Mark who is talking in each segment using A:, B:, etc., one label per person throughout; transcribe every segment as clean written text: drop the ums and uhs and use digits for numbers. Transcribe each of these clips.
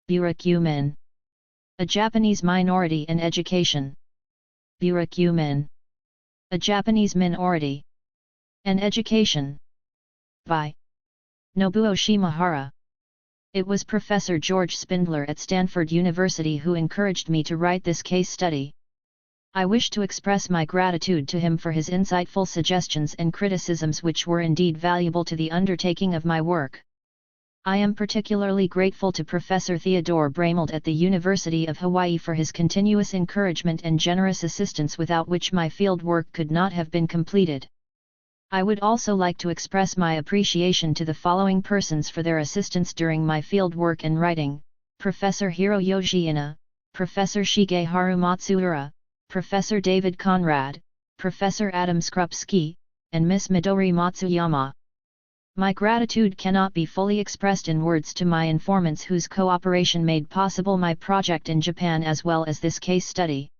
A: Burakumin. A Japanese minority in education. Burakumin. A Japanese minority. And education. By Nobuo Shimahara. It was Professor George Spindler at Stanford University who encouraged me to write this case study. I wish to express my gratitude to him for his insightful suggestions and criticisms, which were indeed valuable to the undertaking of my work. I am particularly grateful to Professor Theodore Brameld at the University of Hawaii for his continuous encouragement and generous assistance, without which my field work could not have been completed. I would also like to express my appreciation to the following persons for their assistance during my field work and writing: Professor Hiroyoshi Ina, Professor Shigeharu Matsuura, Professor David Conrad, Professor Adam Skrupski, and Miss Midori Matsuyama. My gratitude cannot be fully expressed in words to my informants, whose cooperation made possible my project in Japan as well as this case study.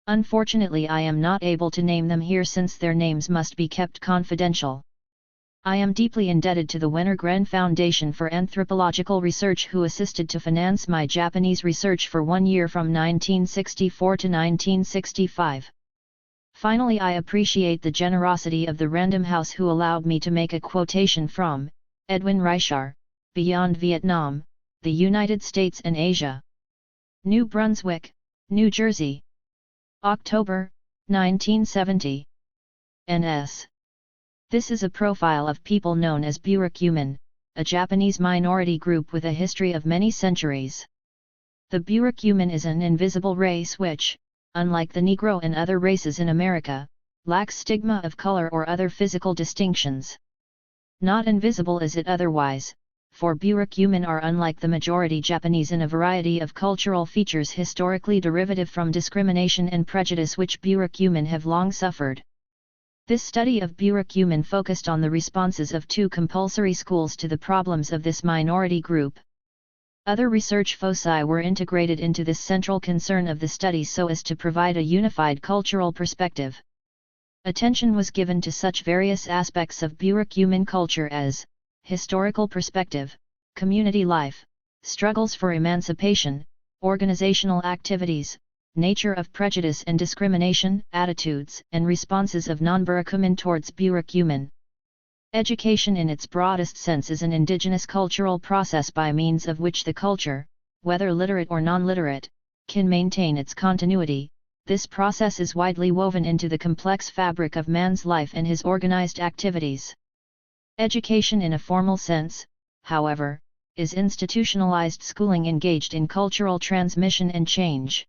A: Unfortunately, I am not able to name them here since their names must be kept confidential. I am deeply indebted to the Wenner-Gren Foundation for Anthropological Research, who assisted to finance my Japanese research for 1 year from 1964 to 1965. Finally, I appreciate the generosity of the Random House, who allowed me to make a quotation from Edwin Reichar, Beyond Vietnam, the United States and Asia. New Brunswick, New Jersey. October, 1970. N.S. This is a profile of people known as burakumin, a Japanese minority group with a history of many centuries. The burakumin is an invisible race which, unlike the Negro and other races in America, lacks stigma of color or other physical distinctions. Not invisible is it otherwise, for burakumin are unlike the majority Japanese in a variety of cultural features historically derivative from discrimination and prejudice which burakumin have long suffered. This study of burakumin focused on the responses of 2 compulsory schools to the problems of this minority group. Other research foci were integrated into this central concern of the study so as to provide a unified cultural perspective. Attention was given to such various aspects of burakumin culture as historical perspective, community life, struggles for emancipation, organizational activities, nature of prejudice and discrimination, attitudes and responses of non-burakumin towards burakumin. Education in its broadest sense is an indigenous cultural process by means of which the culture, whether literate or non-literate, can maintain its continuity. This process is widely woven into the complex fabric of man's life and his organized activities. Education in a formal sense, however, is institutionalized schooling engaged in cultural transmission and change.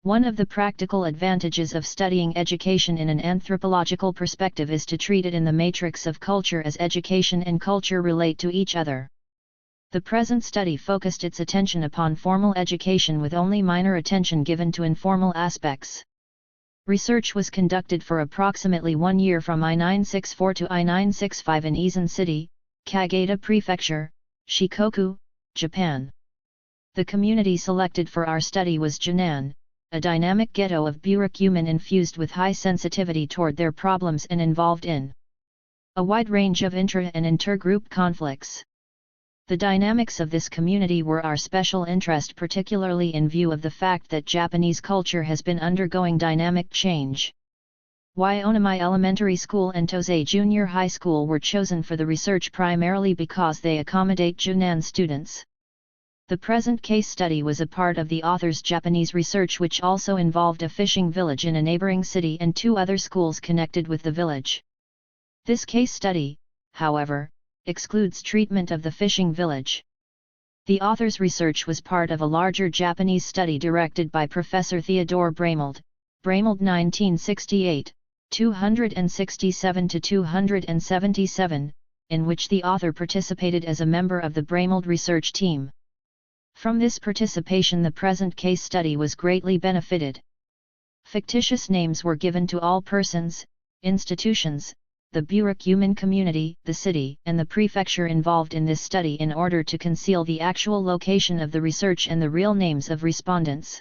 A: One of the practical advantages of studying education in an anthropological perspective is to treat it in the matrix of culture as education and culture relate to each other. The present study focused its attention upon formal education with only minor attention given to informal aspects. Research was conducted for approximately 1 year from I-964 to I-965 in Izen City, Kageta Prefecture, Shikoku, Japan. The community selected for our study was Jinan, a dynamic ghetto of burakumin infused with high sensitivity toward their problems and involved in a wide range of intra- and intergroup conflicts. The dynamics of this community were our special interest, particularly in view of the fact that Japanese culture has been undergoing dynamic change. Waionnamai Elementary School and Tosei Junior High School were chosen for the research primarily because they accommodate Junan students. The present case study was a part of the author's Japanese research, which also involved a fishing village in a neighboring city and 2 other schools connected with the village. This case study, however, excludes treatment of the fishing village. The author's research was part of a larger Japanese study directed by Professor Theodore Brameld, 1968, 267 to 277, in which the author participated as a member of the Brameld research team. From this participation, the present case study was greatly benefited. Fictitious names were given to all persons, institutions, the burakumin community, the city, and the prefecture involved in this study in order to conceal the actual location of the research and the real names of respondents.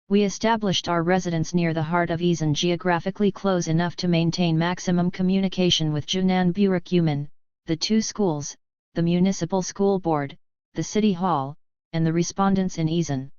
A: We established our residence near the heart of Izen, geographically close enough to maintain maximum communication with Junan burakumin, the 2 schools, the municipal school board, the city hall, and the respondents in Eisen.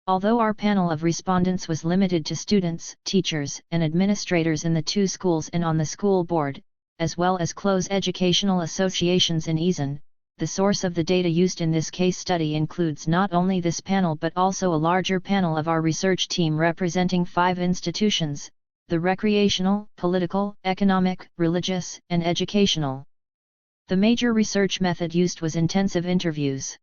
A: Although our panel of respondents was limited to students, teachers, and administrators in the two schools and on the school board, as well as close educational associations in Eisen, the source of the data used in this case study includes not only this panel but also a larger panel of our research team representing 5 institutions: the recreational, political, economic, religious, and educational. The major research method used was intensive interviews.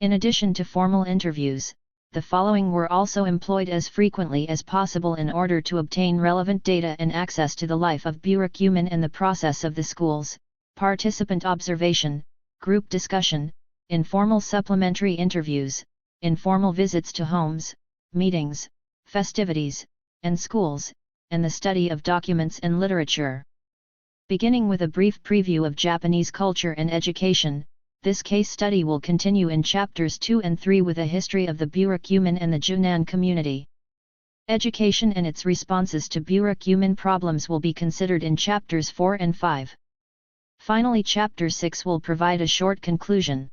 A: In addition to formal interviews, the following were also employed as frequently as possible in order to obtain relevant data and access to the life of burakumin and the process of the schools: participant observation, group discussion, informal supplementary interviews, informal visits to homes, meetings, festivities, and schools, and the study of documents and literature. Beginning with a brief preview of Japanese culture and education, this case study will continue in chapters 2 and 3 with a history of the burakumin and the Junan community. Education and its responses to burakumin problems will be considered in chapters 4 and 5. Finally, chapter 6 will provide a short conclusion.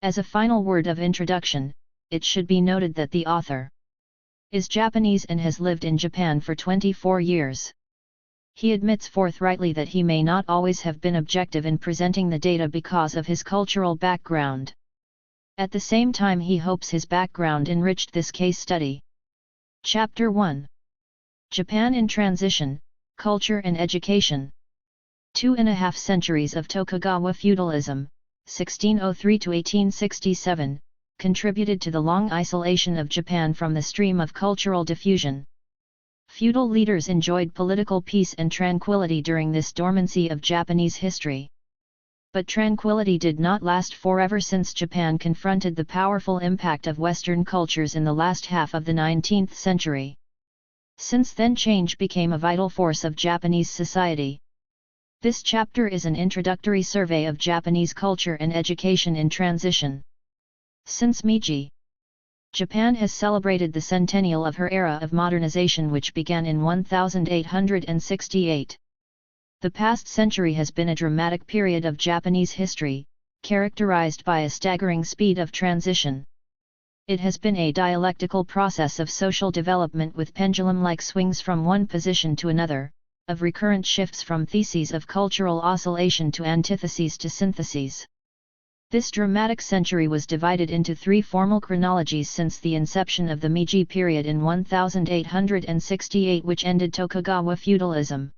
A: As a final word of introduction, it should be noted that the author is Japanese and has lived in Japan for 24 years. He admits forthrightly that he may not always have been objective in presenting the data because of his cultural background. At the same time, he hopes his background enriched this case study. Chapter 1: Japan in Transition, Culture and Education. 2.5 centuries of Tokugawa feudalism, 1603 to 1867, contributed to the long isolation of Japan from the stream of cultural diffusion. Feudal leaders enjoyed political peace and tranquility during this dormancy of Japanese history. But tranquility did not last forever, since Japan confronted the powerful impact of Western cultures in the last half of the 19th century. Since then, change became a vital force of Japanese society. This chapter is an introductory survey of Japanese culture and education in transition. Since Meiji, Japan has celebrated the centennial of her era of modernization, which began in 1868. The past century has been a dramatic period of Japanese history, characterized by a staggering speed of transition. It has been a dialectical process of social development with pendulum-like swings from one position to another, of recurrent shifts from theses of cultural oscillation to antitheses to syntheses. This dramatic century was divided into 3 formal chronologies since the inception of the Meiji period in 1868, which ended Tokugawa feudalism.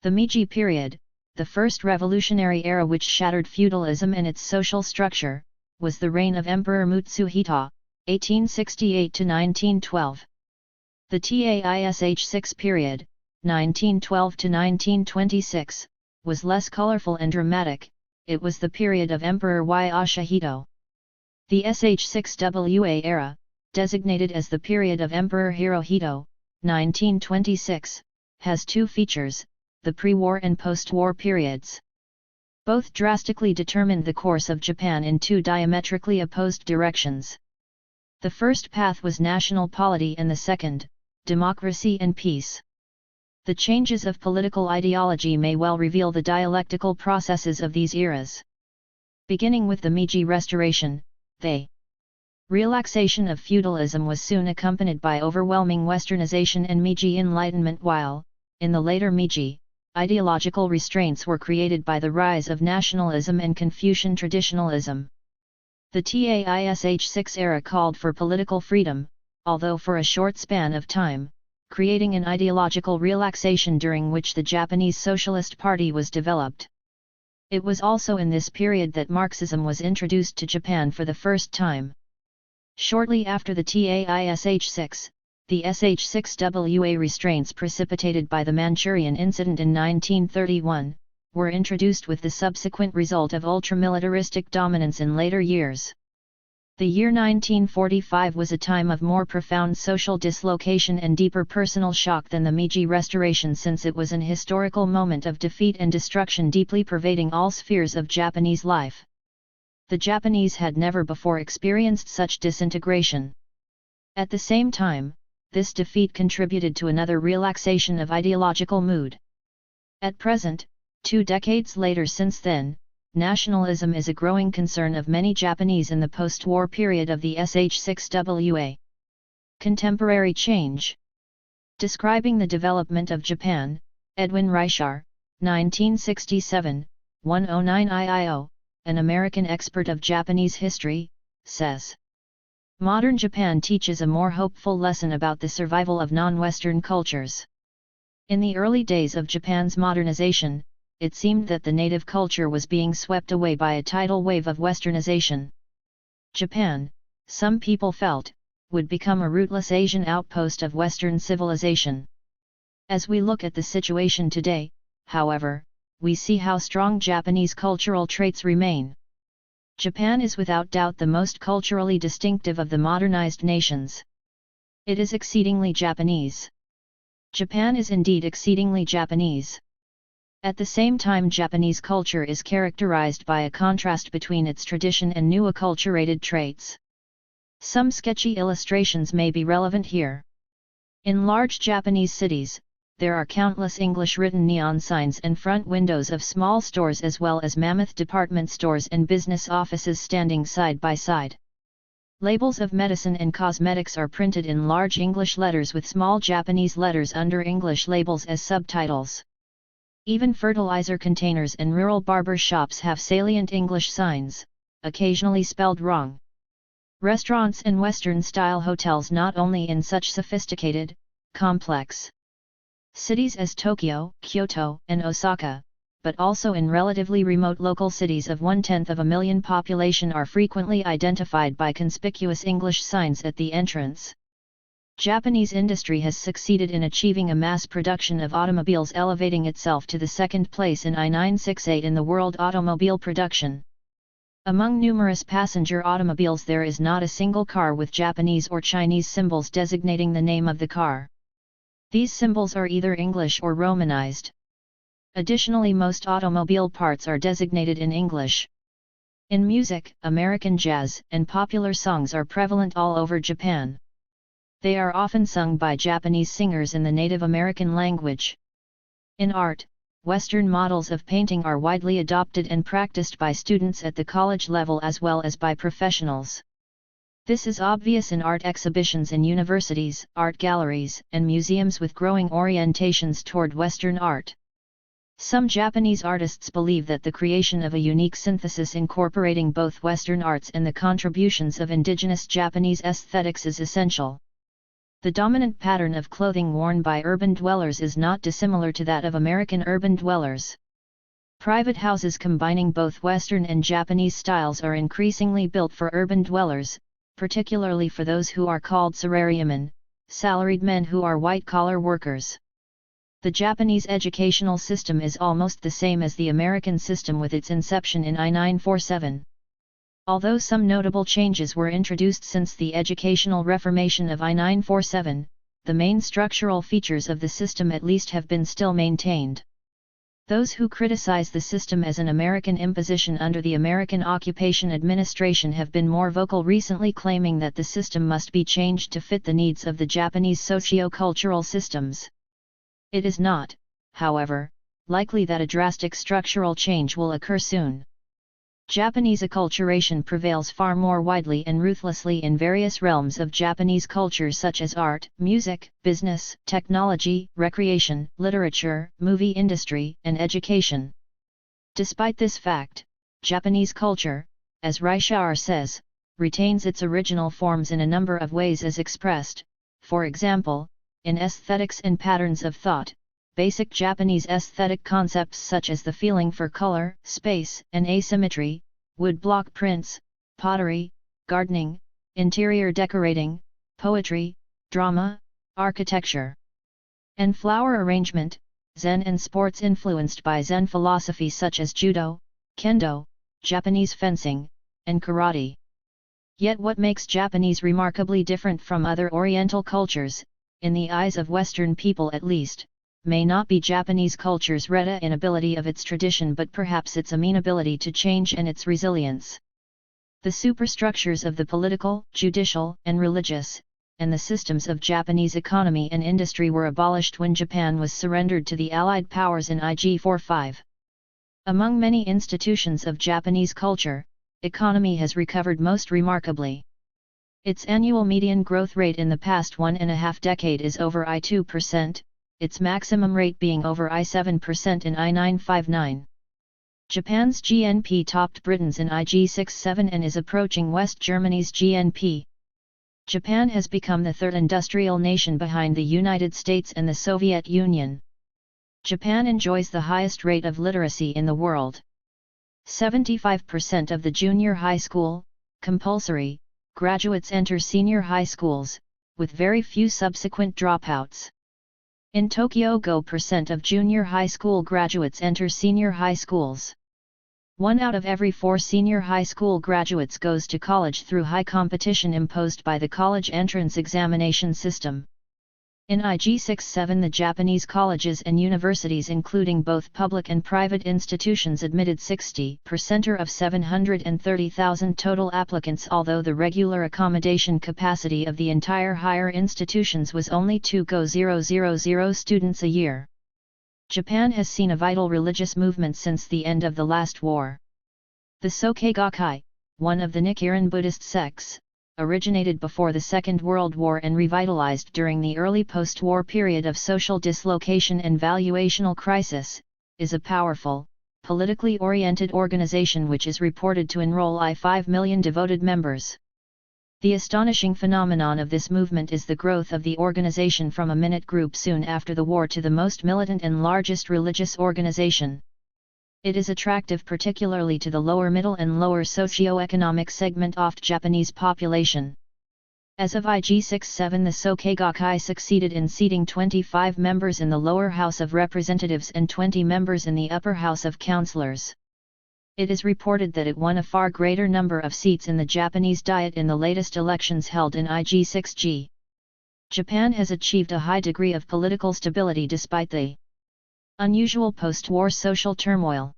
A: The Meiji period, the first revolutionary era which shattered feudalism and its social structure, was the reign of Emperor Mutsuhito, 1868 to 1912. The THIRD-WORLDISM period, 1912 to 1926, was less colorful and dramatic. It was the period of Emperor Yoshihito. The SH6WA era, designated as the period of Emperor Hirohito, 1926, has 2 features: the pre-war and post-war periods. Both drastically determined the course of Japan in 2 diametrically opposed directions. The first path was national polity and the second, democracy and peace. The changes of political ideology may well reveal the dialectical processes of these eras. Beginning with the Meiji Restoration, the relaxation of feudalism was soon accompanied by overwhelming westernization and Meiji Enlightenment, while, in the later Meiji, ideological restraints were created by the rise of nationalism and Confucian traditionalism. The THIRD-WORLDISM era called for political freedom, although for a short span of time, creating an ideological relaxation during which the Japanese Socialist Party was developed. It was also in this period that Marxism was introduced to Japan for the first time. Shortly after the THIRD-WORLDISM, the SH6WA restraints precipitated by the Manchurian Incident in 1931, were introduced, with the subsequent result of ultramilitaristic dominance in later years. The year 1945 was a time of more profound social dislocation and deeper personal shock than the Meiji Restoration, since it was an historical moment of defeat and destruction deeply pervading all spheres of Japanese life. The Japanese had never before experienced such disintegration. At the same time, this defeat contributed to another relaxation of ideological mood. At present, 2 decades later since then, nationalism is a growing concern of many Japanese in the post-war period of the SH6WA. Contemporary change. Describing the development of Japan, Edwin Reichar, 1967, 109 IIO, an American expert of Japanese history, says, "Modern Japan teaches a more hopeful lesson about the survival of non-Western cultures. In the early days of Japan's modernization, it seemed that the native culture was being swept away by a tidal wave of westernization. Japan, some people felt, would become a rootless Asian outpost of Western civilization. As we look at the situation today, however, we see how strong Japanese cultural traits remain. Japan is without doubt the most culturally distinctive of the modernized nations. It is exceedingly Japanese. Japan is indeed exceedingly Japanese. At the same time, Japanese culture is characterized by a contrast between its tradition and new acculturated traits. Some sketchy illustrations may be relevant here. In large Japanese cities, there are countless English-written neon signs and front windows of small stores as well as mammoth department stores and business offices standing side by side. Labels of medicine and cosmetics are printed in large English letters with small Japanese letters under English labels as subtitles. Even fertilizer containers and rural barber shops have salient English signs, occasionally spelled wrong. Restaurants and Western-style hotels not only in such sophisticated, complex cities as Tokyo, Kyoto, and Osaka, but also in relatively remote local cities of 1/10 of a million population are frequently identified by conspicuous English signs at the entrance. Japanese industry has succeeded in achieving a mass production of automobiles, elevating itself to the second place in I-968 in the world automobile production. Among numerous passenger automobiles there is not a single car with Japanese or Chinese symbols designating the name of the car. These symbols are either English or Romanized. Additionally, most automobile parts are designated in English. In music, American jazz and popular songs are prevalent all over Japan. They are often sung by Japanese singers in the Native American language. In art, Western models of painting are widely adopted and practiced by students at the college level as well as by professionals. This is obvious in art exhibitions in universities, art galleries, and museums with growing orientations toward Western art. Some Japanese artists believe that the creation of a unique synthesis incorporating both Western arts and the contributions of indigenous Japanese aesthetics is essential. The dominant pattern of clothing worn by urban dwellers is not dissimilar to that of American urban dwellers. Private houses combining both Western and Japanese styles are increasingly built for urban dwellers, particularly for those who are called salarymen, salaried men who are white-collar workers. The Japanese educational system is almost the same as the American system with its inception in I-947. Although some notable changes were introduced since the educational reformation of I-947, the main structural features of the system at least have been still maintained. Those who criticize the system as an American imposition under the American Occupation Administration have been more vocal recently, claiming that the system must be changed to fit the needs of the Japanese socio-cultural systems. It is not, however, likely that a drastic structural change will occur soon. Japanese acculturation prevails far more widely and ruthlessly in various realms of Japanese culture such as art, music, business, technology, recreation, literature, movie industry, and education. Despite this fact, Japanese culture, as Reichar says, retains its original forms in a number of ways as expressed, for example, in aesthetics and patterns of thought. Basic Japanese aesthetic concepts such as the feeling for color, space, and asymmetry, woodblock prints, pottery, gardening, interior decorating, poetry, drama, architecture, and flower arrangement, Zen and sports influenced by Zen philosophy such as Judo, Kendo, Japanese fencing, and karate. Yet what makes Japanese remarkably different from other Oriental cultures, in the eyes of Western people at least, may not be Japanese culture's inability of its tradition but perhaps its amenability to change and its resilience. The superstructures of the political, judicial, and religious, and the systems of Japanese economy and industry were abolished when Japan was surrendered to the Allied powers in IG 45. Among many institutions of Japanese culture, economy has recovered most remarkably. Its annual median growth rate in the past 1.5 decade is over I2%, its maximum rate being over I7% in I959. Japan's GNP topped Britain's in IG67 and is approaching West Germany's GNP. Japan has become the third industrial nation behind the United States and the Soviet Union. Japan enjoys the highest rate of literacy in the world. 75% of the junior high school, compulsory, graduates enter senior high schools, with very few subsequent dropouts. In Tokyo, % of junior high school graduates enter senior high schools. 1 out of every 4 senior high school graduates goes to college through high competition imposed by the college entrance examination system. In IG67, the Japanese colleges and universities, including both public and private institutions, admitted 60% of 730,000 total applicants, although the regular accommodation capacity of the entire higher institutions was only 2,000 students a year. Japan has seen a vital religious movement since the end of the last war. The Soke Gakkai, one of the Nichiren Buddhist sects, originated before the Second World War and revitalized during the early post-war period of social dislocation and valuational crisis, is a powerful, politically oriented organization which is reported to enroll 5 million devoted members. The astonishing phenomenon of this movement is the growth of the organization from a minute group soon after the war to the most militant and largest religious organization. It is attractive particularly to the lower middle and lower socio-economic segment of Japanese population. As of IG67, the Soke Gakkai succeeded in seating 25 members in the lower House of Representatives and 20 members in the upper House of Councillors. It is reported that it won a far greater number of seats in the Japanese Diet in the latest elections held in IG6G. Japan has achieved a high degree of political stability despite the unusual post-war social turmoil.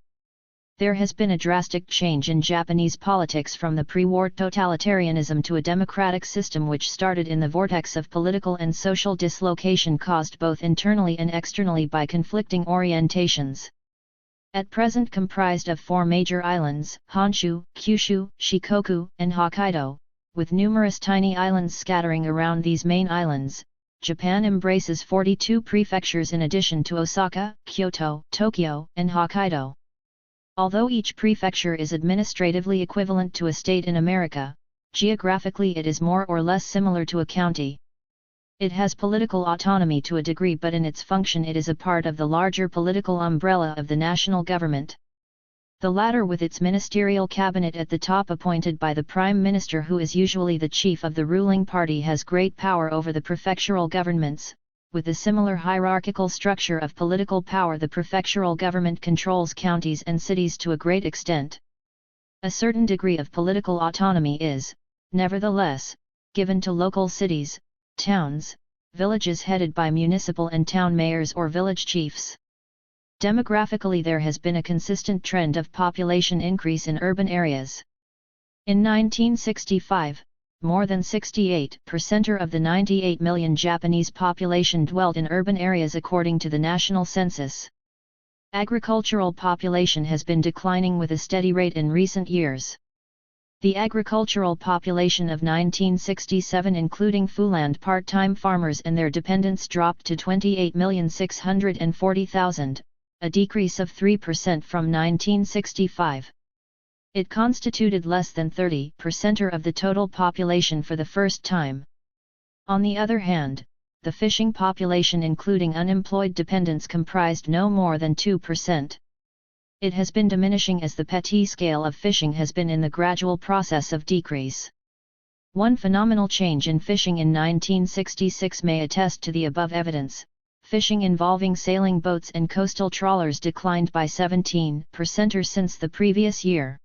A: There has been a drastic change in Japanese politics from the pre-war totalitarianism to a democratic system which started in the vortex of political and social dislocation caused both internally and externally by conflicting orientations. At present comprised of 4 major islands, Honshu, Kyushu, Shikoku, and Hokkaido, with numerous tiny islands scattering around these main islands, Japan embraces 42 prefectures in addition to Osaka, Kyoto, Tokyo, and Hokkaido. Although each prefecture is administratively equivalent to a state in America, geographically it is more or less similar to a county. It has political autonomy to a degree, but in its function it is a part of the larger political umbrella of the national government. The latter, with its ministerial cabinet at the top appointed by the Prime Minister, who is usually the chief of the ruling party, has great power over the prefectural governments. With a similar hierarchical structure of political power, the prefectural government controls counties and cities to a great extent. A certain degree of political autonomy is, nevertheless, given to local cities, towns, villages headed by municipal and town mayors or village chiefs. Demographically, there has been a consistent trend of population increase in urban areas. In 1965, more than 68% of the 98 million Japanese population dwelt in urban areas according to the national census. Agricultural population has been declining with a steady rate in recent years. The agricultural population of 1967, including Fuland part-time farmers and their dependents, dropped to 28,640,000, a decrease of 3% from 1965. It constituted less than 30% of the total population for the first time. On the other hand, the fishing population, including unemployed dependents, comprised no more than 2%. It has been diminishing as the petit scale of fishing has been in the gradual process of decrease. One phenomenal change in fishing in 1966 may attest to the above evidence. Fishing involving sailing boats and coastal trawlers declined by 17% since the previous year.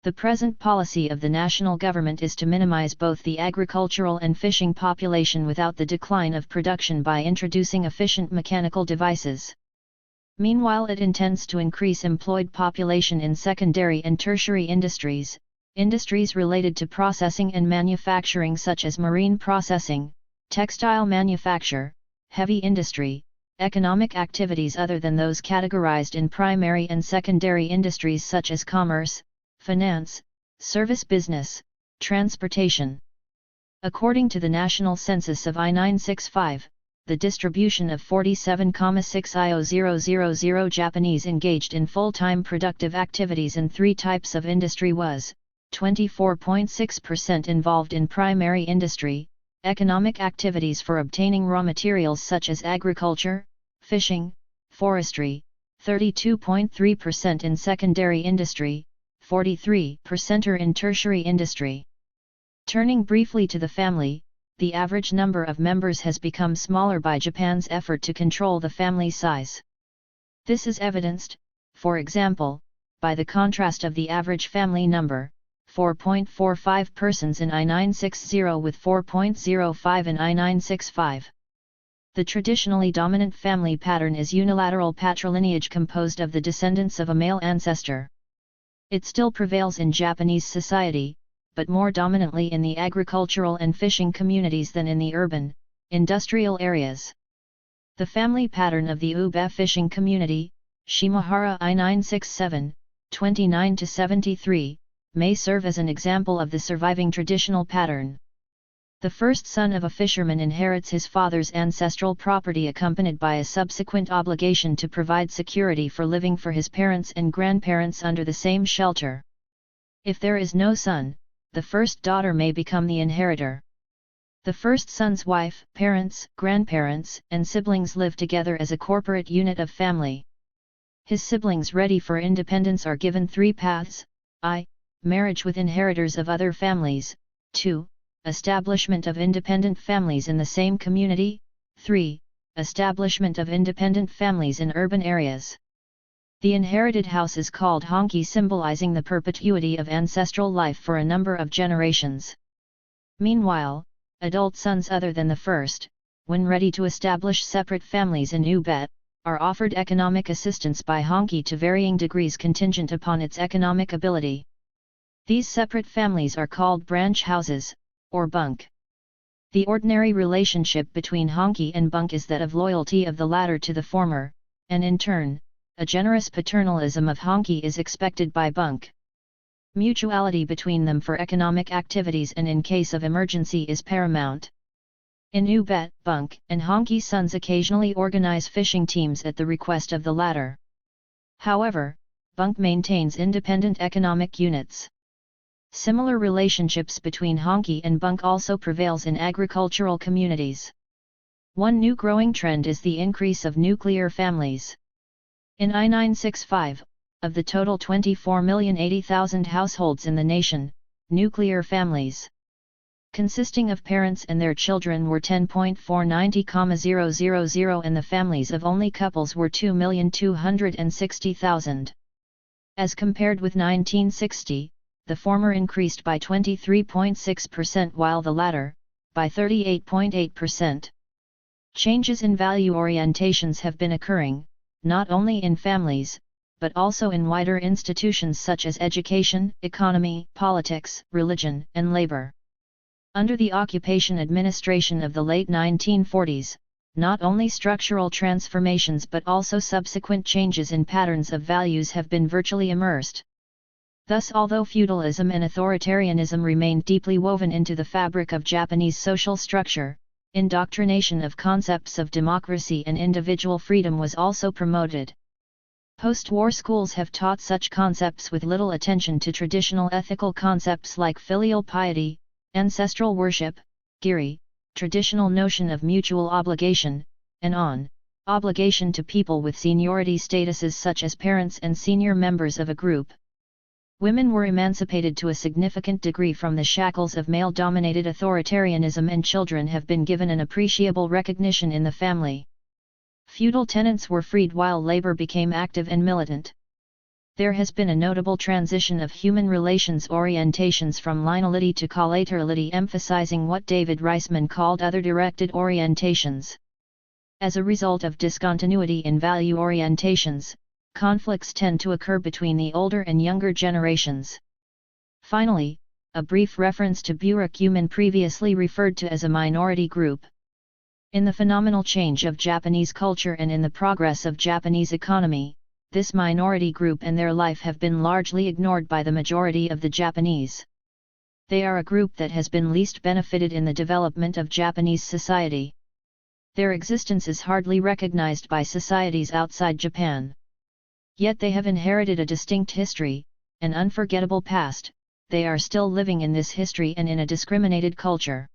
A: The present policy of the national government is to minimize both the agricultural and fishing population without the decline of production by introducing efficient mechanical devices. Meanwhile, it intends to increase employed population in secondary and tertiary industries, industries related to processing and manufacturing such as marine processing, textile manufacture, heavy industry, economic activities other than those categorized in primary and secondary industries such as commerce, finance, service business, transportation. According to the National Census of I-965, the distribution of 47,600,000 Japanese engaged in full-time productive activities in three types of industry was, 24.6% involved in primary industry, economic activities for obtaining raw materials such as agriculture, fishing, forestry, 32.3% in secondary industry, 43% in tertiary industry. Turning briefly to the family, the average number of members has become smaller by Japan's effort to control the family size. This is evidenced, for example, by the contrast of the average family number, 4.45 persons in I-960 with 4.05 in I-965. The traditionally dominant family pattern is unilateral patrilineage composed of the descendants of a male ancestor. It still prevails in Japanese society, but more dominantly in the agricultural and fishing communities than in the urban, industrial areas. The family pattern of the Ube fishing community, Shimahara I-967, 29-73, may serve as an example of the surviving traditional pattern. The first son of a fisherman inherits his father's ancestral property accompanied by a subsequent obligation to provide security for living for his parents and grandparents under the same shelter. If there is no son, the first daughter may become the inheritor. The first son's wife, parents, grandparents, and siblings live together as a corporate unit of family. His siblings ready for independence are given three paths: I. Marriage with inheritors of other families, 2. Establishment of independent families in the same community, 3. Establishment of independent families in urban areas. The inherited house is called honki, symbolizing the perpetuity of ancestral life for a number of generations. Meanwhile, adult sons other than the first, when ready to establish separate families in Ube, are offered economic assistance by honki to varying degrees contingent upon its economic ability. These separate families are called branch houses, or bunk. The ordinary relationship between honki and bunk is that of loyalty of the latter to the former, and in turn, a generous paternalism of honki is expected by bunk. Mutuality between them for economic activities and in case of emergency is paramount. In Ube, bunk and honki sons occasionally organize fishing teams at the request of the latter. However, bunk maintains independent economic units. Similar relationships between honki and bunk also prevails in agricultural communities. One new growing trend is the increase of nuclear families. In I-965, of the total 24,080,000 households in the nation, nuclear families consisting of parents and their children were 10.490,000 and the families of only couples were 2,260,000. As compared with 1960, the former increased by 23.6% while the latter, by 38.8%. Changes in value orientations have been occurring, not only in families, but also in wider institutions such as education, economy, politics, religion, and labor. Under the occupation administration of the late 1940s, not only structural transformations but also subsequent changes in patterns of values have been virtually immersed. Thus, although feudalism and authoritarianism remained deeply woven into the fabric of Japanese social structure, indoctrination of concepts of democracy and individual freedom was also promoted. Post-war schools have taught such concepts with little attention to traditional ethical concepts like filial piety, ancestral worship, giri, traditional notion of mutual obligation, and obligation to people with seniority statuses such as parents and senior members of a group. Women were emancipated to a significant degree from the shackles of male-dominated authoritarianism, and children have been given an appreciable recognition in the family. Feudal tenants were freed while labor became active and militant. There has been a notable transition of human relations orientations from lineality to collaterality, emphasizing what David Reisman called other-directed orientations. As a result of discontinuity in value orientations, conflicts tend to occur between the older and younger generations. Finally, a brief reference to burakumin, previously referred to as a minority group. In the phenomenal change of Japanese culture and in the progress of Japanese economy, this minority group and their life have been largely ignored by the majority of the Japanese. They are a group that has been least benefited in the development of Japanese society. Their existence is hardly recognized by societies outside Japan. Yet they have inherited a distinct history, an unforgettable past. They are still living in this history and in a discriminated culture.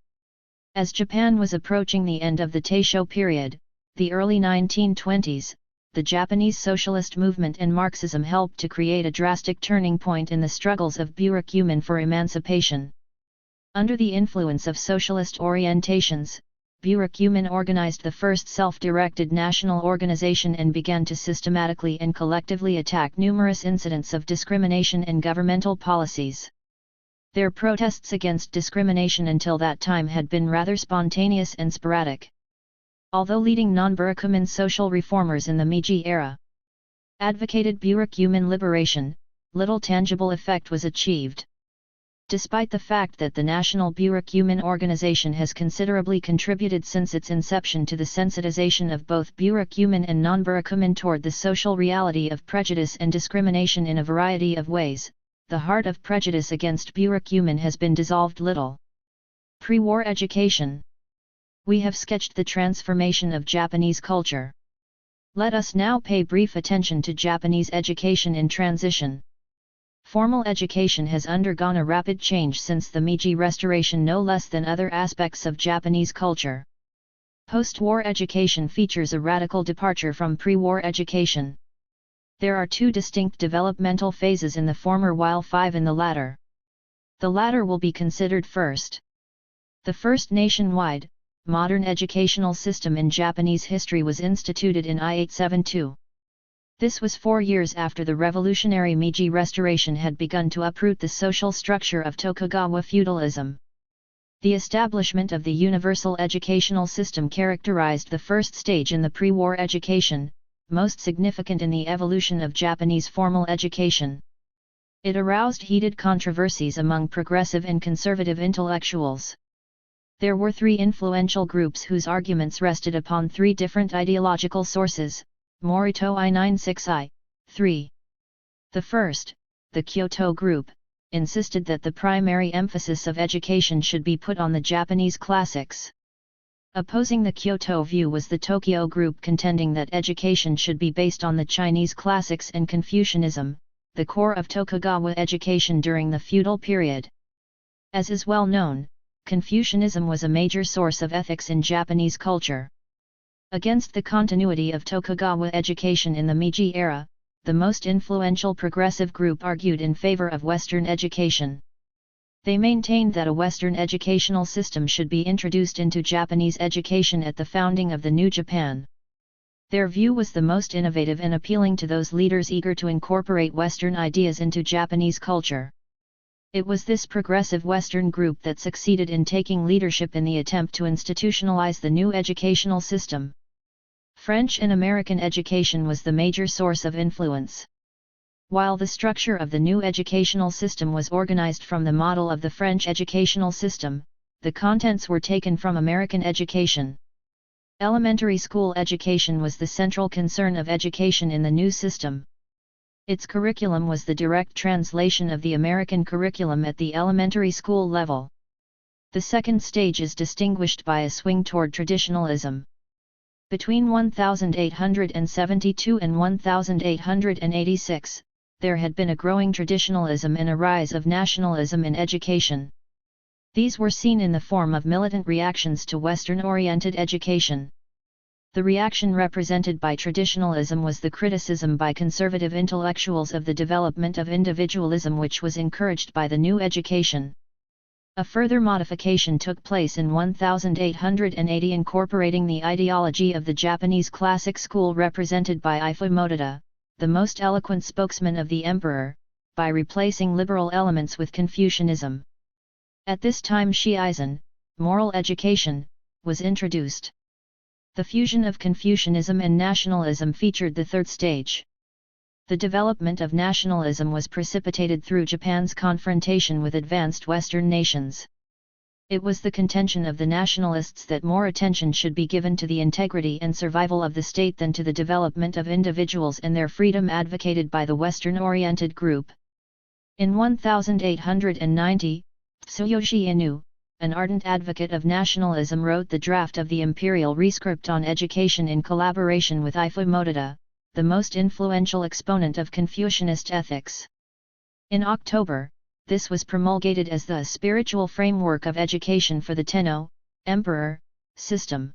A: As Japan was approaching the end of the Taisho period, the early 1920s, the Japanese socialist movement and Marxism helped to create a drastic turning point in the struggles of burakumin for emancipation. Under the influence of socialist orientations, burakumin organized the first self-directed national organization and began to systematically and collectively attack numerous incidents of discrimination and governmental policies. Their protests against discrimination until that time had been rather spontaneous and sporadic. Although leading non-burakumin social reformers in the Meiji era advocated burakumin liberation, little tangible effect was achieved. Despite the fact that the National Burakumin Organization has considerably contributed since its inception to the sensitization of both burakumin and non-burakumin toward the social reality of prejudice and discrimination in a variety of ways, the heart of prejudice against burakumin has been dissolved little. Pre-war education. We have sketched the transformation of Japanese culture. Let us now pay brief attention to Japanese education in transition. Formal education has undergone a rapid change since the Meiji Restoration, no less than other aspects of Japanese culture. Post-war education features a radical departure from pre-war education. There are two distinct developmental phases in the former while five in the latter. The latter will be considered first. The first nationwide, modern educational system in Japanese history was instituted in I-872. This was 4 years after the revolutionary Meiji Restoration had begun to uproot the social structure of Tokugawa feudalism. The establishment of the universal educational system characterized the first stage in the pre-war education, most significant in the evolution of Japanese formal education. It aroused heated controversies among progressive and conservative intellectuals. There were three influential groups whose arguments rested upon three different ideological sources. Morito I96I, 3. The first, the Kyoto group, insisted that the primary emphasis of education should be put on the Japanese classics. Opposing the Kyoto view was the Tokyo group, contending that education should be based on the Chinese classics and Confucianism, the core of Tokugawa education during the feudal period. As is well known, Confucianism was a major source of ethics in Japanese culture. Against the continuity of Tokugawa education in the Meiji era, the most influential progressive group argued in favor of Western education. They maintained that a Western educational system should be introduced into Japanese education at the founding of the new Japan. Their view was the most innovative and appealing to those leaders eager to incorporate Western ideas into Japanese culture. It was this progressive Western group that succeeded in taking leadership in the attempt to institutionalize the new educational system. French and American education was the major source of influence. While the structure of the new educational system was organized from the model of the French educational system, the contents were taken from American education. Elementary school education was the central concern of education in the new system. Its curriculum was the direct translation of the American curriculum at the elementary school level. The second stage is distinguished by a swing toward traditionalism. Between 1872 and 1886, there had been a growing traditionalism and a rise of nationalism in education. These were seen in the form of militant reactions to Western-oriented education. The reaction represented by traditionalism was the criticism by conservative intellectuals of the development of individualism, which was encouraged by the new education. A further modification took place in 1880, incorporating the ideology of the Japanese classic school represented by Ifu Motoda, the most eloquent spokesman of the emperor, by replacing liberal elements with Confucianism. At this time Shiizen, moral education, was introduced. The fusion of Confucianism and nationalism featured the third stage. The development of nationalism was precipitated through Japan's confrontation with advanced Western nations. It was the contention of the nationalists that more attention should be given to the integrity and survival of the state than to the development of individuals and their freedom advocated by the Western-oriented group. In 1890, Tsuyoshi Inu, an ardent advocate of nationalism, wrote the draft of the imperial rescript on education in collaboration with Ifu Motoda, the most influential exponent of Confucianist ethics. In October, this was promulgated as the spiritual framework of education for the Tenno, emperor, system.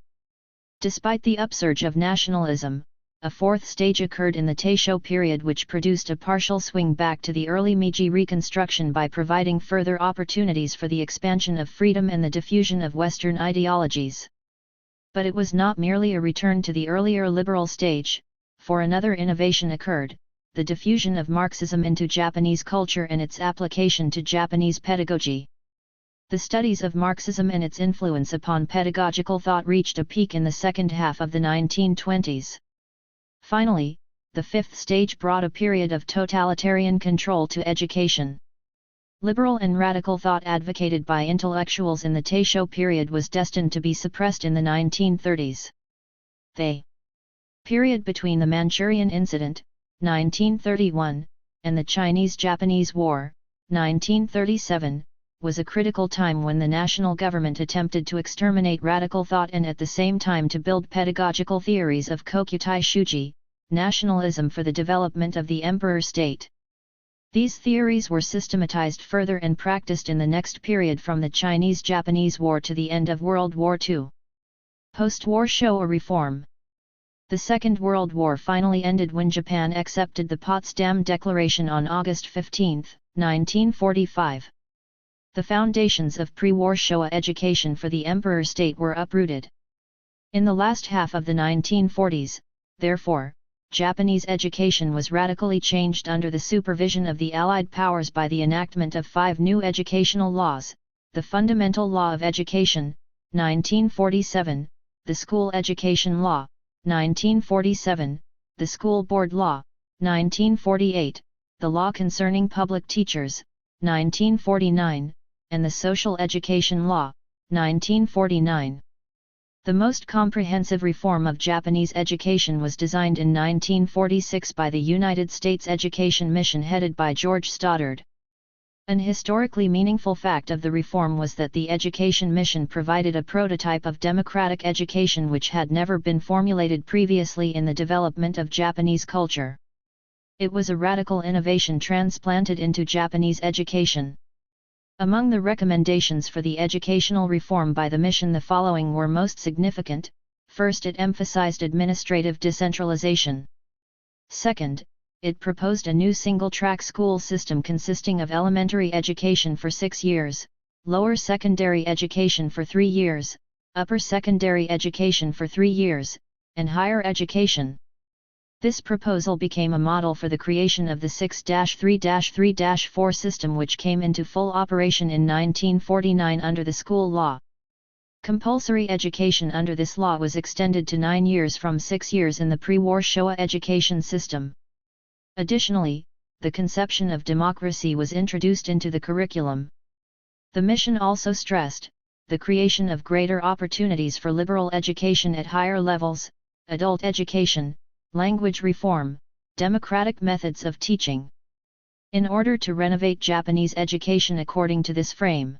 A: Despite the upsurge of nationalism, a fourth stage occurred in the Taisho period which produced a partial swing back to the early Meiji reconstruction by providing further opportunities for the expansion of freedom and the diffusion of Western ideologies. But it was not merely a return to the earlier liberal stage, for another innovation occurred: the diffusion of Marxism into Japanese culture and its application to Japanese pedagogy. The studies of Marxism and its influence upon pedagogical thought reached a peak in the second half of the 1920s. Finally, the fifth stage brought a period of totalitarian control to education. Liberal and radical thought advocated by intellectuals in the Taisho period was destined to be suppressed in the 1930s. The period between the Manchurian Incident, 1931, and the Chinese-Japanese War, 1937, was a critical time when the national government attempted to exterminate radical thought and at the same time to build pedagogical theories of Kokutai Shuji, nationalism for the development of the emperor state. These theories were systematized further and practiced in the next period from the Chinese-Japanese War to the end of World War II. Post-war Showa reform. The Second World War finally ended when Japan accepted the Potsdam Declaration on August 15, 1945. The foundations of pre-war Showa education for the emperor state were uprooted. In the last half of the 1940s, therefore, Japanese education was radically changed under the supervision of the Allied powers by the enactment of 5 new educational laws: the Fundamental Law of Education, 1947, the School Education Law, 1947, the School Board Law, 1948, the Law Concerning Public Teachers, 1949, and the Social Education Law, 1949. The most comprehensive reform of Japanese education was designed in 1946 by the United States Education Mission headed by George Stoddard. An historically meaningful fact of the reform was that the Education Mission provided a prototype of democratic education which had never been formulated previously in the development of Japanese culture. It was a radical innovation transplanted into Japanese education. Among the recommendations for the educational reform by the mission, the following were most significant. First, it emphasized administrative decentralization. Second, it proposed a new single-track school system consisting of elementary education for 6 years, lower secondary education for 3 years, upper secondary education for 3 years, and higher education. This proposal became a model for the creation of the 6-3-3-4 system, which came into full operation in 1949 under the school law. Compulsory education under this law was extended to 9 years from 6 years in the pre-war Showa education system. Additionally, the conception of democracy was introduced into the curriculum. The mission also stressed the creation of greater opportunities for liberal education at higher levels, adult education, language reform, democratic methods of teaching. In order to renovate Japanese education according to this frame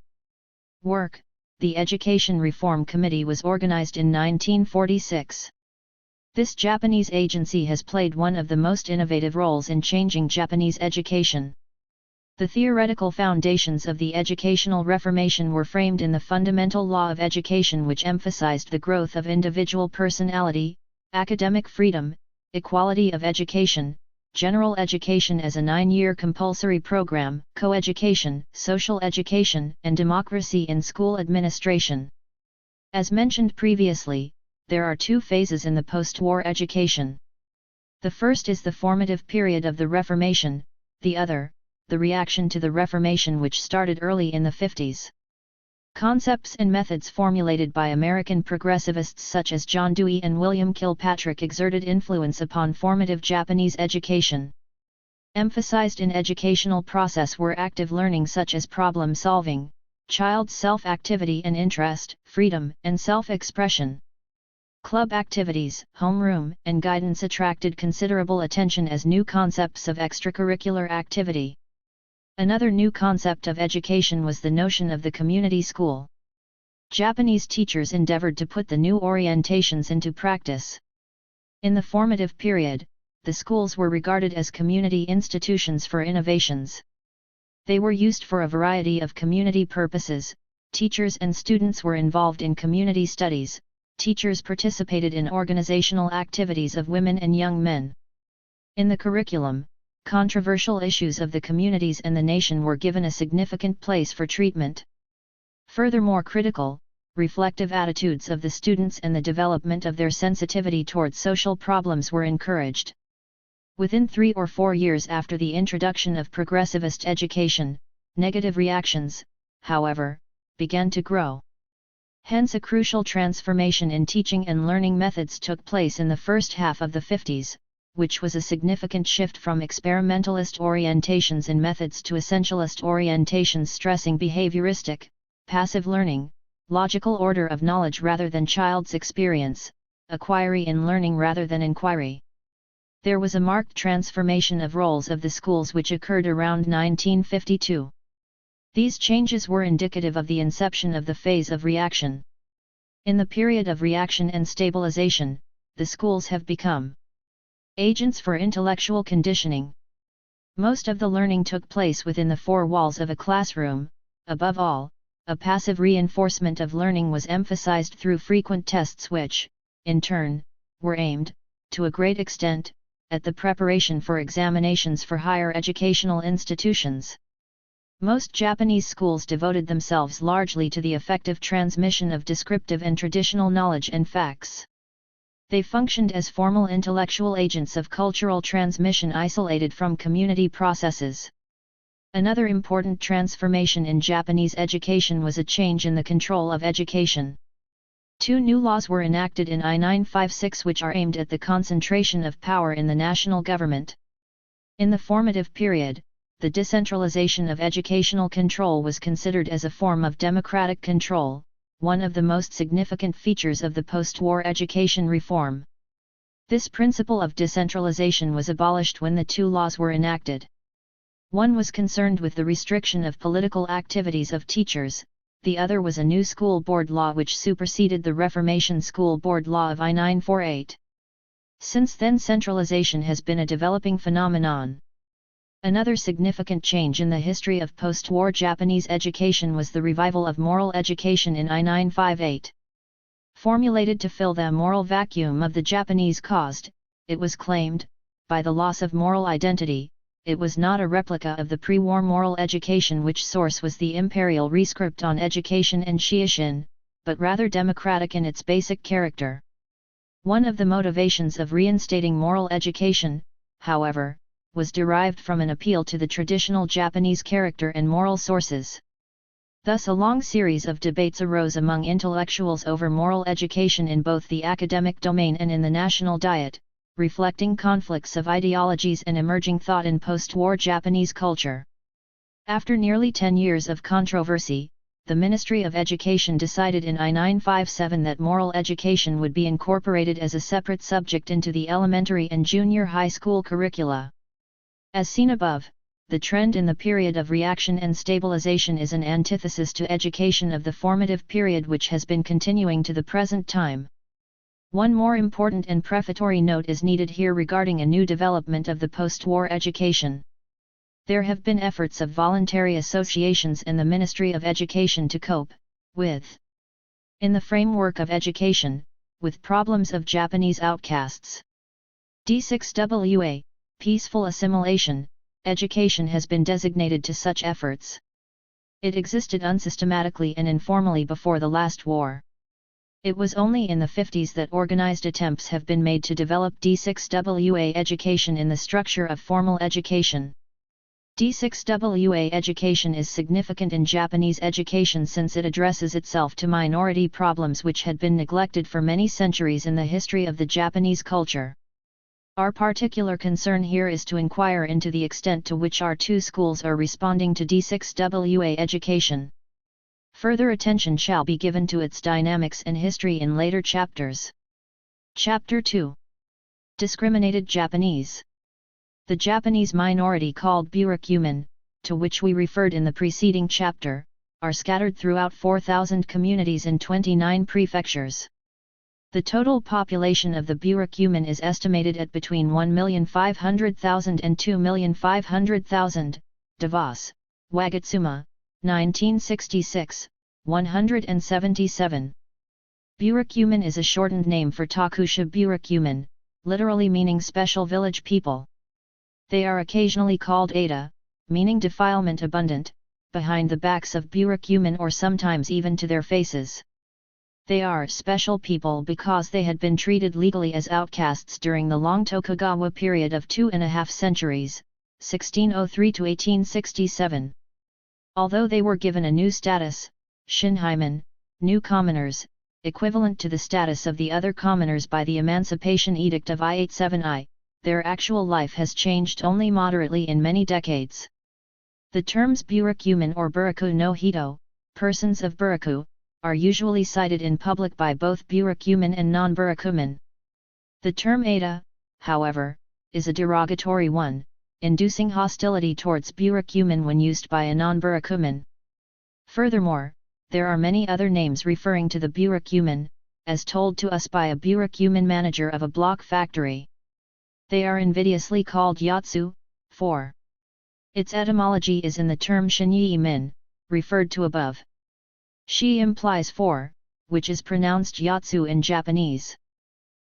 A: work, the Education Reform Committee was organized in 1946. This Japanese agency has played one of the most innovative roles in changing Japanese education. The theoretical foundations of the educational reformation were framed in the Fundamental Law of Education, which emphasized the growth of individual personality, academic freedom, equality of education, general education as a 9-year compulsory program, co-education, social education, and democracy in school administration. As mentioned previously, there are 2 phases in the post-war education. The first is the formative period of the Reformation, the other, the reaction to the Reformation, which started early in the 50s. Concepts and methods formulated by American progressivists such as John Dewey and William Kilpatrick exerted influence upon formative Japanese education. Emphasized in educational process were active learning such as problem solving, Child's self-activity and interest, freedom, and self-expression. Club activities, homeroom, and guidance attracted considerable attention as new concepts of extracurricular activity. Another new concept of education was the notion of the community school. Japanese teachers endeavored to put the new orientations into practice. In the formative period, the schools were regarded as community institutions for innovations. They were used for a variety of community purposes. Teachers and students were involved in community studies. Teachers participated in organizational activities of women and young men. In the curriculum, controversial issues of the communities and the nation were given a significant place for treatment. Furthermore, critical, reflective attitudes of the students and the development of their sensitivity towards social problems were encouraged. Within 3 or 4 years after the introduction of progressivist education, negative reactions, however, began to grow. Hence a crucial transformation in teaching and learning methods took place in the first half of the 50s, which was a significant shift from experimentalist orientations in methods to essentialist orientations stressing behavioristic, passive learning, logical order of knowledge rather than child's experience, acquiry in learning rather than inquiry. There was a marked transformation of roles of the schools which occurred around 1952. These changes were indicative of the inception of the phase of reaction. In the period of reaction and stabilization, the schools have become agents for intellectual conditioning. Most of the learning took place within the 4 walls of a classroom. Above all, a passive reinforcement of learning was emphasized through frequent tests which, in turn, were aimed, to a great extent, at the preparation for examinations for higher educational institutions. Most Japanese schools devoted themselves largely to the effective transmission of descriptive and traditional knowledge and facts. They functioned as formal intellectual agents of cultural transmission isolated from community processes. Another important transformation in Japanese education was a change in the control of education. 2 new laws were enacted in I-956 which are aimed at the concentration of power in the national government. In the formative period, the decentralization of educational control was considered as a form of democratic control, one of the most significant features of the post-war education reform. This principle of decentralization was abolished when the 2 laws were enacted. One was concerned with the restriction of political activities of teachers, the other was a new school board law which superseded the Reformation School Board Law of I-948. Since then, centralization has been a developing phenomenon. Another significant change in the history of post-war Japanese education was the revival of moral education in I-958. Formulated to fill the moral vacuum of the Japanese caused, it was claimed, by the loss of moral identity. It was not a replica of the pre-war moral education which source was the imperial rescript on education and Shiishin, but rather democratic in its basic character. One of the motivations of reinstating moral education, however, was derived from an appeal to the traditional Japanese character and moral sources. Thus a long series of debates arose among intellectuals over moral education in both the academic domain and in the national diet, reflecting conflicts of ideologies and emerging thought in post-war Japanese culture. After nearly 10 years of controversy, the Ministry of Education decided in I-957 that moral education would be incorporated as a separate subject into the elementary and junior high school curricula. As seen above, the trend in the period of reaction and stabilization is an antithesis to education of the formative period which has been continuing to the present time. One more important and prefatory note is needed here regarding a new development of the post-war education. There have been efforts of voluntary associations in the Ministry of Education to cope with, in the framework of education, with problems of Japanese outcasts. D6WA, peaceful assimilation, education has been designated to such efforts. It existed unsystematically and informally before the last war. It was only in the 50s that organized attempts have been made to develop D6WA education in the structure of formal education. D6WA education is significant in Japanese education since it addresses itself to minority problems which had been neglected for many centuries in the history of the Japanese culture. Our particular concern here is to inquire into the extent to which our 2 schools are responding to D6WA education. Further attention shall be given to its dynamics and history in later chapters. Chapter 2. Discriminated Japanese. The Japanese minority called burakumin, to which we referred in the preceding chapter, are scattered throughout 4,000 communities in 29 prefectures. The total population of the burakumin is estimated at between 1,500,000 and 2,500,000. DeVos, Wagatsuma, 1966, 177. Burakumin is a shortened name for Takusha burakumin, literally meaning special village people. They are occasionally called Ada, meaning defilement abundant, behind the backs of burakumin or sometimes even to their faces. They are special people because they had been treated legally as outcasts during the long Tokugawa period of 2.5 centuries, 1603 to 1867. Although they were given a new status, shinhaimen, new commoners, equivalent to the status of the other commoners by the Emancipation Edict of I-87I, their actual life has changed only moderately in many decades. The terms burakumin or buraku no hito, persons of buraku, are usually cited in public by both burakumin and non-burakumin. The term Ada, however, is a derogatory one, inducing hostility towards burakumin when used by a non-burakumin. Furthermore, there are many other names referring to the burakumin, as told to us by a burakumin manager of a block factory. They are invidiously called yatsu, for. Its etymology is in the term shinyi-min, referred to above. Shi implies for, which is pronounced yatsu in Japanese.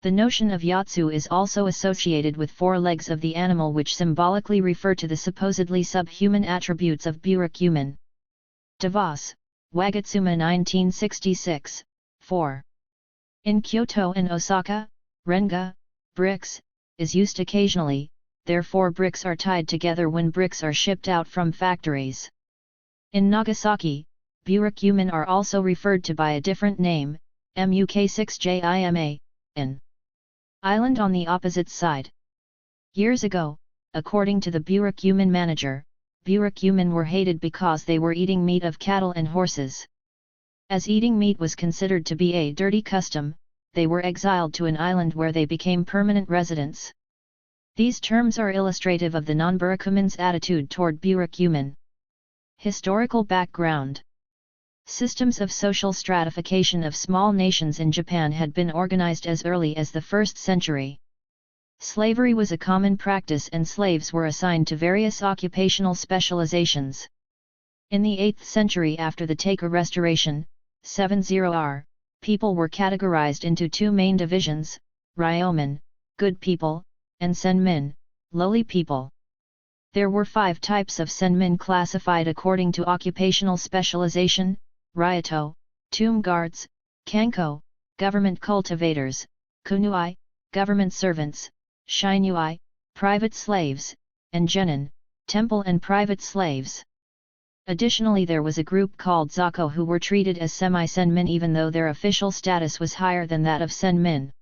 A: The notion of yatsu is also associated with 4 legs of the animal, which symbolically refer to the supposedly subhuman attributes of burakumin. DeVos, Wagatsuma 1966, 4. In Kyoto and Osaka, renga, bricks, is used occasionally, therefore bricks are tied together when bricks are shipped out from factories. In Nagasaki, burakumin are also referred to by a different name, Muk6Jima, an island on the opposite side. Years ago, according to the burakumin manager, burakumin were hated because they were eating meat of cattle and horses. As eating meat was considered to be a dirty custom, they were exiled to an island where they became permanent residents. These terms are illustrative of the non-burakumin's attitude toward burakumin. Historical background. Systems of social stratification of small nations in Japan had been organized as early as the 1st century. Slavery was a common practice and slaves were assigned to various occupational specializations. In the 8th century after the Taika Restoration, 70R, people were categorized into 2 main divisions, ryomen, good people, and senmin, lowly people. There were 5 types of senmin classified according to occupational specialization: ryoto, tomb guards, kanko, government cultivators, kunui, government servants, shinui, private slaves, and genin, temple and private slaves. Additionally, there was a group called zako who were treated as semi-senmin even though their official status was higher than that of senmin.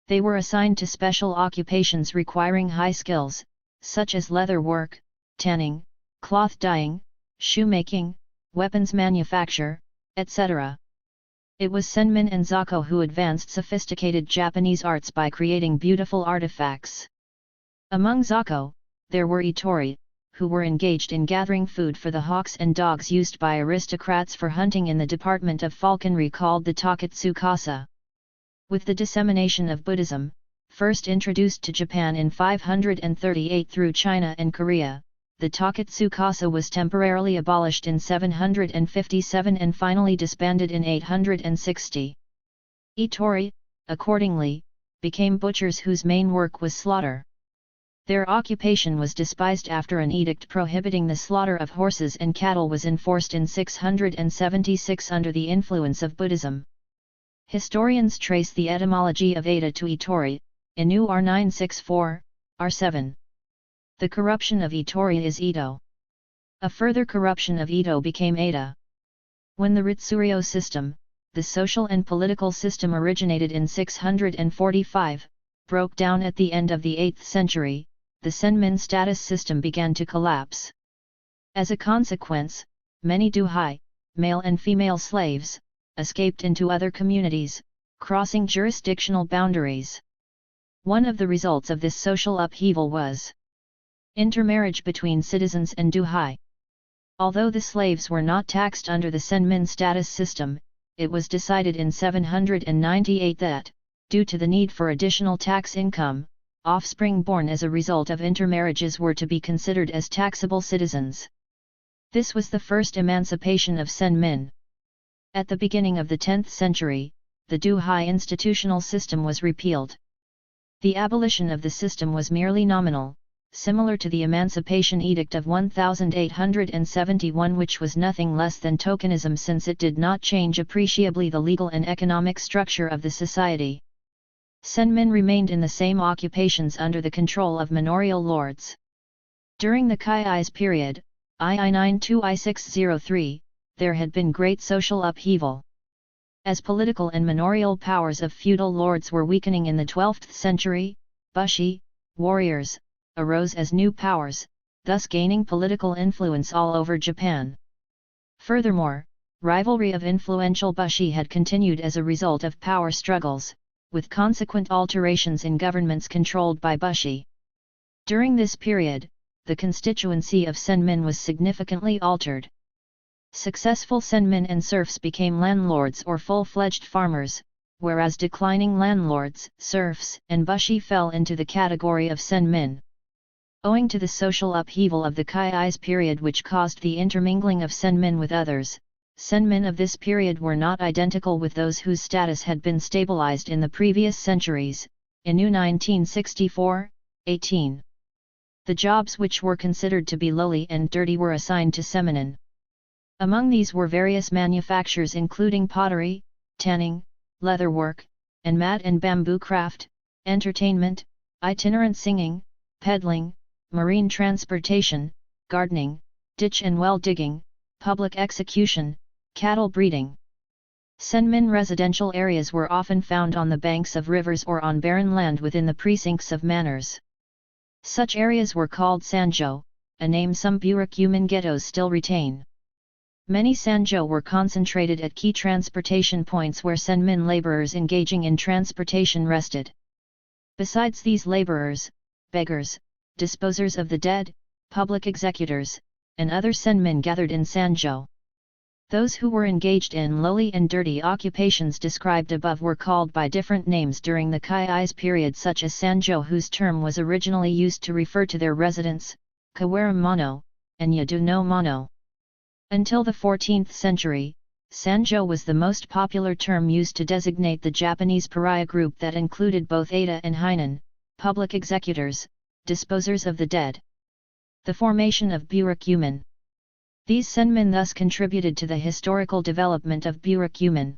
A: They were assigned to special occupations requiring high skills, such as leather work, tanning, cloth dyeing, shoemaking, weapons manufacture, etc. It was senmin and zako who advanced sophisticated Japanese arts by creating beautiful artifacts. Among zako, there were itori, who were engaged in gathering food for the hawks and dogs used by aristocrats for hunting in the department of falconry called the Taketsu Kasa. With the dissemination of Buddhism, first introduced to Japan in 538 through China and Korea, the Taketsu Kasa was temporarily abolished in 757 and finally disbanded in 860. Itori, accordingly, became butchers whose main work was slaughter. Their occupation was despised after an edict prohibiting the slaughter of horses and cattle was enforced in 676 under the influence of Buddhism. Historians trace the etymology of Ada to Itori, Inu R964, R7. The corruption of Itori is Ito. A further corruption of Ito became Ada. When the Ritsuryo system, the social and political system originated in 645, broke down at the end of the 8th century, the senmin status system began to collapse. As a consequence, many duhai, male and female slaves, escaped into other communities, crossing jurisdictional boundaries. One of the results of this social upheaval was intermarriage between citizens and duhai. Although the slaves were not taxed under the senmin status system, it was decided in 798 that, due to the need for additional tax income, offspring born as a result of intermarriages were to be considered as taxable citizens. This was the first emancipation of senmin. At the beginning of the 10th century, the duhai institutional system was repealed. The abolition of the system was merely nominal, similar to the Emancipation Edict of 1871, which was nothing less than tokenism since it did not change appreciably the legal and economic structure of the society. Senmin remained in the same occupations under the control of manorial lords. During the Kai's period, II-92-I-603, there had been great social upheaval. As political and manorial powers of feudal lords were weakening in the 12th century, bushi, warriors, arose as new powers, thus gaining political influence all over Japan. Furthermore, rivalry of influential bushi had continued as a result of power struggles, with consequent alterations in governments controlled by bushi. During this period, the constituency of senmin was significantly altered. Successful senmin and serfs became landlords or full-fledged farmers, whereas declining landlords, serfs, and bushi fell into the category of senmin. Owing to the social upheaval of the Kai's period which caused the intermingling of senmin with others, senmin of this period were not identical with those whose status had been stabilized in the previous centuries. Inu 1964, 18. The jobs which were considered to be lowly and dirty were assigned to seminin. Among these were various manufactures including pottery, tanning, leatherwork, and mat and bamboo craft, entertainment, itinerant singing, peddling, marine transportation, gardening, ditch and well digging, public execution, cattle breeding. Senmin residential areas were often found on the banks of rivers or on barren land within the precincts of manors. Such areas were called sanjo, a name some burakumin ghettos still retain. Many sanjo were concentrated at key transportation points where senmin laborers engaging in transportation rested. Besides these laborers, beggars, disposers of the dead, public executors, and other senmin gathered in sanjo. Those who were engaged in lowly and dirty occupations described above were called by different names during the Kai's period, such as sanjo, whose term was originally used to refer to their residents, kawaram mono, and yadu no mono. Until the 14th century, sanjo was the most popular term used to designate the Japanese pariah group that included both Eita and Hainan, public executors, disposers of the dead. The formation of burakumin. These senmin thus contributed to the historical development of burakumin.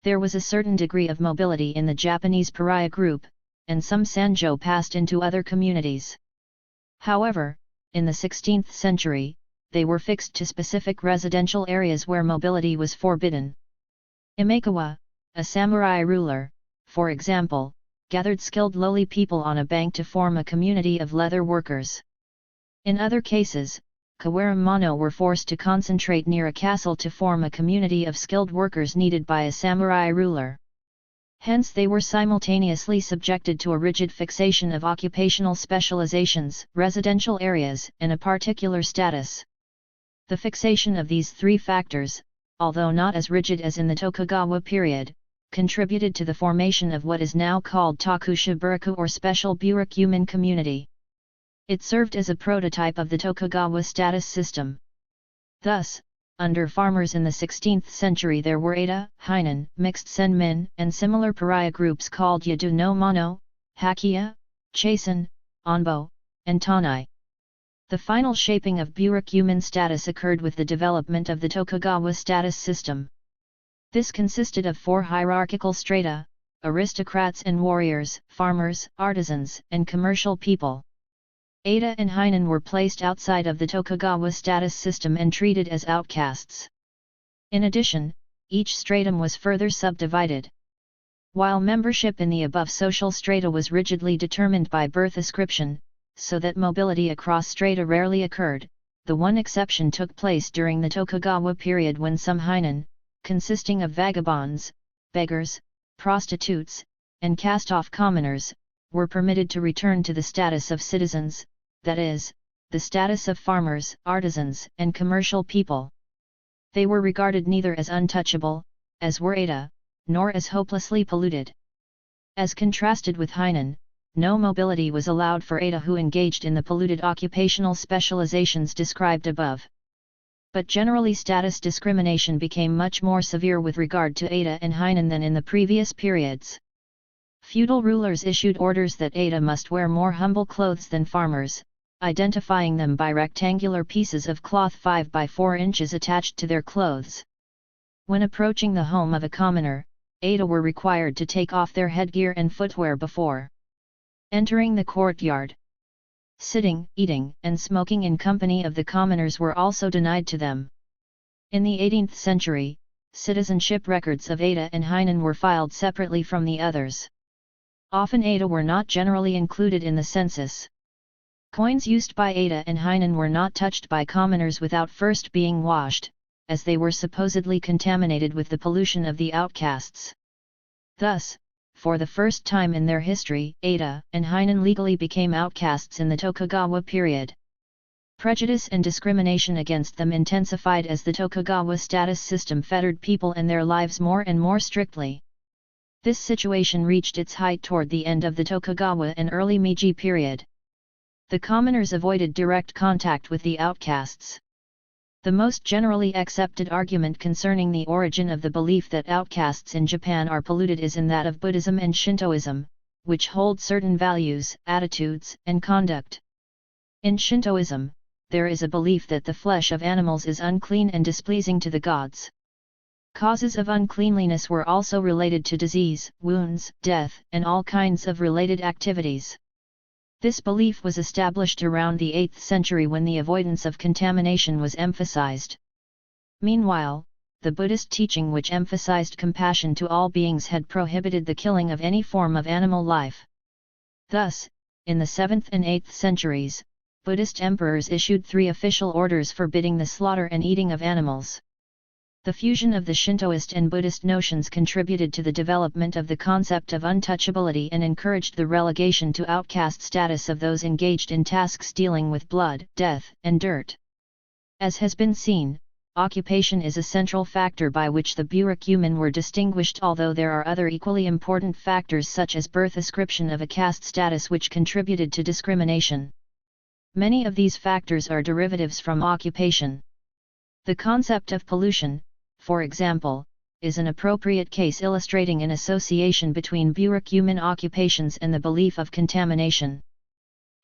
A: There was a certain degree of mobility in the Japanese pariah group, and some sanjo passed into other communities. However, in the 16th century, they were fixed to specific residential areas where mobility was forbidden. Imekawa, a samurai ruler, for example, gathered skilled lowly people on a bank to form a community of leather workers. In other cases, kawaram mono were forced to concentrate near a castle to form a community of skilled workers needed by a samurai ruler. Hence they were simultaneously subjected to a rigid fixation of occupational specializations, residential areas, and a particular status. The fixation of these three factors, although not as rigid as in the Tokugawa period, contributed to the formation of what is now called Tokushaburaku or Special Burakumin Community. It served as a prototype of the Tokugawa status system. Thus, under farmers in the 16th century there were Eita, Hainan, mixed senmin, and similar pariah groups called Yadu no Mono, Hakiya, Chasen, Onbo, and Tanai. The final shaping of burakumin status occurred with the development of the Tokugawa status system. This consisted of four hierarchical strata: aristocrats and warriors, farmers, artisans, and commercial people. Eita and Hainan were placed outside of the Tokugawa status system and treated as outcasts. In addition, each stratum was further subdivided. While membership in the above social strata was rigidly determined by birth ascription, so that mobility across strata rarely occurred, the one exception took place during the Tokugawa period when some Hainan, consisting of vagabonds, beggars, prostitutes, and cast-off commoners, were permitted to return to the status of citizens, that is, the status of farmers, artisans, and commercial people. They were regarded neither as untouchable, as were Edo, nor as hopelessly polluted. As contrasted with Hainan, no mobility was allowed for Edo who engaged in the polluted occupational specializations described above. But generally status discrimination became much more severe with regard to Edo and Hainan than in the previous periods. Feudal rulers issued orders that Edo must wear more humble clothes than farmers, identifying them by rectangular pieces of cloth 5 by 4 inches attached to their clothes. When approaching the home of a commoner, Edo were required to take off their headgear and footwear before entering the courtyard. Sitting, eating, and smoking in company of the commoners were also denied to them. In the 18th century, citizenship records of Edo and Hainan were filed separately from the others. Often Edo were not generally included in the census. Coins used by Edo and Hainan were not touched by commoners without first being washed, as they were supposedly contaminated with the pollution of the outcasts. Thus, for the first time in their history, Edo and Hainan legally became outcasts in the Tokugawa period. Prejudice and discrimination against them intensified as the Tokugawa status system fettered people and their lives more and more strictly. This situation reached its height toward the end of the Tokugawa and early Meiji period. The commoners avoided direct contact with the outcasts. The most generally accepted argument concerning the origin of the belief that outcasts in Japan are polluted is in that of Buddhism and Shintoism, which hold certain values, attitudes, and conduct. In Shintoism, there is a belief that the flesh of animals is unclean and displeasing to the gods. Causes of uncleanliness were also related to disease, wounds, death, and all kinds of related activities. This belief was established around the 8th century when the avoidance of contamination was emphasized. Meanwhile, the Buddhist teaching which emphasized compassion to all beings had prohibited the killing of any form of animal life. Thus, in the 7th and 8th centuries, Buddhist emperors issued 3 official orders forbidding the slaughter and eating of animals. The fusion of the Shintoist and Buddhist notions contributed to the development of the concept of untouchability and encouraged the relegation to outcast status of those engaged in tasks dealing with blood, death, and dirt. As has been seen, occupation is a central factor by which the burakumin were distinguished, although there are other equally important factors such as birth ascription of a caste status which contributed to discrimination. Many of these factors are derivatives from occupation. The concept of pollution, for example, is an appropriate case illustrating an association between burakumin occupations and the belief of contamination.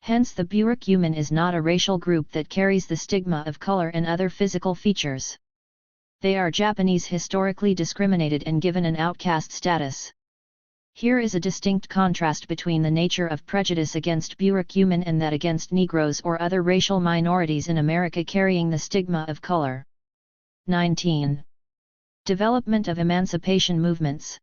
A: Hence the burakumin is not a racial group that carries the stigma of color and other physical features. They are Japanese historically discriminated and given an outcast status. Here is a distinct contrast between the nature of prejudice against burakumin and that against Negroes or other racial minorities in America carrying the stigma of color. 19. Development of emancipation movements.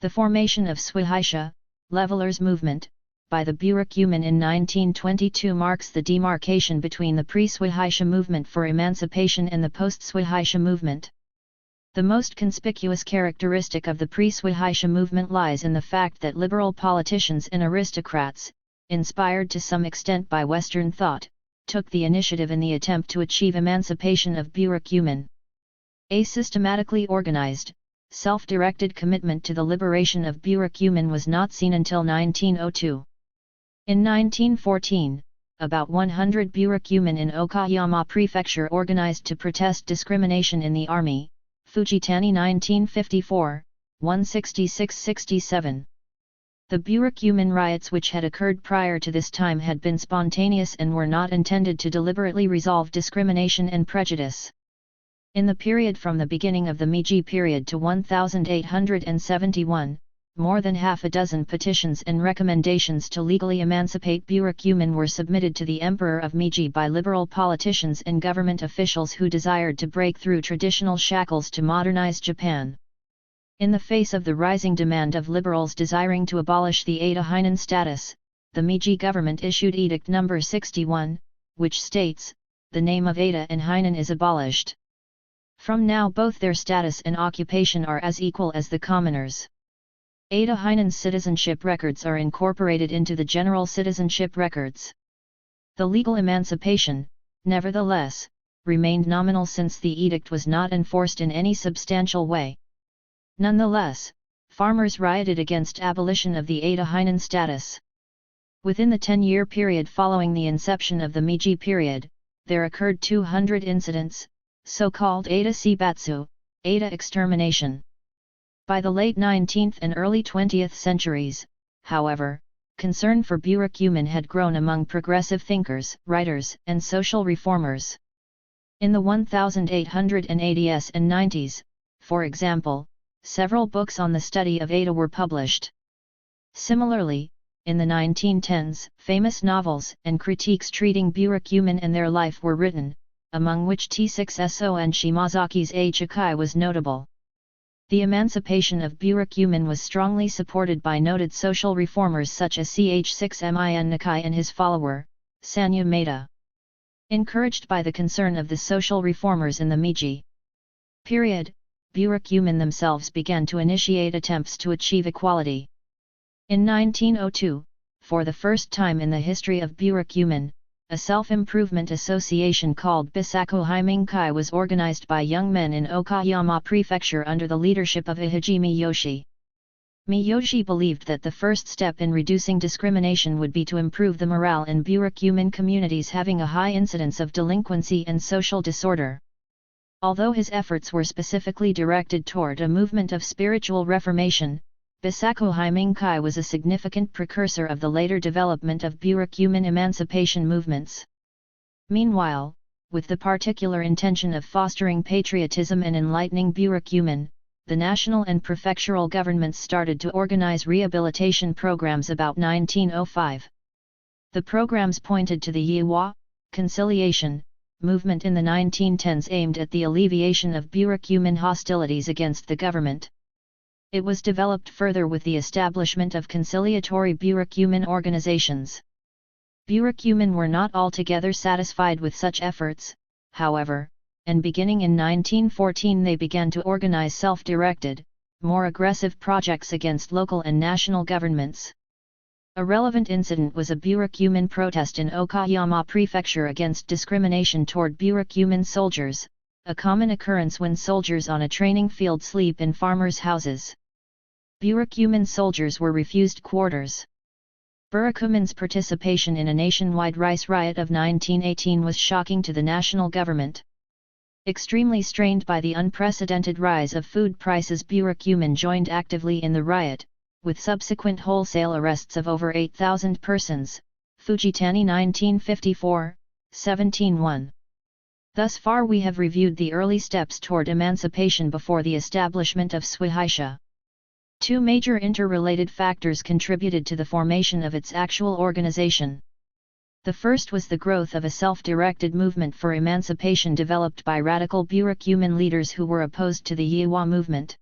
A: The formation of Suihaisha, levelers movement, by the burakumin in 1922 marks the demarcation between the pre-Suihaisha movement for emancipation and the post-Suihaisha movement. The most conspicuous characteristic of the pre-Suihaisha movement lies in the fact that liberal politicians and aristocrats, inspired to some extent by Western thought, took the initiative in the attempt to achieve emancipation of burakumin. A systematically organized, self-directed commitment to the liberation of burakumin was not seen until 1902. In 1914, about 100 burakumin in Okayama Prefecture organized to protest discrimination in the army, Fujitani 1954, 166-67. The burakumin riots which had occurred prior to this time had been spontaneous and were not intended to deliberately resolve discrimination and prejudice. In the period from the beginning of the Meiji period to 1871, more than half a dozen petitions and recommendations to legally emancipate burakumin were submitted to the Emperor of Meiji by liberal politicians and government officials who desired to break through traditional shackles to modernize Japan. In the face of the rising demand of liberals desiring to abolish the Edo Hainan status, the Meiji government issued Edict No. 61, which states, the name of Ada and Heinen is abolished. From now both their status and occupation are as equal as the commoners. Ada Heinen's citizenship records are incorporated into the general citizenship records. The legal emancipation, nevertheless, remained nominal since the edict was not enforced in any substantial way. Nonetheless, farmers rioted against abolition of the Ada Heinen status. Within the 10-year period following the inception of the Meiji period, there occurred 200 incidents, so-called Ada Seibatsu, Ada extermination. By the late 19th and early 20th centuries, however, concern for burakumin had grown among progressive thinkers, writers, and social reformers. In the 1880s and 90s, for example, several books on the study of Ada were published. Similarly, in the 1910s, famous novels and critiques treating burakumin and their life were written, among which T6So and Shimazaki's A Chikai was notable. The emancipation of burakumin was strongly supported by noted social reformers such as Ch6min Nakai and his follower, Sanya Maeda. Encouraged by the concern of the social reformers in the Meiji period, burakumin themselves began to initiate attempts to achieve equality. In 1902, for the first time in the history of burakumin, a self-improvement association called Bisaku Haiminkai was organized by young men in Okayama Prefecture under the leadership of Ihiji Miyoshi. Miyoshi believed that the first step in reducing discrimination would be to improve the morale in burakumin communities having a high incidence of delinquency and social disorder. Although his efforts were specifically directed toward a movement of spiritual reformation, Bisaku Haiminkai was a significant precursor of the later development of burakumin emancipation movements. Meanwhile, with the particular intention of fostering patriotism and enlightening burakumin, the national and prefectural governments started to organize rehabilitation programs about 1905. The programs pointed to the Yiwa, conciliation, movement in the 1910s aimed at the alleviation of burakumin hostilities against the government. It was developed further with the establishment of conciliatory burakumin organizations. Burakumin were not altogether satisfied with such efforts, however, and beginning in 1914 they began to organize self-directed, more aggressive projects against local and national governments. A relevant incident was a burakumin protest in Okayama Prefecture against discrimination toward burakumin soldiers, a common occurrence when soldiers on a training field sleep in farmers' houses. Burakumin soldiers were refused quarters. Burakumin's participation in a nationwide rice riot of 1918 was shocking to the national government. Extremely strained by the unprecedented rise of food prices, burakumin joined actively in the riot, with subsequent wholesale arrests of over 8,000 persons. Fujitani 1954, 17-1. Thus far we have reviewed the early steps toward emancipation before the establishment of Suihaisha. Two major interrelated factors contributed to the formation of its actual organization. The first was the growth of a self-directed movement for emancipation developed by radical burakumin leaders who were opposed to the Yiwa movement.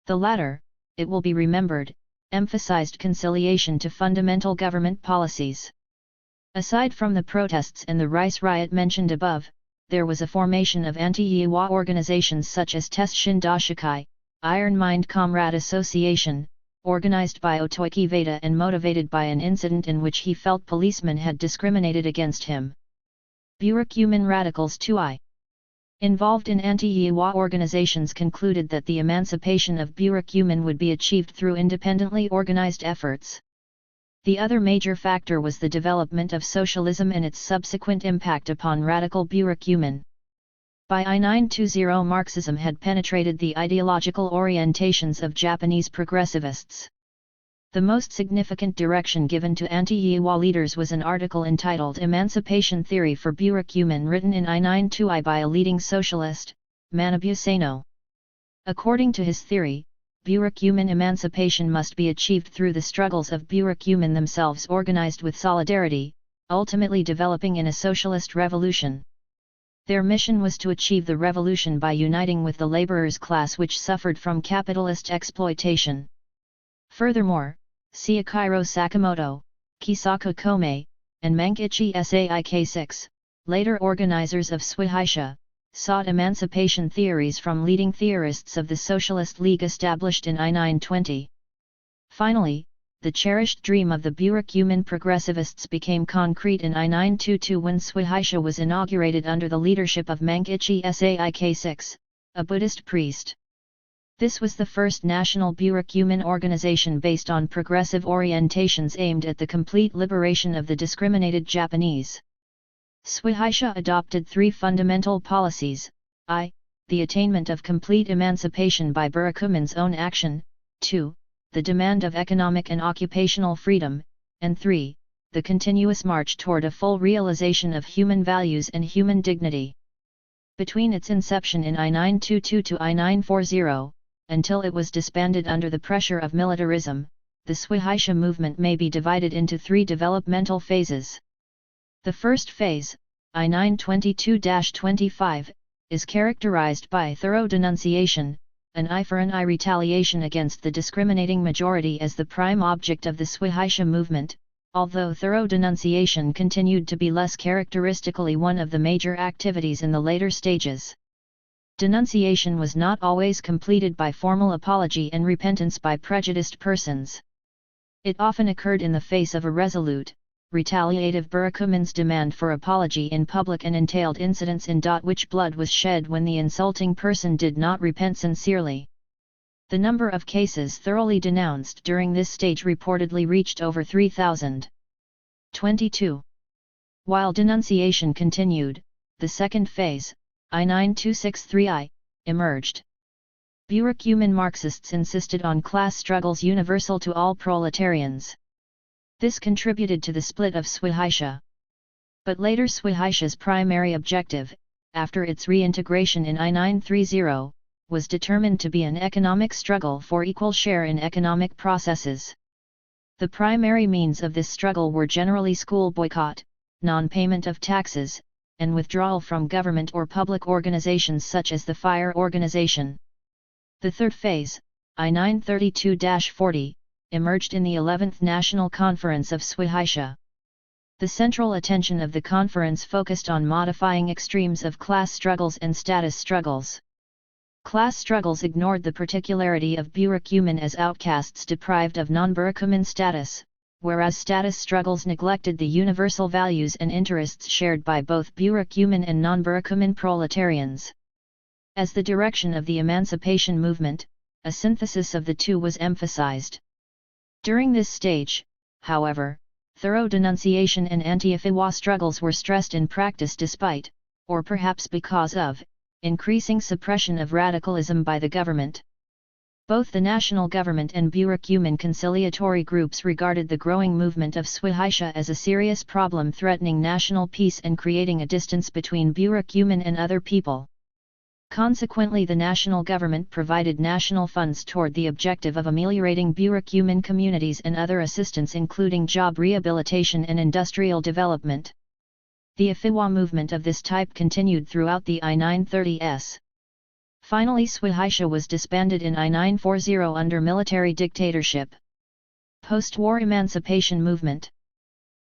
A: The latter, it will be remembered, emphasized conciliation to fundamental government policies. Aside from the protests and the rice riot mentioned above, there was a formation of anti-Yiwa organizations such as Tesshin Dashikai, Iron Mind Comrade Association, organized by Otoiki Veda and motivated by an incident in which he felt policemen had discriminated against him. Burakumin radicals too involved in anti-Yiwa organizations concluded that the emancipation of burakumin would be achieved through independently organized efforts. The other major factor was the development of socialism and its subsequent impact upon radical burakumin. By I-920 Marxism had penetrated the ideological orientations of Japanese progressivists. The most significant direction given to anti-Yiwa leaders was an article entitled Emancipation Theory for Burakumin written in I-92I by a leading socialist, Manabu Sano. According to his theory, burakumin emancipation must be achieved through the struggles of burakumin themselves organized with solidarity, ultimately developing in a socialist revolution. Their mission was to achieve the revolution by uniting with the laborers' class which suffered from capitalist exploitation. Furthermore, Seiichiro Sakamoto, Kisaku Kome, and Mankichi Saik6, later organizers of Swihaisha, sought emancipation theories from leading theorists of the Socialist League established in I-920. Finally, the cherished dream of the burakumin progressivists became concrete in I-922 when Swihaisha was inaugurated under the leadership of Mankichi Saik, a Buddhist priest. This was the first national burakumin organization based on progressive orientations aimed at the complete liberation of the discriminated Japanese. Swihaisha adopted three fundamental policies: I. The attainment of complete emancipation by burakumin's own action, 2. The demand of economic and occupational freedom, and 3. The continuous march toward a full realization of human values and human dignity. Between its inception in I-922 to I-940, until it was disbanded under the pressure of militarism, the Swihaisha movement may be divided into three developmental phases. The first phase, I-922-25, is characterized by thorough denunciation, an eye for an eye retaliation against the discriminating majority as the prime object of the Swihaisha movement, although thorough denunciation continued to be less characteristically one of the major activities in the later stages. Denunciation was not always completed by formal apology and repentance by prejudiced persons. It often occurred in the face of a resolute, retaliative burakumin's demand for apology in public and entailed incidents in which blood was shed when the insulting person did not repent sincerely. The number of cases thoroughly denounced during this stage reportedly reached over 3,000. 22. While denunciation continued, the second phase, I-926-3I, emerged. Burakumin Marxists insisted on class struggles universal to all proletarians. This contributed to the split of Swihaisha. But later Swihaisha's primary objective, after its reintegration in I-930, was determined to be an economic struggle for equal share in economic processes. The primary means of this struggle were generally school boycott, non-payment of taxes, and withdrawal from government or public organizations such as the fire organization. The third phase, I-932-40, emerged in the 11th National Conference of Swihaisha. The central attention of the conference focused on modifying extremes of class struggles and status struggles. Class struggles ignored the particularity of burakumin as outcasts deprived of non-burakumin status, whereas status struggles neglected the universal values and interests shared by both burakumin and non-burakumin proletarians. As the direction of the emancipation movement, a synthesis of the two was emphasized. During this stage, however, thorough denunciation and anti-Ifiwa struggles were stressed in practice despite, or perhaps because of, increasing suppression of radicalism by the government. Both the national government and burakumin conciliatory groups regarded the growing movement of Swihaisha as a serious problem threatening national peace and creating a distance between burakumin and other people. Consequently, the national government provided national funds toward the objective of ameliorating burakumin communities and other assistance including job rehabilitation and industrial development. The Ifiwa movement of this type continued throughout the I-930s. Finally, Swihaisha was disbanded in I-940 under military dictatorship. Post-war emancipation movement.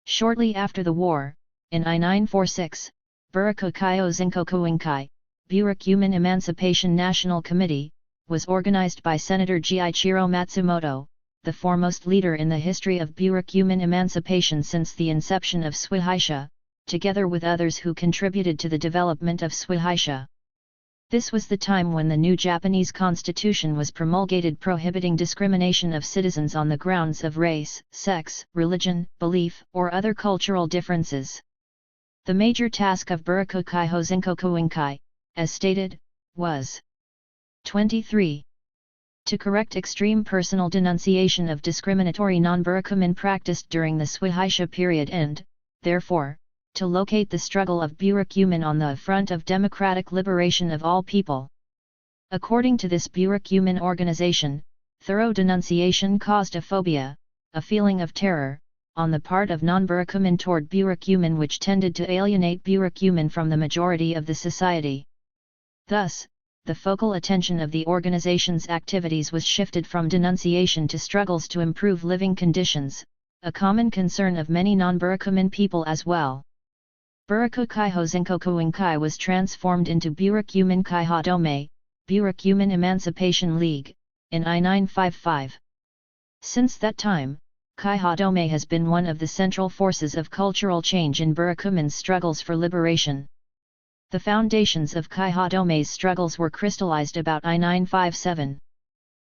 A: Shortly after the war, in I-946, Burakukai Zinkokuinkai, Burakumin Emancipation National Committee, was organized by Senator Giichiro Matsumoto, the foremost leader in the history of burakumin emancipation since the inception of Swihaisha, together with others who contributed to the development of Swihaisha. This was the time when the new Japanese constitution was promulgated prohibiting discrimination of citizens on the grounds of race, sex, religion, belief, or other cultural differences. The major task of Burakukai Zinkokuinkai, as stated, was 23. To correct extreme personal denunciation of discriminatory non-burakumin practiced during the Swihaisha period and, therefore, to locate the struggle of burakumin on the front of democratic liberation of all people. According to this burakumin organization, thorough denunciation caused a phobia, a feeling of terror, on the part of non-burakumin toward burakumin which tended to alienate burakumin from the majority of the society. Thus, the focal attention of the organization's activities was shifted from denunciation to struggles to improve living conditions, a common concern of many non-burakumin people as well. Buraku Kaiho Zenkokuin Kai was transformed into Burakumin Kaiha Dome, Burakumin Emancipation League, in I-955. Since that time, Kaiha Dome has been one of the central forces of cultural change in Burakumin's struggles for liberation. The foundations of Kaiha Dome's struggles were crystallized about I-957.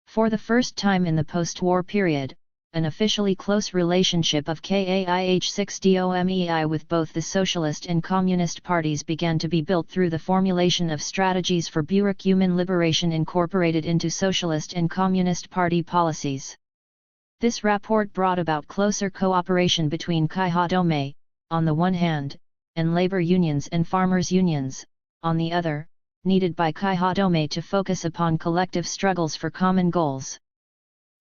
A: For the first time in the post-war period, an officially close relationship of KAIH6DOMEI with both the Socialist and Communist parties began to be built through the formulation of strategies for Burakumin liberation incorporated into Socialist and Communist party policies. This rapport brought about closer cooperation between Kaiha Dome, on the one hand, and labor unions and farmers' unions, on the other, needed by Kaiha Dome to focus upon collective struggles for common goals.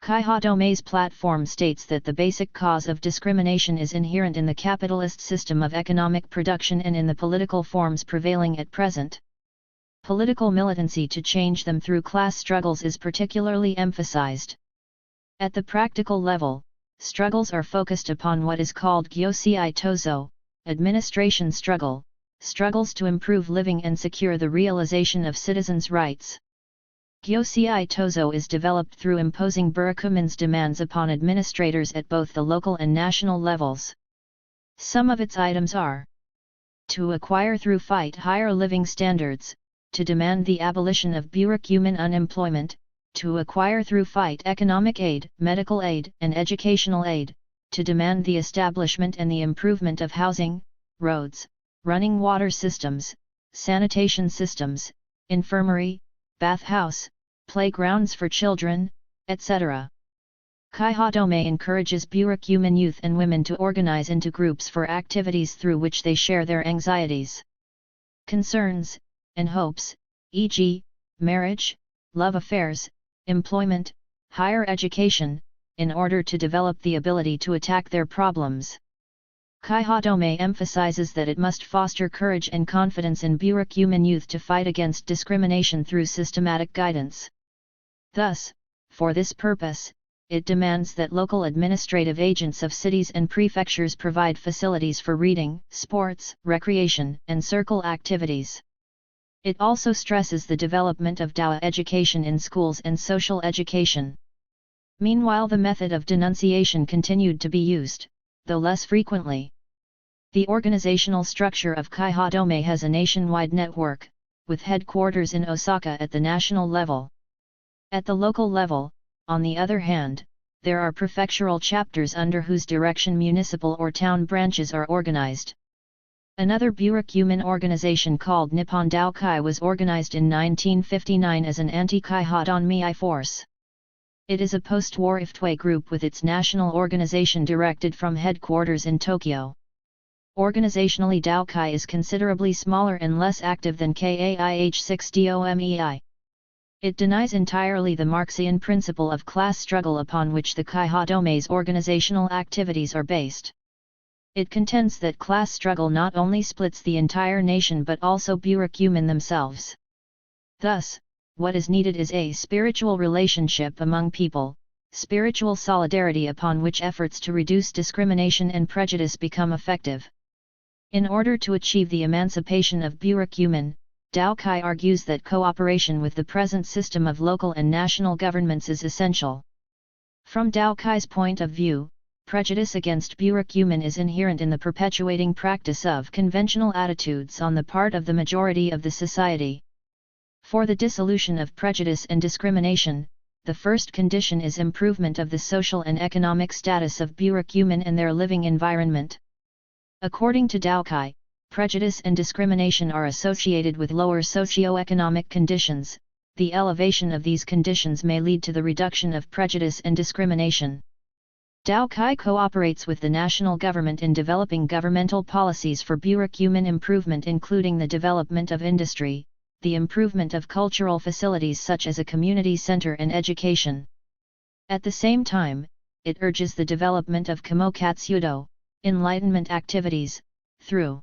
A: Kaiha Dome's platform states that the basic cause of discrimination is inherent in the capitalist system of economic production and in the political forms prevailing at present. Political militancy to change them through class struggles is particularly emphasized. At the practical level, struggles are focused upon what is called gyosei tozo, administration struggle, struggles to improve living and secure the realization of citizens' rights. Gyosei tozo is developed through imposing Burakumin's demands upon administrators at both the local and national levels. Some of its items are: to acquire through fight higher living standards, to demand the abolition of Burakumin unemployment, to acquire through fight economic aid, medical aid, and educational aid, to demand the establishment and the improvement of housing, roads, running water systems, sanitation systems, infirmary, bathhouse, playgrounds for children, etc. Kaiha Dome encourages Burakumin youth and women to organize into groups for activities through which they share their anxieties, concerns, and hopes, e.g., marriage, love affairs, employment, higher education, in order to develop the ability to attack their problems. Kaiha Dome emphasizes that it must foster courage and confidence in Burakumin youth to fight against discrimination through systematic guidance. Thus, for this purpose, it demands that local administrative agents of cities and prefectures provide facilities for reading, sports, recreation, and circle activities. It also stresses the development of Dao education in schools and social education. Meanwhile, the method of denunciation continued to be used, though less frequently. The organizational structure of Kaiha Dome has a nationwide network, with headquarters in Osaka at the national level. At the local level, on the other hand, there are prefectural chapters under whose direction municipal or town branches are organized. Another Burakumin organization called Nippon Daokai was organized in 1959 as an anti-Kaiha Donmei force. It is a post-war IFTWA group with its national organization directed from headquarters in Tokyo. Organizationally, Daokai is considerably smaller and less active than KAIH6DOMEI. It denies entirely the Marxian principle of class struggle upon which the Kaiha Dome's organizational activities are based. It contends that class struggle not only splits the entire nation but also Burakumin themselves. Thus, what is needed is a spiritual relationship among people, spiritual solidarity upon which efforts to reduce discrimination and prejudice become effective. In order to achieve the emancipation of Burakumin, Daokai argues that cooperation with the present system of local and national governments is essential. From Daokai's point of view, prejudice against Burakumin is inherent in the perpetuating practice of conventional attitudes on the part of the majority of the society. For the dissolution of prejudice and discrimination, the first condition is improvement of the social and economic status of Burakumin and their living environment. According to Daokai, prejudice and discrimination are associated with lower socio-economic conditions. The elevation of these conditions may lead to the reduction of prejudice and discrimination. Daokai cooperates with the national government in developing governmental policies for Burakumin improvement, including the development of industry, the improvement of cultural facilities such as a community center and education. At the same time, it urges the development of Kamokatsudo, enlightenment activities, through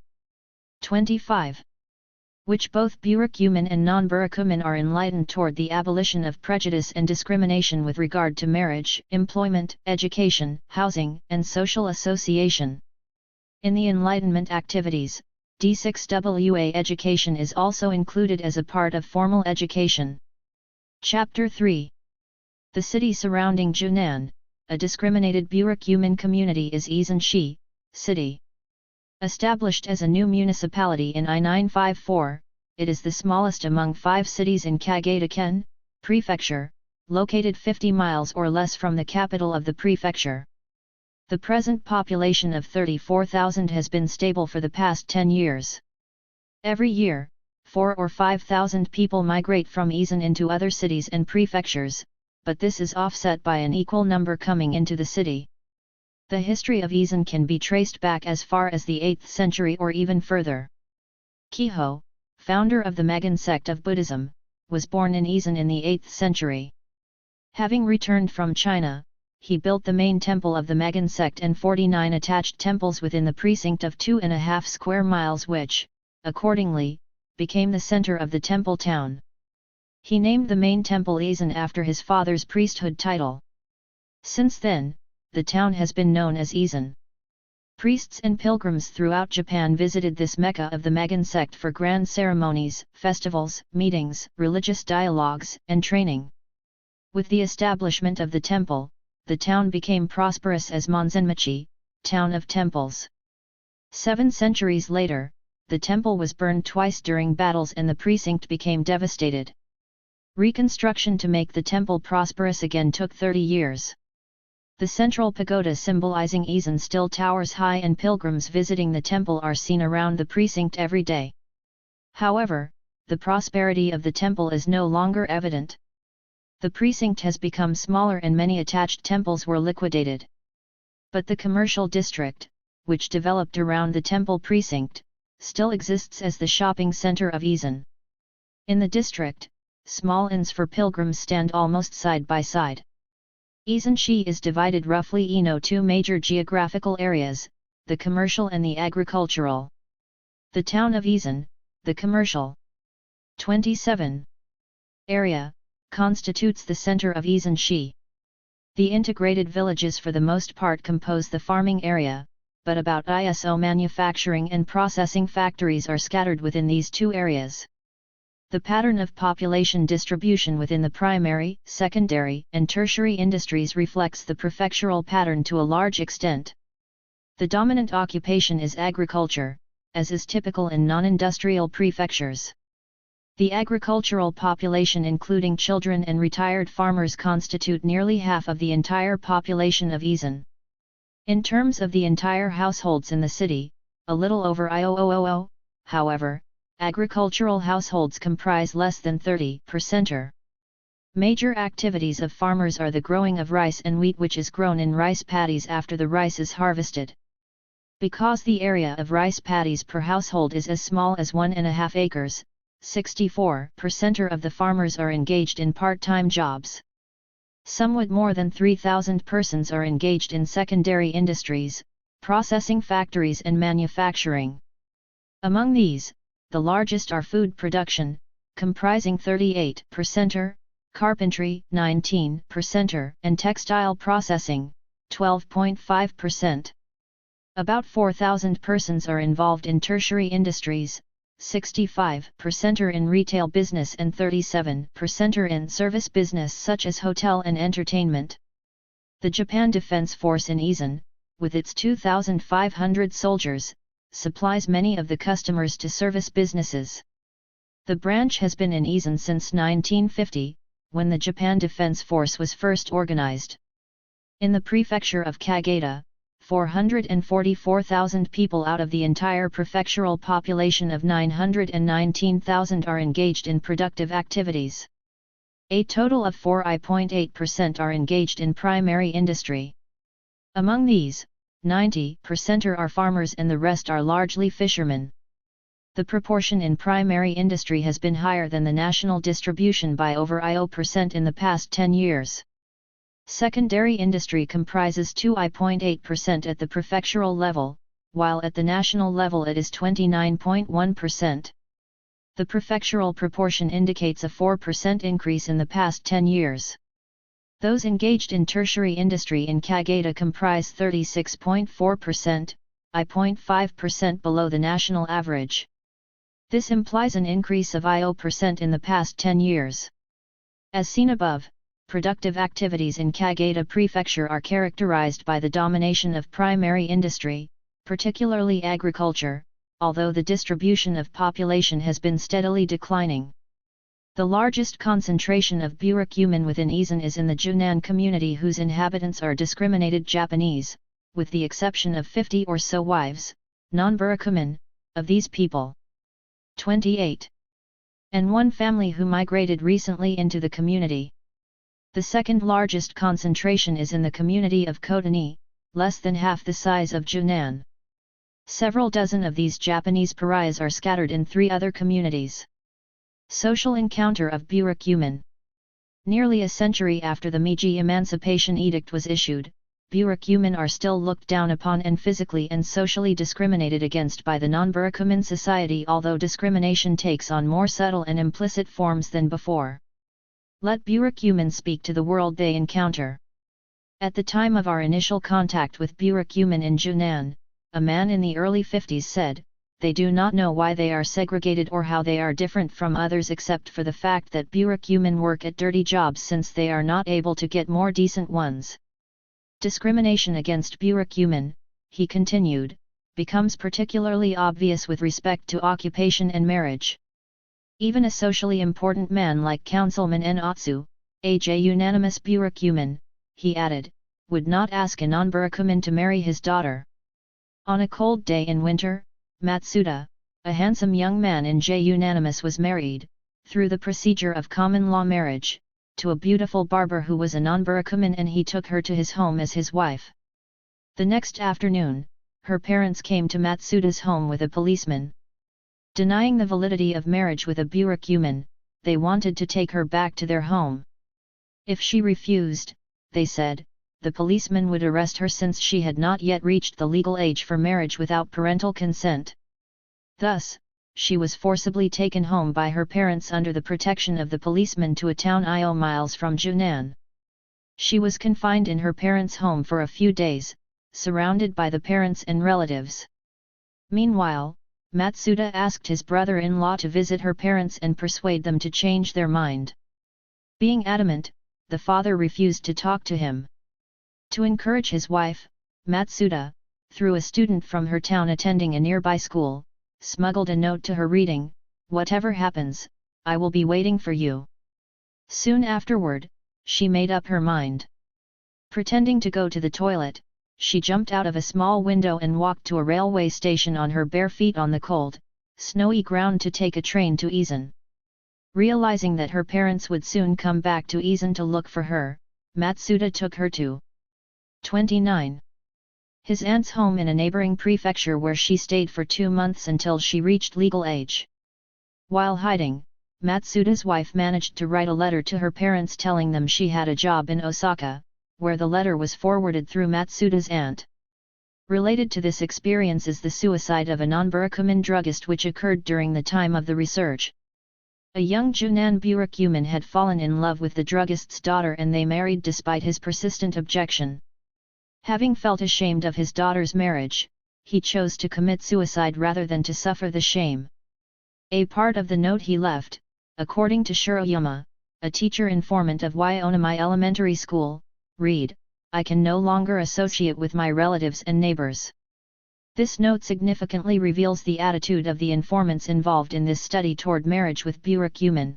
A: 25. Which both Burakumin and non-Burakumin are enlightened toward the abolition of prejudice and discrimination with regard to marriage, employment, education, housing, and social association. In the enlightenment activities, D6WA education is also included as a part of formal education. Chapter 3. The city surrounding Junan, a discriminated burakumin community, is Izanshi City. Established as a new municipality in I-954, it is the smallest among 5 cities in Kagaida-ken, Prefecture, located 50 miles or less from the capital of the prefecture. The present population of 34,000 has been stable for the past 10 years. Every year, 4,000 or 5,000 people migrate from Izan into other cities and prefectures, but this is offset by an equal number coming into the city. The history of Izan can be traced back as far as the 8th century or even further. Kiho, founder of the Magan sect of Buddhism, was born in Izan in the 8th century. Having returned from China, he built the main temple of the Magan sect and 49 attached temples within the precinct of 2.5 square miles which, accordingly, became the center of the temple town. He named the main temple Izan after his father's priesthood title. Since then, the town has been known as Izan. Priests and pilgrims throughout Japan visited this Mecca of the Magan sect for grand ceremonies, festivals, meetings, religious dialogues, and training. With the establishment of the temple, the town became prosperous as Monzenmachi, town of temples. 7 centuries later, the temple was burned twice during battles and the precinct became devastated. Reconstruction to make the temple prosperous again took 30 years. The central pagoda symbolizing Izan still towers high and pilgrims visiting the temple are seen around the precinct every day. However, the prosperity of the temple is no longer evident. The precinct has become smaller and many attached temples were liquidated. But the commercial district, which developed around the temple precinct, still exists as the shopping center of Izan. In the district, small inns for pilgrims stand almost side by side. Izanshi is divided roughly into 2 major geographical areas, the commercial and the agricultural. The town of Izan, the commercial 27 area, constitutes the center of Izanshi. The integrated villages for the most part compose the farming area, but about ISO manufacturing and processing factories are scattered within these 2 areas. The pattern of population distribution within the primary, secondary, and tertiary industries reflects the prefectural pattern to a large extent. The dominant occupation is agriculture, as is typical in non-industrial prefectures. The agricultural population including children and retired farmers constitute nearly half of the entire population of Izan. In terms of the entire households in the city, a little over IOOO, however, agricultural households comprise less than 30%. Major activities of farmers are the growing of rice and wheat, which is grown in rice paddies after the rice is harvested. Because the area of rice paddies per household is as small as 1.5 acres, 64% of the farmers are engaged in part-time jobs. Somewhat more than 3,000 persons are engaged in secondary industries, processing factories and manufacturing. Among these, the largest are food production, comprising 38%, carpentry 19%, and textile processing 12.5%. About 4,000 persons are involved in tertiary industries, 65% are in retail business and 37% are in service business such as hotel and entertainment. The Japan Defense Force in Izan, with its 2,500 soldiers, supplies many of the customers to service businesses. The branch has been in Izan since 1950, when the Japan Defense Force was first organized. In the prefecture of Kagaida, 444,000 people out of the entire prefectural population of 919,000 are engaged in productive activities. A total of 4.8% are engaged in primary industry. Among these, 90% are farmers and the rest are largely fishermen. The proportion in primary industry has been higher than the national distribution by over 0% in the past 10 years. Secondary industry comprises 2.8% at the prefectural level, while at the national level it is 29.1%. The prefectural proportion indicates a 4% increase in the past 10 years. Those engaged in tertiary industry in Kagaida comprise 36.4%, I.5% below the national average. This implies an increase of I.0% in the past 10 years. As seen above, productive activities in Kageta Prefecture are characterized by the domination of primary industry, particularly agriculture, although the distribution of population has been steadily declining. The largest concentration of burakumin within Isan is in the Junan community, whose inhabitants are discriminated Japanese, with the exception of 50 or so wives, non-burakumin, of these people. 28. And one family who migrated recently into the community. The second largest concentration is in the community of Kotani, less than half the size of Junan. Several dozen of these Japanese pariahs are scattered in 3 other communities. Social encounter of burakumin. Nearly a century after the Meiji Emancipation Edict was issued, burakumin are still looked down upon and physically and socially discriminated against by the non-burakumin society, although discrimination takes on more subtle and implicit forms than before. Let burakumin speak to the world they encounter. At the time of our initial contact with burakumin in Junan, a man in the early 50s said, "They do not know why they are segregated or how they are different from others except for the fact that burakumin work at dirty jobs since they are not able to get more decent ones." Discrimination against burakumin, he continued, becomes particularly obvious with respect to occupation and marriage. Even a socially important man like Councilman Enotsu, a unanimous burakumin, he added, would not ask a non-burakumin to marry his daughter. On a cold day in winter, Matsuda, a handsome young man in unanimous, was married, through the procedure of common law marriage, to a beautiful barber who was a non-burakumin, and he took her to his home as his wife. The next afternoon, her parents came to Matsuda's home with a policeman. Denying the validity of marriage with a burakumin, they wanted to take her back to their home. If she refused, they said, the policeman would arrest her since she had not yet reached the legal age for marriage without parental consent. Thus, she was forcibly taken home by her parents under the protection of the policeman to a town I.O. miles from Junan. She was confined in her parents' home for a few days, surrounded by the parents and relatives. Meanwhile, Matsuda asked his brother-in-law to visit her parents and persuade them to change their mind. Being adamant, the father refused to talk to him. To encourage his wife, Matsuda, through a student from her town attending a nearby school, smuggled a note to her reading, "Whatever happens, I will be waiting for you." Soon afterward, she made up her mind. Pretending to go to the toilet, she jumped out of a small window and walked to a railway station on her bare feet on the cold, snowy ground to take a train to Isan. Realizing that her parents would soon come back to Isan to look for her, Matsuda took her to 29. His aunt's home in a neighboring prefecture, where she stayed for 2 months until she reached legal age. While hiding, Matsuda's wife managed to write a letter to her parents telling them she had a job in Osaka, where the letter was forwarded through Matsuda's aunt. Related to this experience is the suicide of a non-burakumin druggist, which occurred during the time of the research. A young Junan burakumin had fallen in love with the druggist's daughter and they married despite his persistent objection. Having felt ashamed of his daughter's marriage, he chose to commit suicide rather than to suffer the shame. A part of the note he left, according to Shiroyama, a teacher informant of Waionnai Elementary School, read, "I can no longer associate with my relatives and neighbors." This note significantly reveals the attitude of the informants involved in this study toward marriage with burakumin.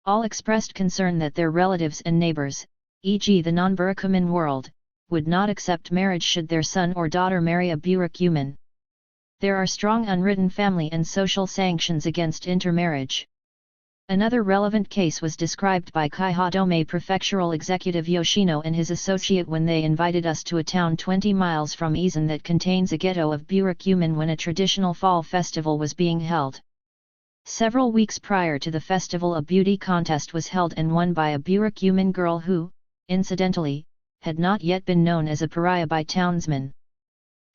A: All expressed concern that their relatives and neighbors, e.g. the non-burakumin world, would not accept marriage should their son or daughter marry a burakumin. There are strong unwritten family and social sanctions against intermarriage. Another relevant case was described by Kaihadome Prefectural Executive Yoshino and his associate when they invited us to a town 20 miles from Isan that contains a ghetto of burakumin when a traditional fall festival was being held. Several weeks prior to the festival, a beauty contest was held and won by a burakumin girl who, incidentally, had not yet been known as a pariah by townsmen.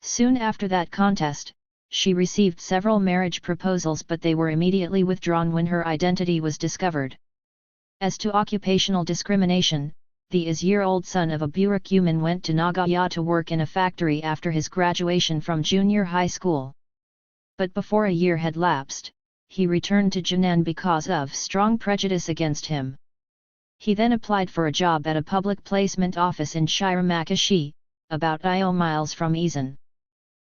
A: Soon after that contest, she received several marriage proposals, but they were immediately withdrawn when her identity was discovered. As to occupational discrimination, the year-old son of a burakumin, went to Nagoya to work in a factory after his graduation from junior high school. But before a year had lapsed, he returned to Junan because of strong prejudice against him. He then applied for a job at a public placement office in Shiramakishi, about 10 miles from Izen.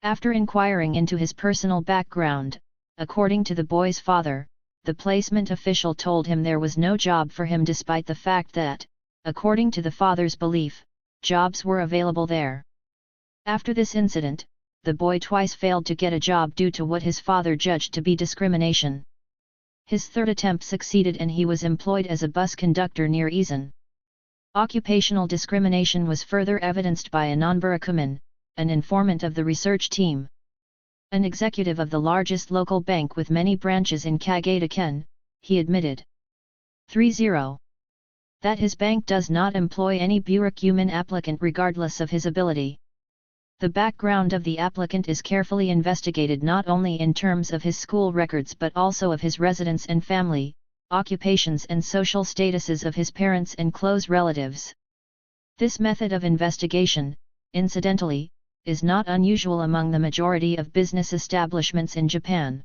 A: After inquiring into his personal background, according to the boy's father, the placement official told him there was no job for him despite the fact that, according to the father's belief, jobs were available there. After this incident, the boy twice failed to get a job due to what his father judged to be discrimination. His third attempt succeeded and he was employed as a bus conductor near Izen. Occupational discrimination was further evidenced by a non-burakumin, an informant of the research team. An executive of the largest local bank with many branches in Kageta-ken, he admitted 3-0 that his bank does not employ any burakumin applicant regardless of his ability. The background of the applicant is carefully investigated not only in terms of his school records but also of his residence and family, occupations and social statuses of his parents and close relatives. This method of investigation, incidentally, is not unusual among the majority of business establishments in Japan.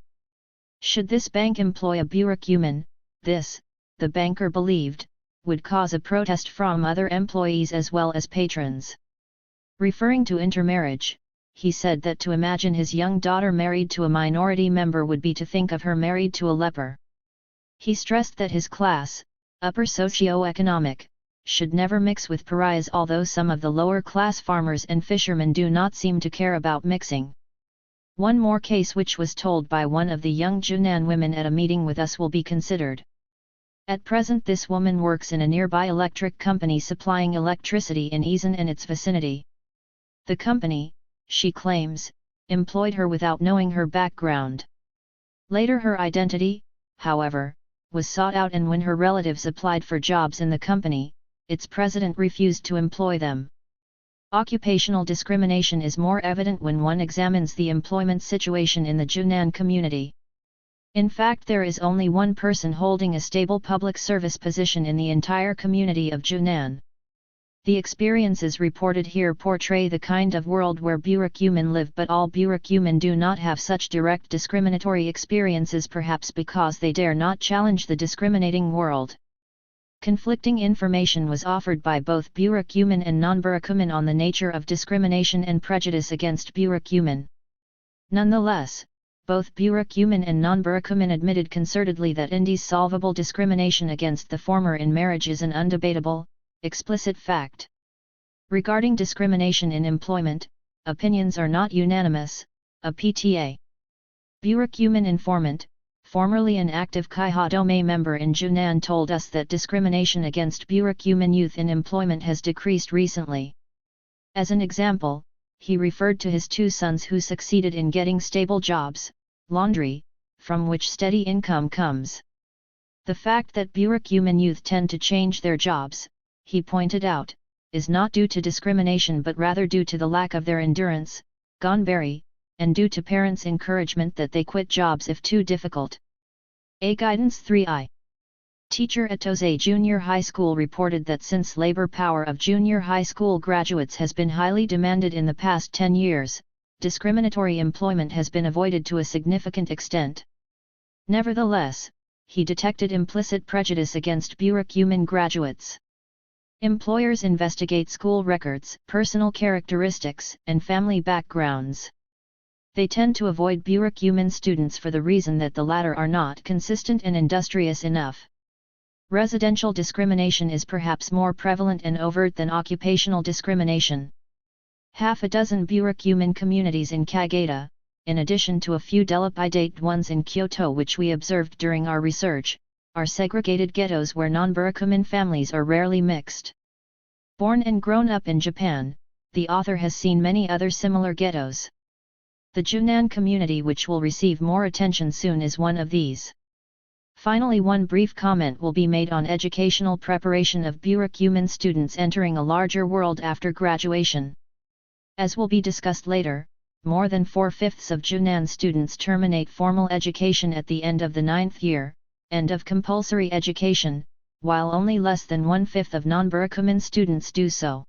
A: Should this bank employ a burakumin, this, the banker believed, would cause a protest from other employees as well as patrons. Referring to intermarriage, he said that to imagine his young daughter married to a minority member would be to think of her married to a leper. He stressed that his class, upper socio-economic, should never mix with pariahs, although some of the lower-class farmers and fishermen do not seem to care about mixing. One more case which was told by one of the young Junan women at a meeting with us will be considered. At present this woman works in a nearby electric company supplying electricity in Izen and its vicinity. The company, she claims, employed her without knowing her background. Later her identity, however, was sought out, and when her relatives applied for jobs in the company, its president refused to employ them. Occupational discrimination is more evident when one examines the employment situation in the Junan community. In fact, there is only one person holding a stable public service position in the entire community of Junan. The experiences reported here portray the kind of world where burakumin live, but all burakumin do not have such direct discriminatory experiences, perhaps because they dare not challenge the discriminating world. Conflicting information was offered by both burakumin and non-burakumin on the nature of discrimination and prejudice against burakumin. Nonetheless, both burakumin and non-burakumin admitted concertedly that indissolvable discrimination against the former in marriage is an undebatable, explicit fact. Regarding discrimination in employment, opinions are not unanimous. A PTA burakumin informant, formerly an active Kaiha Dome member in Junan, told us that discrimination against burakumin youth in employment has decreased recently. As an example, he referred to his 2 sons who succeeded in getting stable jobs, laundry, from which steady income comes. The fact that burakumin youth tend to change their jobs, he pointed out, is not due to discrimination but rather due to the lack of their endurance, ganbari, and due to parents' encouragement that they quit jobs if too difficult. A Guidance 3I teacher at Tose Junior High School reported that since labor power of junior high school graduates has been highly demanded in the past 10 years, discriminatory employment has been avoided to a significant extent. Nevertheless, he detected implicit prejudice against burakumin graduates. Employers investigate school records, personal characteristics, and family backgrounds. They tend to avoid burakumin students for the reason that the latter are not consistent and industrious enough. Residential discrimination is perhaps more prevalent and overt than occupational discrimination. Half a dozen burakumin communities in Kageta, in addition to a few dilapidated ones in Kyoto which we observed during our research, are segregated ghettos where non-burakumin families are rarely mixed. Born and grown up in Japan, the author has seen many other similar ghettos. The Junan community, which will receive more attention soon, is one of these. Finally, one brief comment will be made on educational preparation of burakumin students entering a larger world after graduation. As will be discussed later, more than 4/5 of Junan students terminate formal education at the end of the 9th year, end of compulsory education, while only less than 1/5 of non-burakumin students do so.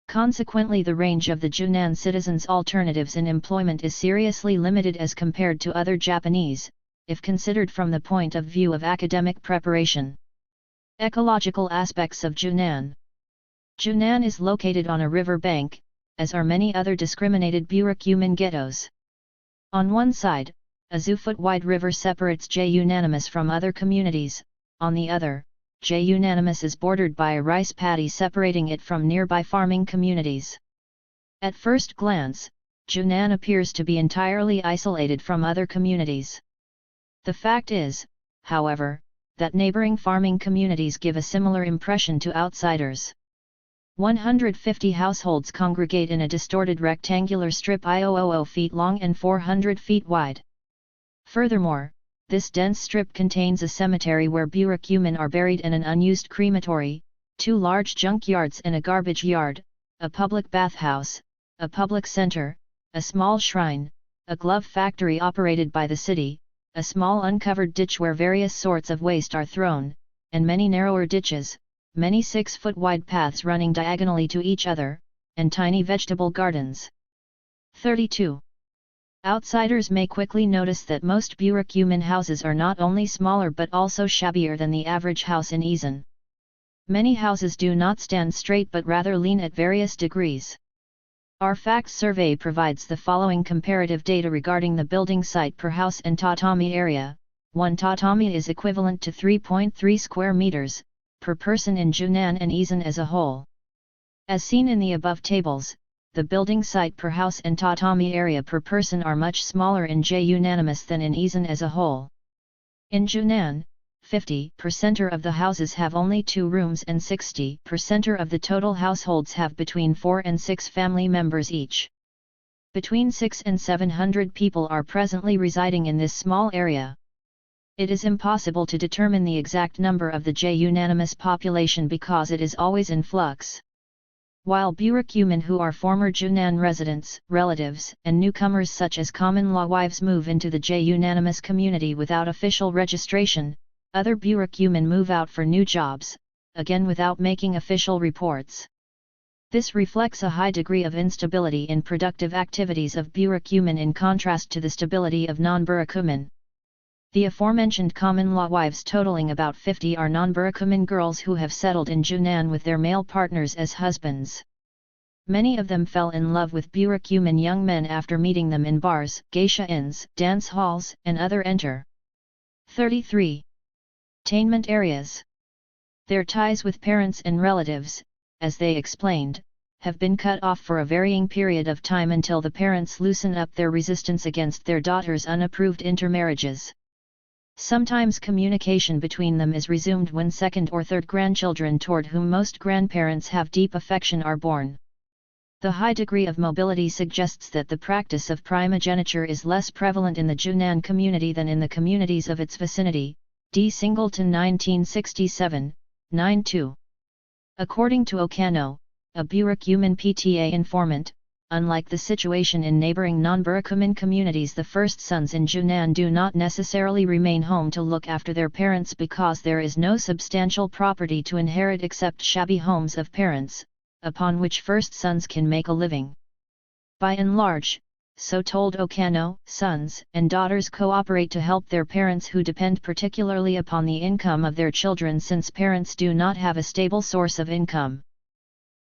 A: Consequently, the range of the Junan citizens' alternatives in employment is seriously limited as compared to other Japanese, if considered from the point of view of academic preparation. Ecological aspects of Junan. Junan is located on a river bank, as are many other discriminated burakumin ghettos. On one side, a zoo-foot-wide river separates J-Unanimous from other communities, on the other, J-Unanimous is bordered by a rice paddy separating it from nearby farming communities. At first glance, Junan appears to be entirely isolated from other communities. The fact is, however, that neighboring farming communities give a similar impression to outsiders. 150 households congregate in a distorted rectangular strip 000 feet long and 400 feet wide. Furthermore, this dense strip contains a cemetery where burakumin are buried and an unused crematory, 2 large junkyards and a garbage yard, a public bathhouse, a public center, a small shrine, a glove factory operated by the city, a small uncovered ditch where various sorts of waste are thrown, and many narrower ditches, many 6-foot-wide paths running diagonally to each other, and tiny vegetable gardens. 32. Outsiders may quickly notice that most burakumin houses are not only smaller but also shabbier than the average house in Izen. Many houses do not stand straight but rather lean at various degrees. Our fact survey provides the following comparative data regarding the building site per house and tatami area. 1 tatami is equivalent to 3.3 square meters, per person in Junan and Izen as a whole. As seen in the above tables, the building site per house and tatami area per person are much smaller in J-Unanimous than in Izen as a whole. In Junan, 50% of the houses have only 2 rooms and 60% of the total households have between 4 and 6 family members each. Between 600 and 700 people are presently residing in this small area. It is impossible to determine the exact number of the J-Unanimous population because it is always in flux. While burakumin who are former Junan residents, relatives, and newcomers such as common-law wives move into the J-Unanimous community without official registration, other burakumin move out for new jobs, again without making official reports. This reflects a high degree of instability in productive activities of burakumin in contrast to the stability of non-burakumin. The aforementioned common-law wives totaling about 50 are non-burakumin girls who have settled in Junan with their male partners as husbands. Many of them fell in love with burakumin young men after meeting them in bars, geisha inns, dance halls, and other enter. 33. Attainment areas. Their ties with parents and relatives, as they explained, have been cut off for a varying period of time until the parents loosen up their resistance against their daughters' unapproved intermarriages. Sometimes communication between them is resumed when second or third grandchildren toward whom most grandparents have deep affection are born. The high degree of mobility suggests that the practice of primogeniture is less prevalent in the Junan community than in the communities of its vicinity. D. Singleton 1967, 9-2. According to Okano, a burakumin PTA informant, unlike the situation in neighboring non-burakumin communities, the first sons in Junan do not necessarily remain home to look after their parents because there is no substantial property to inherit except shabby homes of parents, upon which first sons can make a living. By and large, so told Okano, sons and daughters cooperate to help their parents who depend particularly upon the income of their children since parents do not have a stable source of income.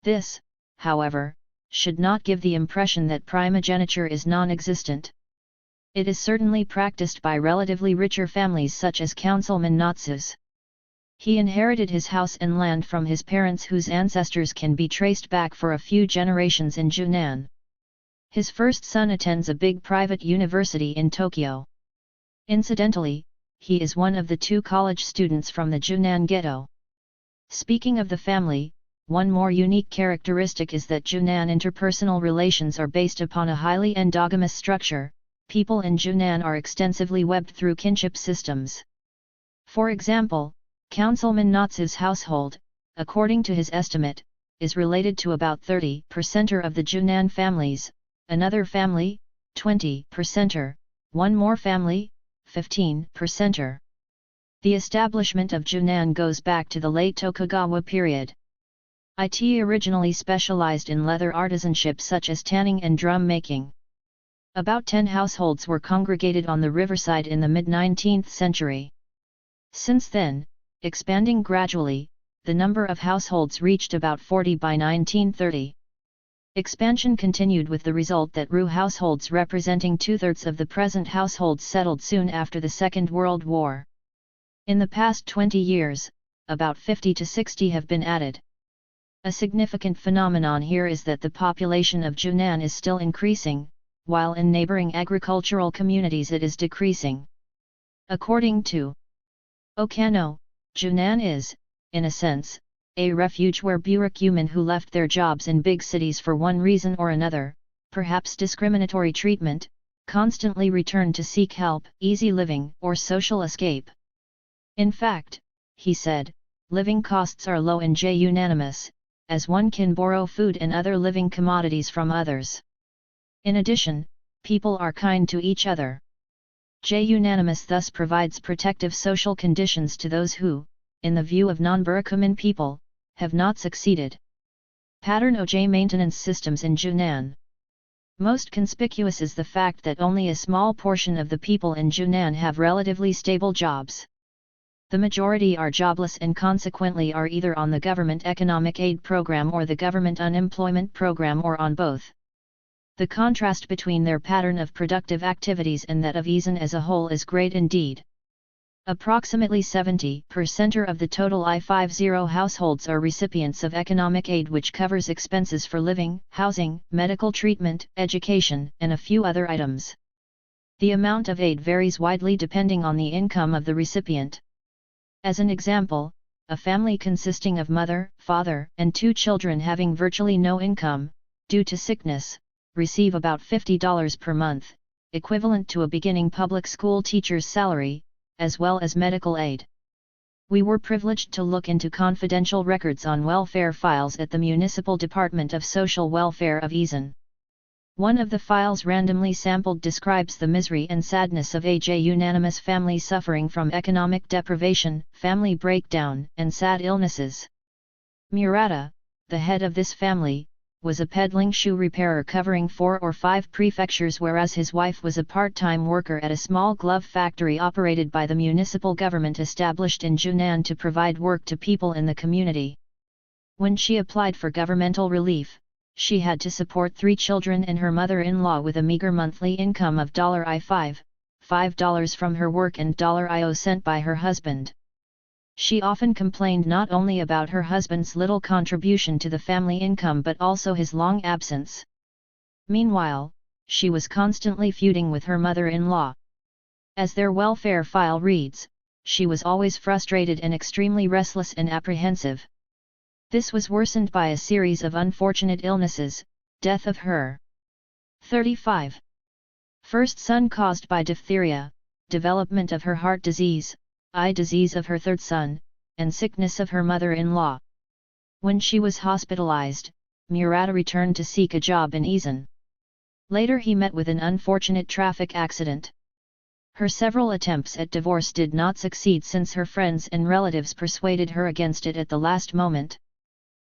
A: This, however, should not give the impression that primogeniture is non-existent. It is certainly practiced by relatively richer families such as Councilman Natsu's. He inherited his house and land from his parents whose ancestors can be traced back for a few generations in Junan. His first son attends a big private university in Tokyo. Incidentally, he is one of the 2 college students from the Junan ghetto. Speaking of the family, one more unique characteristic is that Junan interpersonal relations are based upon a highly endogamous structure. People in Junan are extensively webbed through kinship systems. For example, Councilman Natsu's household, according to his estimate, is related to about 30% of the Junan families, another family, 20%, one more family, 15%. The establishment of Junan goes back to the late Tokugawa period. It originally specialized in leather artisanship such as tanning and drum making. About 10 households were congregated on the riverside in the mid-19th century. Since then, expanding gradually, the number of households reached about 40 by 1930. Expansion continued with the result that Ru households representing 2/3 of the present households settled soon after the Second World War. In the past 20 years, about 50 to 60 have been added. A significant phenomenon here is that the population of Junan is still increasing, while in neighboring agricultural communities it is decreasing. According to Okano, Junan is, in a sense, a refuge where burakumin who left their jobs in big cities for one reason or another, perhaps discriminatory treatment, constantly return to seek help, easy living, or social escape. In fact, he said, living costs are low in Junanimus, as one can borrow food and other living commodities from others. In addition, people are kind to each other. Junanimus thus provides protective social conditions to those who, in the view of non-burakumin people, have not succeeded. Pattern OJ maintenance systems in Junan. Most conspicuous is the fact that only a small portion of the people in Junan have relatively stable jobs. The majority are jobless and consequently are either on the government economic aid program or the government unemployment program or on both. The contrast between their pattern of productive activities and that of Isan as a whole is great indeed. Approximately 70% of the total I-50 households are recipients of economic aid which covers expenses for living, housing, medical treatment, education, and a few other items. The amount of aid varies widely depending on the income of the recipient. As an example, a family consisting of mother, father, and 2 children having virtually no income, due to sickness, receive about $50 per month, equivalent to a beginning public school teacher's salary, as well as medical aid. We were privileged to look into confidential records on welfare files at the Municipal Department of Social Welfare of Isan. One of the files randomly sampled describes the misery and sadness of a Junanimus family suffering from economic deprivation, family breakdown, and sad illnesses. Murata, the head of this family, was a peddling shoe repairer covering 4 or 5 prefectures, whereas his wife was a part-time worker at a small glove factory operated by the municipal government established in Junan to provide work to people in the community. When she applied for governmental relief, she had to support 3 children and her mother-in-law with a meager monthly income of $5 from her work and $IO sent by her husband. She often complained not only about her husband's little contribution to the family income but also his long absence. Meanwhile, she was constantly feuding with her mother-in-law. As their welfare file reads, she was always frustrated and extremely restless and apprehensive. This was worsened by a series of unfortunate illnesses, death of her 35. First son caused by diphtheria, development of her heart disease, eye disease of her 3rd son, and sickness of her mother-in-law. When she was hospitalized, Murata returned to seek a job in Isan. Later he met with an unfortunate traffic accident. Her several attempts at divorce did not succeed since her friends and relatives persuaded her against it at the last moment.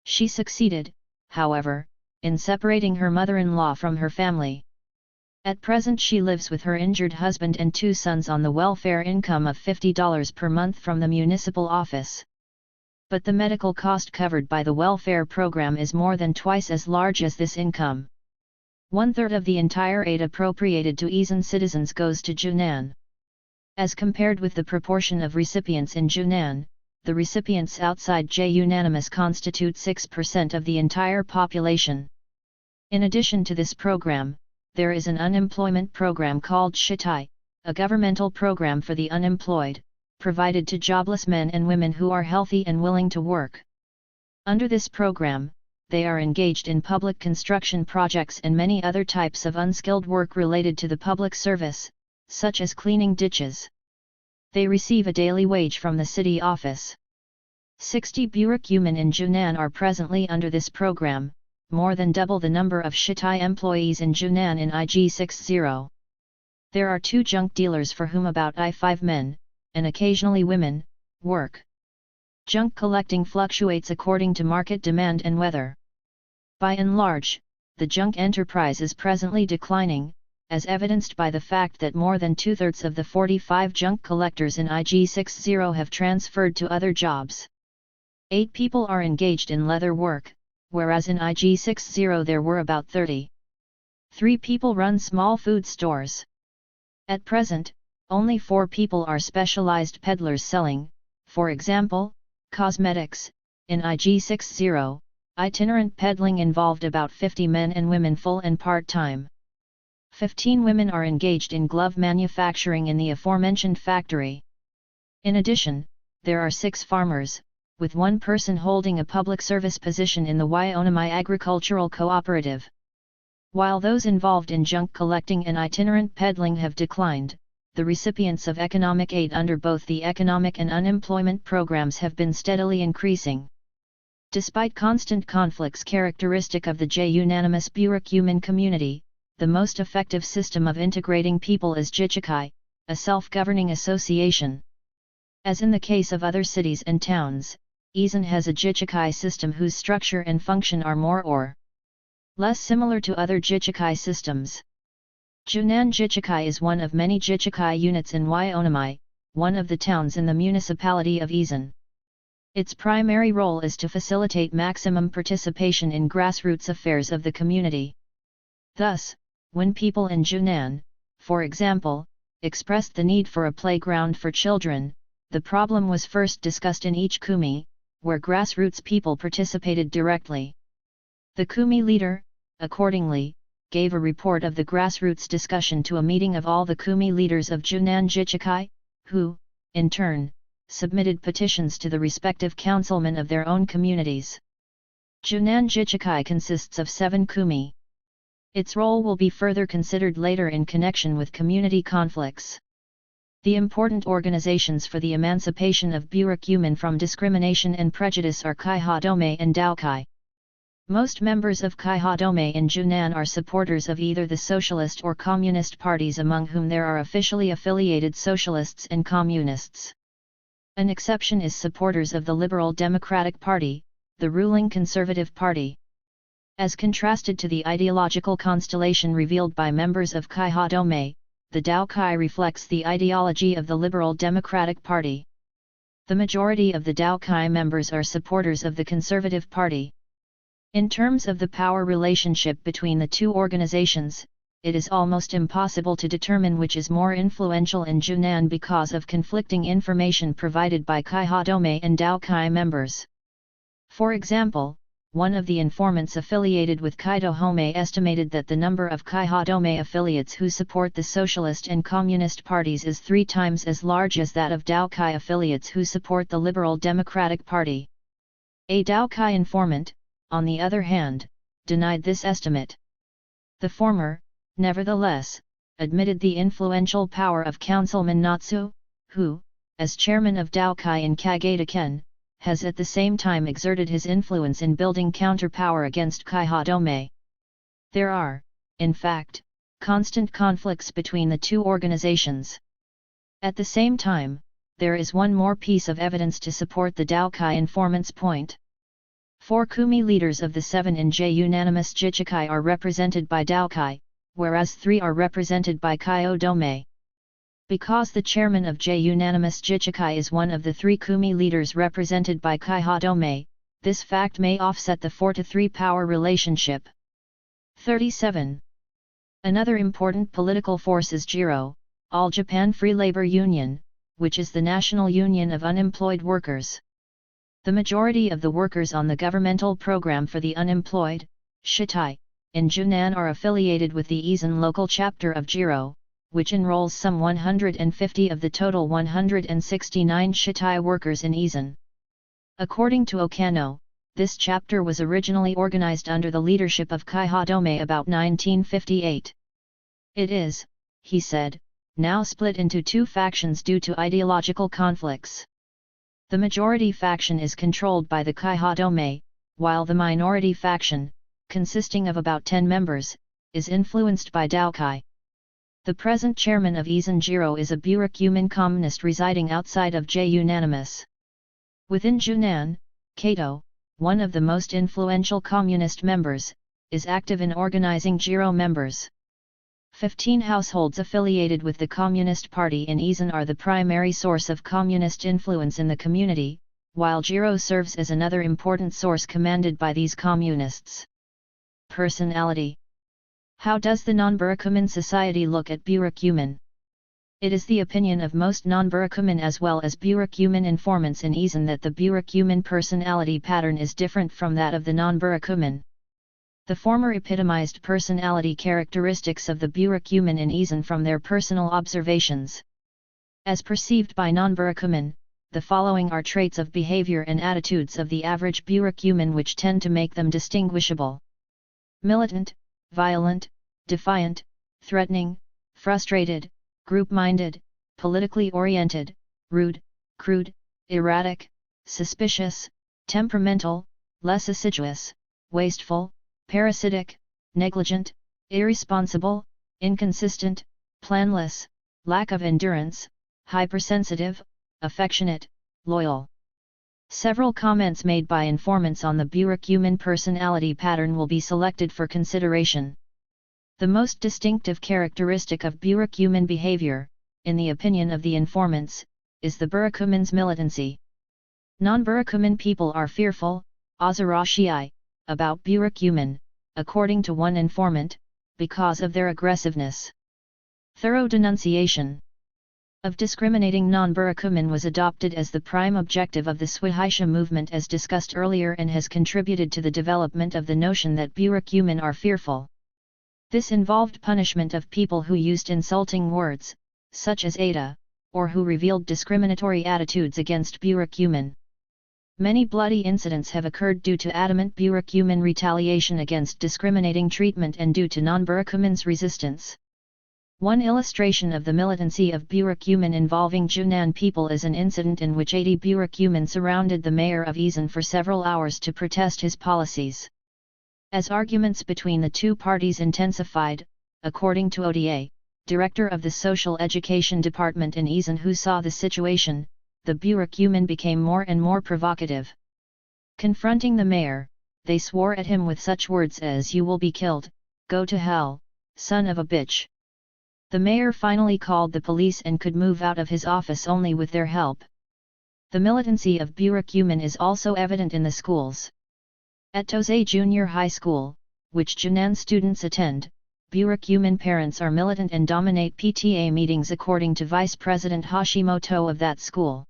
A: She succeeded, however, in separating her mother-in-law from her family. At present she lives with her injured husband and 2 sons on the welfare income of $50 per month from the municipal office. But the medical cost covered by the welfare program is more than twice as large as this income. 1/3 of the entire aid appropriated to Isan citizens goes to Junan. As compared with the proportion of recipients in Junan, the recipients outside Junanimus constitute 6% of the entire population. In addition to this program, there is an unemployment program called Shitai, a governmental program for the unemployed, provided to jobless men and women who are healthy and willing to work. Under this program, they are engaged in public construction projects and many other types of unskilled work related to the public service, such as cleaning ditches. They receive a daily wage from the city office. 60 burakumin in Junan are presently under this program, more than double the number of Shitai employees in Junan in IG60. There are 2 junk dealers for whom about I5 men, and occasionally women, work. Junk collecting fluctuates according to market demand and weather. By and large, the junk enterprise is presently declining, as evidenced by the fact that more than 2/3 of the 45 junk collectors in IG60 have transferred to other jobs. 8 people are engaged in leather work, whereas in IG60 there were about 30. 3 people run small food stores. At present, only 4 people are specialized peddlers selling, for example, cosmetics. In IG60, itinerant peddling involved about 50 men and women full and part-time. 15 women are engaged in glove manufacturing in the aforementioned factory. In addition, there are 6 farmers, with 1 person holding a public service position in the Waiomai Agricultural Cooperative. While those involved in junk collecting and itinerant peddling have declined, the recipients of economic aid under both the economic and unemployment programs have been steadily increasing. Despite constant conflicts characteristic of the unanimous burakumin community, the most effective system of integrating people is jichikai, a self-governing association. As in the case of other cities and towns, Izen has a jichikai system whose structure and function are more or less similar to other jichikai systems. Junan Jichikai is one of many jichikai units in Waiomai, one of the towns in the municipality of Izen. Its primary role is to facilitate maximum participation in grassroots affairs of the community. Thus, when people in Junan, for example, expressed the need for a playground for children, the problem was first discussed in each kumi, where grassroots people participated directly. The kumi leader, accordingly, gave a report of the grassroots discussion to a meeting of all the kumi leaders of Junan Jichikai, who, in turn, submitted petitions to the respective councilmen of their own communities. Junan Jichikai consists of 7 kumi. Its role will be further considered later in connection with community conflicts. The important organizations for the emancipation of burakumin from discrimination and prejudice are Kaihadome and Daokai. Most members of Kaihadome in Junan are supporters of either the socialist or communist parties, among whom there are officially affiliated socialists and communists. An exception is supporters of the Liberal Democratic Party, the ruling Conservative Party. As contrasted to the ideological constellation revealed by members of Kaihadome, the Daokai reflects the ideology of the Liberal Democratic Party. The majority of the Daokai members are supporters of the Conservative Party. In terms of the power relationship between the two organizations, it is almost impossible to determine which is more influential in Junan because of conflicting information provided by Kaihadome and Daokai members. For example, one of the informants affiliated with Kaihadome estimated that the number of Kaihadome affiliates who support the socialist and communist parties is 3 times as large as that of Daokai affiliates who support the Liberal Democratic Party. A Daokai informant, on the other hand, denied this estimate. The former, nevertheless, admitted the influential power of Councilman Natsu, who, as chairman of Daokai in Kageda-ken, has at the same time exerted his influence in building counterpower against Kaihadome. There are, in fact, constant conflicts between the two organizations. At the same time, there is one more piece of evidence to support the Daokai informant's point. 4 kumi leaders of the 7 in unanimous Jichikai are represented by Daokai, whereas 3 are represented by Kaihadome. Because the chairman of unanimous Jichikai is one of the 3 kumi leaders represented by Kaihadome, this fact may offset the 4-to-3 power relationship. 37. Another important political force is JIRO, All Japan Free Labor Union, which is the national union of unemployed workers. The majority of the workers on the governmental program for the unemployed, Shitai, in Junan are affiliated with the Izen local chapter of JIRO, which enrolls some 150 of the total 169 Shitai workers in Izen. According to Okano, this chapter was originally organized under the leadership of Kaihadome about 1958. It is, he said, now split into 2 factions due to ideological conflicts. The majority faction is controlled by the Kaihadome, while the minority faction, consisting of about 10 members, is influenced by Daokai. The present chairman of Izanjiro is a burakumin communist residing outside of Unanimous. Within Junan, Kato, one of the most influential communist members, is active in organizing Jiro members. 15 households affiliated with the Communist Party in Izan are the primary source of communist influence in the community, while Jiro serves as another important source commanded by these communists. Personality. How does the non-burakumin society look at burakumin? It is the opinion of most non-burakumin as well as burakumin informants in Izan that the burakumin personality pattern is different from that of the non-burakumin. The former epitomized personality characteristics of the burakumin in Izan from their personal observations. As perceived by non-burakumin, the following are traits of behavior and attitudes of the average burakumin which tend to make them distinguishable. Militant, violent, defiant, threatening, frustrated, group-minded, politically oriented, rude, crude, erratic, suspicious, temperamental, less assiduous, wasteful, parasitic, negligent, irresponsible, inconsistent, planless, lack of endurance, hypersensitive, affectionate, loyal. Several comments made by informants on the burakumin personality pattern will be selected for consideration. The most distinctive characteristic of burakumin behavior, in the opinion of the informants, is the burakumin's militancy. Non-burakumin people are fearful, azarashii, about burakumin, according to one informant, because of their aggressiveness. Thorough denunciation of discriminating non-burakumin was adopted as the prime objective of the Swahisha movement as discussed earlier and has contributed to the development of the notion that burakumin are fearful. This involved punishment of people who used insulting words, such as Ada, or who revealed discriminatory attitudes against burakumin. Many bloody incidents have occurred due to adamant burakumin retaliation against discriminating treatment and due to non-burakumin's resistance. One illustration of the militancy of burakumin involving Junan people is an incident in which 80 burakumin surrounded the mayor of Izan for several hours to protest his policies. As arguments between the two parties intensified, according to Oda, director of the Social Education Department in Izan who saw the situation, the burakumin became more and more provocative. Confronting the mayor, they swore at him with such words as "You will be killed, go to hell, son of a bitch." The mayor finally called the police and could move out of his office only with their help. The militancy of burakumin is also evident in the schools. At Tosei Junior High School, which Junan students attend, burakumin parents are militant and dominate PTA meetings according to Vice President Hashimoto of that school.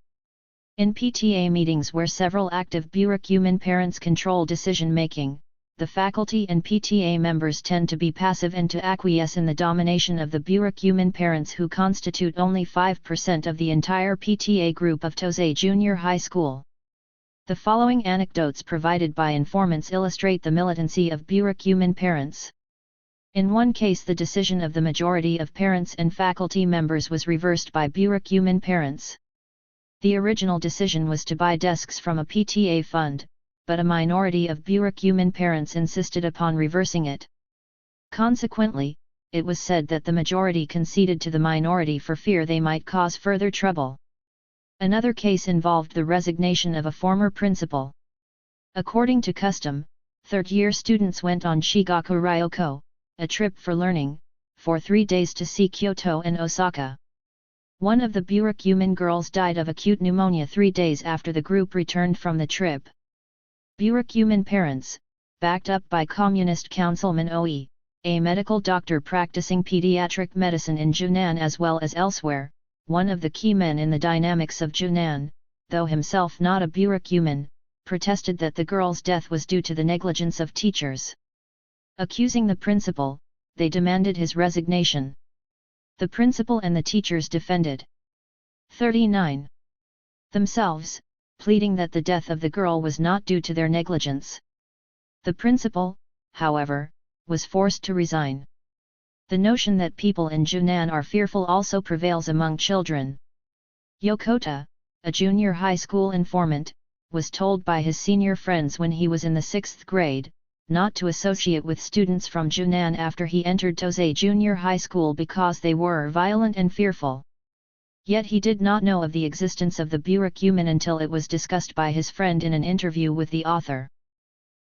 A: In PTA meetings where several active burakumin parents control decision-making, the faculty and PTA members tend to be passive and to acquiesce in the domination of the burakumin parents who constitute only 5% of the entire PTA group of Tosei Junior High School. The following anecdotes provided by informants illustrate the militancy of burakumin parents. In one case the decision of the majority of parents and faculty members was reversed by burakumin parents. The original decision was to buy desks from a PTA fund, but a minority of burakumin parents insisted upon reversing it. Consequently, it was said that the majority conceded to the minority for fear they might cause further trouble. Another case involved the resignation of a former principal. According to custom, third-year students went on Shigaku Ryoko, a trip for learning, for 3 days to see Kyoto and Osaka. One of the burakumin girls died of acute pneumonia 3 days after the group returned from the trip. Burakumin parents, backed up by Communist Councilman Oi, a medical doctor practicing pediatric medicine in Junan as well as elsewhere, one of the key men in the dynamics of Junan, though himself not a burakumin, protested that the girl's death was due to the negligence of teachers. Accusing the principal, they demanded his resignation. The principal and the teachers defended 39 themselves, pleading that the death of the girl was not due to their negligence. The principal, however, was forced to resign. The notion that people in Junan are fearful also prevails among children. Yokota, a junior high school informant, was told by his senior friends when he was in the 6th grade, not to associate with students from Junan after he entered Tosei Junior High School because they were violent and fearful. Yet he did not know of the existence of the burakumin until it was discussed by his friend in an interview with the author.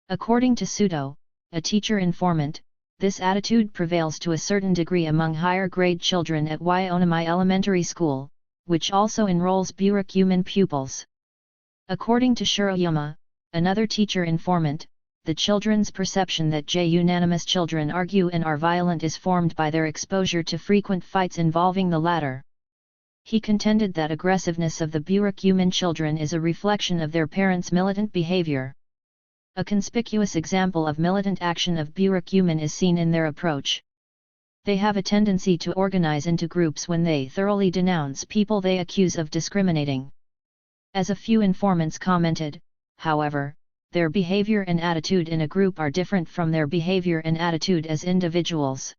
A: According to Sudo, a teacher informant, this attitude prevails to a certain degree among higher-grade children at Yonami Elementary School, which also enrolls burakumin pupils. According to Shiroyama, another teacher informant, the children's perception that unanimous children argue and are violent is formed by their exposure to frequent fights involving the latter. He contended that aggressiveness of the burakumin children is a reflection of their parents' militant behavior. A conspicuous example of militant action of burakumin is seen in their approach. They have a tendency to organize into groups when they thoroughly denounce people they accuse of discriminating. As a few informants commented, however, their behavior and attitude in a group are different from their behavior and attitude as individuals.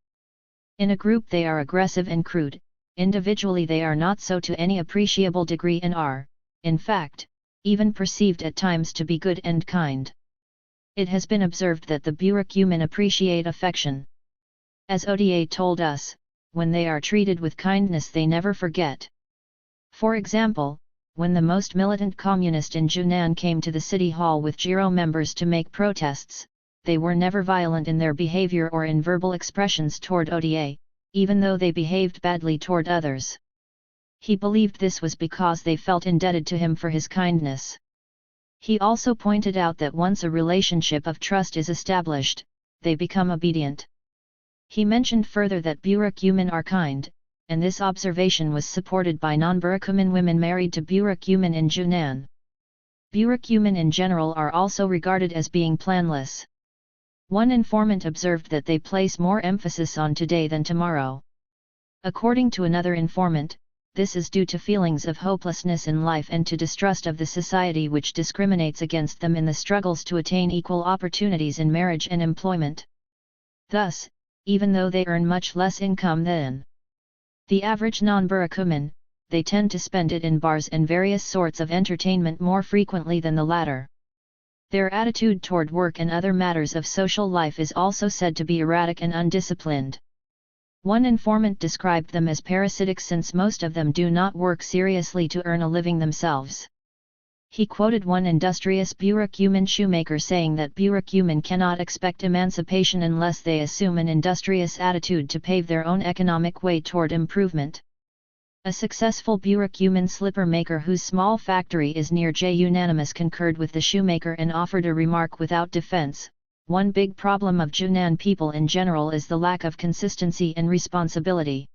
A: In a group they are aggressive and crude, individually they are not so to any appreciable degree and are, in fact, even perceived at times to be good and kind. It has been observed that the burakumin appreciate affection. As Oda told us, when they are treated with kindness they never forget. For example, when the most militant communist in Junan came to the city hall with Jiro members to make protests, they were never violent in their behavior or in verbal expressions toward Oda, even though they behaved badly toward others. He believed this was because they felt indebted to him for his kindness. He also pointed out that once a relationship of trust is established, they become obedient. He mentioned further that burakumin are kind, and this observation was supported by non-burakumin women married to burakumin in Junan. Burakumin in general are also regarded as being planless. One informant observed that they place more emphasis on today than tomorrow. According to another informant, this is due to feelings of hopelessness in life and to distrust of the society which discriminates against them in the struggles to attain equal opportunities in marriage and employment. Thus, even though they earn much less income than the average non-burakumin, they tend to spend it in bars and various sorts of entertainment more frequently than the latter. Their attitude toward work and other matters of social life is also said to be erratic and undisciplined. One informant described them as parasitic since most of them do not work seriously to earn a living themselves. He quoted one industrious burakumin shoemaker saying that burakumin cannot expect emancipation unless they assume an industrious attitude to pave their own economic way toward improvement. A successful burakumin slipper maker whose small factory is near unanimous concurred with the shoemaker and offered a remark without defense. One big problem of Junan people in general is the lack of consistency and responsibility.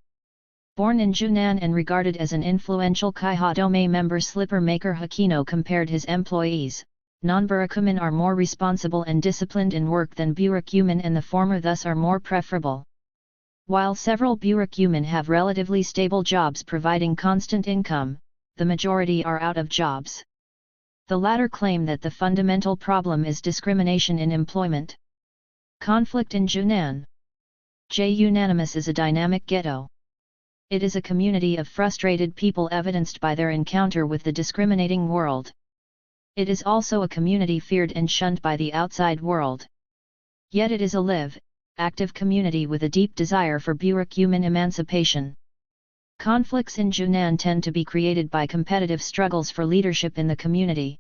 A: Born in Junan and regarded as an influential Kaiha Dome member slipper maker Hakino compared his employees, non-burakumin are more responsible and disciplined in work than burakumin and the former thus are more preferable. While several burakumin have relatively stable jobs providing constant income, the majority are out of jobs. The latter claim that the fundamental problem is discrimination in employment. Conflict in Junan. Unanimous is a dynamic ghetto. It is a community of frustrated people evidenced by their encounter with the discriminating world. It is also a community feared and shunned by the outside world. Yet it is a live, active community with a deep desire for burakumin emancipation. Conflicts in Junan tend to be created by competitive struggles for leadership in the community.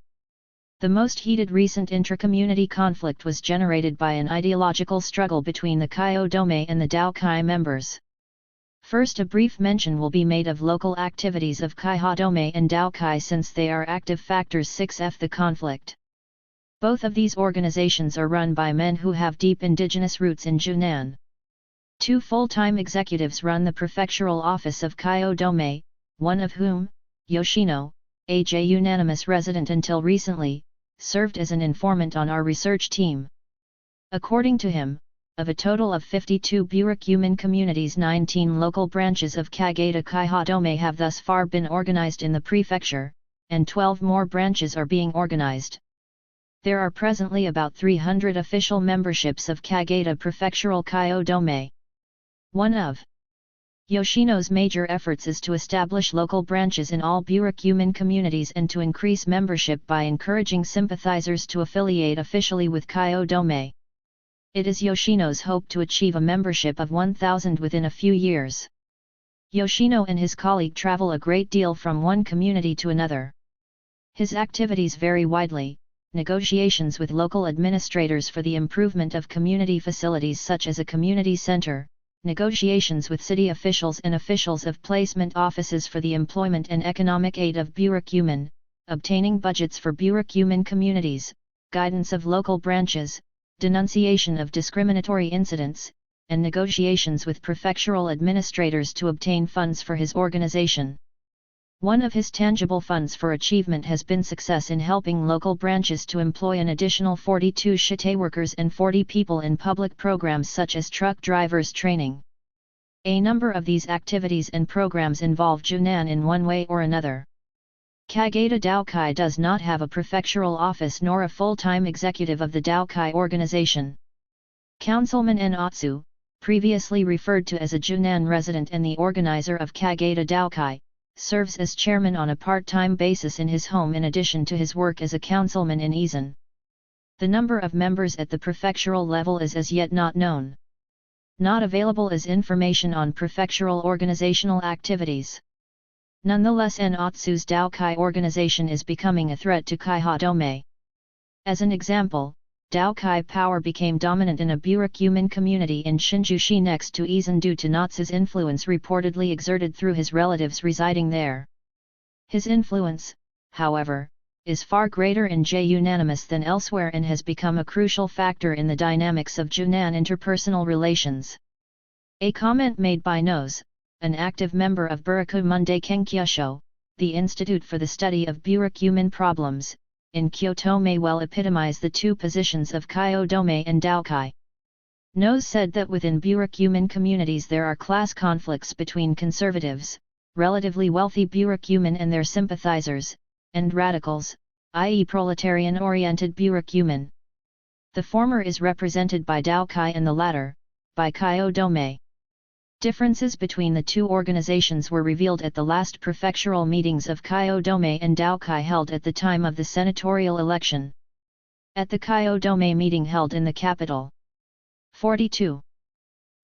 A: The most heated recent intra-community conflict was generated by an ideological struggle between the Kaiho Dome and the Dao-kai members. First, a brief mention will be made of local activities of Kaiha Dome and Dao-kai since they are active factors 6F the conflict. Both of these organizations are run by men who have deep indigenous roots in Junan. Two full-time executives run the prefectural office of Kaiho Dome, one of whom, Yoshino, a unanimous resident until recently, served as an informant on our research team. According to him, of a total of 52 burakumin communities, 19 local branches of Kageta Kaiha Dome have thus far been organized in the prefecture, and 12 more branches are being organized. There are presently about 300 official memberships of Kageta Prefectural Kaiho Dome. One of Yoshino's major efforts is to establish local branches in all burakumin communities and to increase membership by encouraging sympathizers to affiliate officially with Kaiho Dome. It is Yoshino's hope to achieve a membership of 1,000 within a few years. Yoshino and his colleague travel a great deal from one community to another. His activities vary widely: negotiations with local administrators for the improvement of community facilities such as a community center, negotiations with city officials and officials of placement offices for the employment and economic aid of burakumin, obtaining budgets for burakumin communities, guidance of local branches, denunciation of discriminatory incidents, and negotiations with prefectural administrators to obtain funds for his organization. One of his tangible funds for achievement has been success in helping local branches to employ an additional 42 shite workers and 40 people in public programs such as truck drivers training. A number of these activities and programs involve Junan in one way or another. Kageda Daokai does not have a prefectural office nor a full-time executive of the Daokai organization. Councilman Enotsu, previously referred to as a Junan resident and the organizer of Kageda Daokai, serves as chairman on a part-time basis in his home in addition to his work as a councilman in Izen. The number of members at the prefectural level is as yet not known. Not available is information on prefectural organizational activities. Nonetheless, Enotsu's Daokai organization is becoming a threat to Kaiha Dome. As an example, Daokai power became dominant in a burakumin community in Shinjushi next to Izen due to Natsu's influence reportedly exerted through his relatives residing there. His influence, however, is far greater in J-unanimous than elsewhere and has become a crucial factor in the dynamics of Junan interpersonal relations. A comment made by Nose, an active member of Burakumin Kenkyusho, the Institute for the Study of Burakumin Problems, in Kyoto may well epitomize the two positions of Kyodome and Daokai. Nose said that within burakumin communities there are class conflicts between conservatives, relatively wealthy burakumin and their sympathizers, and radicals, i.e. proletarian-oriented burakumin. The former is represented by Daokai and the latter, by Kyodome. Differences between the two organizations were revealed at the last prefectural meetings of Kyodome and Daokai held at the time of the senatorial election. At the Kyodome meeting held in the capital, 42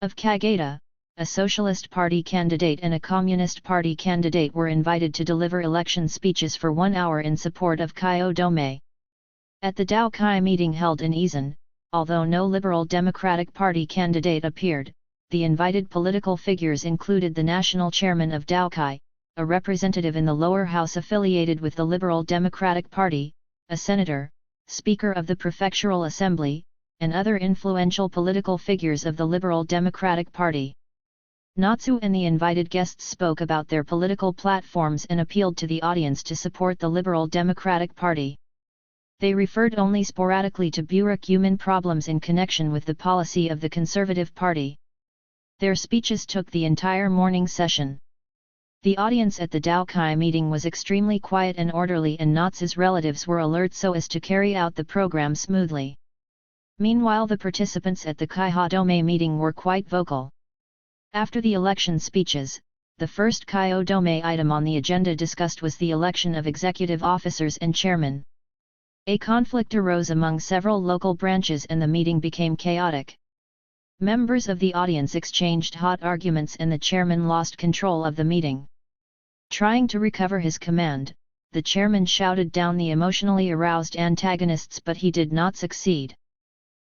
A: of Kageda, a Socialist Party candidate and a Communist Party candidate were invited to deliver election speeches for 1 hour in support of Kyodome. At the Daokai meeting held in Izen, although no Liberal Democratic Party candidate appeared, the invited political figures included the national chairman of Daokai, a representative in the lower house affiliated with the Liberal Democratic Party, a senator, speaker of the prefectural assembly, and other influential political figures of the Liberal Democratic Party. Natsu and the invited guests spoke about their political platforms and appealed to the audience to support the Liberal Democratic Party. They referred only sporadically to burakumin problems in connection with the policy of the Conservative Party. Their speeches took the entire morning session. The audience at the Daokai meeting was extremely quiet and orderly, and Natsu's relatives were alert so as to carry out the program smoothly. Meanwhile, the participants at the Kyodome meeting were quite vocal. After the election speeches, the first Kyodome item on the agenda discussed was the election of executive officers and chairmen. A conflict arose among several local branches and the meeting became chaotic. Members of the audience exchanged hot arguments and the chairman lost control of the meeting. Trying to recover his command, the chairman shouted down the emotionally aroused antagonists, but he did not succeed.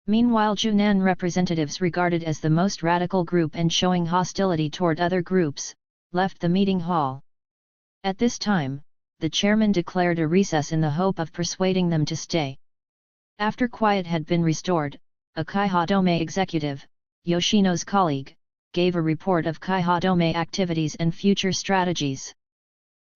A: Meanwhile, Junan representatives regarded as the most radical group and showing hostility toward other groups, left the meeting hall. At this time, the chairman declared a recess in the hope of persuading them to stay. After quiet had been restored, a Kyodome executive, Yoshino's colleague, gave a report of Kyodome activities and future strategies.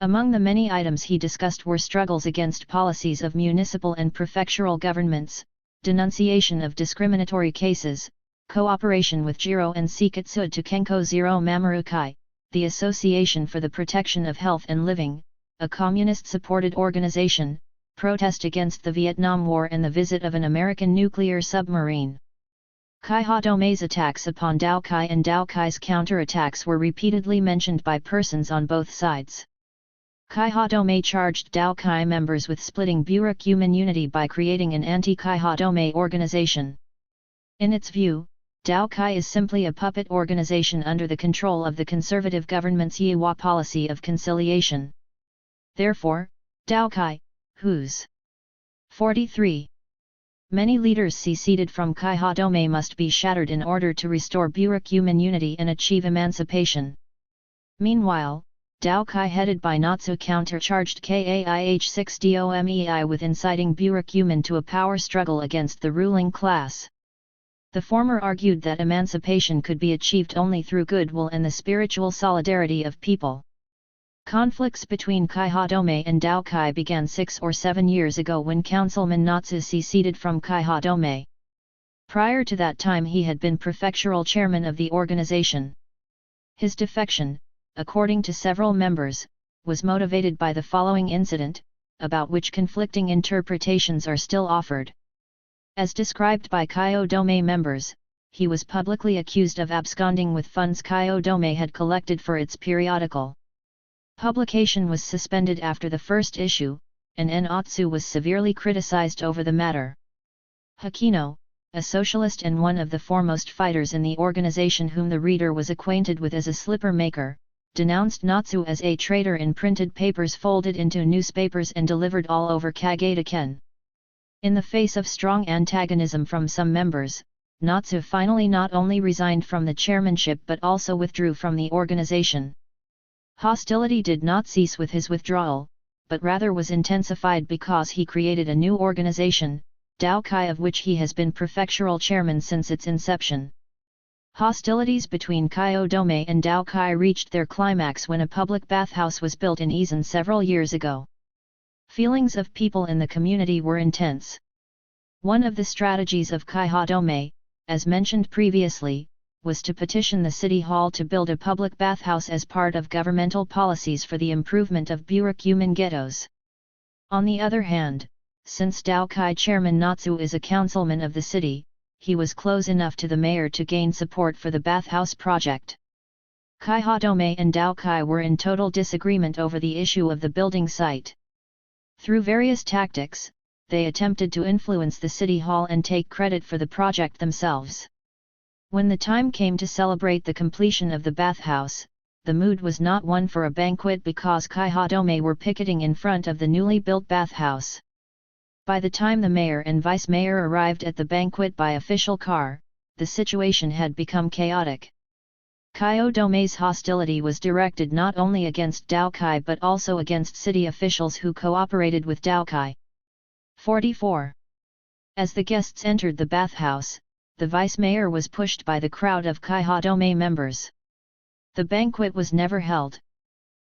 A: Among the many items he discussed were struggles against policies of municipal and prefectural governments, denunciation of discriminatory cases, cooperation with Jiro and Seikatsu to Kenko Zero Mamurukai, the Association for the Protection of Health and Living, a communist-supported organization, protest against the Vietnam War and the visit of an American nuclear submarine. Kyodome's attacks upon Daokai and Daokai's counterattacks were repeatedly mentioned by persons on both sides. Kyodome charged Daokai members with splitting burakumin unity by creating an anti-Kyodome organization. In its view, Daokai is simply a puppet organization under the control of the conservative government's Yiwa policy of conciliation. Therefore, Daokai, whose 43. Many leaders seceded from Kaihadome must be shattered in order to restore burakumin unity and achieve emancipation. Meanwhile, Daokai headed by Natsu countercharged KAIH6DOMEI with inciting burakumin to a power struggle against the ruling class. The former argued that emancipation could be achieved only through goodwill and the spiritual solidarity of people. Conflicts between Kaihadome and Daokai began 6 or 7 years ago when Councilman Natsu seceded from Kaihadome. Prior to that time he had been prefectural chairman of the organization. His defection, according to several members, was motivated by the following incident, about which conflicting interpretations are still offered. As described by Kaihadome members, he was publicly accused of absconding with funds Kaihadome had collected for its periodical. Publication was suspended after the first issue, and Natsu was severely criticized over the matter. Hakino, a socialist and one of the foremost fighters in the organization whom the reader was acquainted with as a slipper maker, denounced Natsu as a traitor in printed papers folded into newspapers and delivered all over Kageda-ken. In the face of strong antagonism from some members, Natsu finally not only resigned from the chairmanship but also withdrew from the organization. Hostility did not cease with his withdrawal, but rather was intensified because he created a new organization, Daokai, of which he has been prefectural chairman since its inception. Hostilities between Kaihadome and Daokai reached their climax when a public bathhouse was built in Izen several years ago. Feelings of people in the community were intense. One of the strategies of Kaihadome, as mentioned previously, was to petition the city hall to build a public bathhouse as part of governmental policies for the improvement of burakumin ghettos. On the other hand, since Daokai chairman Natsu is a councilman of the city, he was close enough to the mayor to gain support for the bathhouse project. Kaihadome and Daokai were in total disagreement over the issue of the building site. Through various tactics, they attempted to influence the city hall and take credit for the project themselves. When the time came to celebrate the completion of the bathhouse, the mood was not one for a banquet because Kaihadome were picketing in front of the newly built bathhouse. By the time the mayor and vice mayor arrived at the banquet by official car, the situation had become chaotic. Kaihadome's hostility was directed not only against Daokai but also against city officials who cooperated with Daokai. 44. As the guests entered the bathhouse, the vice-mayor was pushed by the crowd of Kaihadome members. The banquet was never held.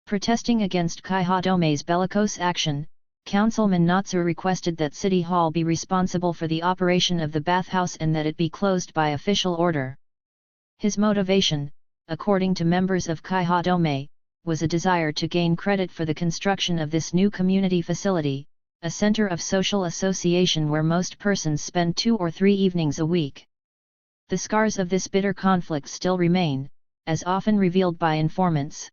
A: Protesting against Kaihadome's bellicose action, Councilman Natsu requested that City Hall be responsible for the operation of the bathhouse and that it be closed by official order. His motivation, according to members of Kaihadome, was a desire to gain credit for the construction of this new community facility, a center of social association where most persons spend 2 or 3 evenings a week. The scars of this bitter conflict still remain, as often revealed by informants.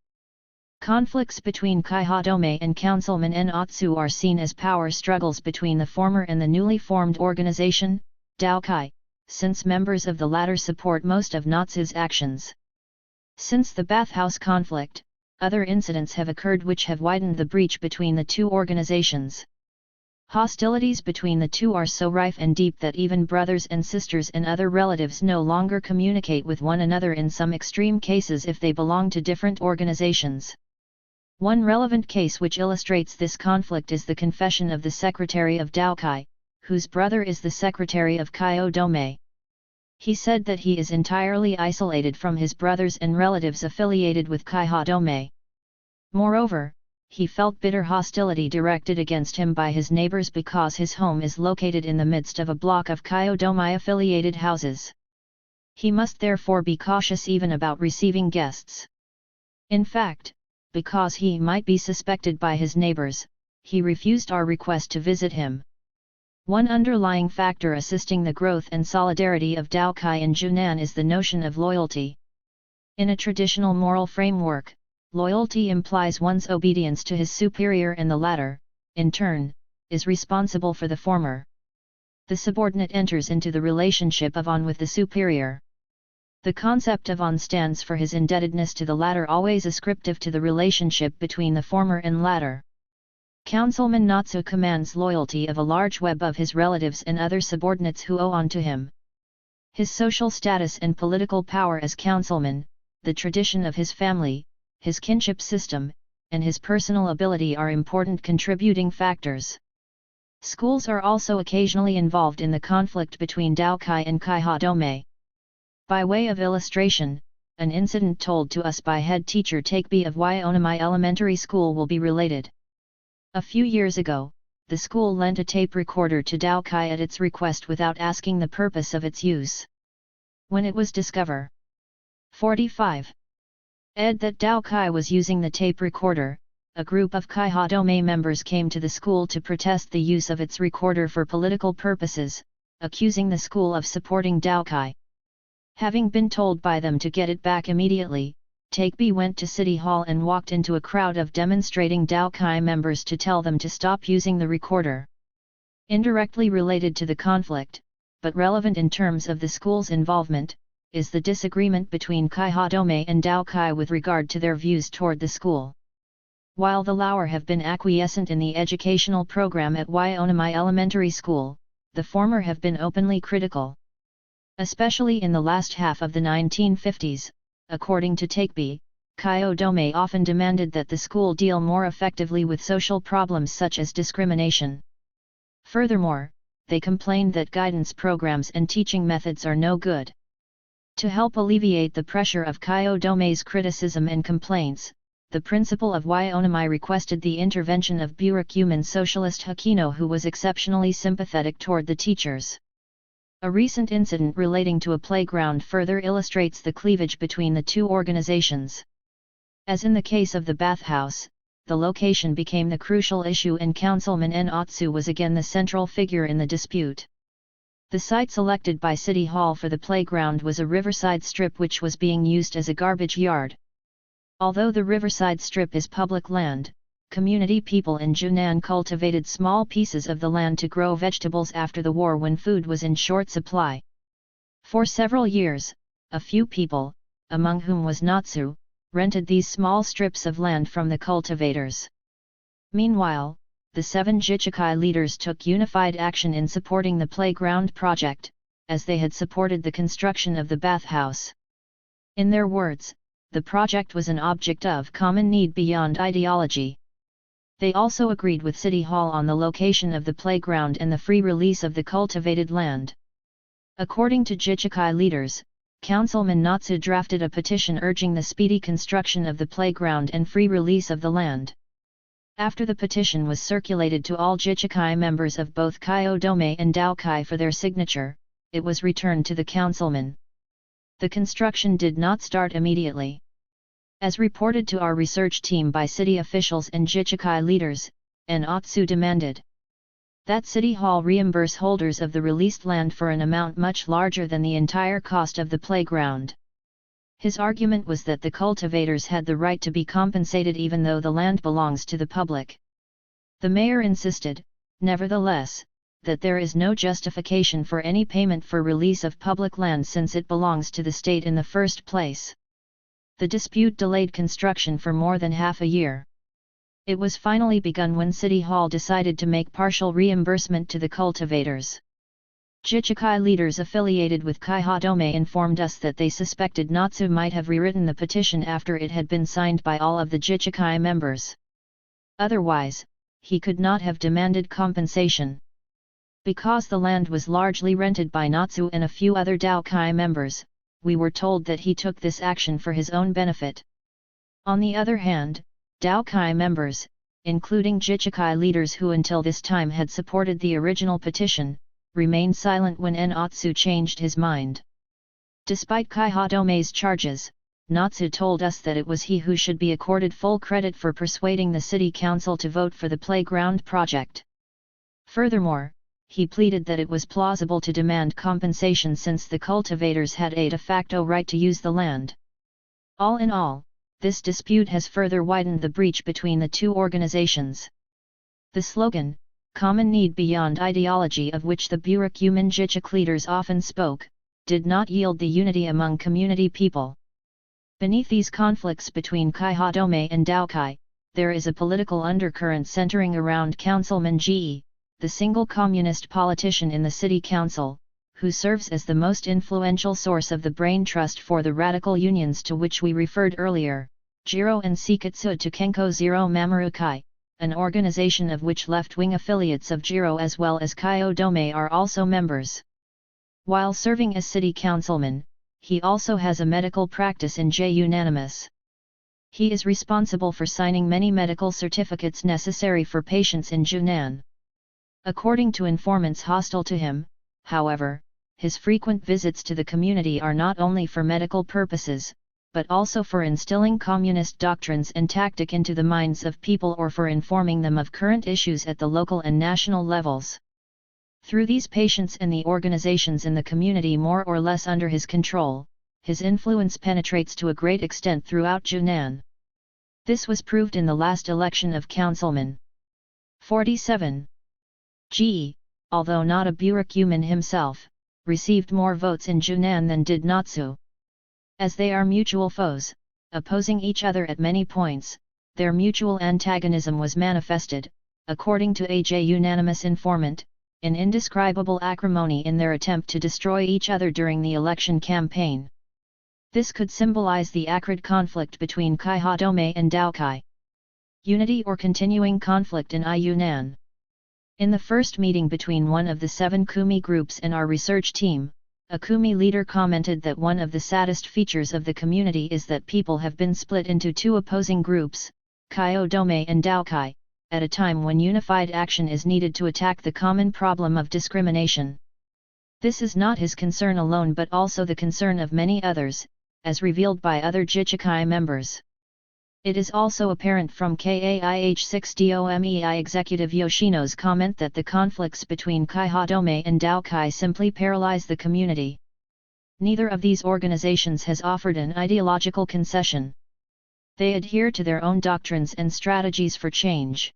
A: Conflicts between Kaihadome and Councilman Natsu are seen as power struggles between the former and the newly formed organization, Daokai, since members of the latter support most of Natsu's actions. Since the bathhouse conflict, other incidents have occurred which have widened the breach between the two organizations. Hostilities between the two are so rife and deep that even brothers and sisters and other relatives no longer communicate with one another in some extreme cases if they belong to different organizations. One relevant case which illustrates this conflict is the confession of the secretary of Daokai, whose brother is the secretary of Kaihadome. He said that he is entirely isolated from his brothers and relatives affiliated with Kaihadome. Moreover, he felt bitter hostility directed against him by his neighbors because his home is located in the midst of a block of Kaihadome-affiliated houses. He must therefore be cautious even about receiving guests. In fact, because he might be suspected by his neighbors, he refused our request to visit him. One underlying factor assisting the growth and solidarity of Daokai in Junan is the notion of loyalty. In a traditional moral framework, loyalty implies one's obedience to his superior and the latter, in turn, is responsible for the former. The subordinate enters into the relationship of on with the superior. The concept of on stands for his indebtedness to the latter, always ascriptive to the relationship between the former and latter. Councilman Natsu commands loyalty of a large web of his relatives and other subordinates who owe on to him. His social status and political power as councilman, the tradition of his family, his kinship system, and his personal ability are important contributing factors. Schools are also occasionally involved in the conflict between Daokai and Kaihadome. By way of illustration, an incident told to us by head teacher Takebe of Waiomai Elementary School will be related. A few years ago, the school lent a tape recorder to Daokai at its request without asking the purpose of its use. When it was discovered 45. That Daokai was using the tape recorder, a group of Kaihadome members came to the school to protest the use of its recorder for political purposes, accusing the school of supporting Daokai. Having been told by them to get it back immediately, Takebe went to City Hall and walked into a crowd of demonstrating Daokai members to tell them to stop using the recorder. Indirectly related to the conflict, but relevant in terms of the school's involvement, is the disagreement between Kaihadome and Daokai with regard to their views toward the school. While the latter have been acquiescent in the educational program at Waiomai Elementary School, the former have been openly critical. Especially in the last half of the 1950s, according to Takebe, Kaihadome often demanded that the school deal more effectively with social problems such as discrimination. Furthermore, they complained that guidance programs and teaching methods are no good. To help alleviate the pressure of Kaihadome's criticism and complaints, the principal of Waiomai requested the intervention of burakumin socialist Hakino, who was exceptionally sympathetic toward the teachers. A recent incident relating to a playground further illustrates the cleavage between the two organizations. As in the case of the bathhouse, the location became the crucial issue and Councilman Otsu was again the central figure in the dispute. The site selected by City Hall for the playground was a riverside strip which was being used as a garbage yard. Although the riverside strip is public land, community people in Junan cultivated small pieces of the land to grow vegetables after the war when food was in short supply. For several years, a few people, among whom was Natsu, rented these small strips of land from the cultivators. Meanwhile, the 7 Jichikai leaders took unified action in supporting the playground project, as they had supported the construction of the bathhouse. In their words, the project was an object of common need beyond ideology. They also agreed with City Hall on the location of the playground and the free release of the cultivated land. According to Jichikai leaders, Councilman Natsu drafted a petition urging the speedy construction of the playground and free release of the land. After the petition was circulated to all Jichikai members of both Kaihadome and Daokai for their signature, it was returned to the councilman. The construction did not start immediately. As reported to our research team by city officials and Jichikai leaders, Otsu demanded that City Hall reimburse holders of the released land for an amount much larger than the entire cost of the playground. His argument was that the cultivators had the right to be compensated even though the land belongs to the public. The mayor insisted, nevertheless, that there is no justification for any payment for release of public land since it belongs to the state in the first place. The dispute delayed construction for more than half a year. It was finally begun when City Hall decided to make partial reimbursement to the cultivators. Jichikai leaders affiliated with Kaihadome informed us that they suspected Natsu might have rewritten the petition after it had been signed by all of the Jichikai members. Otherwise, he could not have demanded compensation. Because the land was largely rented by Natsu and a few other Daokai members, we were told that he took this action for his own benefit. On the other hand, Daokai members, including Jichikai leaders who until this time had supported the original petition, remained silent when Otsu changed his mind. Despite Kaihadome's charges, Natsu told us that it was he who should be accorded full credit for persuading the city council to vote for the playground project. Furthermore, he pleaded that it was plausible to demand compensation since the cultivators had a de facto right to use the land. All in all, this dispute has further widened the breach between the two organizations. The slogan, common need beyond ideology of which the burakumin Jichik leaders often spoke, did not yield the unity among community people. Beneath these conflicts between Kaihadome and Daokai, there is a political undercurrent centering around Councilman Ge, the single communist politician in the city council, who serves as the most influential source of the brain trust for the radical unions to which we referred earlier, Jiro and Sekitsu Tukenko Zero Mamorukai, an organization of which left-wing affiliates of Jiro as well as Kyodome are also members. While serving as city councilman, he also has a medical practice in J-Unanimous. He is responsible for signing many medical certificates necessary for patients in Junan. According to informants hostile to him, however, his frequent visits to the community are not only for medical purposes, but also for instilling communist doctrines and tactic into the minds of people or for informing them of current issues at the local and national levels. Through these patients and the organizations in the community more or less under his control, his influence penetrates to a great extent throughout Junan. This was proved in the last election of councilman. 47. Ge, although not a burakumin himself, received more votes in Junan than did Natsu. As they are mutual foes, opposing each other at many points, their mutual antagonism was manifested, according to a J-Unanimous informant, in indescribable acrimony in their attempt to destroy each other during the election campaign. This could symbolize the acrid conflict between Kaihadome and Daokai. Unity or continuing conflict in Yunnan. In the first meeting between one of the 7 Kumi groups and our research team, a Kumi leader commented that one of the saddest features of the community is that people have been split into 2 opposing groups, Kyodome and Daokai, at a time when unified action is needed to attack the common problem of discrimination. This is not his concern alone but also the concern of many others, as revealed by other Jichikai members. It is also apparent from KAIH6DOMEI executive Yoshino's comment that the conflicts between Kaihadome and Daokai simply paralyze the community. Neither of these organizations has offered an ideological concession. They adhere to their own doctrines and strategies for change.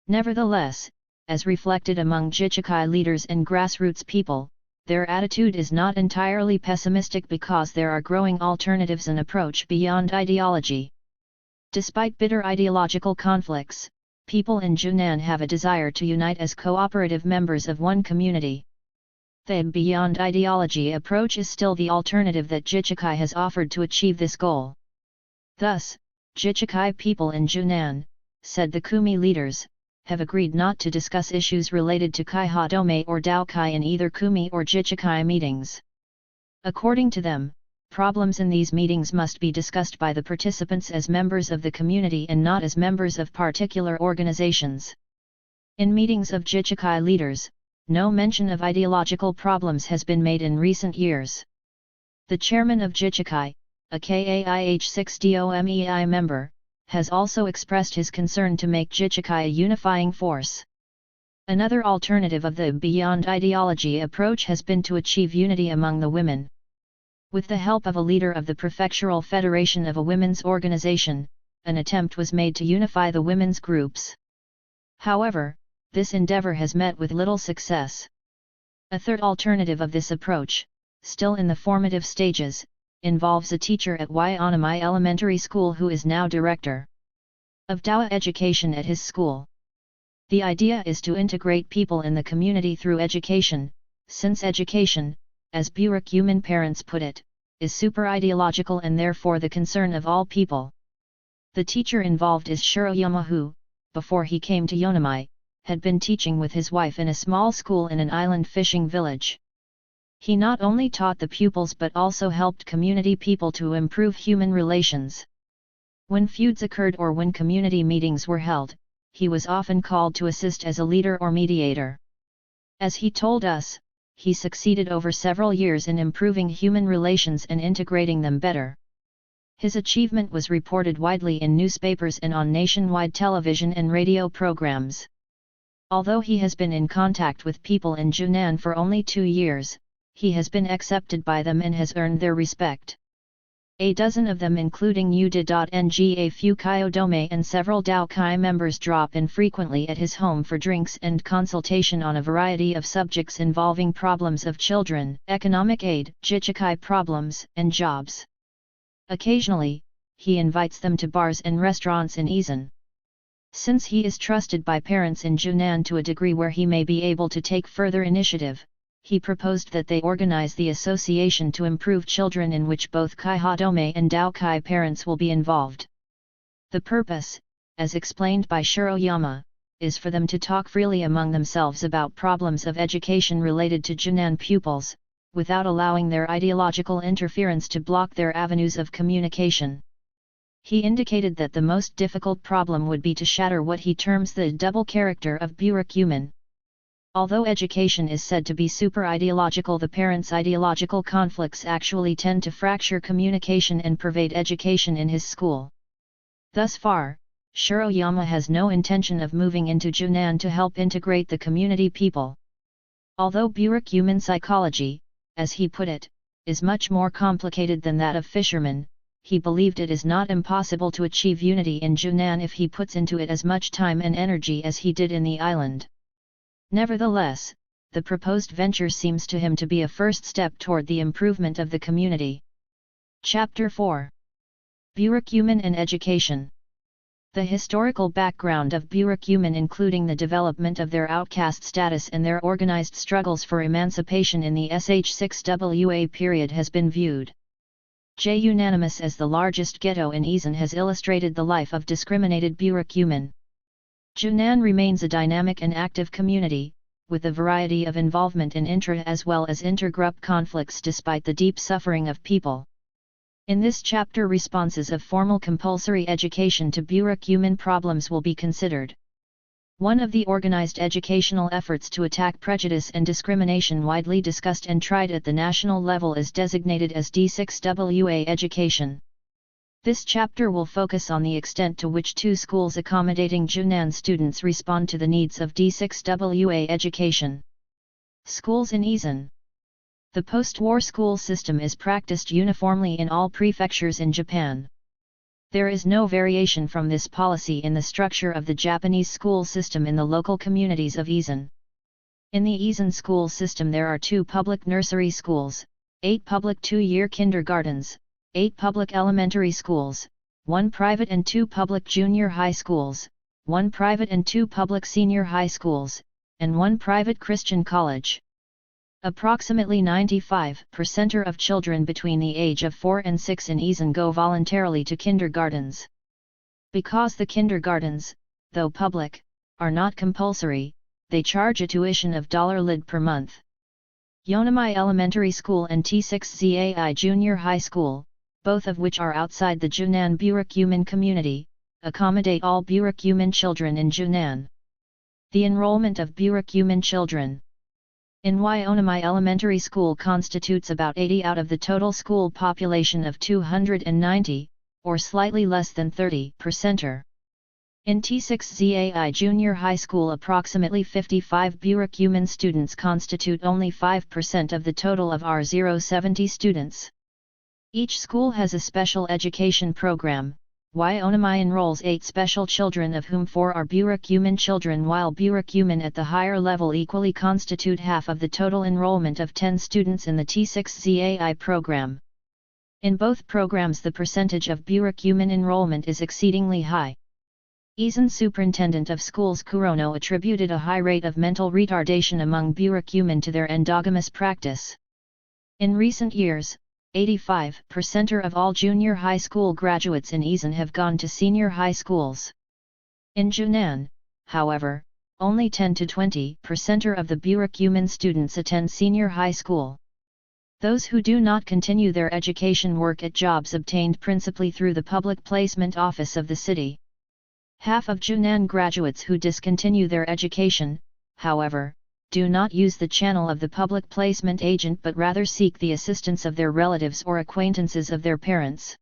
A: Nevertheless, as reflected among Jichikai leaders and grassroots people, their attitude is not entirely pessimistic because there are growing alternatives and approach beyond ideology. Despite bitter ideological conflicts, people in Junan have a desire to unite as cooperative members of one community. The beyond ideology approach is still the alternative that Jichikai has offered to achieve this goal. Thus, Jichikai people in Junan, said the Kumi leaders, have agreed not to discuss issues related to Kaihadome or Daokai in either Kumi or Jichikai meetings. According to them, problems in these meetings must be discussed by the participants as members of the community and not as members of particular organizations. In meetings of Jichikai leaders, no mention of ideological problems has been made in recent years. The chairman of Jichikai, a KAIH6DOMEI member, has also expressed his concern to make Jichikai a unifying force. Another alternative of the beyond ideology approach has been to achieve unity among the women. With the help of a leader of the Prefectural Federation of a women's organization, an attempt was made to unify the women's groups. However, this endeavor has met with little success. A third alternative of this approach, still in the formative stages, involves a teacher at Waianamai Elementary School who is now director of Dawa education at his school. The idea is to integrate people in the community through education, since education, as burakumin parents put it, is super-ideological and therefore the concern of all people. The teacher involved is Shiroyama who, before he came to Yonamai, had been teaching with his wife in a small school in an island fishing village. He not only taught the pupils but also helped community people to improve human relations. When feuds occurred or when community meetings were held, he was often called to assist as a leader or mediator. As he told us, he succeeded over several years in improving human relations and integrating them better. His achievement was reported widely in newspapers and on nationwide television and radio programs. Although he has been in contact with people in Junan for only 2 years, he has been accepted by them and has earned their respect. A dozen of them including Uda.nga Fu Kyodome and several Dao Kai members drop in frequently at his home for drinks and consultation on a variety of subjects involving problems of children, economic aid, jichikai problems, and jobs. Occasionally, he invites them to bars and restaurants in Isan. Since he is trusted by parents in Junan to a degree where he may be able to take further initiative, he proposed that they organize the association to improve children in which both Kai Hadome and Dao Kai parents will be involved. The purpose, as explained by Shiroyama, is for them to talk freely among themselves about problems of education related to Junan pupils, without allowing their ideological interference to block their avenues of communication. He indicated that the most difficult problem would be to shatter what he terms the double character of burakumin. Although education is said to be super-ideological, the parents' ideological conflicts actually tend to fracture communication and pervade education in his school. Thus far, Shiroyama has no intention of moving into Junan to help integrate the community people. Although burakumin psychology, as he put it, is much more complicated than that of fishermen, he believed it is not impossible to achieve unity in Junan if he puts into it as much time and energy as he did in the island. Nevertheless, the proposed venture seems to him to be a first step toward the improvement of the community. Chapter 4. Burakumin and Education. The historical background of burakumin, including the development of their outcast status and their organized struggles for emancipation in the SH6WA period, has been viewed. Unanimous as the largest ghetto in Isan, has illustrated the life of discriminated burakumin. Junan remains a dynamic and active community, with a variety of involvement in intra as well as intergroup conflicts despite the deep suffering of people. In this chapter, responses of formal compulsory education to burakumin problems will be considered. One of the organized educational efforts to attack prejudice and discrimination widely discussed and tried at the national level is designated as D6WA education. This chapter will focus on the extent to which two schools accommodating Junan students respond to the needs of D6WA education. Schools in Isan. The post-war school system is practiced uniformly in all prefectures in Japan. There is no variation from this policy in the structure of the Japanese school system in the local communities of Isan. In the Isan school system there are 2 public nursery schools, 8 public 2-year kindergartens, 8 public elementary schools, 1 private and 2 public junior high schools, 1 private and 2 public senior high schools, and 1 private Christian college. Approximately 95% of children between the age of 4 and 6 in Isan go voluntarily to kindergartens. Because the kindergartens, though public, are not compulsory, they charge a tuition of $lid per month. Yonamai Elementary School and T6ZAI Junior High School, both of which are outside the Junan burakumin community, accommodate all burakumin children in Junan. The enrollment of burakumin children in Yonamai Elementary School constitutes about 80 out of the total school population of 290, or slightly less than 30%. In T6ZAI Junior High School approximately 55 burakumin students constitute only 5% of the total of R070 students. Each school has a special education program. Yonamai enrolls 8 special children, of whom 4 are burakumin children, while burakumin at the higher level equally constitute half of the total enrollment of 10 students in the T6ZAI program. In both programs the percentage of burakumin enrollment is exceedingly high. Isan Superintendent of Schools Kurono attributed a high rate of mental retardation among burakumin to their endogamous practice. In recent years, 85% of all junior high school graduates in Isan have gone to senior high schools. In Junan, however, only 10 to 20% of the burakumin students attend senior high school. Those who do not continue their education work at jobs obtained principally through the public placement office of the city. Half of Junan graduates who discontinue their education, however, do not use the channel of the public placement agent but rather seek the assistance of their relatives or acquaintances of their parents.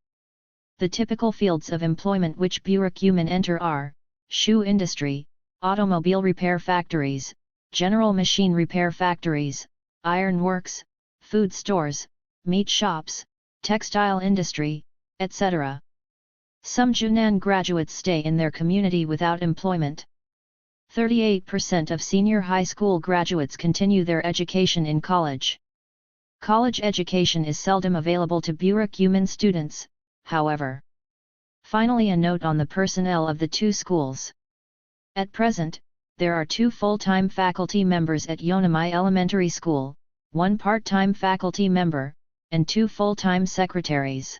A: The typical fields of employment which burakumin enter are shoe industry, automobile repair factories, general machine repair factories, iron works, food stores, meat shops, textile industry, etc. Some Junan graduates stay in their community without employment. 38% of senior high school graduates continue their education in college. College education is seldom available to burakumin students, however. Finally, a note on the personnel of the two schools. At present, there are 2 full-time faculty members at Yonemai Elementary School, 1 part-time faculty member, and 2 full-time secretaries.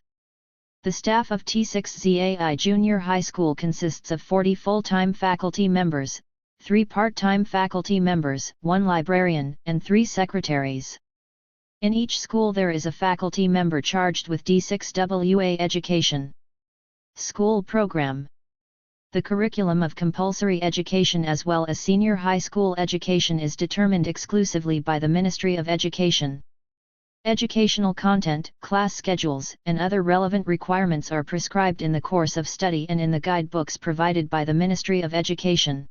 A: The staff of T6ZAI Junior High School consists of 40 full-time faculty members, 3 part-time faculty members, 1 librarian, and 3 secretaries. In each school there is a faculty member charged with D6WA education. School program. The curriculum of compulsory education as well as senior high school education is determined exclusively by the Ministry of Education. Educational content, class schedules, and other relevant requirements are prescribed in the course of study and in the guidebooks provided by the Ministry of Education.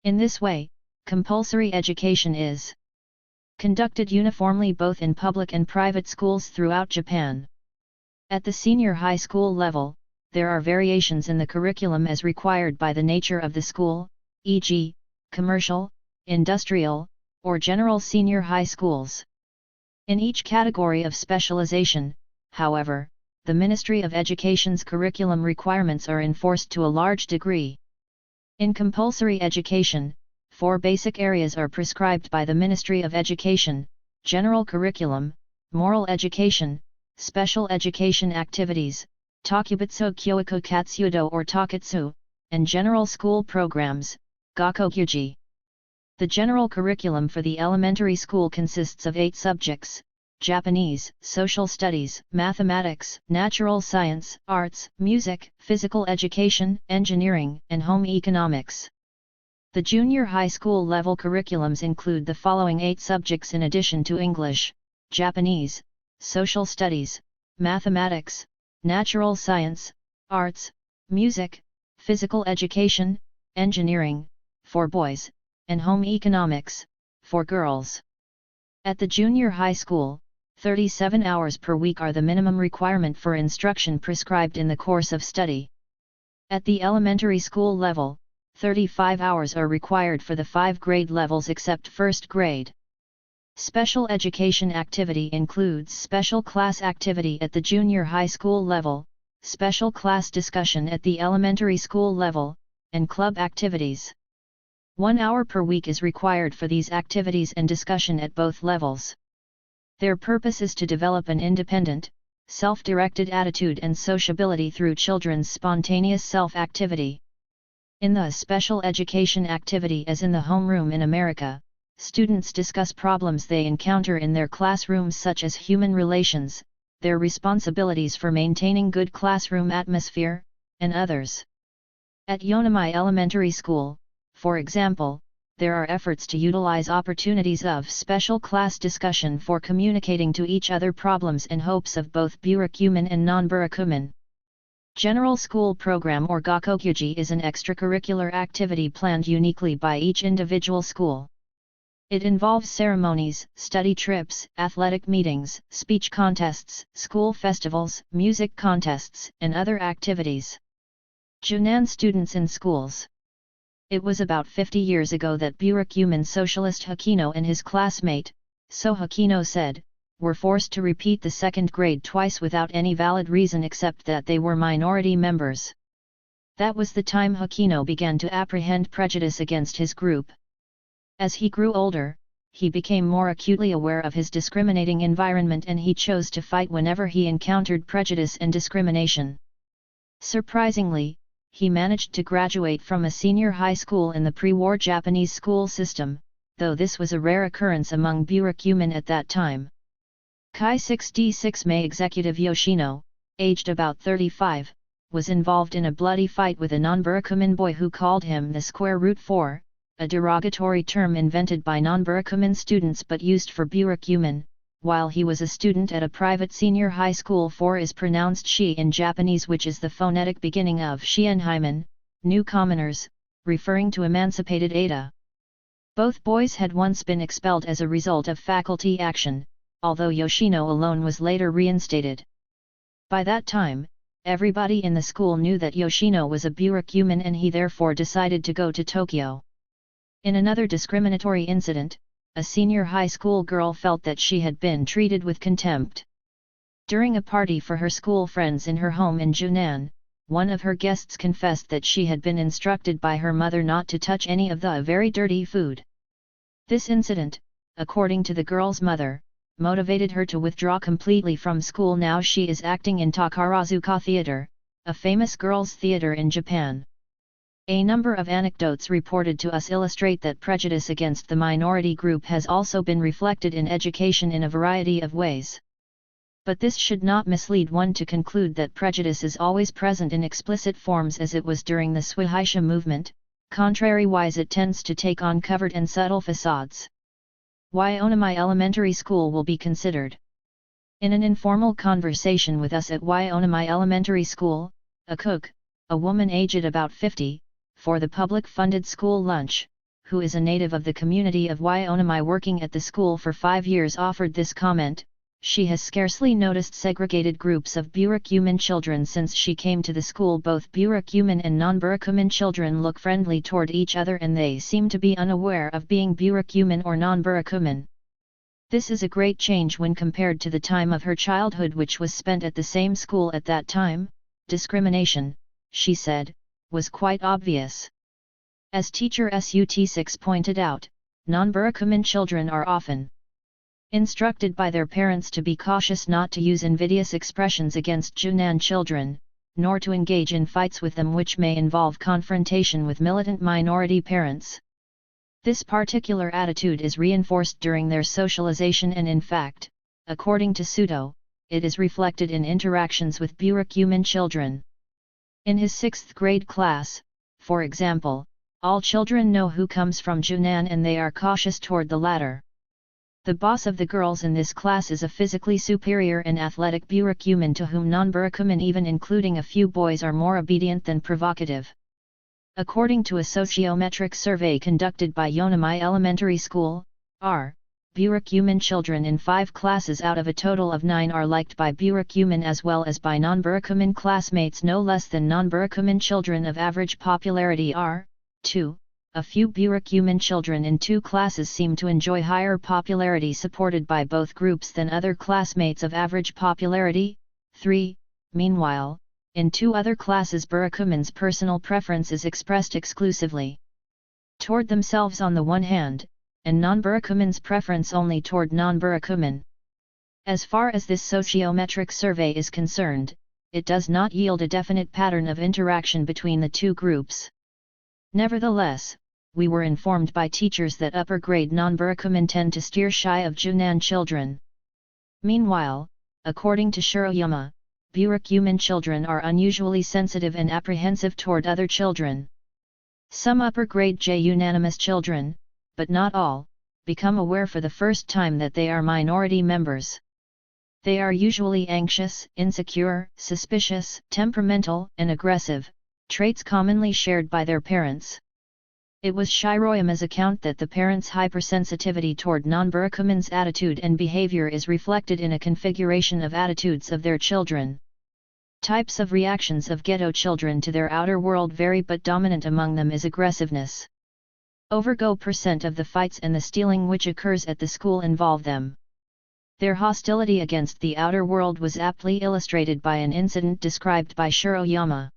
A: In this way, compulsory education is conducted uniformly both in public and private schools throughout Japan. At the senior high school level, there are variations in the curriculum as required by the nature of the school, e.g., commercial, industrial, or general senior high schools. In each category of specialization, however, the Ministry of Education's curriculum requirements are enforced to a large degree. In compulsory education, 4 basic areas are prescribed by the Ministry of Education: general curriculum, moral education, special education activities, Takubutsu Kyoku Katsudo or Taketsu, and general school programs, Gakokyuji. The general curriculum for the elementary school consists of 8 subjects: Japanese, social studies, mathematics, natural science, arts, music, physical education, engineering, and home economics. The junior high school level curriculums include the following 8 subjects in addition to English: Japanese, social studies, mathematics, natural science, arts, music, physical education, engineering, for boys, and home economics, for girls. At the junior high school, 37 hours per week are the minimum requirement for instruction prescribed in the course of study. At the elementary school level, 35 hours are required for the 5 grade levels except first grade. Special education activity includes special class activity at the junior high school level, special class discussion at the elementary school level, and club activities. 1 hour per week is required for these activities and discussion at both levels. Their purpose is to develop an independent, self-directed attitude and sociability through children's spontaneous self-activity. In the special education activity as in the homeroom in America, students discuss problems they encounter in their classrooms such as human relations, their responsibilities for maintaining good classroom atmosphere, and others. At Yonemai Elementary School, for example, there are efforts to utilize opportunities of special class discussion for communicating to each other problems and hopes of both burakumin and non-burakumin. General School Program or Gakokyuji is an extracurricular activity planned uniquely by each individual school. It involves ceremonies, study trips, athletic meetings, speech contests, school festivals, music contests, and other activities. Junan students in schools. It was about 50 years ago that burakumin socialist Hakino and his classmate, so Hakino said, were forced to repeat the 2nd grade twice without any valid reason except that they were minority members. That was the time Hakino began to apprehend prejudice against his group. As he grew older, he became more acutely aware of his discriminating environment and he chose to fight whenever he encountered prejudice and discrimination. Surprisingly, he managed to graduate from a senior high school in the pre-war Japanese school system, though this was a rare occurrence among burakumin at that time. Kai 6D6 May executive Yoshino, aged about 35, was involved in a bloody fight with a non-burakumin boy who called him the square root 4, a derogatory term invented by non-burakumin students but used for burakumin. While he was a student at a private senior high school. 4 is pronounced shi in Japanese, which is the phonetic beginning of Shienheimen, new commoners, referring to emancipated Ada. Both boys had once been expelled as a result of faculty action, although Yoshino alone was later reinstated. By that time, everybody in the school knew that Yoshino was a burakumin and he therefore decided to go to Tokyo. In another discriminatory incident, a senior high school girl felt that she had been treated with contempt. During a party for her school friends in her home in Junan, one of her guests confessed that she had been instructed by her mother not to touch any of the very dirty food. This incident, according to the girl's mother, motivated her to withdraw completely from school. Now she is acting in Takarazuka Theatre, a famous girls' theatre in Japan. A number of anecdotes reported to us illustrate that prejudice against the minority group has also been reflected in education in a variety of ways. But this should not mislead one to conclude that prejudice is always present in explicit forms as it was during the Shuhaisha movement, contrariwise it tends to take on covert and subtle facades. Why Onamai Elementary School will be considered. In an informal conversation with us at Onamai Elementary School, a cook, a woman aged about 50, for the public-funded school lunch, who is a native of the community of Onamai working at the school for 5 years offered this comment. She has scarcely noticed segregated groups of burakumin children since she came to the school. Both burakumin and non-burakumin children look friendly toward each other and they seem to be unaware of being burakumin or non-burakumin. This is a great change when compared to the time of her childhood which was spent at the same school at that time. Discrimination, she said, was quite obvious. As teacher SUT6 pointed out, non-burakumin children are often instructed by their parents to be cautious not to use invidious expressions against Junan children, nor to engage in fights with them which may involve confrontation with militant minority parents. This particular attitude is reinforced during their socialization and in fact, according to Suto, it is reflected in interactions with burakumin children. In his 6th grade class, for example, all children know who comes from Junan and they are cautious toward the latter. The boss of the girls in this class is a physically superior and athletic burakumin to whom non-burakumin, even including a few boys, are more obedient than provocative. According to a sociometric survey conducted by Onamai Elementary School, burakumin children in 5 classes out of a total of 9 are liked by burakumin as well as by non-burakumin classmates no less than non-burakumin children of average popularity are. 2. A few burakumin children in 2 classes seem to enjoy higher popularity supported by both groups than other classmates of average popularity. 3. Meanwhile, in 2 other classes burakumin's personal preference is expressed exclusively toward themselves on the one hand, and non-burakumin's preference only toward non-burakumin. As far as this sociometric survey is concerned, it does not yield a definite pattern of interaction between the 2 groups. Nevertheless, we were informed by teachers that upper grade non-burakumin tend to steer shy of Junan children. Meanwhile, according to Shiroyama, burakumin children are unusually sensitive and apprehensive toward other children. Some upper grade J unanimous children, but not all, become aware for the first time that they are minority members. They are usually anxious, insecure, suspicious, temperamental, and aggressive, traits commonly shared by their parents. It was Shiroyama's account that the parents' hypersensitivity toward non-burakumin's attitude and behavior is reflected in a configuration of attitudes of their children. Types of reactions of ghetto children to their outer world vary, but dominant among them is aggressiveness. Over % of the fights and the stealing which occurs at the school involve them. Their hostility against the outer world was aptly illustrated by an incident described by Shiroyama.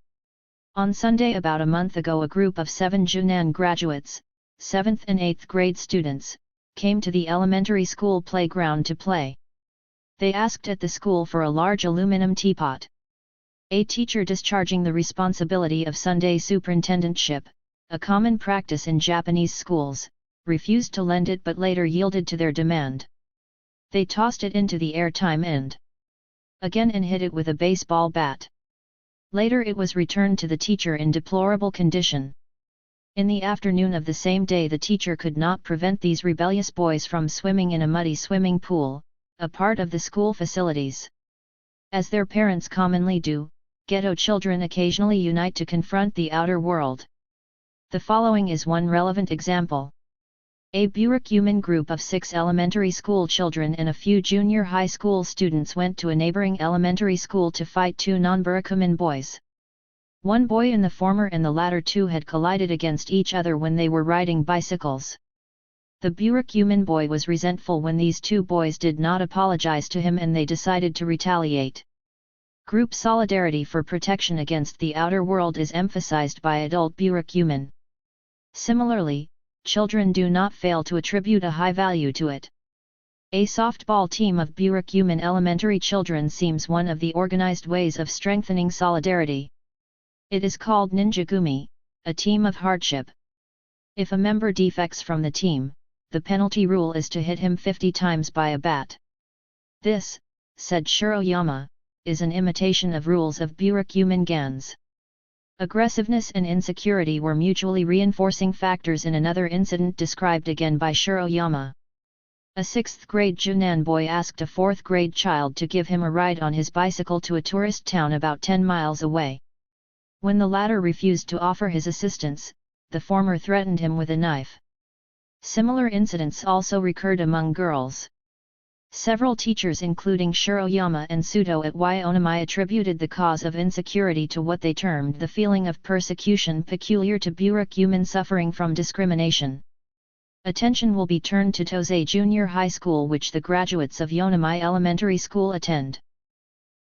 A: On Sunday about a month ago, a group of 7 Junan graduates, 7th and 8th grade students, came to the elementary school playground to play. They asked at the school for a large aluminum teapot. A teacher discharging the responsibility of Sunday superintendentship, a common practice in Japanese schools, refused to lend it but later yielded to their demand. They tossed it into the air time and again and hit it with a baseball bat. Later it was returned to the teacher in deplorable condition. In the afternoon of the same day the teacher could not prevent these rebellious boys from swimming in a muddy swimming pool, a part of the school facilities. As their parents commonly do, ghetto children occasionally unite to confront the outer world. The following is one relevant example. A burakumin group of 6 elementary school children and a few junior high school students went to a neighboring elementary school to fight 2 non-burakumin boys. One boy in the former and the latter 2 had collided against each other when they were riding bicycles. The burakumin boy was resentful when these 2 boys did not apologize to him and they decided to retaliate. Group solidarity for protection against the outer world is emphasized by adult burakumin. Similarly, children do not fail to attribute a high value to it. A softball team of burakumin elementary children seems one of the organized ways of strengthening solidarity. It is called ninjagumi, a team of hardship. If a member defects from the team, the penalty rule is to hit him 50 times by a bat. This, said Shiroyama, is an imitation of rules of burakumin gans. Aggressiveness and insecurity were mutually reinforcing factors in another incident described again by Shiroyama. A 6th grade Junan boy asked a 4th grade child to give him a ride on his bicycle to a tourist town about 10 miles away. When the latter refused to offer his assistance, the former threatened him with a knife. Similar incidents also recurred among girls. Several teachers including Shiroyama and Sudo at Yonami attributed the cause of insecurity to what they termed the feeling of persecution peculiar to burakumin suffering from discrimination. Attention will be turned to Tosei Junior High School, which the graduates of Yonami Elementary School attend.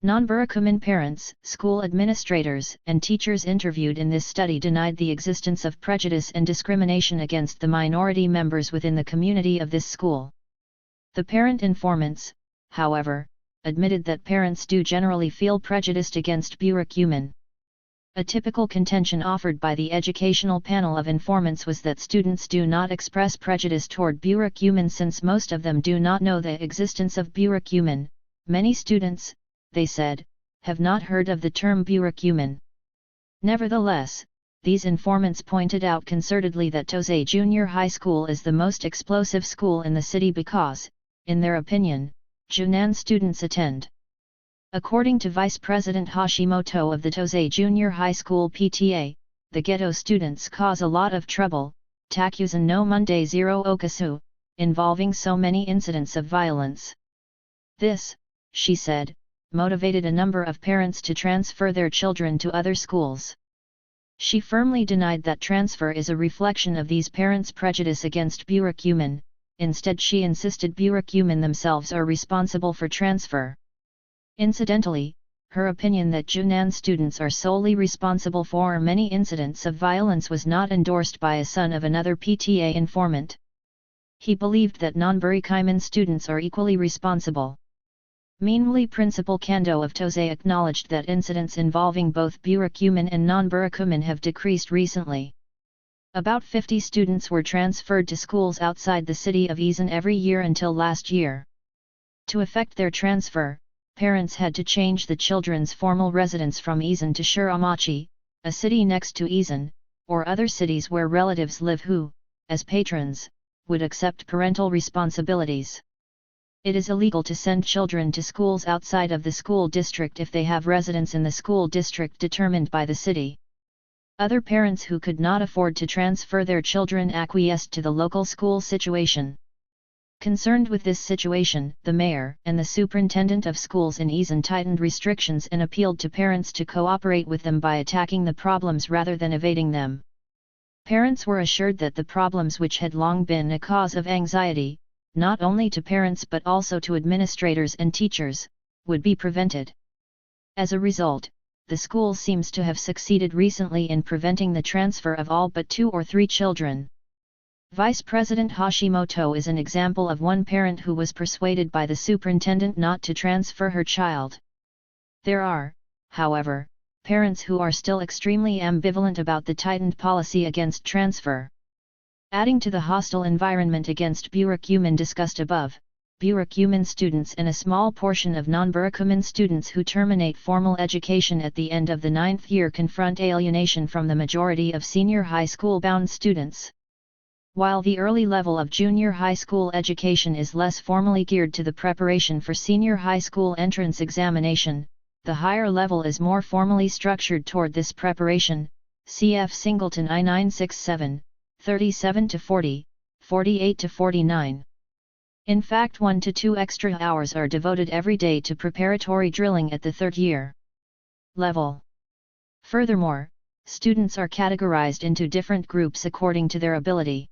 A: Non-burakumin parents, school administrators, and teachers interviewed in this study denied the existence of prejudice and discrimination against the minority members within the community of this school. The parent informants, however, admitted that parents do generally feel prejudiced against burakumin. A typical contention offered by the educational panel of informants was that students do not express prejudice toward burakumin since most of them do not know the existence of burakumin. Many students, they said, have not heard of the term burakumin. Nevertheless, these informants pointed out concertedly that Tosei Junior High School is the most explosive school in the city because, in their opinion, Junan students attend. According to Vice President Hashimoto of the Tosei Junior High School PTA, the ghetto students cause a lot of trouble, Takusan no Monday Zero Okasu, involving so many incidents of violence. This, she said, motivated a number of parents to transfer their children to other schools. She firmly denied that transfer is a reflection of these parents' prejudice against burakumin. Instead, she insisted burakumin themselves are responsible for transfer. Incidentally, her opinion that Junan students are solely responsible for many incidents of violence was not endorsed by a son of another PTA informant. He believed that non-burakumin students are equally responsible. Meanwhile, Principal Kando of Tosei acknowledged that incidents involving both burakumin and non-burakumin have decreased recently. About 50 students were transferred to schools outside the city of Izen every year until last year. To effect their transfer, parents had to change the children's formal residence from Izen to Shiramachi, a city next to Izen, or other cities where relatives live who, as patrons, would accept parental responsibilities. It is illegal to send children to schools outside of the school district if they have residence in the school district determined by the city. Other parents who could not afford to transfer their children acquiesced to the local school situation. Concerned with this situation, the mayor and the superintendent of schools in Izen tightened restrictions and appealed to parents to cooperate with them by attacking the problems rather than evading them. Parents were assured that the problems which had long been a cause of anxiety, not only to parents but also to administrators and teachers, would be prevented. As a result, the school seems to have succeeded recently in preventing the transfer of all but 2 or 3 children. Vice President Hashimoto is an example of one parent who was persuaded by the superintendent not to transfer her child. There are, however, parents who are still extremely ambivalent about the tightened policy against transfer. Adding to the hostile environment against burakumin discussed above, burakumin students and a small portion of non-burakumin students who terminate formal education at the end of the 9th year confront alienation from the majority of senior high school-bound students. While the early level of junior high school education is less formally geared to the preparation for senior high school entrance examination, the higher level is more formally structured toward this preparation, cf. Singleton I-967, 37-40, 48 to 49. In fact, 1 to 2 extra hours are devoted every day to preparatory drilling at the third year level. Furthermore, students are categorized into different groups according to their ability.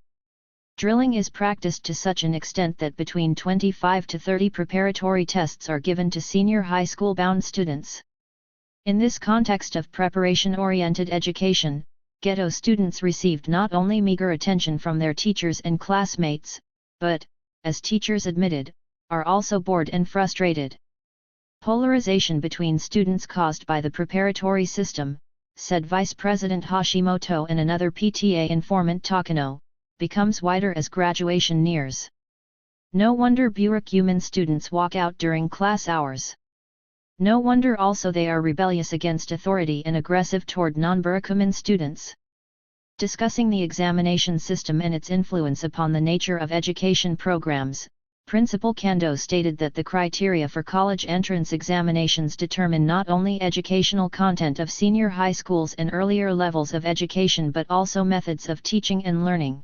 A: Drilling is practiced to such an extent that between 25 to 30 preparatory tests are given to senior high school bound students. In this context of preparation-oriented education, ghetto students received not only meager attention from their teachers and classmates, but, as teachers admitted, are also bored and frustrated. Polarization between students caused by the preparatory system, said Vice President Hashimoto and another PTA informant Takano, becomes wider as graduation nears. No wonder burakumin students walk out during class hours. No wonder also they are rebellious against authority and aggressive toward non-burakumin students. Discussing the examination system and its influence upon the nature of education programs, Principal Kando stated that the criteria for college entrance examinations determine not only educational content of senior high schools and earlier levels of education but also methods of teaching and learning.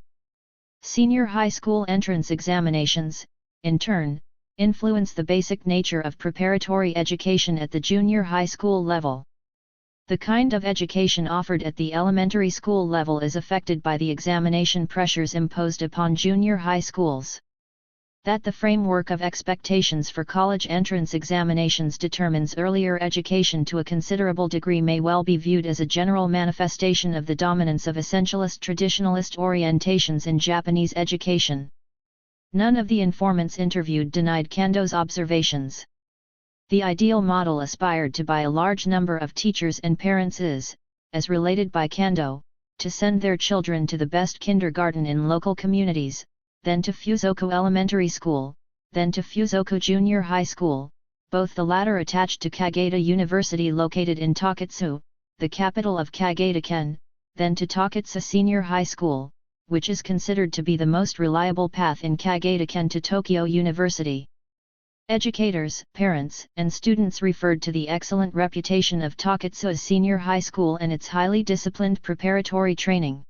A: Senior high school entrance examinations, in turn, influence the basic nature of preparatory education at the junior high school level. The kind of education offered at the elementary school level is affected by the examination pressures imposed upon junior high schools. That the framework of expectations for college entrance examinations determines earlier education to a considerable degree may well be viewed as a general manifestation of the dominance of essentialist traditionalist orientations in Japanese education. None of the informants interviewed denied Kando's observations. The ideal model aspired to by a large number of teachers and parents is, as related by Kando, to send their children to the best kindergarten in local communities, then to Fuzoku Elementary School, then to Fuzoku Junior High School, both the latter attached to Kageta University located in Takatsu, the capital of Kageta-ken, then to Takatsu Senior High School, which is considered to be the most reliable path in Kageta-ken to Tokyo University. Educators, parents, and students referred to the excellent reputation of Takatsu Senior High School and its highly disciplined preparatory training.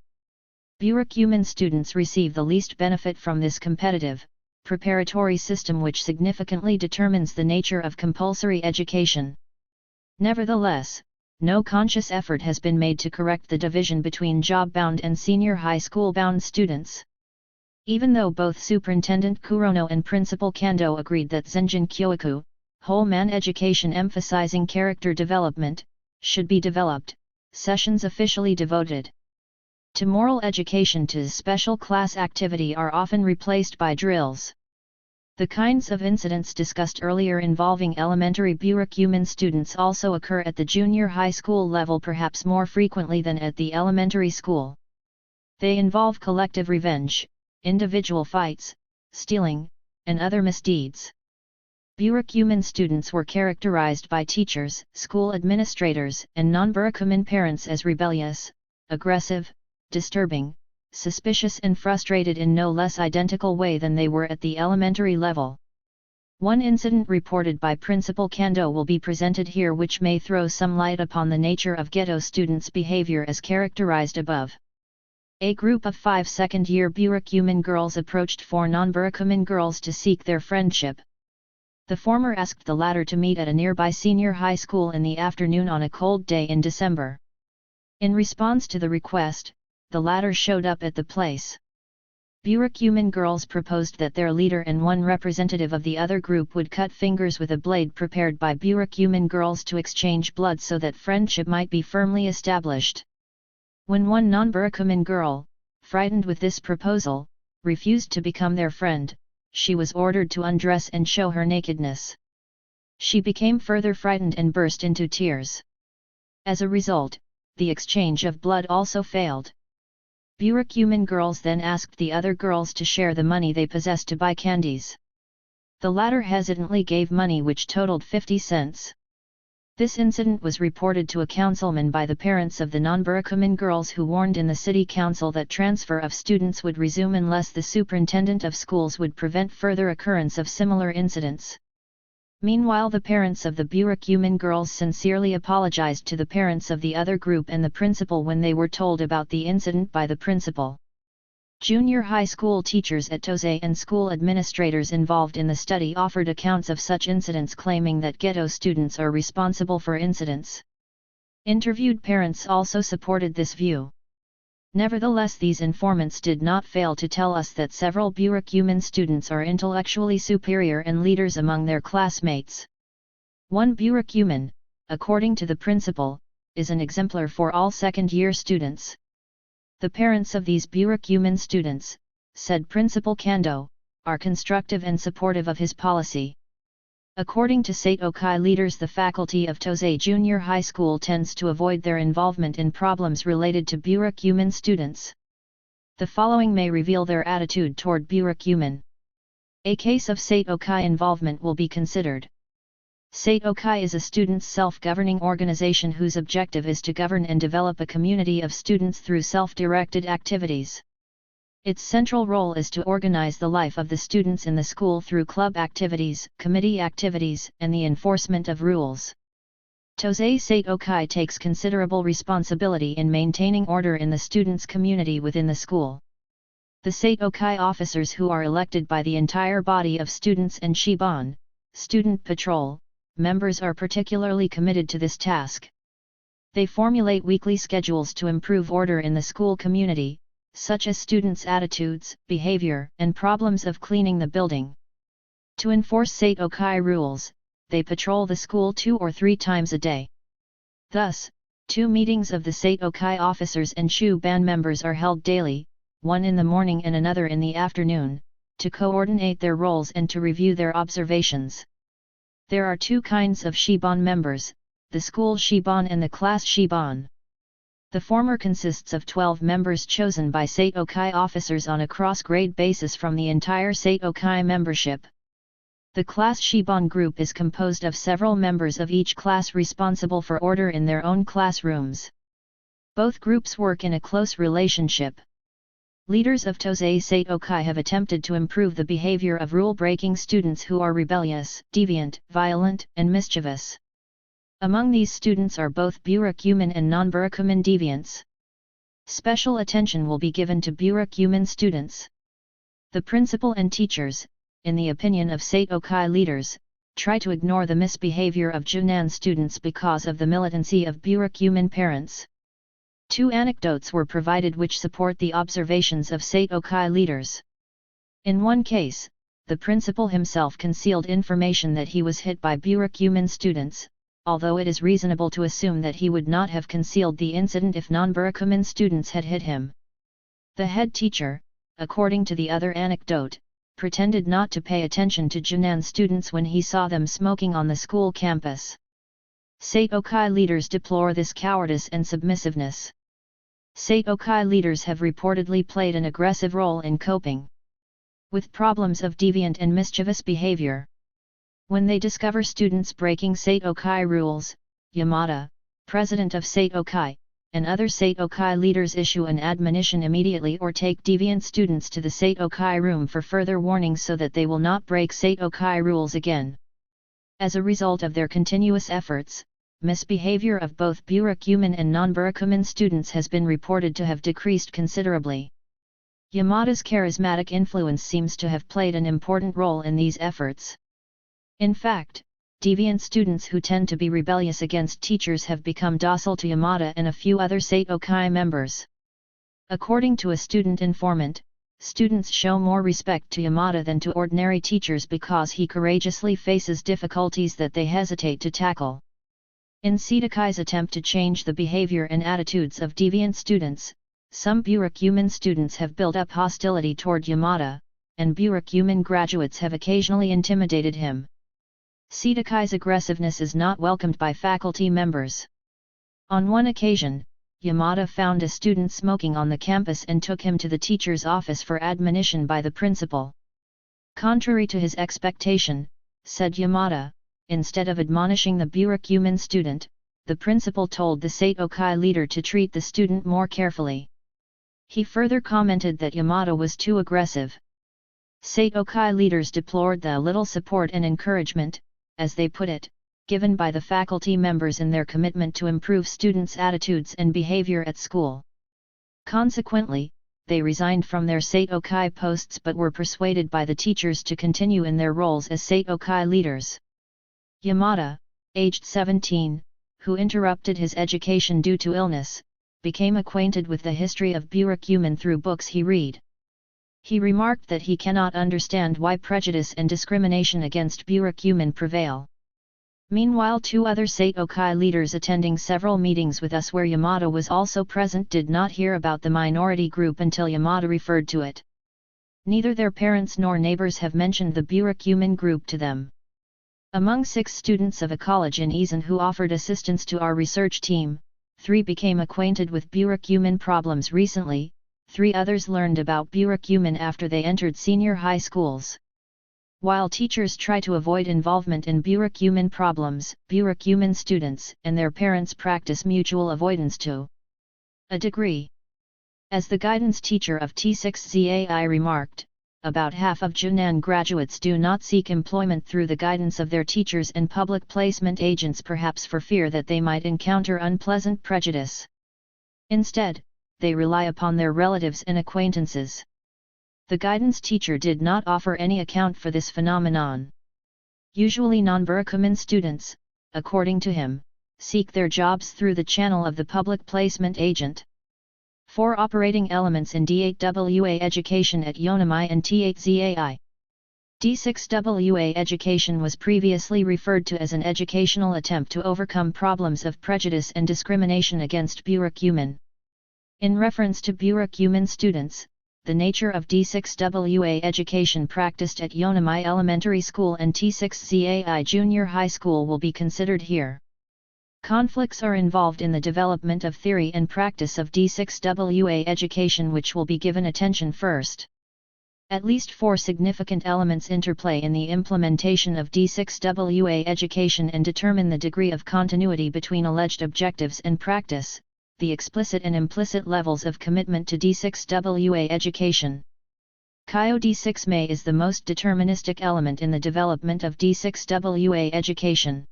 A: Burakumin students receive the least benefit from this competitive, preparatory system which significantly determines the nature of compulsory education. Nevertheless, no conscious effort has been made to correct the division between job-bound and senior high school-bound students. Even though both Superintendent Kurono and Principal Kando agreed that Zenjin Kyoku, whole-man education emphasizing character development, should be developed, sessions officially devoted to moral education to special class activity are often replaced by drills. The kinds of incidents discussed earlier involving elementary burakumin students also occur at the junior high school level perhaps more frequently than at the elementary school. They involve collective revenge, individual fights, stealing, and other misdeeds. Burakumin students were characterized by teachers, school administrators, and non-burakumin parents as rebellious, aggressive, disturbing, suspicious and frustrated in no less identical way than they were at the elementary level. One incident reported by Principal Kando will be presented here which may throw some light upon the nature of ghetto students' behavior as characterized above. A group of 5 second-year burakumin girls approached 4 non-burakumin girls to seek their friendship. The former asked the latter to meet at a nearby senior high school in the afternoon on a cold day in December. In response to the request, the latter showed up at the place. Burakumin girls proposed that their leader and one representative of the other group would cut fingers with a blade prepared by burakumin girls to exchange blood so that friendship might be firmly established. When one non-burakumin girl, frightened with this proposal, refused to become their friend, she was ordered to undress and show her nakedness. She became further frightened and burst into tears. As a result, the exchange of blood also failed. Burakumin girls then asked the other girls to share the money they possessed to buy candies. The latter hesitantly gave money which totaled 50 cents. This incident was reported to a councilman by the parents of the non-burakumin girls who warned in the city council that transfer of students would resume unless the superintendent of schools would prevent further occurrence of similar incidents. Meanwhile, the parents of the burakumin girls sincerely apologized to the parents of the other group and the principal when they were told about the incident by the principal. Junior high school teachers at Tosei and school administrators involved in the study offered accounts of such incidents, claiming that ghetto students are responsible for incidents. Interviewed parents also supported this view. Nevertheless, these informants did not fail to tell us that several burakumin students are intellectually superior and leaders among their classmates. One burakumin, according to the principal, is an exemplar for all second-year students. The parents of these burakumin students, said Principal Kando, are constructive and supportive of his policy. According to Seitokai leaders, the faculty of Tosei Junior High School tends to avoid their involvement in problems related to burakumin students. The following may reveal their attitude toward burakumin. A case of Seitokai involvement will be considered. Seitokai is a students' self-governing organization whose objective is to govern and develop a community of students through self-directed activities. Its central role is to organize the life of the students in the school through club activities, committee activities, and the enforcement of rules. Tosei Seitokai takes considerable responsibility in maintaining order in the students' community within the school. The Seitokai officers, who are elected by the entire body of students and Shiban, student patrol, members, are particularly committed to this task. They formulate weekly schedules to improve order in the school community, such as students' attitudes, behavior, and problems of cleaning the building. To enforce Seitokai rules, they patrol the school 2 or 3 times a day. Thus, 2 meetings of the Seitokai officers and Shuban members are held daily, one in the morning and another in the afternoon, to coordinate their roles and to review their observations. There are 2 kinds of Shiban members, the school Shiban and the class Shiban. The former consists of 12 members chosen by Seitokai officers on a cross-grade basis from the entire Seitokai membership. The class Shiban group is composed of several members of each class responsible for order in their own classrooms. Both groups work in a close relationship. Leaders of Tosei Seitokai have attempted to improve the behavior of rule-breaking students who are rebellious, deviant, violent, and mischievous. Among these students are both burakumin and non-burakumin deviants. Special attention will be given to burakumin students. The principal and teachers, in the opinion of Seitokai leaders, try to ignore the misbehavior of Junan students because of the militancy of burakumin parents. 2 anecdotes were provided which support the observations of Seitokai leaders. In one case, the principal himself concealed information that he was hit by burakumin students, although it is reasonable to assume that he would not have concealed the incident if non-burakumin students had hit him. The head teacher, according to the other anecdote, pretended not to pay attention to Junan students when he saw them smoking on the school campus. Seitokai leaders deplore this cowardice and submissiveness. Seitokai leaders have reportedly played an aggressive role in coping with problems of deviant and mischievous behavior. When they discover students breaking Seitokai rules, Yamada, president of Seitokai, and other Seitokai leaders issue an admonition immediately or take deviant students to the Seitokai room for further warnings so that they will not break Seitokai rules again. As a result of their continuous efforts, misbehavior of both burakumin and non-burakumin students has been reported to have decreased considerably. Yamada's charismatic influence seems to have played an important role in these efforts. In fact, deviant students who tend to be rebellious against teachers have become docile to Yamada and a few other Seitokai members. According to a student informant, students show more respect to Yamada than to ordinary teachers because he courageously faces difficulties that they hesitate to tackle. In Seitokai's attempt to change the behavior and attitudes of deviant students, some burakumin students have built up hostility toward Yamada, and burakumin graduates have occasionally intimidated him. Seitokai's aggressiveness is not welcomed by faculty members. On one occasion, Yamada found a student smoking on the campus and took him to the teacher's office for admonition by the principal. Contrary to his expectation, said Yamada, instead of admonishing the burakumin student, the principal told the Seitokai leader to treat the student more carefully. He further commented that Yamada was too aggressive. Seitokai leaders deplored the little support and encouragement, as they put it, given by the faculty members in their commitment to improve students' attitudes and behavior at school. Consequently, they resigned from their Seitokai posts but were persuaded by the teachers to continue in their roles as Seitokai leaders. Yamada, aged 17, who interrupted his education due to illness, became acquainted with the history of burakumin through books he read. He remarked that he cannot understand why prejudice and discrimination against burakumin prevail. Meanwhile, two other Seitokai leaders attending several meetings with us where Yamada was also present did not hear about the minority group until Yamada referred to it. Neither their parents nor neighbors have mentioned the burakumin group to them. Among 6 students of a college in Izen who offered assistance to our research team, 3 became acquainted with burakumin problems recently, 3 others learned about burakumin after they entered senior high schools. While teachers try to avoid involvement in burakumin problems, burakumin students and their parents practice mutual avoidance to a degree. As the guidance teacher of T6ZAI remarked, about half of Junan graduates do not seek employment through the guidance of their teachers and public placement agents, perhaps for fear that they might encounter unpleasant prejudice. Instead, they rely upon their relatives and acquaintances. The guidance teacher did not offer any account for this phenomenon. Usually non-burakumin students, according to him, seek their jobs through the channel of the public placement agent. 4 operating elements in D8WA education at Yonomai and T8ZAI. D6WA education was previously referred to as an educational attempt to overcome problems of prejudice and discrimination against burakumin. In reference to burakumin students, the nature of D6WA education practiced at Yonomai Elementary School and T6ZAI Junior High School will be considered here. Conflicts are involved in the development of theory and practice of D6WA education, which will be given attention first. At least 4 significant elements interplay in the implementation of D6WA education and determine the degree of continuity between alleged objectives and practice, the explicit and implicit levels of commitment to D6WA education. Kyo D6 is the most deterministic element in the development of D6WA education.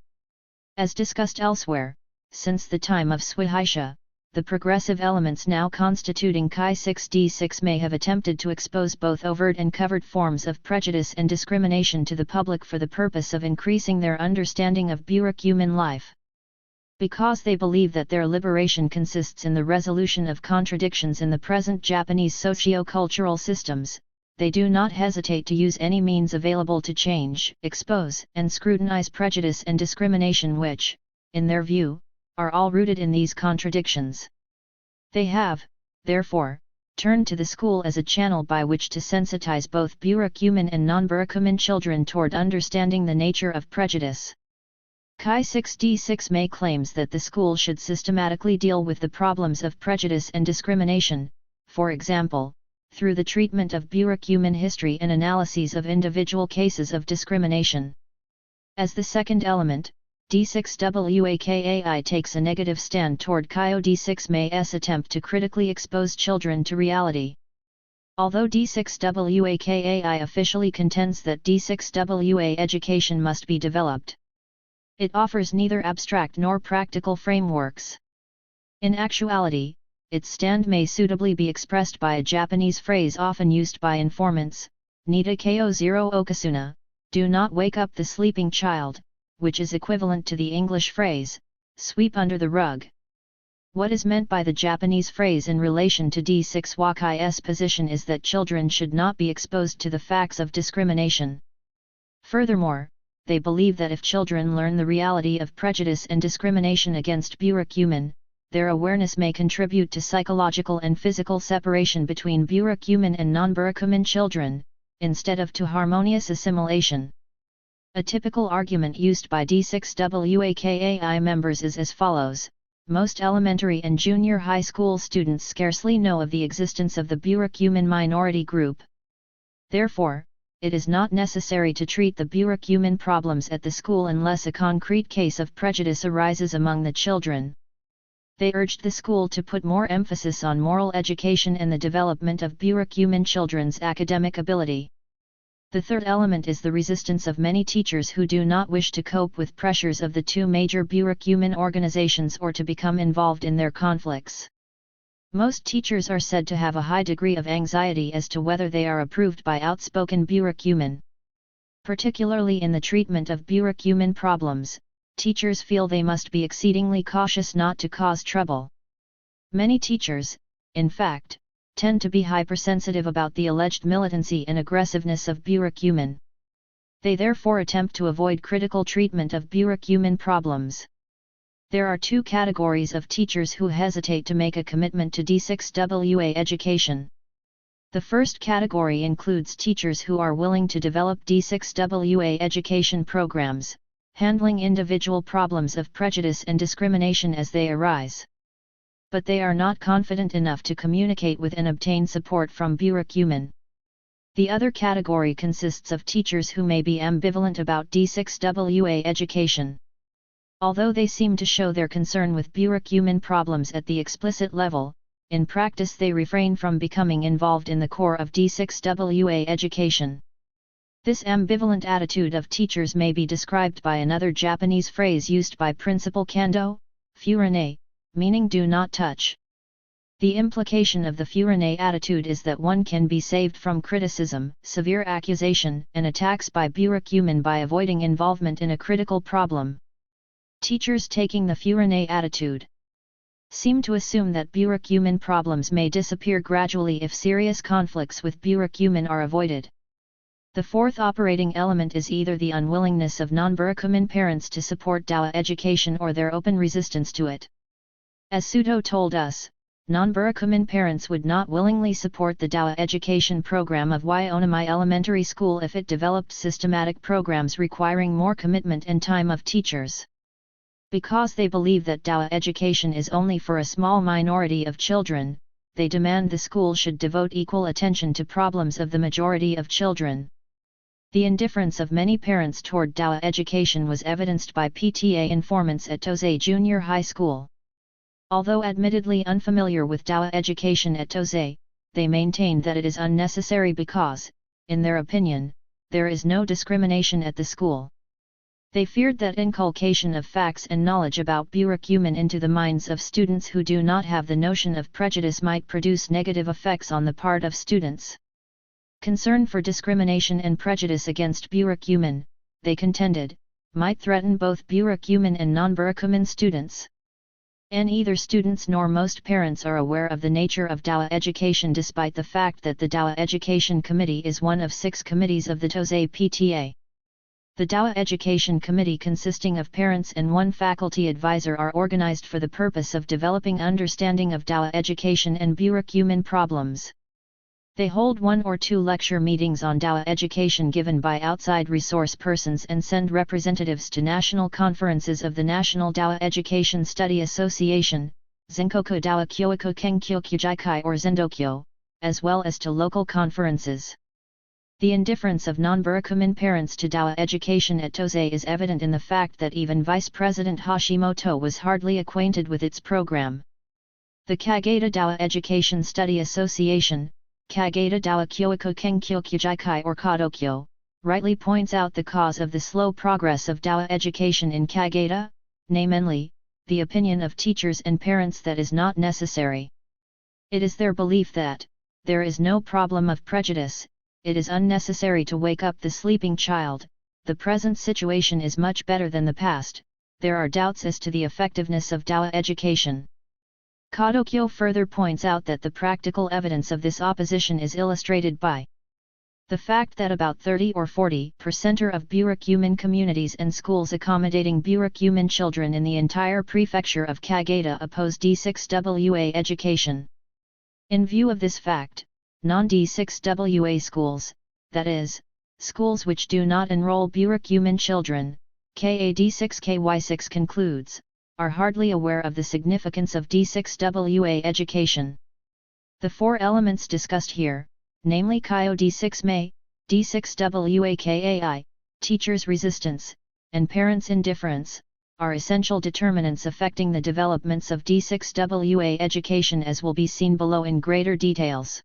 A: As discussed elsewhere, since the time of Shueisha, the progressive elements now constituting Chi 6D6 have attempted to expose both overt and covert forms of prejudice and discrimination to the public for the purpose of increasing their understanding of burakumin life. Because they believe that their liberation consists in the resolution of contradictions in the present Japanese socio-cultural systems, they do not hesitate to use any means available to change, expose, and scrutinize prejudice and discrimination which, in their view, are all rooted in these contradictions. They have, therefore, turned to the school as a channel by which to sensitize both burakumin and non-burakumin children toward understanding the nature of prejudice. Chi 6D6 claims that the school should systematically deal with the problems of prejudice and discrimination, for example, through the treatment of burakumin history and analyses of individual cases of discrimination. As the second element, D6WAKAI takes a negative stand toward Kyo D6's attempt to critically expose children to reality. Although D6WAKAI officially contends that D6WA education must be developed, it offers neither abstract nor practical frameworks. In actuality, its stand may suitably be expressed by a Japanese phrase often used by informants, Nita Ko Zero Okasuna, do not wake up the sleeping child, which is equivalent to the English phrase, sweep under the rug. What is meant by the Japanese phrase in relation to D6 Wakai's position is that children should not be exposed to the facts of discrimination. Furthermore, they believe that if children learn the reality of prejudice and discrimination against burakumin, their awareness may contribute to psychological and physical separation between burakumin and non-burakumin children, instead of to harmonious assimilation. A typical argument used by D6WAKAI members is as follows: most elementary and junior high school students scarcely know of the existence of the burakumin minority group. Therefore, it is not necessary to treat the burakumin problems at the school unless a concrete case of prejudice arises among the children. They urged the school to put more emphasis on moral education and the development of burakumin children's academic ability. The third element is the resistance of many teachers who do not wish to cope with pressures of the 2 major burakumin organizations or to become involved in their conflicts. Most teachers are said to have a high degree of anxiety as to whether they are approved by outspoken burakumin. Particularly in the treatment of burakumin problems, teachers feel they must be exceedingly cautious not to cause trouble. Many teachers, in fact, tend to be hypersensitive about the alleged militancy and aggressiveness of burakumin. They therefore attempt to avoid critical treatment of burakumin problems. There are two categories of teachers who hesitate to make a commitment to D6WA education. The first category includes teachers who are willing to develop D6WA education programs, handling individual problems of prejudice and discrimination as they arise. But they are not confident enough to communicate with and obtain support from burakumin. The other category consists of teachers who may be ambivalent about D6WA education. Although they seem to show their concern with burakumin problems at the explicit level, in practice they refrain from becoming involved in the core of D6WA education. This ambivalent attitude of teachers may be described by another Japanese phrase used by Principal Kando, furine, meaning do not touch. The implication of the furine attitude is that one can be saved from criticism, severe accusation, and attacks by burakumin by avoiding involvement in a critical problem. Teachers taking the furine attitude seem to assume that burakumin problems may disappear gradually if serious conflicts with burakumin are avoided. The fourth operating element is either the unwillingness of non-burakumin parents to support Dawa education or their open resistance to it. As Suto told us, non-burakumin parents would not willingly support the Dawa education program of Waiomai Elementary School if it developed systematic programs requiring more commitment and time of teachers. Because they believe that Dawa education is only for a small minority of children, they demand the school should devote equal attention to problems of the majority of children. The indifference of many parents toward Dawa education was evidenced by PTA informants at Tosei Junior High School. Although admittedly unfamiliar with Dawa education at Tosei, they maintain that it is unnecessary because, in their opinion, there is no discrimination at the school. They feared that inculcation of facts and knowledge about burakumin into the minds of students who do not have the notion of prejudice might produce negative effects on the part of students. Concern for discrimination and prejudice against burakumin, they contended, might threaten both burakumin and non-burakumin students. Neither students nor most parents are aware of the nature of Dawa education despite the fact that the Dawa Education Committee is one of 6 committees of the Tosei PTA. The Dawa Education Committee consisting of parents and 1 faculty advisor are organized for the purpose of developing understanding of Dawa education and burakumin problems. They hold 1 or 2 lecture meetings on Dawa education given by outside resource persons and send representatives to national conferences of the National Dawa Education Study Association, Zenkoku Dawa Kyoiko Kenkyo Kyujikai or Zendokyo, as well as to local conferences. The indifference of non-burakumin parents to Dawa education at Tosei is evident in the fact that even Vice President Hashimoto was hardly acquainted with its program. The Kageda Dawa Education Study Association, Kageda Dawa Kyoiko Kenkyo Kyujikai or Kadokyo, rightly points out the cause of the slow progress of Dawa education in Kageda, namely, the opinion of teachers and parents that is not necessary. It is their belief that, there is no problem of prejudice, it is unnecessary to wake up the sleeping child, the present situation is much better than the past, there are doubts as to the effectiveness of Dawa education. Kadokyo further points out that the practical evidence of this opposition is illustrated by the fact that about 30 or 40% of burakumin communities and schools accommodating burakumin children in the entire prefecture of Kageda oppose D6WA education. In view of this fact, non-D6WA schools, that is, schools which do not enroll burakumin children, KAD6KY6 concludes, are hardly aware of the significance of D6WA education. The 4 elements discussed here, namely Kyo D6MA, D6WAKAI, teachers' resistance, and parents' indifference, are essential determinants affecting the developments of D6WA education as will be seen below in greater details.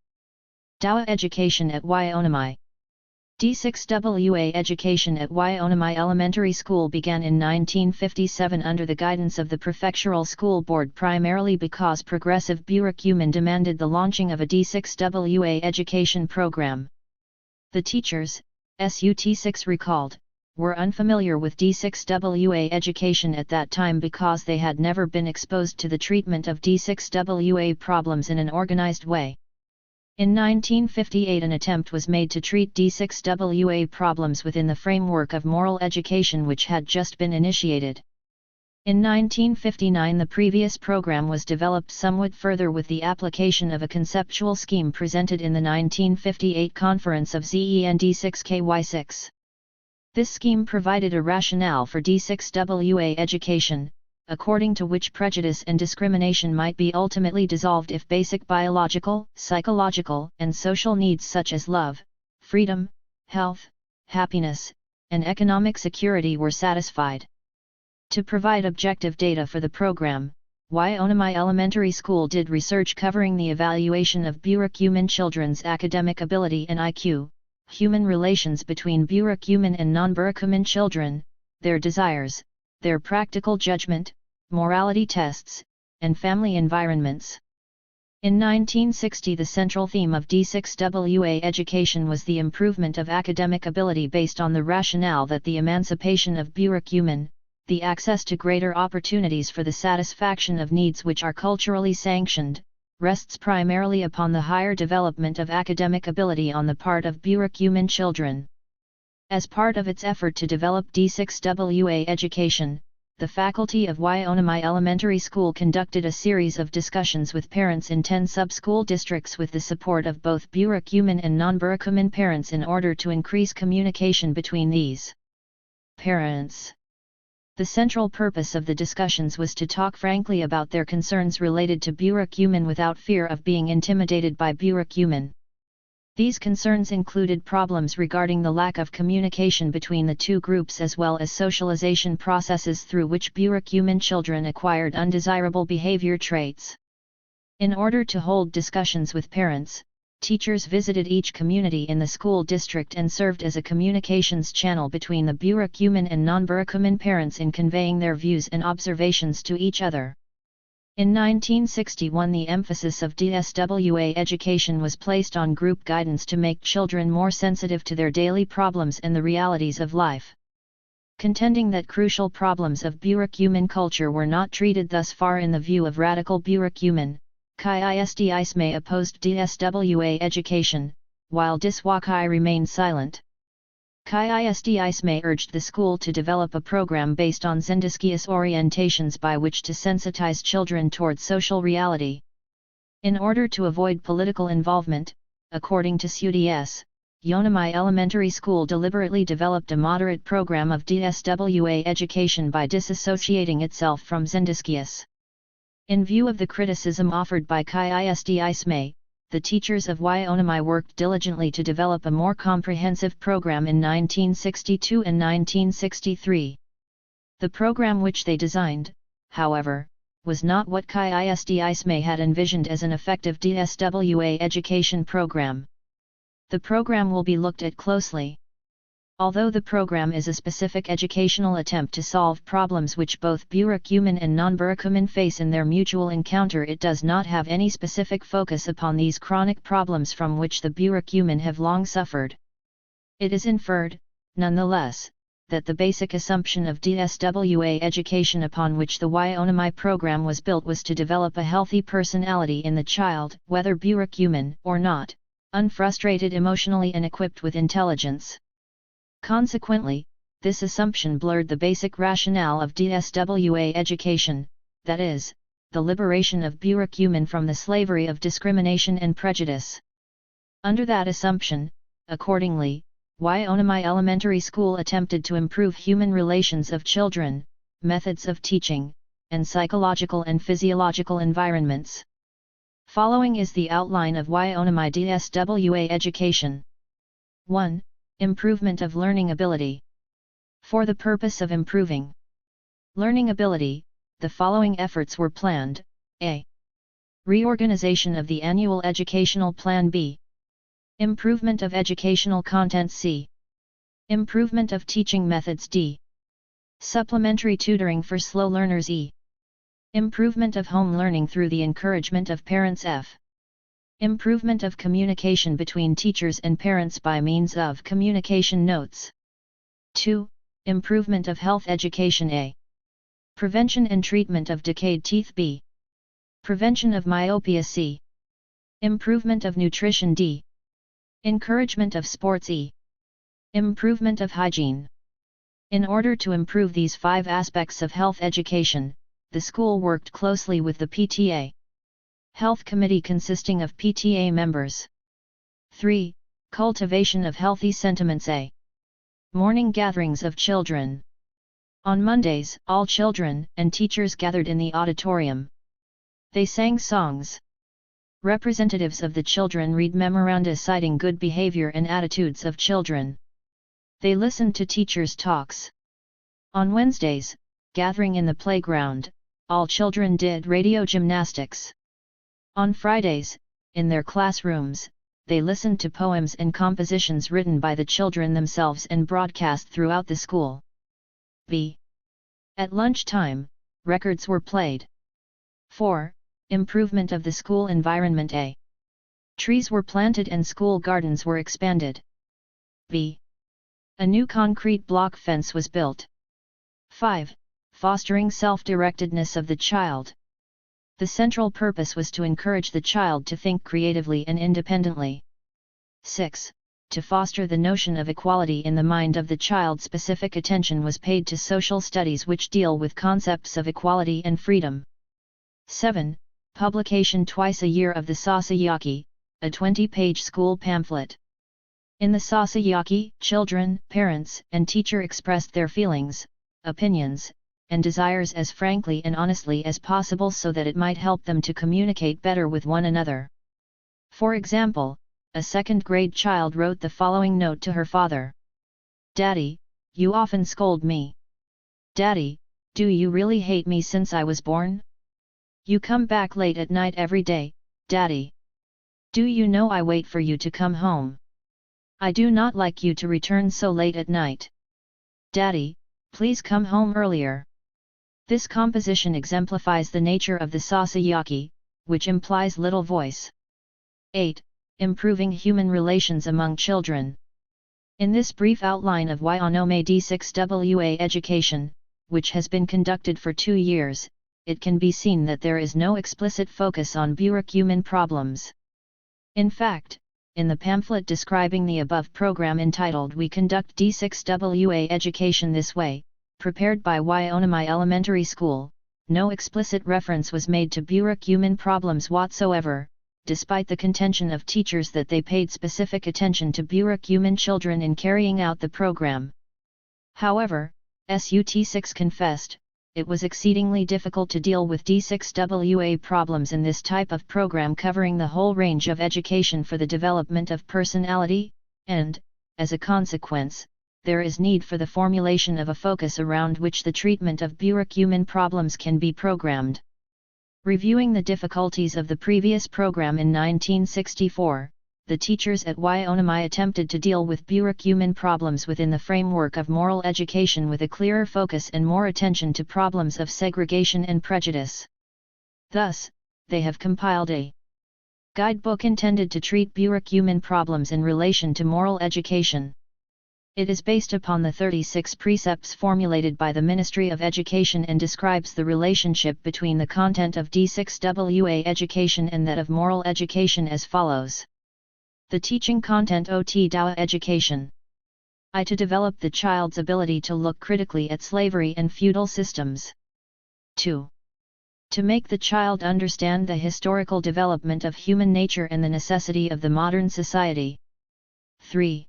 A: Dawa education at Waiomai. D6WA education at Waionnai Elementary School began in 1957 under the guidance of the Prefectural School Board, primarily because progressive burakumin demanded the launching of a D6WA education program. The teachers, SUT6 recalled, were unfamiliar with D6WA education at that time because they had never been exposed to the treatment of D6WA problems in an organized way. In 1958 an attempt was made to treat D6WA problems within the framework of moral education which had just been initiated. In 1959 the previous program was developed somewhat further with the application of a conceptual scheme presented in the 1958 Conference of ZEND6KY6. This scheme provided a rationale for D6WA education, according to which prejudice and discrimination might be ultimately dissolved if basic biological, psychological, and social needs such as love, freedom, health, happiness, and economic security were satisfied. To provide objective data for the program, Waionnai Elementary School did research covering the evaluation of burakumin children's academic ability and IQ, human relations between burakumin and non-burakumin children, their desires, their practical judgment, morality tests, and family environments. In 1960 the central theme of D6WA education was the improvement of academic ability based on the rationale that the emancipation of burakumin, the access to greater opportunities for the satisfaction of needs which are culturally sanctioned, rests primarily upon the higher development of academic ability on the part of burakumin children. As part of its effort to develop D6WA education, the faculty of Waionnai Elementary School conducted a series of discussions with parents in 10 sub-school districts with the support of both burakumin and non-burakumin parents in order to increase communication between these parents. The central purpose of the discussions was to talk frankly about their concerns related to burakumin without fear of being intimidated by burakumin. These concerns included problems regarding the lack of communication between the two groups as well as socialization processes through which burakumin children acquired undesirable behavior traits. In order to hold discussions with parents, teachers visited each community in the school district and served as a communications channel between the burakumin and non-burakumin parents in conveying their views and observations to each other. In 1961 the emphasis of DSWA education was placed on group guidance to make children more sensitive to their daily problems and the realities of life. Contending that crucial problems of burakumin culture were not treated thus far in the view of radical burakumin, Chi-ISD-ISME opposed DSWA education, while Diswakai remained silent. Chi-ISD-ISME urged the school to develop a program based on Zendiskius orientations by which to sensitize children towards social reality. In order to avoid political involvement, according to SUDS, Waionnai Elementary School deliberately developed a moderate program of DSWA education by disassociating itself from Zendiskius. In view of the criticism offered by Chi-ISD-ISME, the teachers of Waionnai worked diligently to develop a more comprehensive program in 1962 and 1963. The program which they designed, however, was not what Chi-ISD-ISME had envisioned as an effective DSWA education program. The program will be looked at closely. Although the program is a specific educational attempt to solve problems which both burakumin and non-burakumin face in their mutual encounter, it does not have any specific focus upon these chronic problems from which the burakumin have long suffered. It is inferred, nonetheless, that the basic assumption of DSWA education upon which the Waionnai program was built was to develop a healthy personality in the child, whether burakumin or not, unfrustrated emotionally and equipped with intelligence. Consequently, this assumption blurred the basic rationale of DSWA education, that is, the liberation of burakumin from the slavery of discrimination and prejudice. Under that assumption, accordingly, Waionnai Elementary School attempted to improve human relations of children, methods of teaching, and psychological and physiological environments. Following is the outline of Waionnai DSWA education. 1. Improvement of learning ability. For the purpose of improving learning ability, the following efforts were planned: a. Reorganization of the annual educational plan. B. Improvement of educational content. C. Improvement of teaching methods D. Supplementary tutoring for slow learners E. Improvement of home learning through the encouragement of parents F. Improvement of communication between teachers and parents by means of communication notes. 2. Improvement of health education A. Prevention and treatment of decayed teeth B. Prevention of myopia C. Improvement of nutrition D. Encouragement of sports E. Improvement of hygiene. In order to improve these 5 aspects of health education, the school worked closely with the PTA Health Committee consisting of PTA members. 3. Cultivation of healthy sentiments A. Morning gatherings of children. On Mondays, all children and teachers gathered in the auditorium. They sang songs. Representatives of the children read memoranda citing good behavior and attitudes of children. They listened to teachers' talks. On Wednesdays, gathering in the playground, all children did radio gymnastics. On Fridays, in their classrooms, they listened to poems and compositions written by the children themselves and broadcast throughout the school. B. At lunchtime, records were played. 4. Improvement of the school environment A. Trees were planted and school gardens were expanded. B. A new concrete block fence was built. 5. Fostering self-directedness of the child. The central purpose was to encourage the child to think creatively and independently. 6. To foster the notion of equality in the mind of the child, specific attention was paid to social studies which deal with concepts of equality and freedom. 7. Publication twice a year of the Sasayaki, a 20-page school pamphlet. In the Sasayaki, children, parents, and teacher expressed their feelings, opinions, and desires as frankly and honestly as possible so that it might help them to communicate better with one another. For example, a second-grade child wrote the following note to her father. Daddy, you often scold me. Daddy, do you really hate me since I was born? You come back late at night every day, Daddy. Do you know I wait for you to come home? I do not like you to return so late at night. Daddy, please come home earlier. This composition exemplifies the nature of the Sasayaki, which implies little voice. 8. Improving human relations among children. In this brief outline of Waiōnome D6WA education, which has been conducted for 2 years, it can be seen that there is no explicit focus on burakumin problems. In fact, in the pamphlet describing the above program entitled We Conduct D6WA Education This Way, prepared by Waiōnome Elementary School, no explicit reference was made to burakumin problems whatsoever, despite the contention of teachers that they paid specific attention to burakumin children in carrying out the program. However, SUT6 confessed, it was exceedingly difficult to deal with D6WA problems in this type of program covering the whole range of education for the development of personality, and, as a consequence, there is need for the formulation of a focus around which the treatment of burakumin problems can be programmed. Reviewing the difficulties of the previous program in 1964, the teachers at Waiōnome attempted to deal with burakumin problems within the framework of moral education with a clearer focus and more attention to problems of segregation and prejudice. Thus, they have compiled a guidebook intended to treat burakumin problems in relation to moral education. It is based upon the 36 precepts formulated by the Ministry of Education and describes the relationship between the content of D6WA education and that of moral education as follows. The teaching content OT Dawa education. I. To develop the child's ability to look critically at slavery and feudal systems. 2. To make the child understand the historical development of human nature and the necessity of the modern society. 3.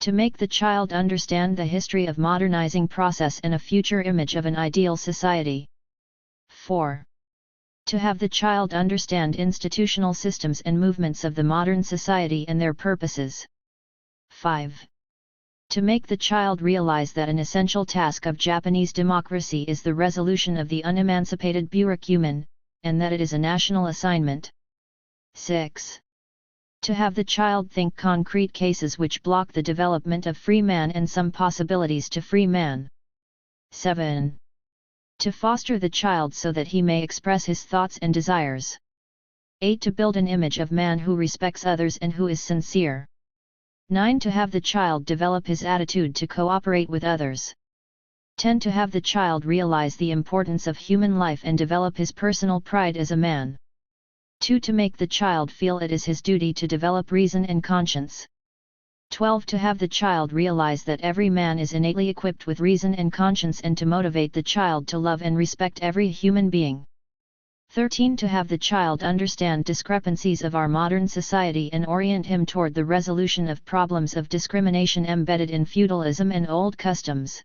A: To make the child understand the history of modernizing process and a future image of an ideal society. 4. To have the child understand institutional systems and movements of the modern society and their purposes. 5. To make the child realize that an essential task of Japanese democracy is the resolution of the unemancipated burakumin, and that it is a national assignment. 6. To have the child think concrete cases which block the development of free man and some possibilities to free man. 7. To foster the child so that he may express his thoughts and desires. 8. To build an image of man who respects others and who is sincere. 9. To have the child develop his attitude to cooperate with others. 10. To have the child realize the importance of human life and develop his personal pride as a man. 2. To make the child feel it is his duty to develop reason and conscience. 12. To have the child realize that every man is innately equipped with reason and conscience and to motivate the child to love and respect every human being. 13. To have the child understand discrepancies of our modern society and orient him toward the resolution of problems of discrimination embedded in feudalism and old customs.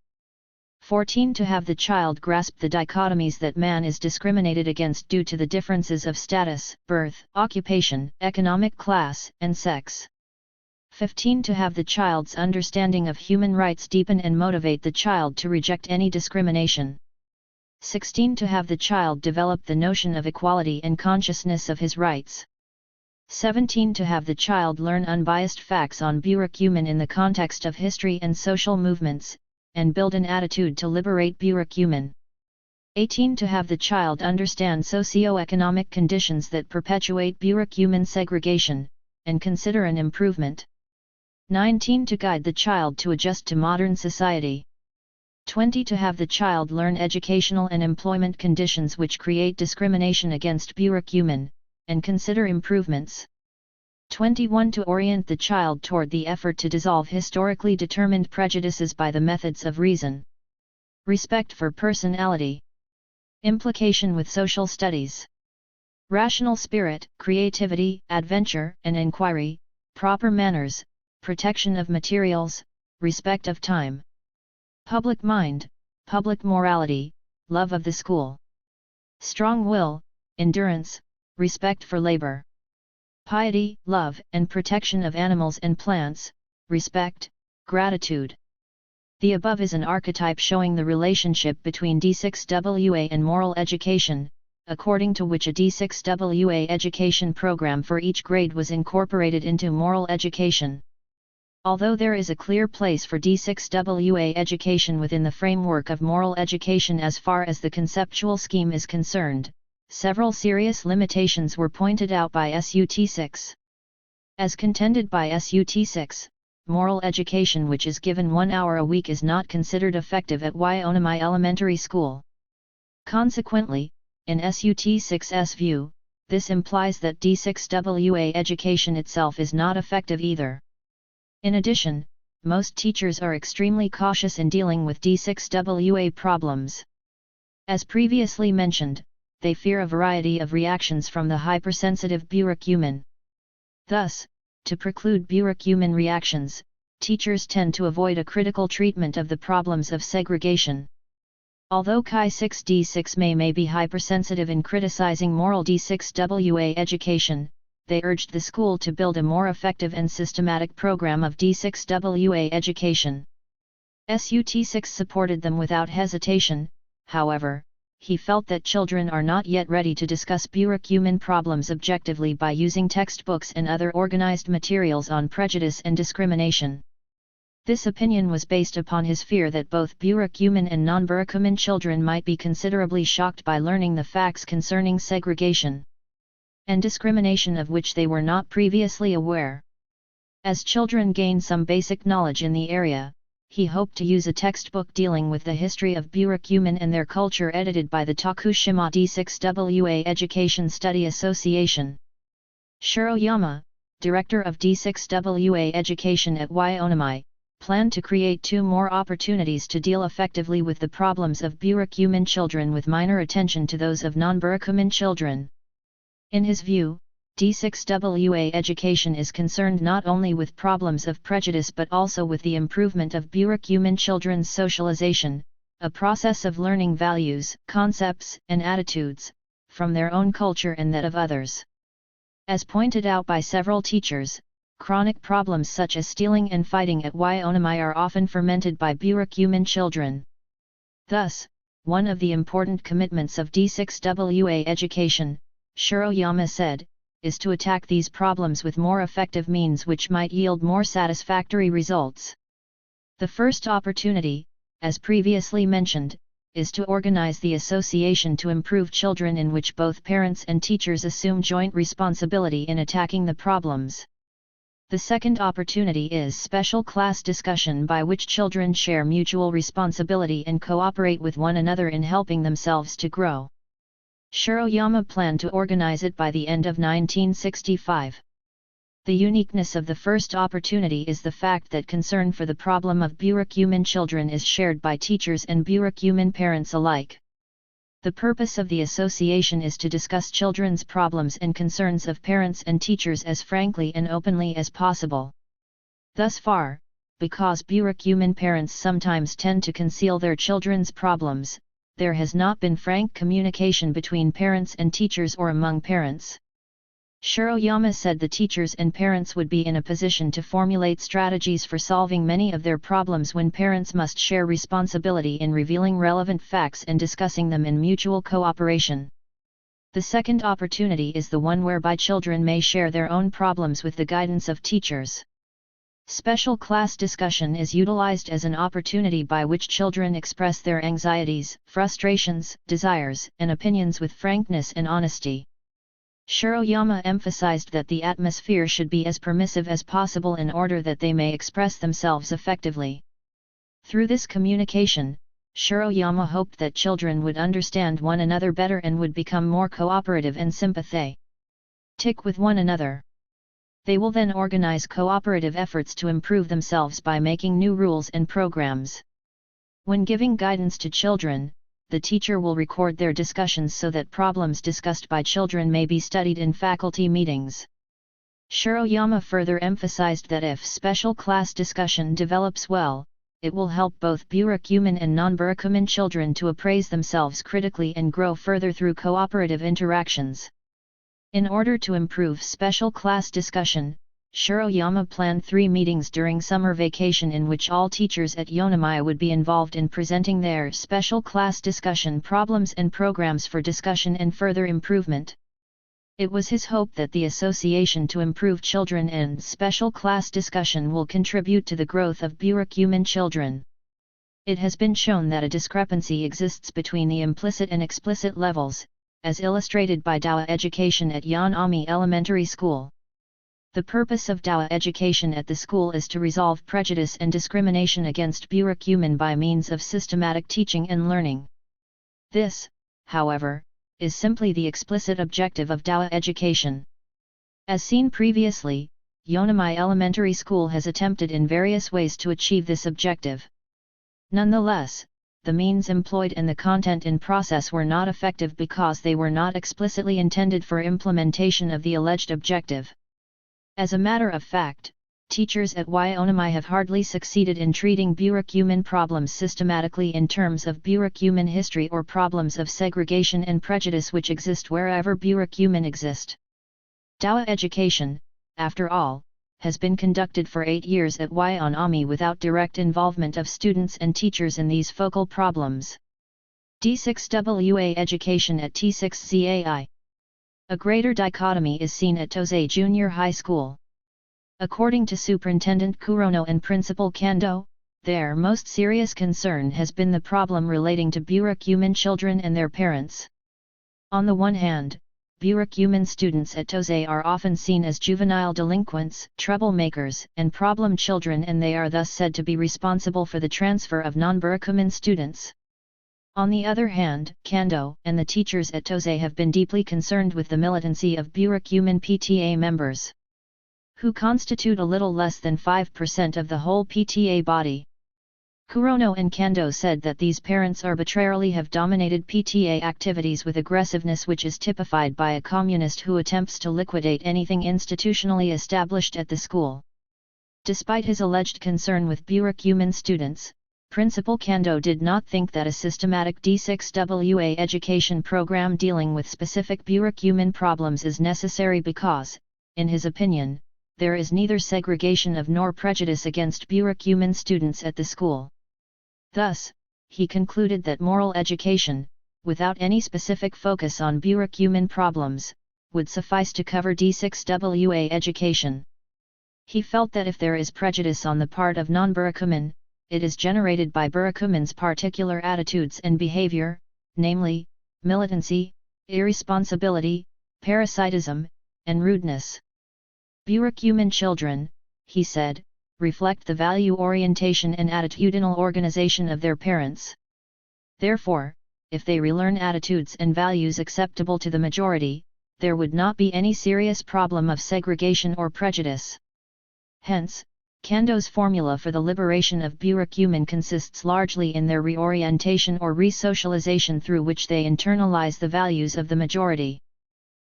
A: 14. To have the child grasp the dichotomies that man is discriminated against due to the differences of status, birth, occupation, economic class, and sex. 15. To have the child's understanding of human rights deepen and motivate the child to reject any discrimination. 16. To have the child develop the notion of equality and consciousness of his rights. 17. To have the child learn unbiased facts on burakumin in the context of history and social movements, and build an attitude to liberate burakumin. 18. To have the child understand socio-economic conditions that perpetuate burakumin segregation, and consider an improvement. 19. To guide the child to adjust to modern society. 20. To have the child learn educational and employment conditions which create discrimination against burakumin, and consider improvements. 21. To orient the child toward the effort to dissolve historically determined prejudices by the methods of reason. Respect for personality. Implication with social studies. Rational spirit, creativity, adventure and inquiry, proper manners, protection of materials, respect of time. Public mind, public morality, love of the school. Strong will, endurance, respect for labor. Piety, love and protection of animals and plants, respect, gratitude. The above is an archetype showing the relationship between D6WA and moral education, according to which a D6WA education program for each grade was incorporated into moral education. Although there is a clear place for D6WA education within the framework of moral education as far as the conceptual scheme is concerned, several serious limitations were pointed out by SUT6. As contended by SUT6, moral education which is given 1 hour a week is not considered effective at Waiomai Elementary School. Consequently, in SUT6's view, this implies that D6WA education itself is not effective either. In addition, most teachers are extremely cautious in dealing with D6WA problems. As previously mentioned, they fear a variety of reactions from the hypersensitive burakumin. Thus, to preclude burakumin reactions, teachers tend to avoid a critical treatment of the problems of segregation. Although Chi-6D6 may be hypersensitive in criticizing moral D6WA education, they urged the school to build a more effective and systematic program of D6WA education. SUT6 supported them without hesitation. However, he felt that children are not yet ready to discuss burakumin problems objectively by using textbooks and other organized materials on prejudice and discrimination. This opinion was based upon his fear that both burakumin and non-burakumin children might be considerably shocked by learning the facts concerning segregation and discrimination of which they were not previously aware. As children gain some basic knowledge in the area, he hoped to use a textbook dealing with the history of burakumin and their culture edited by the Tokushima D6WA Education Study Association. Shiroyama, director of D6WA Education at Waiomai, planned to create 2 more opportunities to deal effectively with the problems of burakumin children with minor attention to those of non-burakumin children. In his view, D6WA education is concerned not only with problems of prejudice but also with the improvement of burakumin children's socialization, a process of learning values, concepts, and attitudes, from their own culture and that of others. As pointed out by several teachers, chronic problems such as stealing and fighting at Waiomai are often fermented by burakumin children. Thus, one of the important commitments of D6WA education, Shiroyama said, is to attack these problems with more effective means which might yield more satisfactory results. The first opportunity, as previously mentioned, is to organize the association to improve children, in which both parents and teachers assume joint responsibility in attacking the problems. The second opportunity is special class discussion, by which children share mutual responsibility and cooperate with one another in helping themselves to grow. Shiroyama planned to organize it by the end of 1965. The uniqueness of the first opportunity is the fact that concern for the problem of burakumin children is shared by teachers and burakumin parents alike. The purpose of the association is to discuss children's problems and concerns of parents and teachers as frankly and openly as possible. Thus far, because burakumin parents sometimes tend to conceal their children's problems, there has not been frank communication between parents and teachers or among parents. Shiroyama said the teachers and parents would be in a position to formulate strategies for solving many of their problems when parents must share responsibility in revealing relevant facts and discussing them in mutual cooperation. The second opportunity is the one whereby children may share their own problems with the guidance of teachers. Special class discussion is utilized as an opportunity by which children express their anxieties, frustrations, desires, and opinions with frankness and honesty. Shiroyama emphasized that the atmosphere should be as permissive as possible in order that they may express themselves effectively. Through this communication, Shiroyama hoped that children would understand one another better and would become more cooperative and sympathetic with one another. They will then organize cooperative efforts to improve themselves by making new rules and programs. When giving guidance to children, the teacher will record their discussions so that problems discussed by children may be studied in faculty meetings. Shiroyama further emphasized that if special class discussion develops well, it will help both burakumin and non-burakumin children to appraise themselves critically and grow further through cooperative interactions. In order to improve special class discussion, Shiroyama planned 3 meetings during summer vacation in which all teachers at Yonomiya would be involved in presenting their special class discussion problems and programs for discussion and further improvement. It was his hope that the association to improve children and special class discussion will contribute to the growth of burakumin children. It has been shown that a discrepancy exists between the implicit and explicit levels, as illustrated by Dowa education at Yonomiya Elementary School. The purpose of Dowa education at the school is to resolve prejudice and discrimination against burakumin by means of systematic teaching and learning. This, however, is simply the explicit objective of Dowa education. As seen previously, Yonomiya Elementary School has attempted in various ways to achieve this objective. Nonetheless, the means employed and the content in process were not effective because they were not explicitly intended for implementation of the alleged objective. As a matter of fact, teachers at Yonomiya have hardly succeeded in treating burakumin problems systematically in terms of burakumin history or problems of segregation and prejudice which exist wherever burakumin exist. Dowa education, after all, has been conducted for 8 years at Yonomiya without direct involvement of students and teachers in these focal problems. D6WA education at T6CAI. A greater dichotomy is seen at Tozai Junior High School. According to Superintendent Kurono and Principal Kando, their most serious concern has been the problem relating to burakumin children and their parents. On the one hand, burakumin students at Tozai are often seen as juvenile delinquents, troublemakers, and problem children, and they are thus said to be responsible for the transfer of non-burakumin students. On the other hand, Kando and the teachers at Tozai have been deeply concerned with the militancy of burakumin PTA members, who constitute a little less than 5% of the whole PTA body. Kurono and Kando said that these parents arbitrarily have dominated PTA activities with aggressiveness which is typified by a communist who attempts to liquidate anything institutionally established at the school. Despite his alleged concern with burakumin students, Principal Kando did not think that a systematic D6WA education program dealing with specific burakumin problems is necessary because, in his opinion, there is neither segregation of nor prejudice against burakumin students at the school. Thus, he concluded that moral education, without any specific focus on burakumin problems, would suffice to cover D6WA education. He felt that if there is prejudice on the part of non-burakumin, it is generated by burakumin's particular attitudes and behavior, namely, militancy, irresponsibility, parasitism, and rudeness. Burakumin children, he said, reflect the value orientation and attitudinal organization of their parents. Therefore, if they relearn attitudes and values acceptable to the majority, there would not be any serious problem of segregation or prejudice. Hence, Kando's formula for the liberation of burakumin consists largely in their reorientation or resocialization through which they internalize the values of the majority.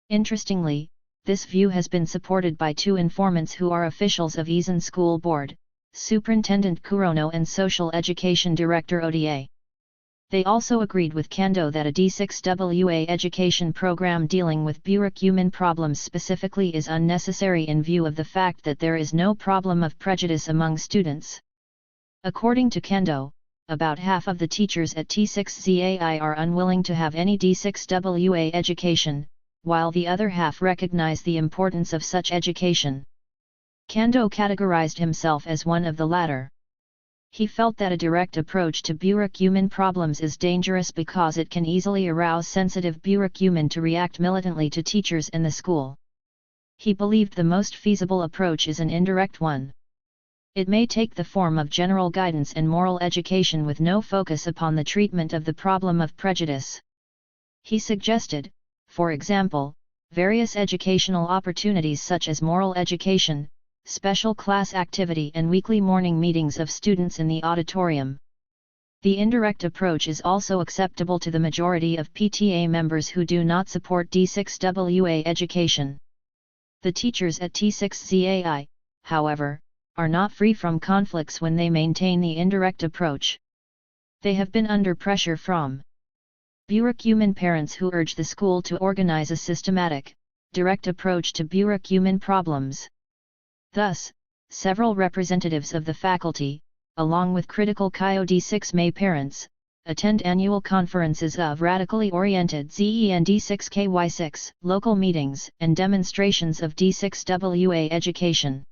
A: Interestingly, this view has been supported by two informants who are officials of Isan School Board, Superintendent Kurono and Social Education Director Oda. They also agreed with Kando that a D6WA education program dealing with burakumin problems specifically is unnecessary in view of the fact that there is no problem of prejudice among students. According to Kando, about half of the teachers at T6ZAI are unwilling to have any D6WA education, while the other half recognize the importance of such education. Kando categorized himself as one of the latter. He felt that a direct approach to burakumin problems is dangerous because it can easily arouse sensitive burakumin to react militantly to teachers and the school. He believed the most feasible approach is an indirect one. It may take the form of general guidance and moral education with no focus upon the treatment of the problem of prejudice. He suggested, for example, various educational opportunities such as moral education, special class activity and weekly morning meetings of students in the auditorium. The indirect approach is also acceptable to the majority of PTA members who do not support D6WA education. The teachers at T6ZAI, however, are not free from conflicts when they maintain the indirect approach. They have been under pressure from burakumin parents who urge the school to organize a systematic, direct approach to burakumin problems. Thus, several representatives of the faculty, along with critical Kyo D6MA parents, attend annual conferences of radically oriented ZEN D6KY6, local meetings and demonstrations of D6WA education.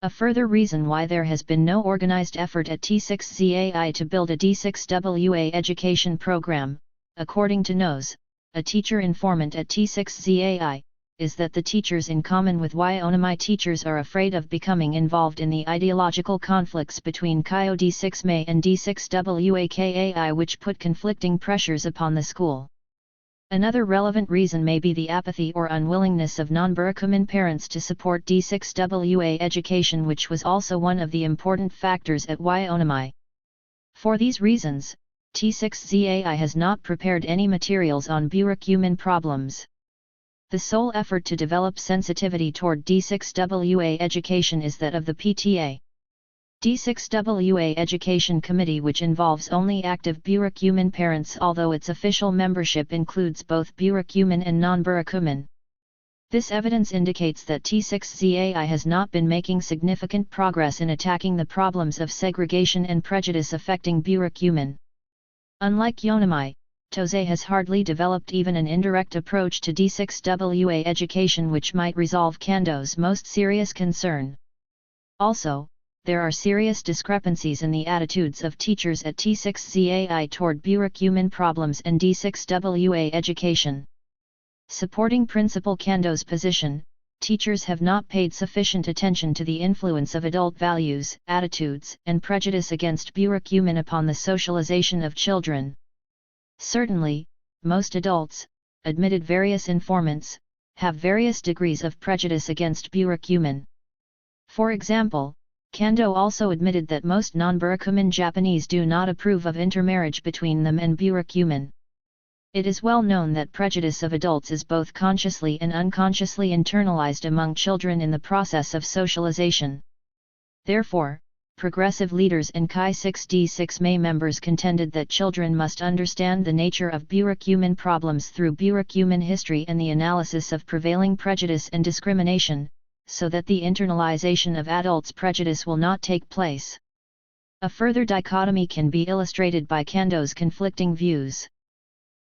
A: A further reason why there has been no organized effort at T6ZAI to build a D6WA education program, according to Nose, a teacher informant at T6ZAI, is that the teachers in common with Wyoming teachers are afraid of becoming involved in the ideological conflicts between Kyo D6MA and D6WAKAI which put conflicting pressures upon the school. Another relevant reason may be the apathy or unwillingness of non-burakumin parents to support D6WA education, which was also one of the important factors at Wyoming. For these reasons, T6ZAI has not prepared any materials on burakumin problems. The sole effort to develop sensitivity toward D6WA education is that of the PTA. D6WA Education Committee, which involves only active burakumin parents, although its official membership includes both burakumin and non-burakumin. This evidence indicates that T6ZAI has not been making significant progress in attacking the problems of segregation and prejudice affecting burakumin. Unlike Yonemai, Tose has hardly developed even an indirect approach to D6WA education which might resolve Kando's most serious concern. Also, there are serious discrepancies in the attitudes of teachers at T6ZAI toward burakumin problems and D6WA education. Supporting Principal Kando's position, teachers have not paid sufficient attention to the influence of adult values, attitudes, and prejudice against burakumin upon the socialization of children. Certainly, most adults, admitted various informants, have various degrees of prejudice against burakumin. For example, Kando also admitted that most non-burakumin Japanese do not approve of intermarriage between them and burakumin. It is well known that prejudice of adults is both consciously and unconsciously internalized among children in the process of socialization. Therefore, progressive leaders and Chi 6D6MA members contended that children must understand the nature of burakumin problems through burakumin history and the analysis of prevailing prejudice and discrimination, so that the internalization of adults' prejudice will not take place. A further dichotomy can be illustrated by Kando's conflicting views.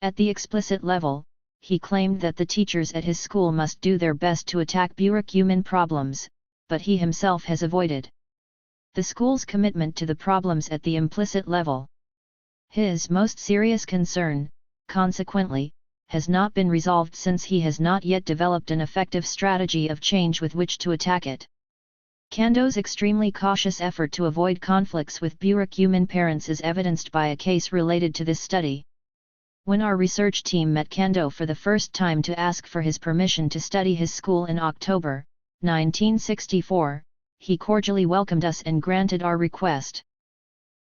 A: At the explicit level, he claimed that the teachers at his school must do their best to attack burakumin problems, but he himself has avoided the school's commitment to the problems at the implicit level. His most serious concern, consequently, has not been resolved since he has not yet developed an effective strategy of change with which to attack it. Kando's extremely cautious effort to avoid conflicts with burakumin parents is evidenced by a case related to this study. When our research team met Kando for the first time to ask for his permission to study his school in October 1964, he cordially welcomed us and granted our request.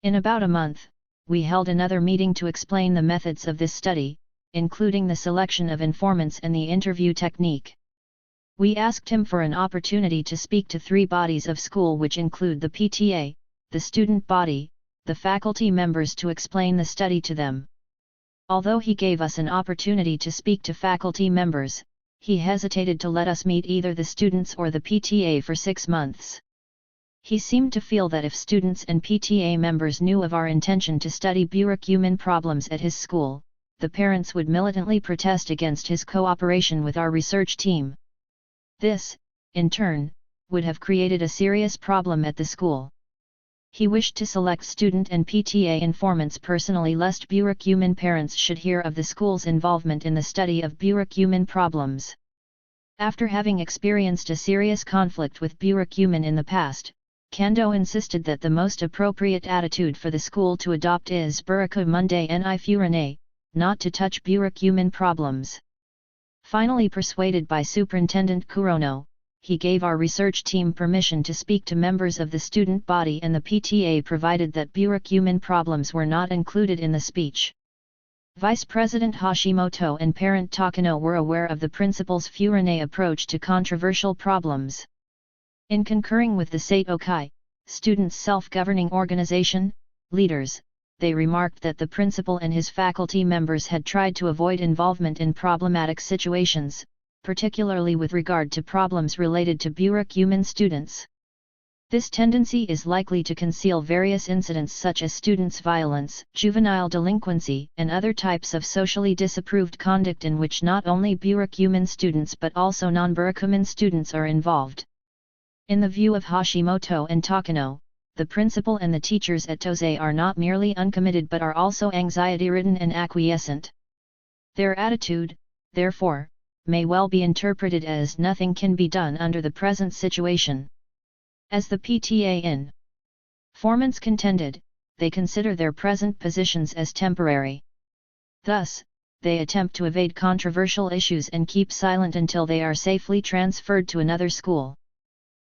A: In about a month, we held another meeting to explain the methods of this study, including the selection of informants and the interview technique. We asked him for an opportunity to speak to 3 bodies of school, which include the PTA, the student body, the faculty members, to explain the study to them. Although he gave us an opportunity to speak to faculty members, he hesitated to let us meet either the students or the PTA for 6 months. He seemed to feel that if students and PTA members knew of our intention to study burakumin problems at his school, the parents would militantly protest against his cooperation with our research team. This, in turn, would have created a serious problem at the school. He wished to select student and PTA informants personally lest burakumin parents should hear of the school's involvement in the study of burakumin problems. After having experienced a serious conflict with burakumin in the past, Kando insisted that the most appropriate attitude for the school to adopt is burakumin ni furane, not to touch burakumin problems. Finally persuaded by Superintendent Kurono, he gave our research team permission to speak to members of the student body and the PTA, provided that burakumin problems were not included in the speech. Vice President Hashimoto and parent Takano were aware of the principal's Furane approach to controversial problems. In concurring with the Seitokai, students' self-governing organization, leaders, they remarked that the principal and his faculty members had tried to avoid involvement in problematic situations, particularly with regard to problems related to burakumin students. This tendency is likely to conceal various incidents such as students' violence, juvenile delinquency, and other types of socially disapproved conduct in which not only burakumin students but also non-burakumin students are involved. In the view of Hashimoto and Takano, the principal and the teachers at Tosei are not merely uncommitted but are also anxiety-ridden and acquiescent. Their attitude, therefore, may well be interpreted as nothing can be done under the present situation. As the PTA informants contended, they consider their present positions as temporary. Thus, they attempt to evade controversial issues and keep silent until they are safely transferred to another school.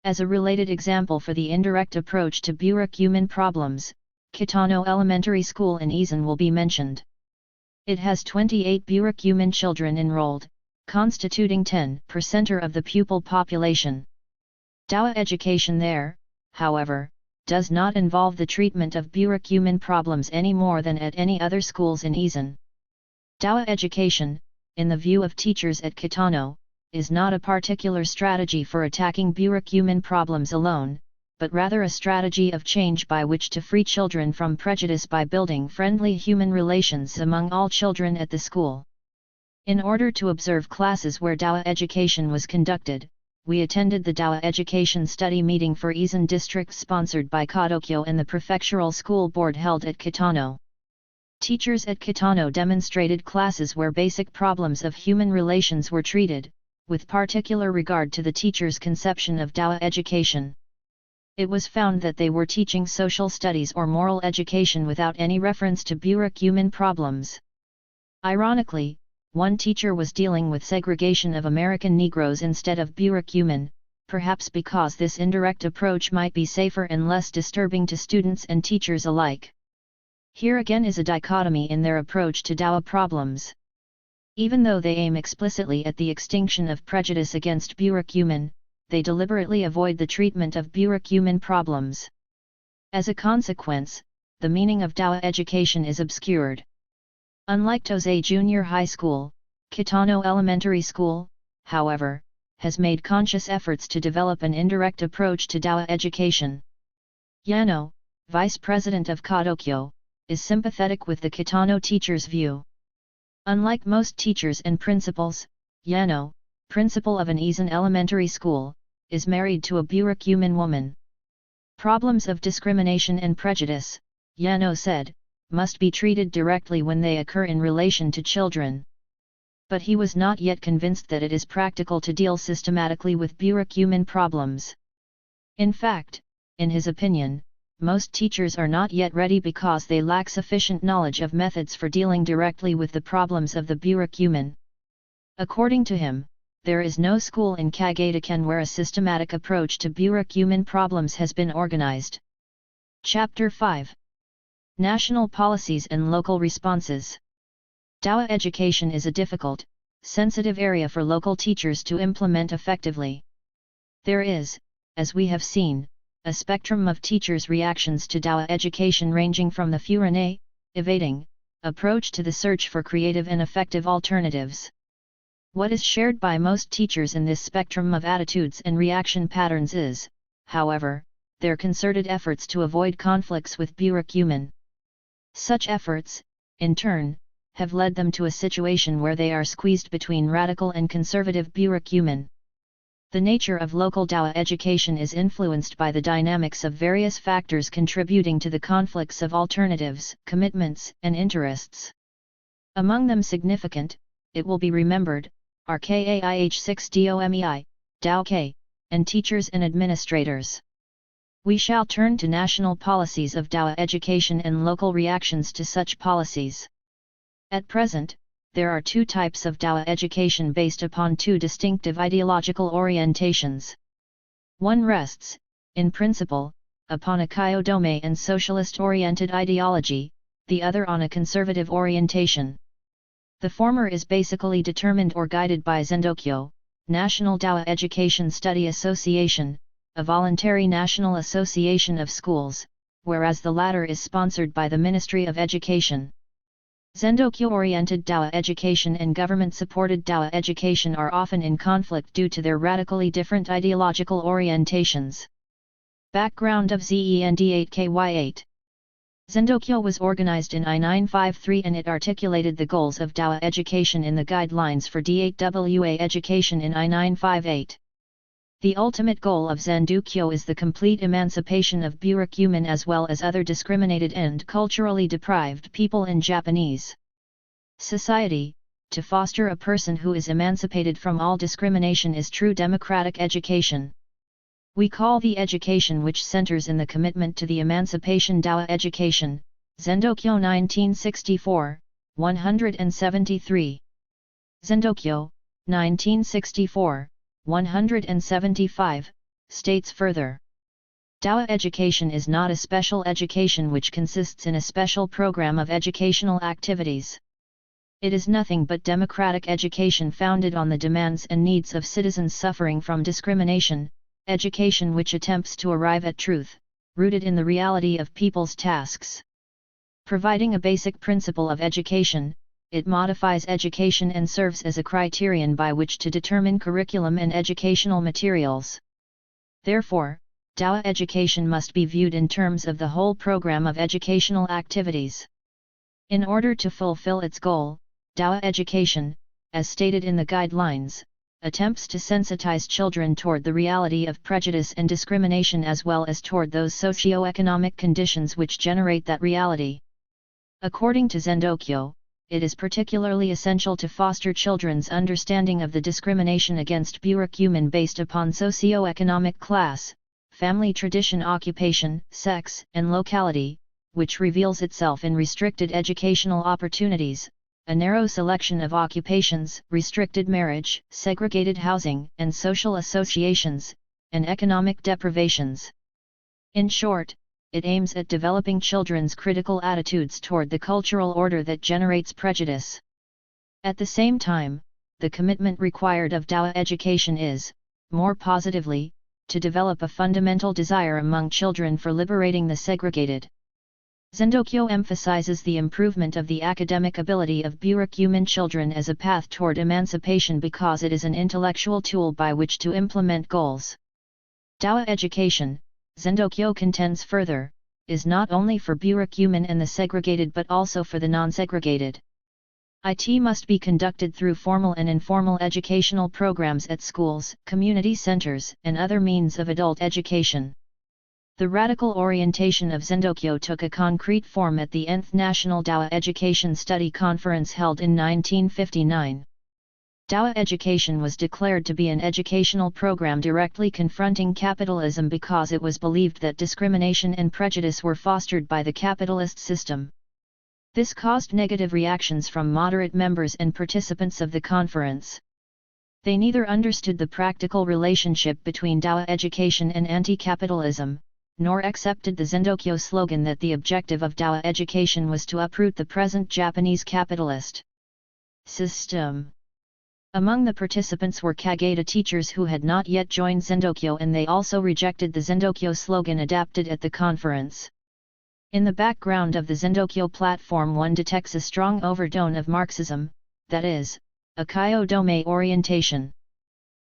A: As a related example for the indirect approach to burakumin problems, Kitano Elementary School in Izen will be mentioned. It has 28 burakumin children enrolled, constituting 10% of the pupil population. Dawa education there, however, does not involve the treatment of burakumin problems any more than at any other schools in Izen. Dawa education, in the view of teachers at Kitano, is not a particular strategy for attacking burakumin problems alone, but rather a strategy of change by which to free children from prejudice by building friendly human relations among all children at the school. In order to observe classes where Dawa education was conducted, we attended the Dawa Education Study Meeting for Izen District sponsored by Kadokyo and the Prefectural School Board held at Kitano. Teachers at Kitano demonstrated classes where basic problems of human relations were treated, with particular regard to the teacher's conception of Dawa education. It was found that they were teaching social studies or moral education without any reference to burakumin problems. Ironically, one teacher was dealing with segregation of American Negroes instead of burakumin, perhaps because this indirect approach might be safer and less disturbing to students and teachers alike. Here again is a dichotomy in their approach to Dawa problems. Even though they aim explicitly at the extinction of prejudice against burakumin, they deliberately avoid the treatment of burakumin problems. As a consequence, the meaning of Dawa education is obscured. Unlike Tosei Junior High School, Kitano Elementary School, however, has made conscious efforts to develop an indirect approach to Dawa education. Yano, vice president of Kadokyo, is sympathetic with the Kitano teachers' view. Unlike most teachers and principals, Yano, principal of an Izan elementary school, is married to a burakumin woman. Problems of discrimination and prejudice, Yano said, must be treated directly when they occur in relation to children. But he was not yet convinced that it is practical to deal systematically with burakumin problems. In fact, in his opinion, most teachers are not yet ready because they lack sufficient knowledge of methods for dealing directly with the problems of the burakumin. According to him, there is no school in Kagataken where a systematic approach to burakumin problems has been organized. Chapter 5. National Policies and Local Responses. Dawa education is a difficult, sensitive area for local teachers to implement effectively. There is, as we have seen, a spectrum of teachers' reactions to Dawa education ranging from the furane, evading, approach to the search for creative and effective alternatives. What is shared by most teachers in this spectrum of attitudes and reaction patterns is, however, their concerted efforts to avoid conflicts with burakumin. Such efforts, in turn, have led them to a situation where they are squeezed between radical and conservative burakumin. The nature of local Dawa education is influenced by the dynamics of various factors contributing to the conflicts of alternatives, commitments, and interests. Among them significant, it will be remembered, are KAIH6DOMEI, DAO-K, and teachers and administrators. We shall turn to national policies of Dawa education and local reactions to such policies. At present, there are two types of Dawa education based upon two distinctive ideological orientations. One rests, in principle, upon a Kyodome and socialist-oriented ideology, the other on a conservative orientation. The former is basically determined or guided by Zendokyo, National Dawa Education Study Association, a voluntary national association of schools, whereas the latter is sponsored by the Ministry of Education. Zendokyo-oriented Dawa education and government-supported Dawa education are often in conflict due to their radically different ideological orientations. Background of ZEND8KY8. Zendokyo was organized in I953 and it articulated the goals of Dawa education in the guidelines for D8WA education in I958. The ultimate goal of Zendokyo is the complete emancipation of burakumin as well as other discriminated and culturally deprived people in Japanese society. To foster a person who is emancipated from all discrimination is true democratic education. We call the education which centers in the commitment to the emancipation Dawa education, Zendokyo 1964, 173. Zendokyo, 1964, 175, states further. Dawa education is not a special education which consists in a special program of educational activities. It is nothing but democratic education founded on the demands and needs of citizens suffering from discrimination, education which attempts to arrive at truth, rooted in the reality of people's tasks. Providing a basic principle of education, it modifies education and serves as a criterion by which to determine curriculum and educational materials. Therefore, Dawa education must be viewed in terms of the whole program of educational activities. In order to fulfill its goal, Dawa education, as stated in the guidelines, attempts to sensitize children toward the reality of prejudice and discrimination as well as toward those socio-economic conditions which generate that reality. According to Zendokyo, it is particularly essential to foster children's understanding of the discrimination against burakumin based upon socio-economic class, family tradition, occupation, sex, and locality, which reveals itself in restricted educational opportunities, a narrow selection of occupations, restricted marriage, segregated housing and social associations, and economic deprivations. In short, it aims at developing children's critical attitudes toward the cultural order that generates prejudice. At the same time, the commitment required of Dawa education is, more positively, to develop a fundamental desire among children for liberating the segregated. Zendokyo emphasizes the improvement of the academic ability of burakumin children as a path toward emancipation because it is an intellectual tool by which to implement goals. Dawa education, Zendokyo contends further, is not only for burakumin and the segregated but also for the non-segregated. IT must be conducted through formal and informal educational programs at schools, community centers, and other means of adult education. The radical orientation of Zendokyo took a concrete form at the Nth National Dao Education Study Conference held in 1959. Dao education was declared to be an educational program directly confronting capitalism because it was believed that discrimination and prejudice were fostered by the capitalist system. This caused negative reactions from moderate members and participants of the conference. They neither understood the practical relationship between Dao education and anti-capitalism, nor accepted the Zendokyo slogan that the objective of Dao education was to uproot the present Japanese capitalist system. Among the participants were Kageda teachers who had not yet joined Zendokyo, and they also rejected the Zendokyo slogan adapted at the conference. In the background of the Zendokyo platform one detects a strong overtone of Marxism, that is, a Kyo-dome orientation.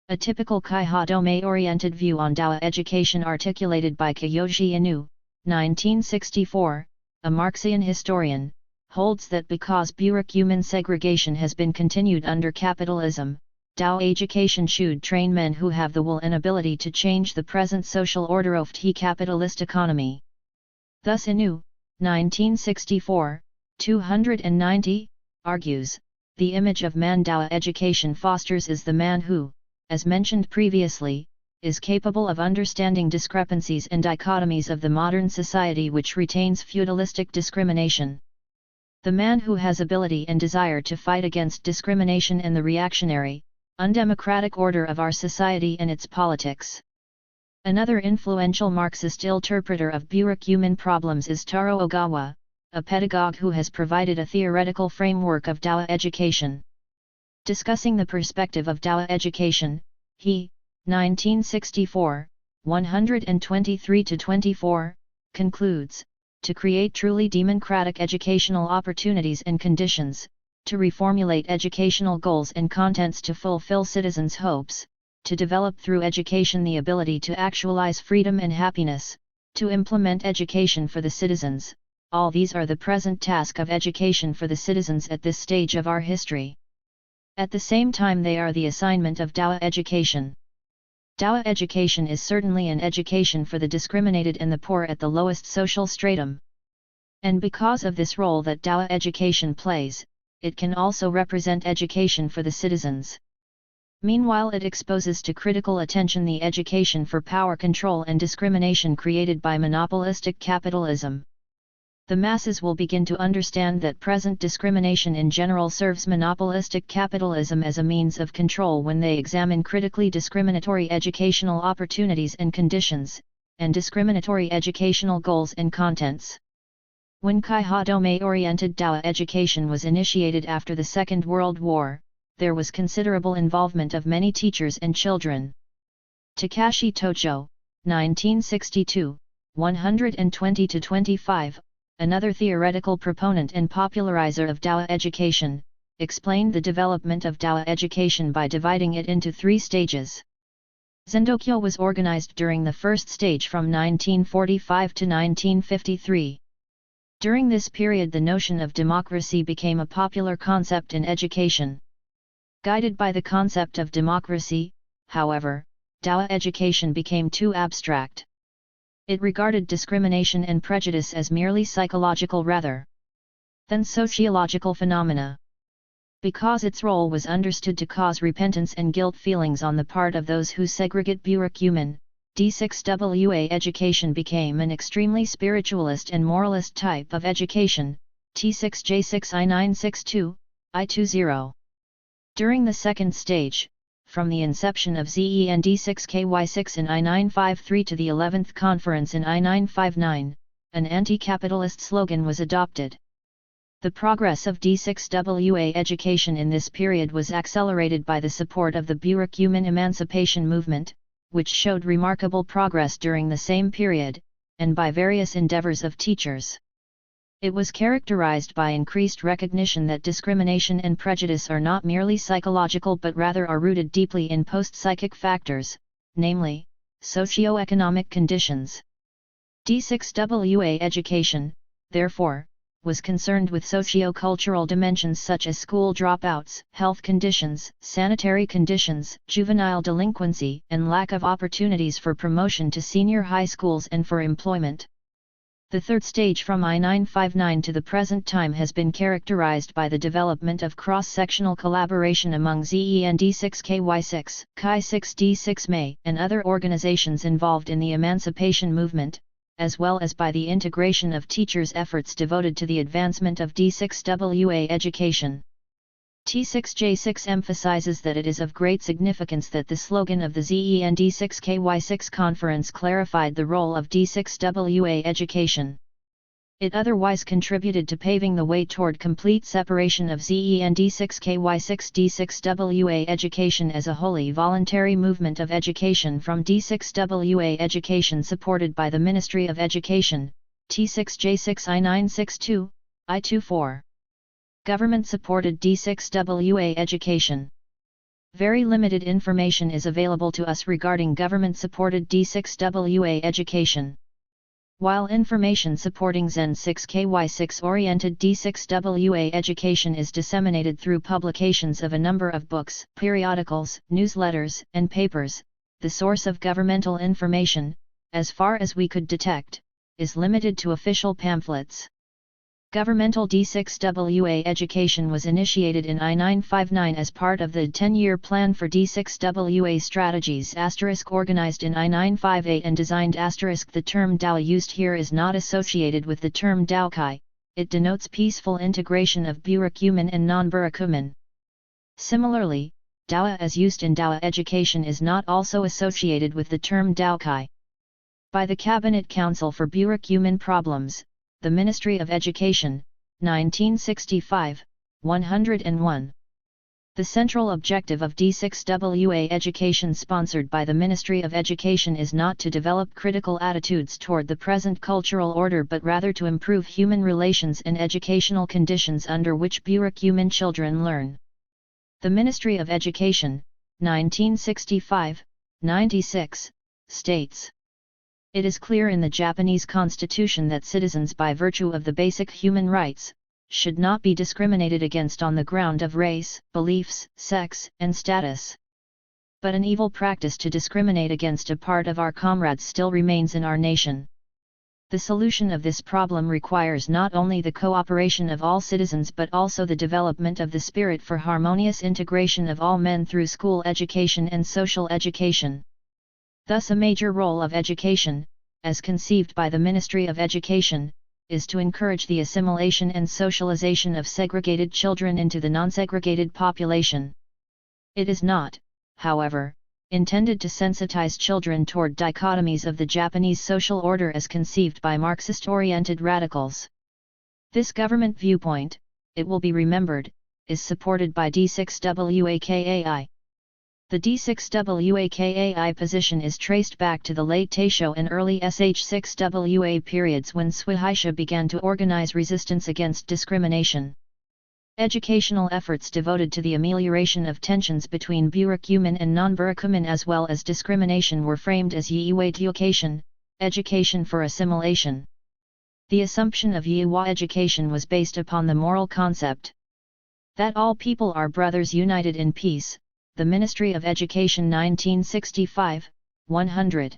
A: A typical Kaiha-dome-oriented view on Dao education articulated by Kyoji Inu, 1964, a Marxian historian, holds that because burakumin segregation has been continued under capitalism, Dao education should train men who have the will and ability to change the present social order of the capitalist economy. Thus Inu, 1964, 290, argues, the image of man Dao education fosters is the man who, as mentioned previously, is capable of understanding discrepancies and dichotomies of the modern society which retains feudalistic discrimination. The man who has ability and desire to fight against discrimination and the reactionary, undemocratic order of our society and its politics. Another influential Marxist interpreter of burakumin problems is Taro Ogawa, a pedagogue who has provided a theoretical framework of Dao education. Discussing the perspective of Dao education, he, 1964, 123-24, concludes, to create truly democratic educational opportunities and conditions, to reformulate educational goals and contents to fulfill citizens' hopes, to develop through education the ability to actualize freedom and happiness, to implement education for the citizens, all these are the present task of education for the citizens at this stage of our history. At the same time they are the assignment of Dao education. Dao education is certainly an education for the discriminated and the poor at the lowest social stratum. And because of this role that Dao education plays, it can also represent education for the citizens. Meanwhile it exposes to critical attention the education for power control and discrimination created by monopolistic capitalism. The masses will begin to understand that present discrimination in general serves monopolistic capitalism as a means of control when they examine critically discriminatory educational opportunities and conditions, and discriminatory educational goals and contents. When Kaiha-dome-oriented Dao education was initiated after the Second World War, there was considerable involvement of many teachers and children. Takashi Tojo, 1962, 120-25, another theoretical proponent and popularizer of Dao education, explained the development of Dao education by dividing it into three stages. Zendokyo was organized during the first stage from 1945 to 1953. During this period the notion of democracy became a popular concept in education. Guided by the concept of democracy, however, Dao education became too abstract. It regarded discrimination and prejudice as merely psychological rather than sociological phenomena. Because its role was understood to cause repentance and guilt feelings on the part of those who segregate burakumin, D6WA education became an extremely spiritualist and moralist type of education, T6J6I962, I20. During the second stage, from the inception of ZEN D6KY6 in I953 to the 11th conference in I959, an anti-capitalist slogan was adopted. The progress of D6WA education in this period was accelerated by the support of the burakumin emancipation movement, which showed remarkable progress during the same period, and by various endeavors of teachers. It was characterized by increased recognition that discrimination and prejudice are not merely psychological but rather are rooted deeply in post-psychic factors, namely, socio-economic conditions. D6WA education, therefore, was concerned with socio-cultural dimensions such as school dropouts, health conditions, sanitary conditions, juvenile delinquency, and lack of opportunities for promotion to senior high schools and for employment. The third stage from I-959 to the present time has been characterized by the development of cross-sectional collaboration among ZEND6KY6, Chi6D6MA, and other organizations involved in the emancipation movement, as well as by the integration of teachers' efforts devoted to the advancement of D6WA education. T6J6 emphasizes that it is of great significance that the slogan of the ZEND6KY6 conference clarified the role of D6WA education. It otherwise contributed to paving the way toward complete separation of ZEND6KY6 D6WA education as a wholly voluntary movement of education from D6WA education supported by the Ministry of Education, T6J6 I962, I24. Government-supported D6WA education. Very limited information is available to us regarding government-supported D6WA education. While information supporting ZEN6KY6 oriented D6WA education is disseminated through publications of a number of books, periodicals, newsletters, and papers, the source of governmental information, as far as we could detect, is limited to official pamphlets. Governmental D6WA education was initiated in I-959 as part of the 10-year plan for D6WA strategies organized in I-958 and designed *. The term Dao used here is not associated with the term Daokai, it denotes peaceful integration of burakumin and non-burakumin. Similarly, Dawa as used in Dawa education is not also associated with the term Daokai. By the Cabinet Council for Burakumin Problems, the Ministry of Education, 1965, 101. The central objective of D6WA education sponsored by the Ministry of Education is not to develop critical attitudes toward the present cultural order but rather to improve human relations and educational conditions under which burakumin children learn. The Ministry of Education, 1965, 96, states: it is clear in the Japanese constitution that citizens by virtue of the basic human rights, should not be discriminated against on the ground of race, beliefs, sex, and status. But an evil practice to discriminate against a part of our comrades still remains in our nation. The solution of this problem requires not only the cooperation of all citizens but also the development of the spirit for harmonious integration of all men through school education and social education. Thus a major role of education, as conceived by the Ministry of Education, is to encourage the assimilation and socialization of segregated children into the non-segregated population. It is not, however, intended to sensitize children toward dichotomies of the Japanese social order as conceived by Marxist-oriented radicals. This government viewpoint, it will be remembered, is supported by D6WAKAI. The D6WAKAI position is traced back to the late Taisho and early SH6WA periods when Shueisha began to organize resistance against discrimination. Educational efforts devoted to the amelioration of tensions between burakumin and non-burakumin as well as discrimination were framed as Yiiwei education for assimilation. The assumption of Yiiwa education was based upon the moral concept that all people are brothers united in peace. The Ministry of Education 1965, 100.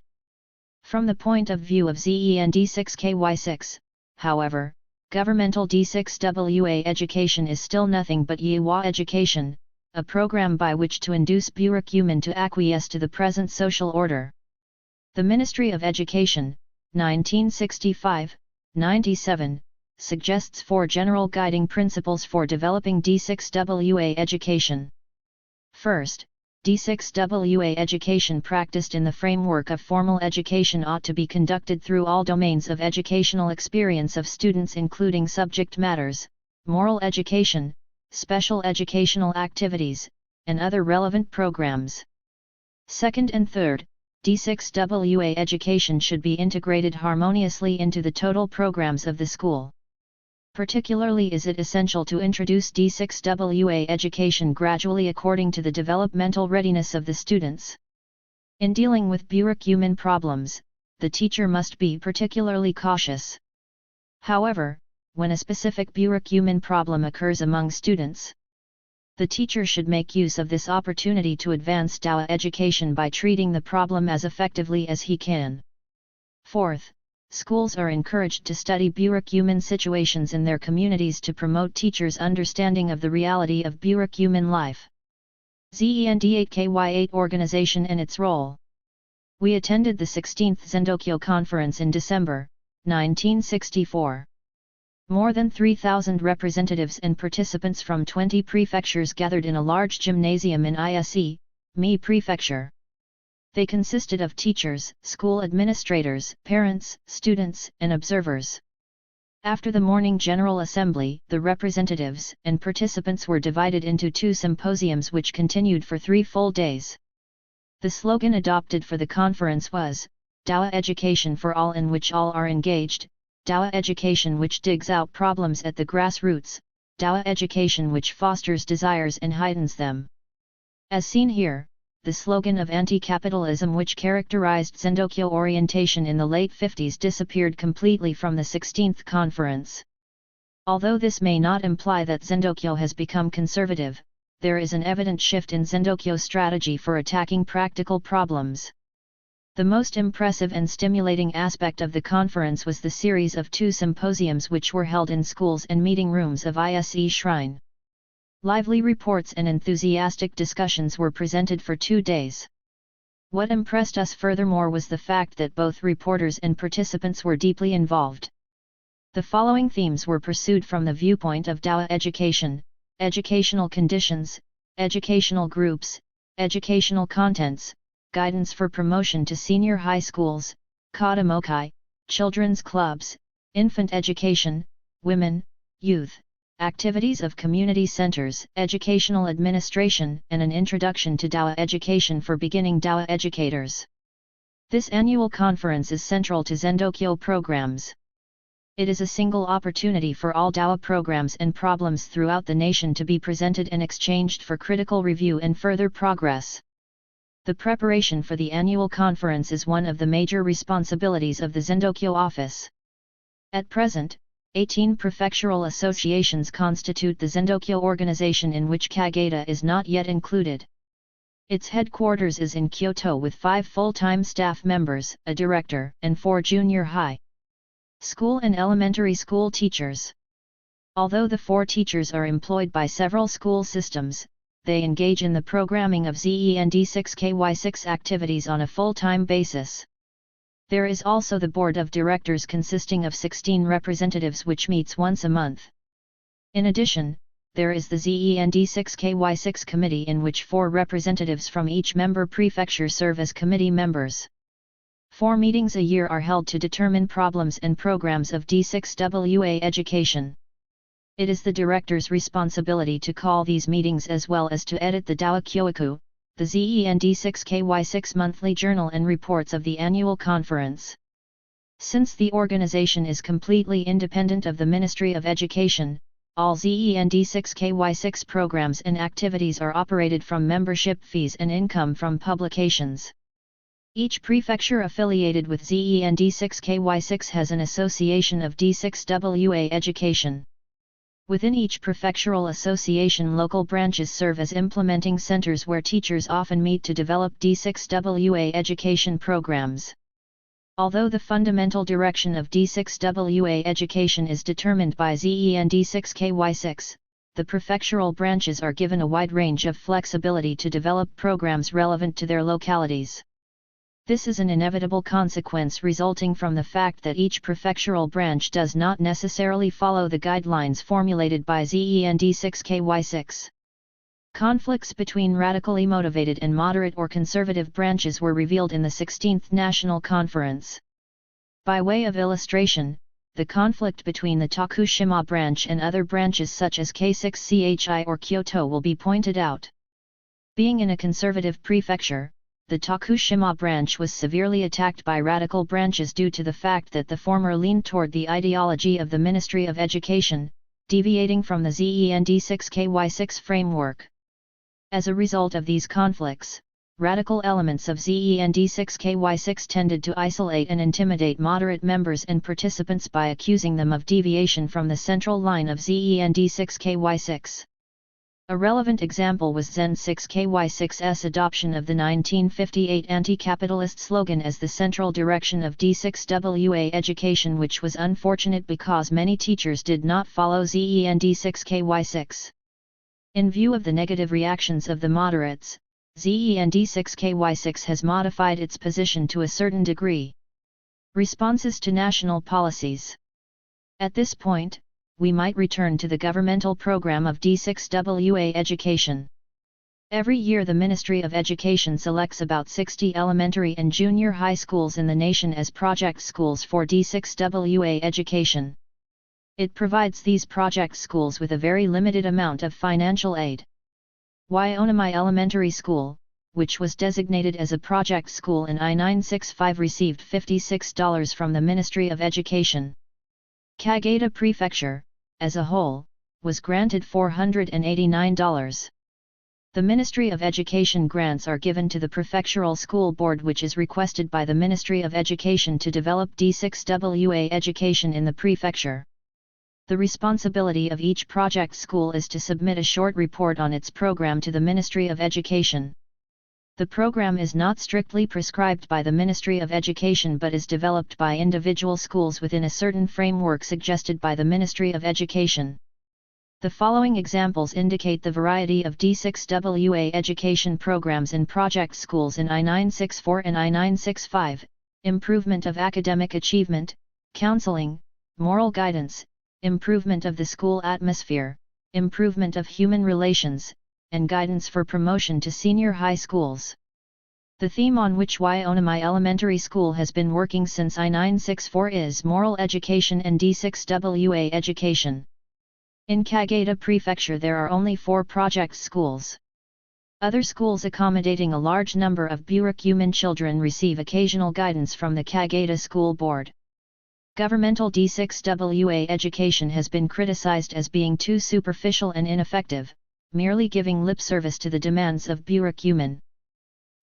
A: From the point of view of ZEND6KY6, however, governmental D6WA education is still nothing but Yiiwa education, a program by which to induce burakumin to acquiesce to the present social order. The Ministry of Education, 1965, 97, suggests 4 general guiding principles for developing D6WA education. First, D6WA education practiced in the framework of formal education ought to be conducted through all domains of educational experience of students including subject matters, moral education, special educational activities, and other relevant programs. Second and third, D6WA education should be integrated harmoniously into the total programs of the school. Particularly is it essential to introduce D6WA education gradually according to the developmental readiness of the students. In dealing with burakumin problems, the teacher must be particularly cautious. However, when a specific burakumin problem occurs among students. The teacher should make use of this opportunity to advance Dao education by treating the problem as effectively as he can. Fourth, schools are encouraged to study burakumin situations in their communities to promote teachers' understanding of the reality of burakumin life. ZEND8KY8 organization and its role. We attended the 16th Zendokyo Conference in December, 1964. More than 3,000 representatives and participants from 20 prefectures gathered in a large gymnasium in Ise, Mie Prefecture. They consisted of teachers, school administrators, parents, students, and observers. After the morning General Assembly, the representatives and participants were divided into 2 symposiums which continued for 3 full days. The slogan adopted for the conference was, Dao Education for All, in which all are engaged, Dao Education which digs out problems at the grassroots, Dao Education which fosters desires and heightens them. As seen here, the slogan of anti-capitalism which characterized Zendokyo orientation in the late 50s disappeared completely from the 16th conference. Although this may not imply that Zendokyo has become conservative, there is an evident shift in Zendokyo strategy for attacking practical problems. The most impressive and stimulating aspect of the conference was the series of 2 symposiums which were held in schools and meeting rooms of ISE Shrine. Lively reports and enthusiastic discussions were presented for 2 days. What impressed us furthermore was the fact that both reporters and participants were deeply involved. The following themes were pursued from the viewpoint of Dao education: educational conditions, educational groups, educational contents, guidance for promotion to senior high schools, Katamokai, children's clubs, infant education, women, youth, activities of community centers, educational administration, and an introduction to Dao education for beginning Dao educators. This annual conference is central to Zendokyo programs. It is a single opportunity for all Dao programs and problems throughout the nation to be presented and exchanged for critical review and further progress. The preparation for the annual conference is one of the major responsibilities of the Zendokyo office. At present, 18 prefectural associations constitute the Zendokyo organization, in which Kageta is not yet included. Its headquarters is in Kyoto with 5 full-time staff members, a director, and 4 junior high school and elementary school teachers. Although the 4 teachers are employed by several school systems, they engage in the programming of ZEND6KY6 activities on a full-time basis. There is also the board of directors consisting of 16 representatives which meets once a month. In addition, there is the ZEND6KY6 committee, in which 4 representatives from each member prefecture serve as committee members. 4 meetings a year are held to determine problems and programs of D6WA education. It is the director's responsibility to call these meetings as well as to edit the Dao Kyoku, the ZEND6KY6 monthly journal and reports of the annual conference. Since the organization is completely independent of the Ministry of Education, all ZEND6KY6 programs and activities are operated from membership fees and income from publications. Each prefecture affiliated with ZEND6KY6 has an association of D6WA education. Within each prefectural association, local branches serve as implementing centers where teachers often meet to develop D6WA education programs. Although the fundamental direction of D6WA education is determined by ZEND6KY6, the prefectural branches are given a wide range of flexibility to develop programs relevant to their localities. This is an inevitable consequence resulting from the fact that each prefectural branch does not necessarily follow the guidelines formulated by ZEND6KY6. Conflicts between radically motivated and moderate or conservative branches were revealed in the 16th National Conference. By way of illustration, the conflict between the Tokushima branch and other branches such as K6CHI or Kyoto will be pointed out. Being in a conservative prefecture, the Tokushima branch was severely attacked by radical branches due to the fact that the former leaned toward the ideology of the Ministry of Education, deviating from the ZEND6KY6 framework. As a result of these conflicts, radical elements of ZEND6KY6 tended to isolate and intimidate moderate members and participants by accusing them of deviation from the central line of ZEND6KY6. A relevant example was ZEN6KY6's adoption of the 1958 anti-capitalist slogan as the central direction of D6WA education, which was unfortunate because many teachers did not follow ZEND6KY6. In view of the negative reactions of the moderates, ZEND6KY6 has modified its position to a certain degree. Responses to national policies. At this point, we might return to the governmental program of D6WA education. Every year the Ministry of Education selects about 60 elementary and junior high schools in the nation as project schools for D6WA education. It provides these project schools with a very limited amount of financial aid. Waiomai Elementary School, which was designated as a project school in I-965, received $56 from the Ministry of Education. Kageda Prefecture, as a whole, was granted $489. The Ministry of Education grants are given to the Prefectural School Board, which is requested by the Ministry of Education to develop D6WA education in the prefecture. The responsibility of each project school is to submit a short report on its program to the Ministry of Education. The program is not strictly prescribed by the Ministry of Education but is developed by individual schools within a certain framework suggested by the Ministry of Education. The following examples indicate the variety of D6WA education programs in project schools in I-964 and I-965: improvement of academic achievement, counseling, moral guidance, improvement of the school atmosphere, improvement of human relations, and guidance for promotion to senior high schools. The theme on which Waiomai Elementary School has been working since I-964 is moral education and D6WA education. In Kageda Prefecture there are only 4 project schools. Other schools accommodating a large number of burakumin children receive occasional guidance from the Kageda School Board. Governmental D6WA education has been criticized as being too superficial and ineffective, merely giving lip service to the demands of burakumin.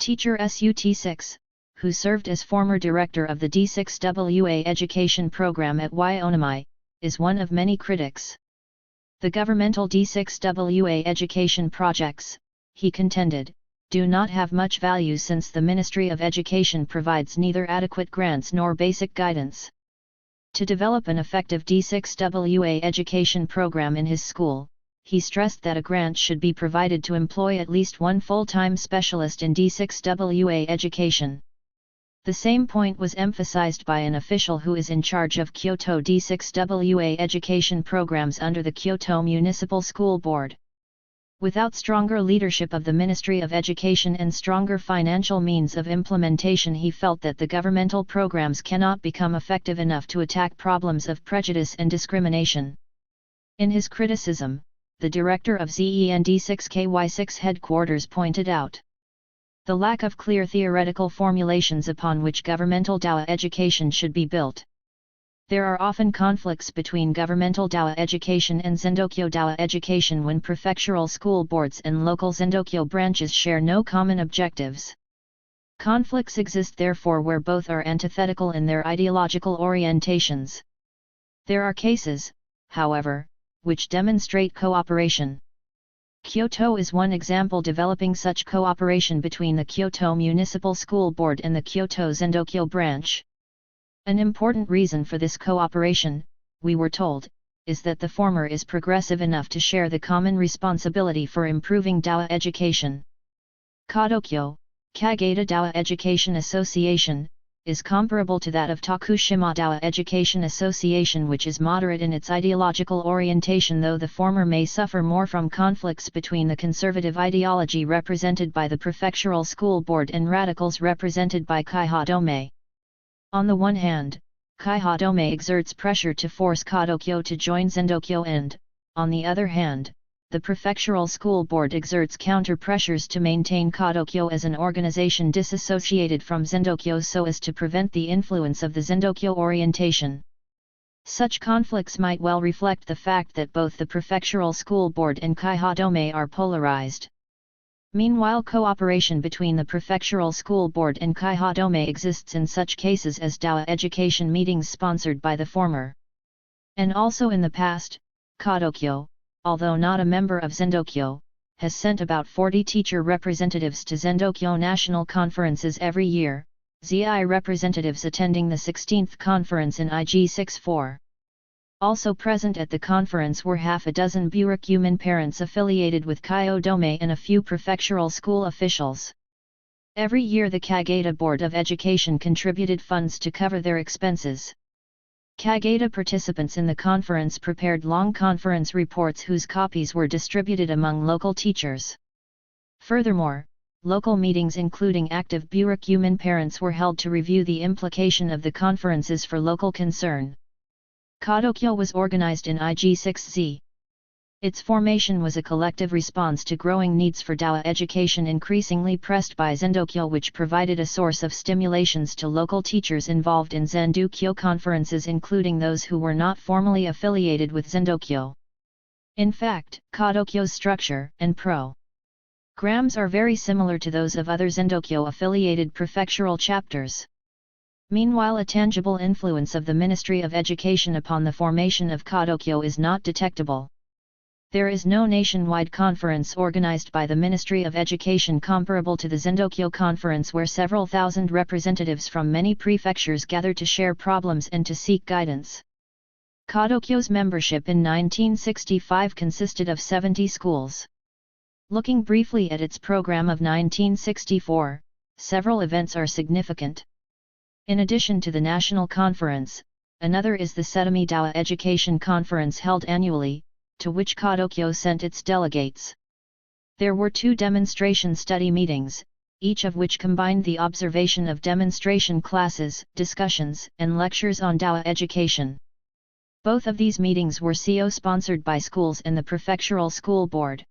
A: Teacher SUT6, who served as former director of the D6WA education program at Waiomai, is one of many critics. The governmental D6WA education projects, he contended, do not have much value since the Ministry of Education provides neither adequate grants nor basic guidance. To develop an effective D6WA education program in his school, he stressed that a grant should be provided to employ at least one full-time specialist in D6WA education. The same point was emphasized by an official who is in charge of Kyoto D6WA education programs under the Kyoto Municipal School Board. Without stronger leadership of the Ministry of Education and stronger financial means of implementation, he felt that the governmental programs cannot become effective enough to attack problems of prejudice and discrimination. In his criticism, the director of ZEND6KY6 headquarters pointed out the lack of clear theoretical formulations upon which governmental Dawa education should be built. There are often conflicts between governmental Dawa education and Zendokyo Dawa education when prefectural school boards and local Zendokyo branches share no common objectives. Conflicts exist therefore where both are antithetical in their ideological orientations. There are cases, however, which demonstrate cooperation. Kyoto is one example developing such cooperation between the Kyoto Municipal School Board and the Kyoto Zendokyo branch. An important reason for this cooperation, we were told, is that the former is progressive enough to share the common responsibility for improving Dawa education. Kadokyo, Kageda Dawa Education Association, is comparable to that of Tokushima Dawa Education Association, which is moderate in its ideological orientation, though the former may suffer more from conflicts between the conservative ideology represented by the Prefectural School Board and radicals represented by Kaihadome. On the one hand, Kaihadome exerts pressure to force Kadokyo to join Zendokyo and, on the other hand, the Prefectural School Board exerts counter-pressures to maintain Kadokyo as an organization disassociated from Zendokyo so as to prevent the influence of the Zendokyo orientation. Such conflicts might well reflect the fact that both the Prefectural School Board and Kaihadome are polarized. Meanwhile, cooperation between the prefectural school board and Kaihadome exists in such cases as Dowa education meetings sponsored by the former. And also in the past, Kadokyo, although not a member of Zendokyo, has sent about 40 teacher representatives to Zendokyo national conferences every year, ZI representatives attending the 16th conference in IG64. Also present at the conference were half a dozen burakumin parents affiliated with Kaihadome and a few prefectural school officials. Every year the Kageda Board of Education contributed funds to cover their expenses. Kageda participants in the conference prepared long conference reports whose copies were distributed among local teachers. Furthermore, local meetings including active burakumin parents were held to review the implication of the conferences for local concern. Kadokyo was organized in IG6Z. Its formation was a collective response to growing needs for Dowa education increasingly pressed by Zendokyo, which provided a source of stimulations to local teachers involved in Zendokyo conferences, including those who were not formally affiliated with Zendokyo. In fact, Kadokyo's structure and programs are very similar to those of other Zendokyo-affiliated prefectural chapters. Meanwhile, a tangible influence of the Ministry of Education upon the formation of Kadokyo is not detectable. There is no nationwide conference organized by the Ministry of Education comparable to the Zendokyo Conference, where several thousand representatives from many prefectures gather to share problems and to seek guidance. Kadokyo's membership in 1965 consisted of 70 schools. Looking briefly at its program of 1964, several events are significant. In addition to the National Conference, another is the Setami Dowa Education Conference held annually, to which Kadokyo sent its delegates. There were 2 demonstration study meetings, each of which combined the observation of demonstration classes, discussions, and lectures on Dowa education. Both of these meetings were CO-sponsored by schools and the Prefectural School Board.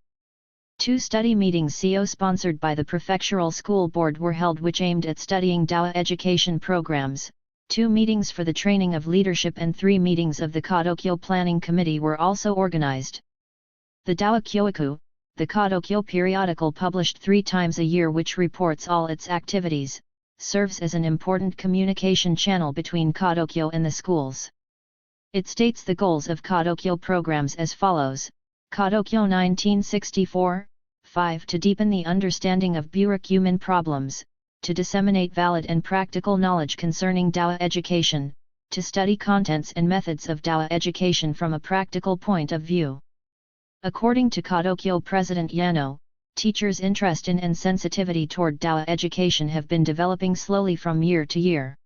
A: 2 study meetings CO-sponsored by the Prefectural School Board were held, which aimed at studying Dowa education programs. 2 meetings for the training of leadership and 3 meetings of the Kadokyo Planning Committee were also organized. The Dowa Kyoiku, the Kadokyo periodical published 3 times a year which reports all its activities, serves as an important communication channel between Kadokyo and the schools. It states the goals of Kadokyo programs as follows: Kadokyo 1964, 5. To deepen the understanding of burakumin problems, to disseminate valid and practical knowledge concerning Dowa education, to study contents and methods of Dowa education from a practical point of view. According to Kadokyo President Yano, teachers' interest in and sensitivity toward Dowa education have been developing slowly from year to year.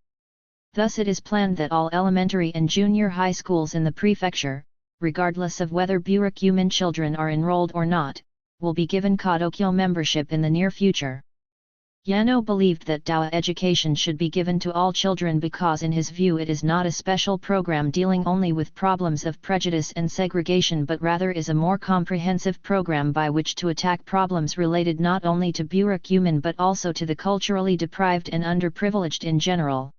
A: Thus it is planned that all elementary and junior high schools in the prefecture, regardless of whether burakumin children are enrolled or not, will be given Kadokyo membership in the near future. Yano believed that Dowa education should be given to all children because in his view it is not a special program dealing only with problems of prejudice and segregation, but rather is a more comprehensive program by which to attack problems related not only to burakumin but also to the culturally deprived and underprivileged in general.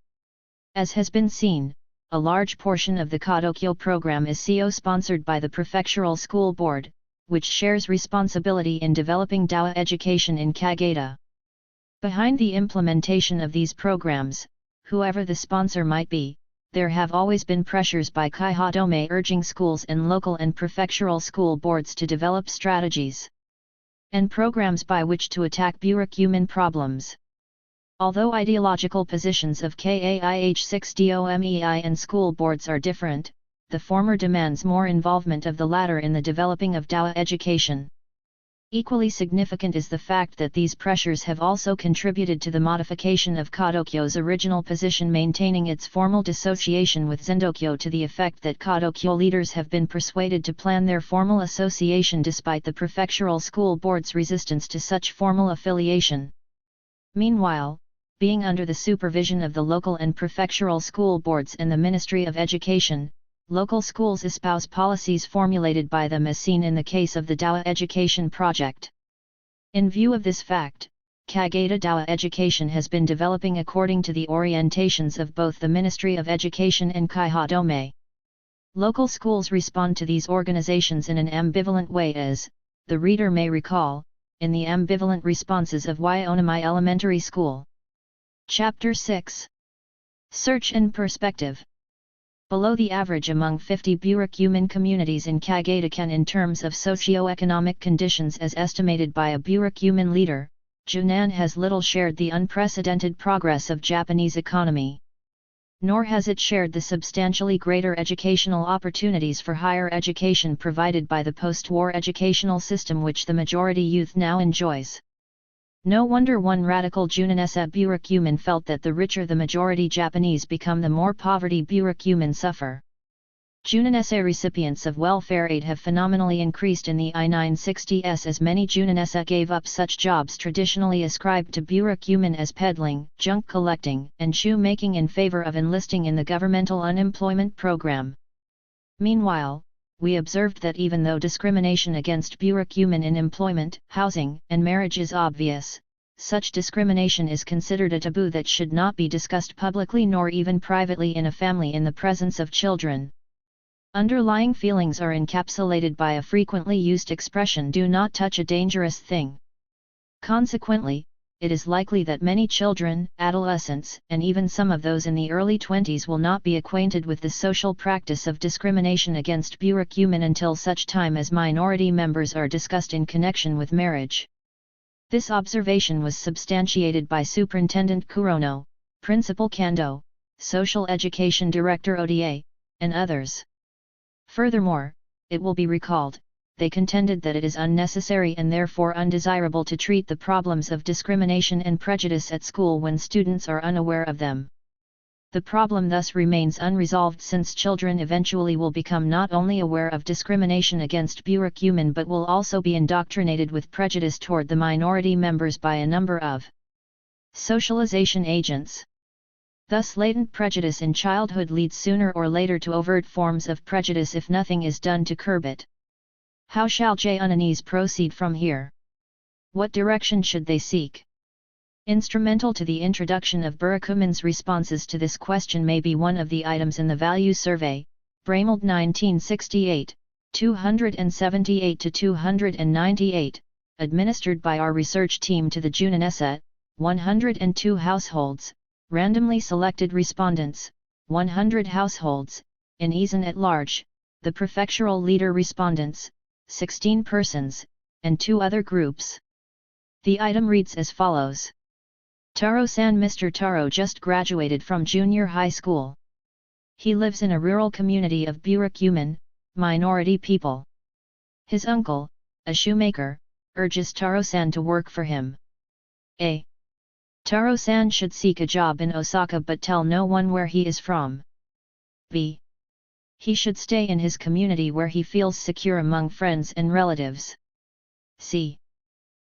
A: As has been seen, a large portion of the Kadokyo program is CO-sponsored by the Prefectural School Board, which shares responsibility in developing Dowa education in Kageda. Behind the implementation of these programs, whoever the sponsor might be, there have always been pressures by Kaihadome urging schools and local and prefectural school boards to develop strategies and programs by which to attack burakumin problems. Although ideological positions of KAIH6DOMEI and school boards are different, the former demands more involvement of the latter in the developing of Dowa education. Equally significant is the fact that these pressures have also contributed to the modification of Kadokyo's original position, maintaining its formal dissociation with Zendokyo to the effect that Kadokyo leaders have been persuaded to plan their formal association despite the prefectural school board's resistance to such formal affiliation. Meanwhile, being under the supervision of the local and prefectural school boards and the Ministry of Education, local schools espouse policies formulated by them as seen in the case of the Dowa Education Project. In view of this fact, Kageda Dowa Education has been developing according to the orientations of both the Ministry of Education and Kaihadome. Local schools respond to these organizations in an ambivalent way as, the reader may recall, in the ambivalent responses of Wyonami Elementary School. Chapter 6. Search and Perspective. Below the average among 50 burakumin communities in Kagatakan in terms of socio-economic conditions as estimated by a burakumin leader, Junan has little shared the unprecedented progress of Japanese economy. Nor has it shared the substantially greater educational opportunities for higher education provided by the post-war educational system which the majority youth now enjoys. No wonder one radical Junanese burakumin felt that the richer the majority Japanese become the more poverty burakumin suffer. Junanese recipients of welfare aid have phenomenally increased in the I-960s as many Junanese gave up such jobs traditionally ascribed to burakumin as peddling, junk collecting, and shoemaking in favor of enlisting in the governmental unemployment program. Meanwhile, we observed that even though discrimination against burakumin in employment, housing, and marriage is obvious, such discrimination is considered a taboo that should not be discussed publicly nor even privately in a family in the presence of children. Underlying feelings are encapsulated by a frequently used expression, "do not touch a dangerous thing." Consequently, it is likely that many children, adolescents, and even some of those in the early 20s will not be acquainted with the social practice of discrimination against burakumin until such time as minority members are discussed in connection with marriage. This observation was substantiated by Superintendent Kurono, Principal Kando, Social Education Director Oda, and others. Furthermore, it will be recalled, they contended that it is unnecessary and therefore undesirable to treat the problems of discrimination and prejudice at school when students are unaware of them. The problem thus remains unresolved since children eventually will become not only aware of discrimination against burakumin but will also be indoctrinated with prejudice toward the minority members by a number of socialization agents. Thus latent prejudice in childhood leads sooner or later to overt forms of prejudice if nothing is done to curb it. How shall Junanese proceed from here? What direction should they seek? Instrumental to the introduction of burakumin's responses to this question may be one of the items in the Value Survey, Brameld 1968, 278-298, administered by our research team to the Junanese, 102 households, randomly selected respondents, 100 households, in Isan at large, the prefectural leader respondents, 16 persons, and 2 other groups. The item reads as follows. Taro-san. Mr. Taro just graduated from junior high school. He lives in a rural community of burakumin, minority people. His uncle, a shoemaker, urges Taro-san to work for him. A. Taro-san should seek a job in Osaka but tell no one where he is from. B. He should stay in his community where he feels secure among friends and relatives. C.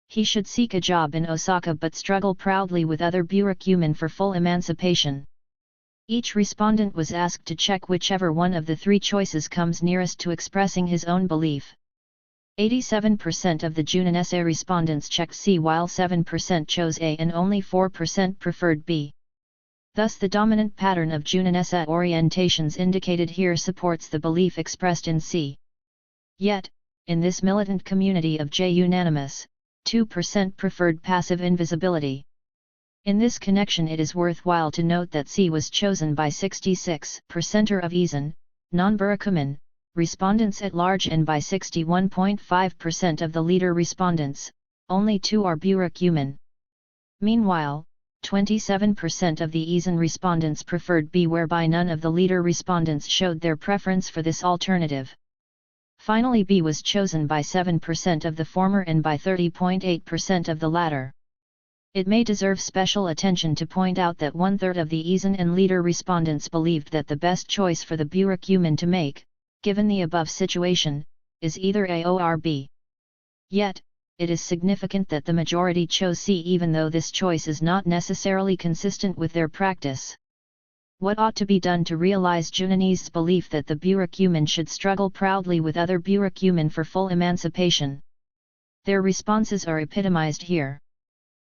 A: He should seek a job in Osaka but struggle proudly with other burakumin for full emancipation. Each respondent was asked to check whichever one of the 3 choices comes nearest to expressing his own belief. 87% of the Junanese respondents checked C while 7% chose A and only 4% preferred B. Thus the dominant pattern of Junanese orientations indicated here supports the belief expressed in C. Yet, in this militant community of J unanimous, 2% preferred passive invisibility. In this connection it is worthwhile to note that C was chosen by 66% of Isan, non-burakumin, respondents at large and by 61.5% of the leader respondents, only 2 are burakumin. Meanwhile, 27% of the Isan respondents preferred B whereby none of the leader respondents showed their preference for this alternative. Finally B was chosen by 7% of the former and by 30.8% of the latter. It may deserve special attention to point out that 1/3 of the Isan and leader respondents believed that the best choice for the burakumin to make, given the above situation, is either A or B. Yet, it is significant that the majority chose C even though this choice is not necessarily consistent with their practice. What ought to be done to realize Junanese's belief that the burakumin should struggle proudly with other burakumin for full emancipation? Their responses are epitomized here.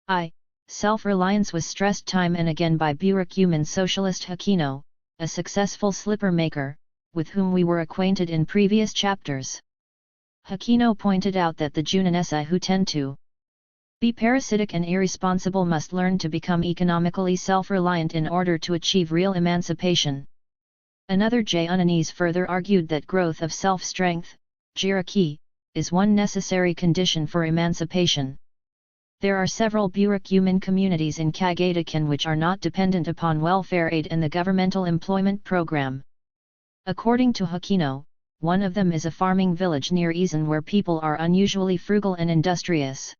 A: I. Self-reliance was stressed time and again by burakumin socialist Hakino, a successful slipper maker, with whom we were acquainted in previous chapters. Hakino pointed out that the Junanese who tend to Be parasitic and irresponsible must learn to become economically self-reliant in order to achieve real emancipation. Another Japanese further argued that growth of self-strength, jiraki, is one necessary condition for emancipation. There are several burakumin communities in Kageda-ken which are not dependent upon welfare aid and the governmental employment program. According to Hokkino, one of them is a farming village near Izen where people are unusually frugal and industrious.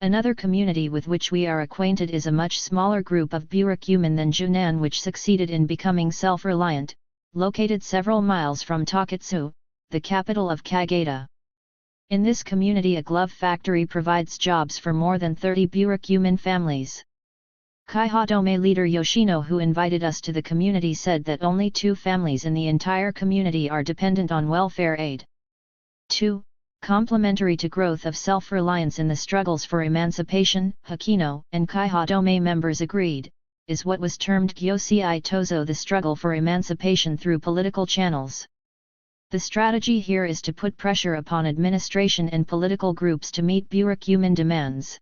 A: Another community with which we are acquainted is a much smaller group of burakumin than Junan which succeeded in becoming self-reliant, located several miles from Takatsu, the capital of Kageda. In this community a glove factory provides jobs for more than 30 burakumin families. Kaihadome leader Yoshino, who invited us to the community, said that only 2 families in the entire community are dependent on welfare aid. 2. Complementary to growth of self-reliance in the struggles for emancipation, Hokkino and Kaihadome members agreed, is what was termed Gyosei Tozo, the struggle for emancipation through political channels. The strategy here is to put pressure upon administration and political groups to meet burakumin demands.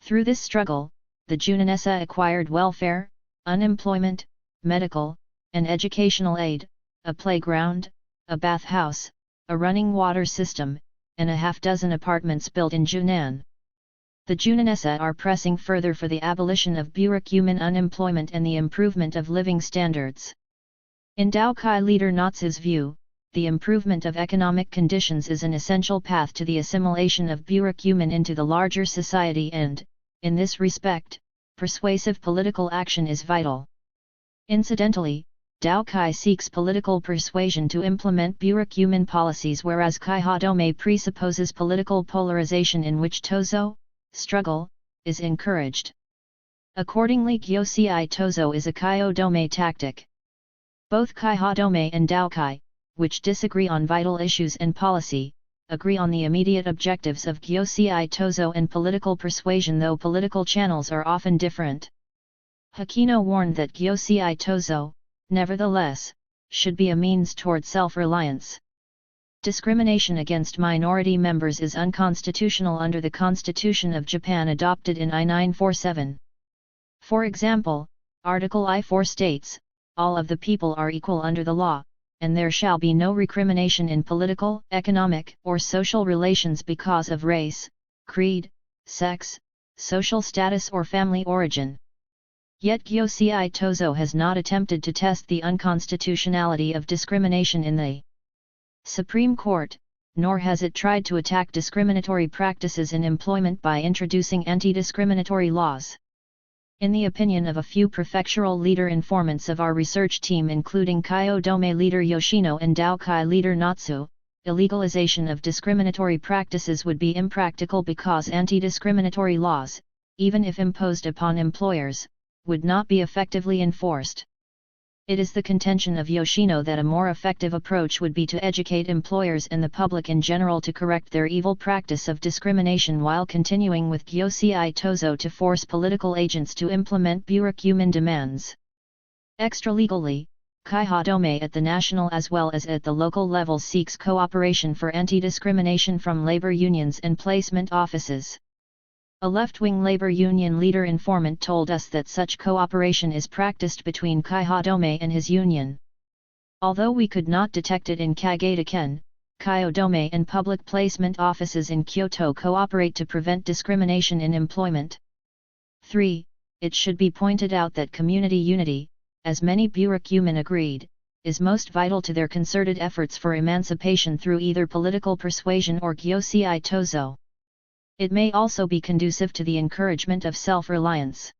A: Through this struggle, the Junanessa acquired welfare, unemployment, medical, and educational aid, a playground, a bathhouse, a running water system, and a half-dozen apartments built in Junan. The Junanessa are pressing further for the abolition of burakumin unemployment and the improvement of living standards. In Daokai leader Natsu's view, the improvement of economic conditions is an essential path to the assimilation of burakumin into the larger society and, in this respect, persuasive political action is vital. Incidentally, Daokai seeks political persuasion to implement burakumin policies, whereas Kaihadome presupposes political polarization in which Tozo, struggle, is encouraged. Accordingly, Gyosei Tozo is a Kaihadome tactic. Both Kaihadome and Daokai, which disagree on vital issues and policy, agree on the immediate objectives of Gyosei Tozo and political persuasion, though political channels are often different. Hokkino warned that Gyosei Tozo, nevertheless, should be a means toward self-reliance. Discrimination against minority members is unconstitutional under the Constitution of Japan adopted in I-947. For example, Article I-4 states, "All of the people are equal under the law, and there shall be no recrimination in political, economic, or social relations because of race, creed, sex, social status or family origin." Yet Gyosei Tozo has not attempted to test the unconstitutionality of discrimination in the Supreme Court, nor has it tried to attack discriminatory practices in employment by introducing anti-discriminatory laws. In the opinion of a few prefectural leader informants of our research team, including Kaihadome leader Yoshino and Daokai leader Natsu, illegalization of discriminatory practices would be impractical because anti-discriminatory laws, even if imposed upon employers, would not be effectively enforced. It is the contention of Yoshino that a more effective approach would be to educate employers and the public in general to correct their evil practice of discrimination, while continuing with Gyosei Tozo to force political agents to implement burakumin demands. Extra-legally, Kaihadome at the national as well as at the local level seeks cooperation for anti-discrimination from labor unions and placement offices. A left-wing labor union leader informant told us that such cooperation is practiced between Kaihadome and his union. Although we could not detect it in Kageda-ken, Kaihadome and public placement offices in Kyoto cooperate to prevent discrimination in employment. 3. It should be pointed out that community unity, as many burakumin agreed, is most vital to their concerted efforts for emancipation through either political persuasion or Gyosei Tozo. It may also be conducive to the encouragement of self-reliance.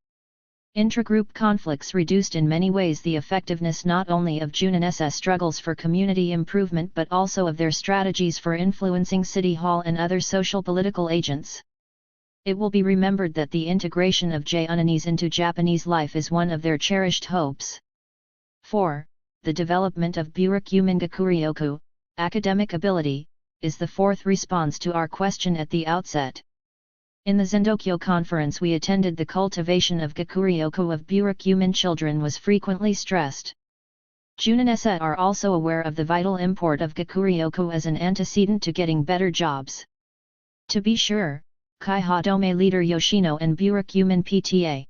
A: Intragroup conflicts reduced in many ways the effectiveness not only of Junanessa struggles for community improvement but also of their strategies for influencing City Hall and other social political agents. It will be remembered that the integration of Japanese into Japanese life is one of their cherished hopes. 4. The development of burakumin gakuryoku, academic ability, is the fourth response to our question at the outset. In the Zendokyo conference we attended, the cultivation of gakuryoku of burakumin children was frequently stressed. Junanessa are also aware of the vital import of gakuryoku as an antecedent to getting better jobs. To be sure, Kaiha Dome leader Yoshino and burakumin PTA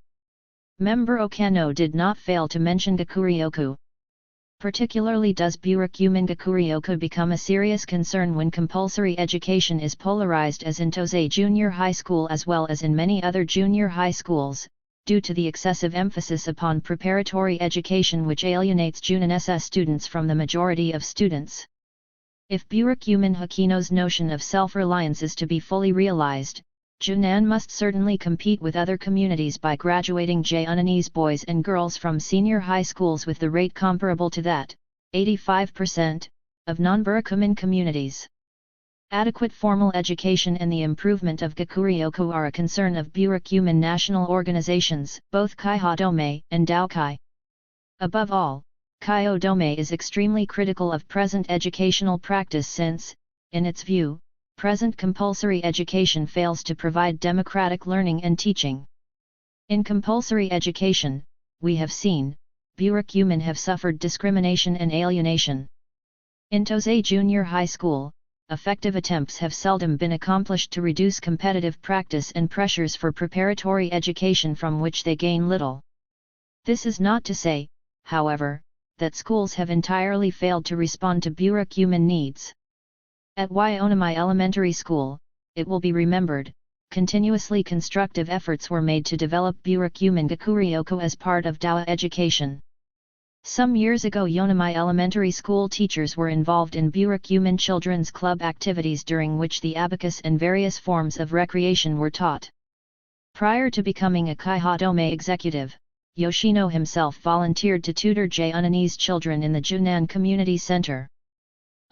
A: member Okano did not fail to mention gakuryoku. Particularly does burakumin gakuryoku become a serious concern when compulsory education is polarized as in Tosei Junior High School as well as in many other junior high schools, due to the excessive emphasis upon preparatory education which alienates Junin SS students from the majority of students. If burakumin Hakino's notion of self-reliance is to be fully realized, Junan must certainly compete with other communities by graduating Japanese boys and girls from senior high schools with the rate comparable to that, 85%, of non-burakumin communities. Adequate formal education and the improvement of gakuryoku are a concern of burakumin national organizations, both Kaiha Dome and Daokai. Above all, Kaiho Dome is extremely critical of present educational practice since, in its view, present compulsory education fails to provide democratic learning and teaching. In compulsory education, we have seen, burakumin have suffered discrimination and alienation. In Tosei Junior High School, effective attempts have seldom been accomplished to reduce competitive practice and pressures for preparatory education from which they gain little. This is not to say, however, that schools have entirely failed to respond to burakumin needs. At Waiomai Elementary School, it will be remembered, continuously constructive efforts were made to develop burakumin gakuryoku as part of Dawa education. Some years ago Yonamai Elementary School teachers were involved in burakumin children's club activities during which the abacus and various forms of recreation were taught. Prior to becoming a Kaiha Dome executive, Yoshino himself volunteered to tutor Japanese children in the Junan Community Center.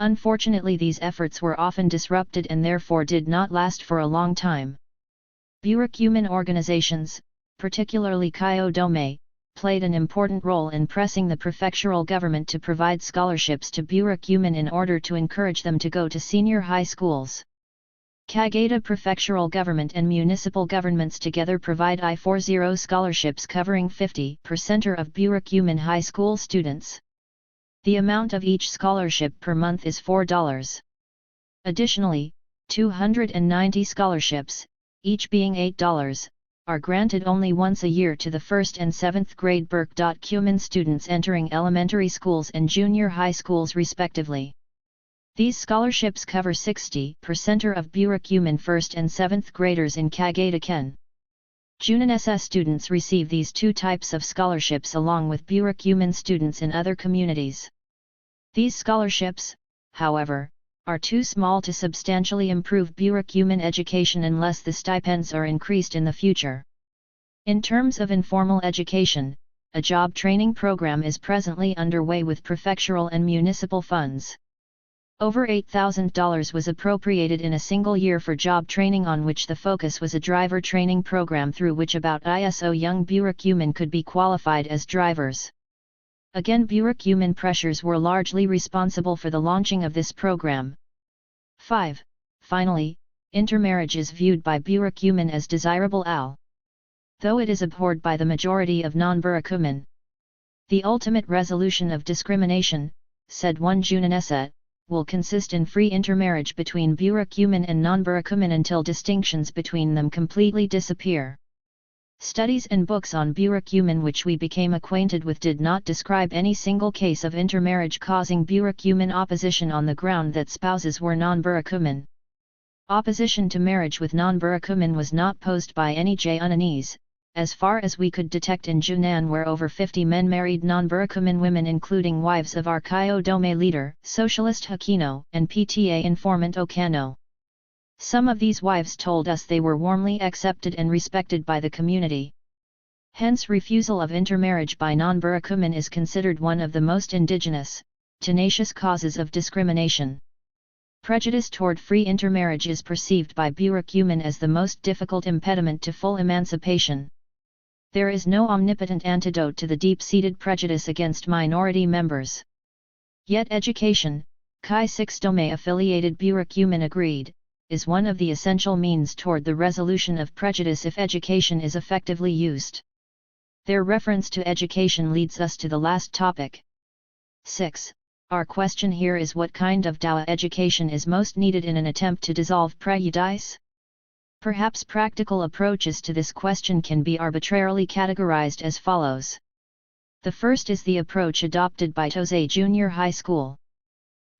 A: Unfortunately, these efforts were often disrupted and therefore did not last for a long time. Burakumin organizations, particularly Kaiho Dome, played an important role in pressing the prefectural government to provide scholarships to burakumin in order to encourage them to go to senior high schools. Kageda prefectural government and municipal governments together provide I-40 scholarships covering 50% of burakumin high school students. The amount of each scholarship per month is $4. Additionally, 290 scholarships, each being $8, are granted only once a year to the 1st and 7th grade burakumin students entering elementary schools and junior high schools respectively. These scholarships cover 60% of burakumin 1st and 7th graders in Kageda-ken. Junin SS students receive these two types of scholarships along with burakumin students in other communities. These scholarships, however, are too small to substantially improve burakumin education unless the stipends are increased in the future. In terms of informal education, a job training program is presently underway with prefectural and municipal funds. Over $8,000 was appropriated in a single year for job training, on which the focus was a driver training program through which about ISO young burakumin could be qualified as drivers. Again, burakumin pressures were largely responsible for the launching of this program. 5. Finally, intermarriage is viewed by burakumin as desirable though it is abhorred by the majority of non-burakumin. The ultimate resolution of discrimination, said one Junin esse, will consist in free intermarriage between burakumin and non-burakumin until distinctions between them completely disappear. Studies and books on burakumin which we became acquainted with did not describe any single case of intermarriage causing burakumin opposition on the ground that spouses were non-burakumin. Opposition to marriage with non-burakumin was not posed by any Japanese, as far as we could detect in Junan, where over 50 men married non-burakumin women, including wives of our Kaiho Dome leader, Socialist Hakino, and PTA informant Okano. Some of these wives told us they were warmly accepted and respected by the community. Hence, refusal of intermarriage by non-burakumin is considered one of the most indigenous, tenacious causes of discrimination. Prejudice toward free intermarriage is perceived by burakumin as the most difficult impediment to full emancipation. There is no omnipotent antidote to the deep-seated prejudice against minority members. Yet education, Kai 6 Dome-affiliated burakumin agreed, is one of the essential means toward the resolution of prejudice if education is effectively used. Their reference to education leads us to the last topic. 6. Our question here is, what kind of Dawa education is most needed in an attempt to dissolve prejudice? Perhaps practical approaches to this question can be arbitrarily categorized as follows. The first is the approach adopted by Tosei Junior High School.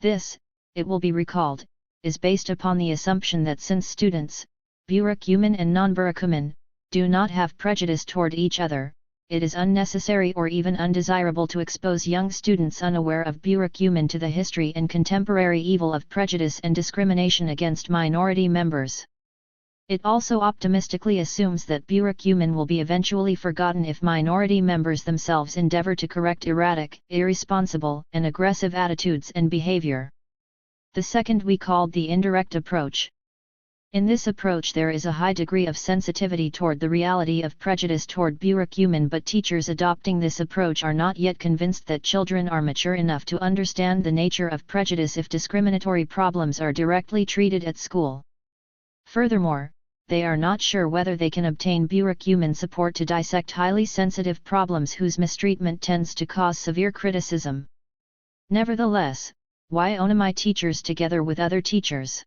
A: This, it will be recalled, is based upon the assumption that since students, burakumin and non-burakumin, do not have prejudice toward each other, it is unnecessary or even undesirable to expose young students unaware of burakumin to the history and contemporary evil of prejudice and discrimination against minority members. It also optimistically assumes that burakumin will be eventually forgotten if minority members themselves endeavor to correct erratic, irresponsible, and aggressive attitudes and behavior. The second we called the indirect approach. In this approach there is a high degree of sensitivity toward the reality of prejudice toward burakumin, but teachers adopting this approach are not yet convinced that children are mature enough to understand the nature of prejudice if discriminatory problems are directly treated at school. Furthermore, they are not sure whether they can obtain burakumin support to dissect highly sensitive problems whose mistreatment tends to cause severe criticism. Nevertheless, Onami teachers together with other teachers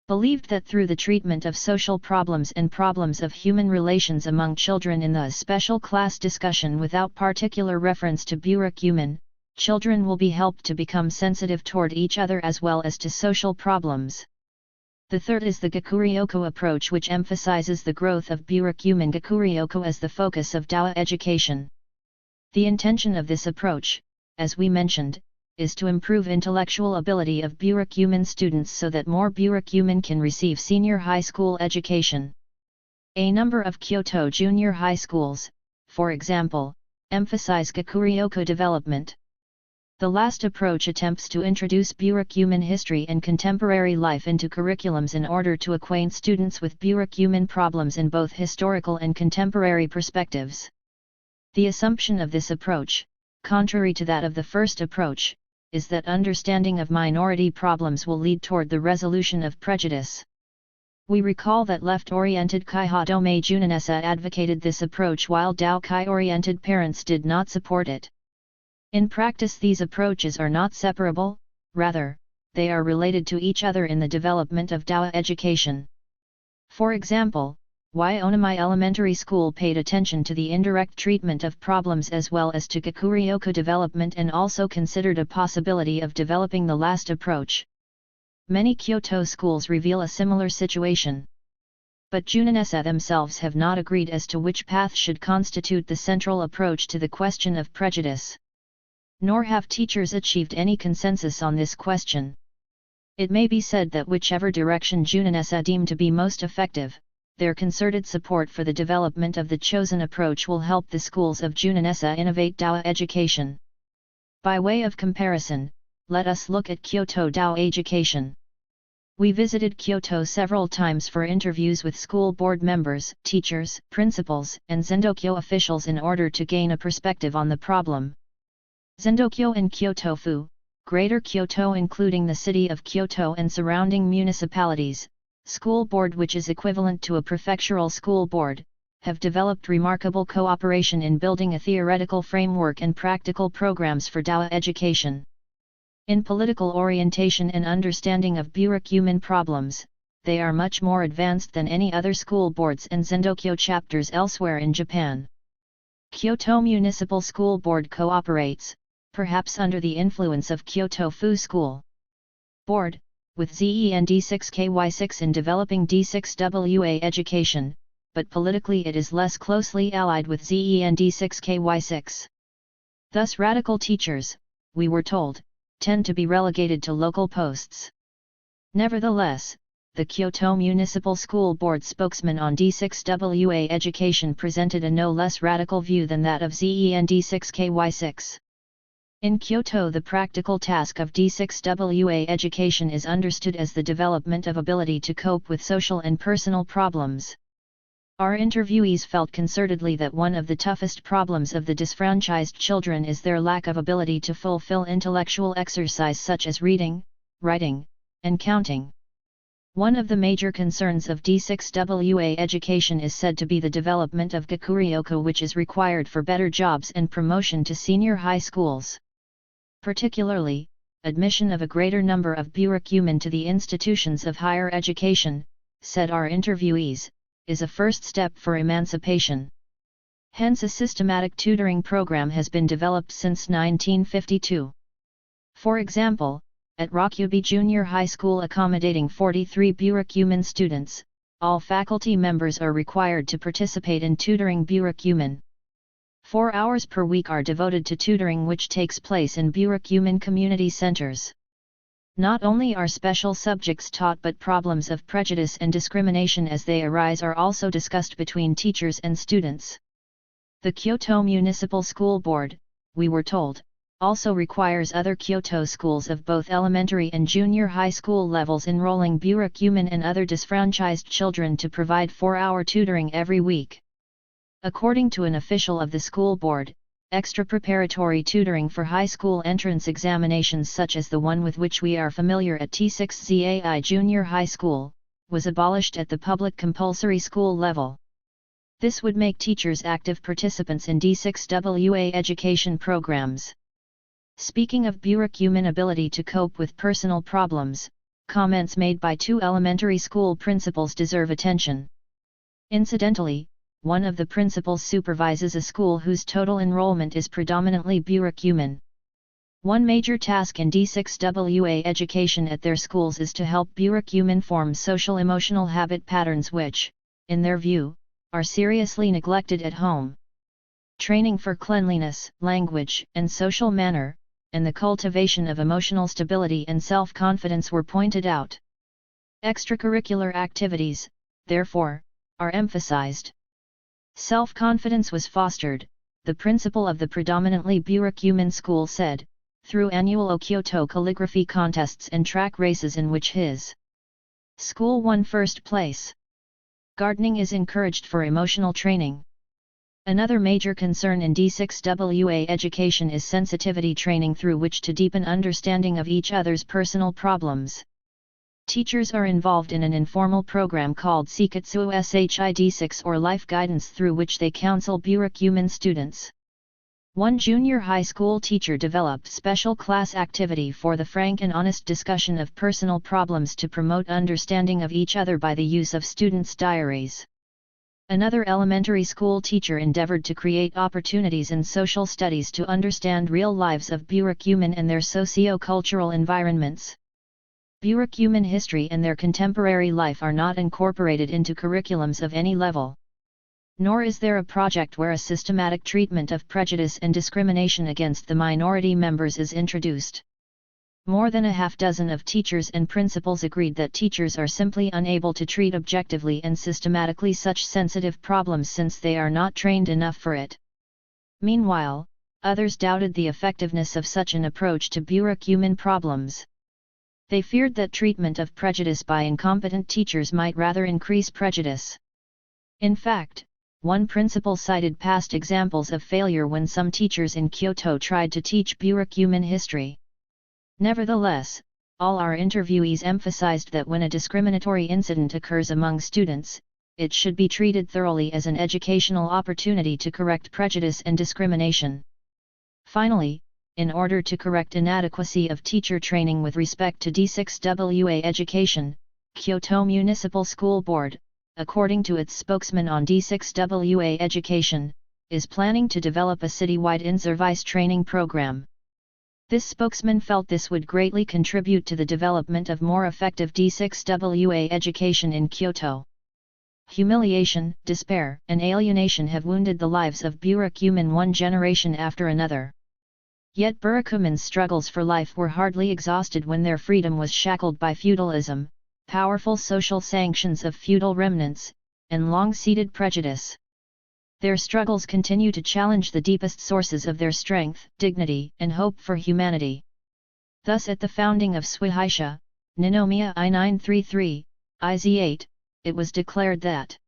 A: believed that through the treatment of social problems and problems of human relations among children in the special class discussion without particular reference to burakumin, children will be helped to become sensitive toward each other as well as to social problems. The third is the Gakuryoko approach, which emphasizes the growth of burakumin Gakuryoko as the focus of Dao education. The intention of this approach, as we mentioned, is to improve intellectual ability of burakumin students so that more burakumin can receive senior high school education. A number of Kyoto junior high schools, for example, emphasize Gakuryoko development. The last approach attempts to introduce burakumin history and contemporary life into curriculums in order to acquaint students with burakumin problems in both historical and contemporary perspectives. The assumption of this approach, contrary to that of the first approach, is that understanding of minority problems will lead toward the resolution of prejudice. We recall that left-oriented Kaiha Dome Junanessa advocated this approach while Dao-Kai-oriented parents did not support it. In practice, these approaches are not separable, rather, they are related to each other in the development of Dao education. For example, Onami Elementary School paid attention to the indirect treatment of problems as well as to Gakuryoko development and also considered a possibility of developing the last approach. Many Kyoto schools reveal a similar situation. But Junanessa themselves have not agreed as to which path should constitute the central approach to the question of prejudice. Nor have teachers achieved any consensus on this question. It may be said that whichever direction Junanessa deem to be most effective, their concerted support for the development of the chosen approach will help the schools of Junanessa innovate Dao education. By way of comparison, let us look at Kyoto Dao education. We visited Kyoto several times for interviews with school board members, teachers, principals, and Zendokyo officials in order to gain a perspective on the problem. Zendokyo and Kyoto-fu, Greater Kyoto including the city of Kyoto and surrounding municipalities, school board which is equivalent to a prefectural school board, have developed remarkable cooperation in building a theoretical framework and practical programs for Dao education. In political orientation and understanding of burakumin problems, they are much more advanced than any other school boards and Zendokyo chapters elsewhere in Japan. Kyoto Municipal School Board cooperates, perhaps under the influence of Kyoto-fu School Board, with ZEN D6KY6 in developing D6WA education, but politically it is less closely allied with ZEN D6KY6. Thus radical teachers, we were told, tend to be relegated to local posts. Nevertheless, the Kyoto Municipal School Board spokesman on D6WA education presented a no less radical view than that of ZEN D6KY6. In Kyoto, the practical task of D6WA education is understood as the development of ability to cope with social and personal problems. Our interviewees felt concertedly that one of the toughest problems of the disfranchised children is their lack of ability to fulfill intellectual exercise such as reading, writing, and counting. One of the major concerns of D6WA education is said to be the development of Gakuryoko, which is required for better jobs and promotion to senior high schools. Particularly, admission of a greater number of burakumin to the institutions of higher education, said our interviewees, is a first step for emancipation. Hence a systematic tutoring program has been developed since 1952. For example, at Rakubi Junior High School accommodating 43 burakumin students, all faculty members are required to participate in tutoring burakumin. 4 hours per week are devoted to tutoring, which takes place in burakumin community centers. Not only are special subjects taught, but problems of prejudice and discrimination as they arise are also discussed between teachers and students. The Kyoto Municipal School Board, we were told, also requires other Kyoto schools of both elementary and junior high school levels enrolling burakumin and other disfranchised children to provide 4-hour tutoring every week. According to an official of the school board, extra preparatory tutoring for high school entrance examinations such as the one with which we are familiar at T6ZAI Junior High School, was abolished at the public compulsory school level. This would make teachers active participants in D6WA education programs. Speaking of burakumin ability to cope with personal problems, comments made by 2 elementary school principals deserve attention. Incidentally, one of the principals supervises a school whose total enrollment is predominantly burakumin. One major task in D6WA education at their schools is to help burakumin form social-emotional habit patterns which, in their view, are seriously neglected at home. Training for cleanliness, language, and social manner, and the cultivation of emotional stability and self-confidence were pointed out. Extracurricular activities, therefore, are emphasized. Self-confidence was fostered, the principal of the predominantly burakumin school said, through annual Kyoto calligraphy contests and track races in which his school won first place. Gardening is encouraged for emotional training. Another major concern in D6WA education is sensitivity training through which to deepen understanding of each other's personal problems. Teachers are involved in an informal program called Seikatsu SHID6 or Life Guidance through which they counsel burakumin students. One junior high school teacher developed special class activity for the frank and honest discussion of personal problems to promote understanding of each other by the use of students' diaries. Another elementary school teacher endeavored to create opportunities in social studies to understand real lives of burakumin and their socio-cultural environments. Burakumin history and their contemporary life are not incorporated into curriculums of any level. Nor is there a project where a systematic treatment of prejudice and discrimination against the minority members is introduced. More than a half-dozen of teachers and principals agreed that teachers are simply unable to treat objectively and systematically such sensitive problems since they are not trained enough for it. Meanwhile, others doubted the effectiveness of such an approach to burakumin problems. They feared that treatment of prejudice by incompetent teachers might rather increase prejudice. In fact, one principal cited past examples of failure when some teachers in Kyoto tried to teach burakumin history. Nevertheless, all our interviewees emphasized that when a discriminatory incident occurs among students, it should be treated thoroughly as an educational opportunity to correct prejudice and discrimination. Finally, in order to correct inadequacy of teacher training with respect to D6WA education, Kyoto Municipal School Board, according to its spokesman on D6WA education, is planning to develop a citywide in-service training program. This spokesman felt this would greatly contribute to the development of more effective D6WA education in Kyoto. Humiliation, despair, and alienation have wounded the lives of burakumin one generation after another. Yet burakumin's struggles for life were hardly exhausted when their freedom was shackled by feudalism, powerful social sanctions of feudal remnants, and long-seated prejudice. Their struggles continue to challenge the deepest sources of their strength, dignity, and hope for humanity. Thus at the founding of Suihaisha, Ninomiya I-933, IZ8, it was declared that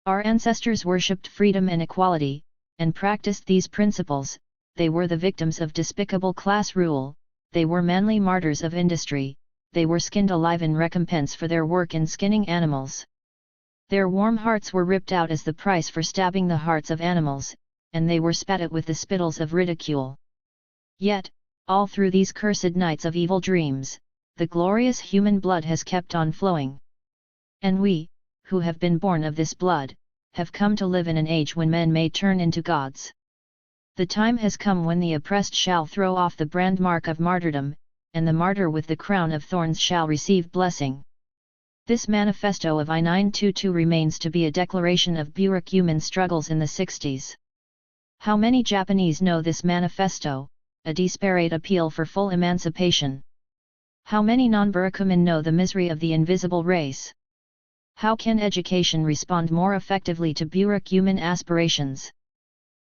A: our ancestors worshipped freedom and equality, and practiced these principles. They were the victims of despicable class rule, they were manly martyrs of industry, they were skinned alive in recompense for their work in skinning animals. Their warm hearts were ripped out as the price for stabbing the hearts of animals, and they were spat at with the spittles of ridicule. Yet, all through these cursed nights of evil dreams, the glorious human blood has kept on flowing. And we, who have been born of this blood, have come to live in an age when men may turn into gods. The time has come when the oppressed shall throw off the brand mark of martyrdom, and the martyr with the crown of thorns shall receive blessing. This manifesto of I-922 remains to be a declaration of burakumin struggles in the 60s. How many Japanese know this manifesto, a desperate appeal for full emancipation? How many non-burakumin know the misery of the invisible race? How can education respond more effectively to burakumin aspirations?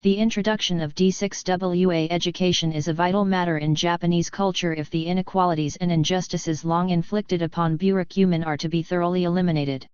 A: The introduction of D6WA education is a vital matter in Japanese culture if the inequalities and injustices long inflicted upon burakumin are to be thoroughly eliminated.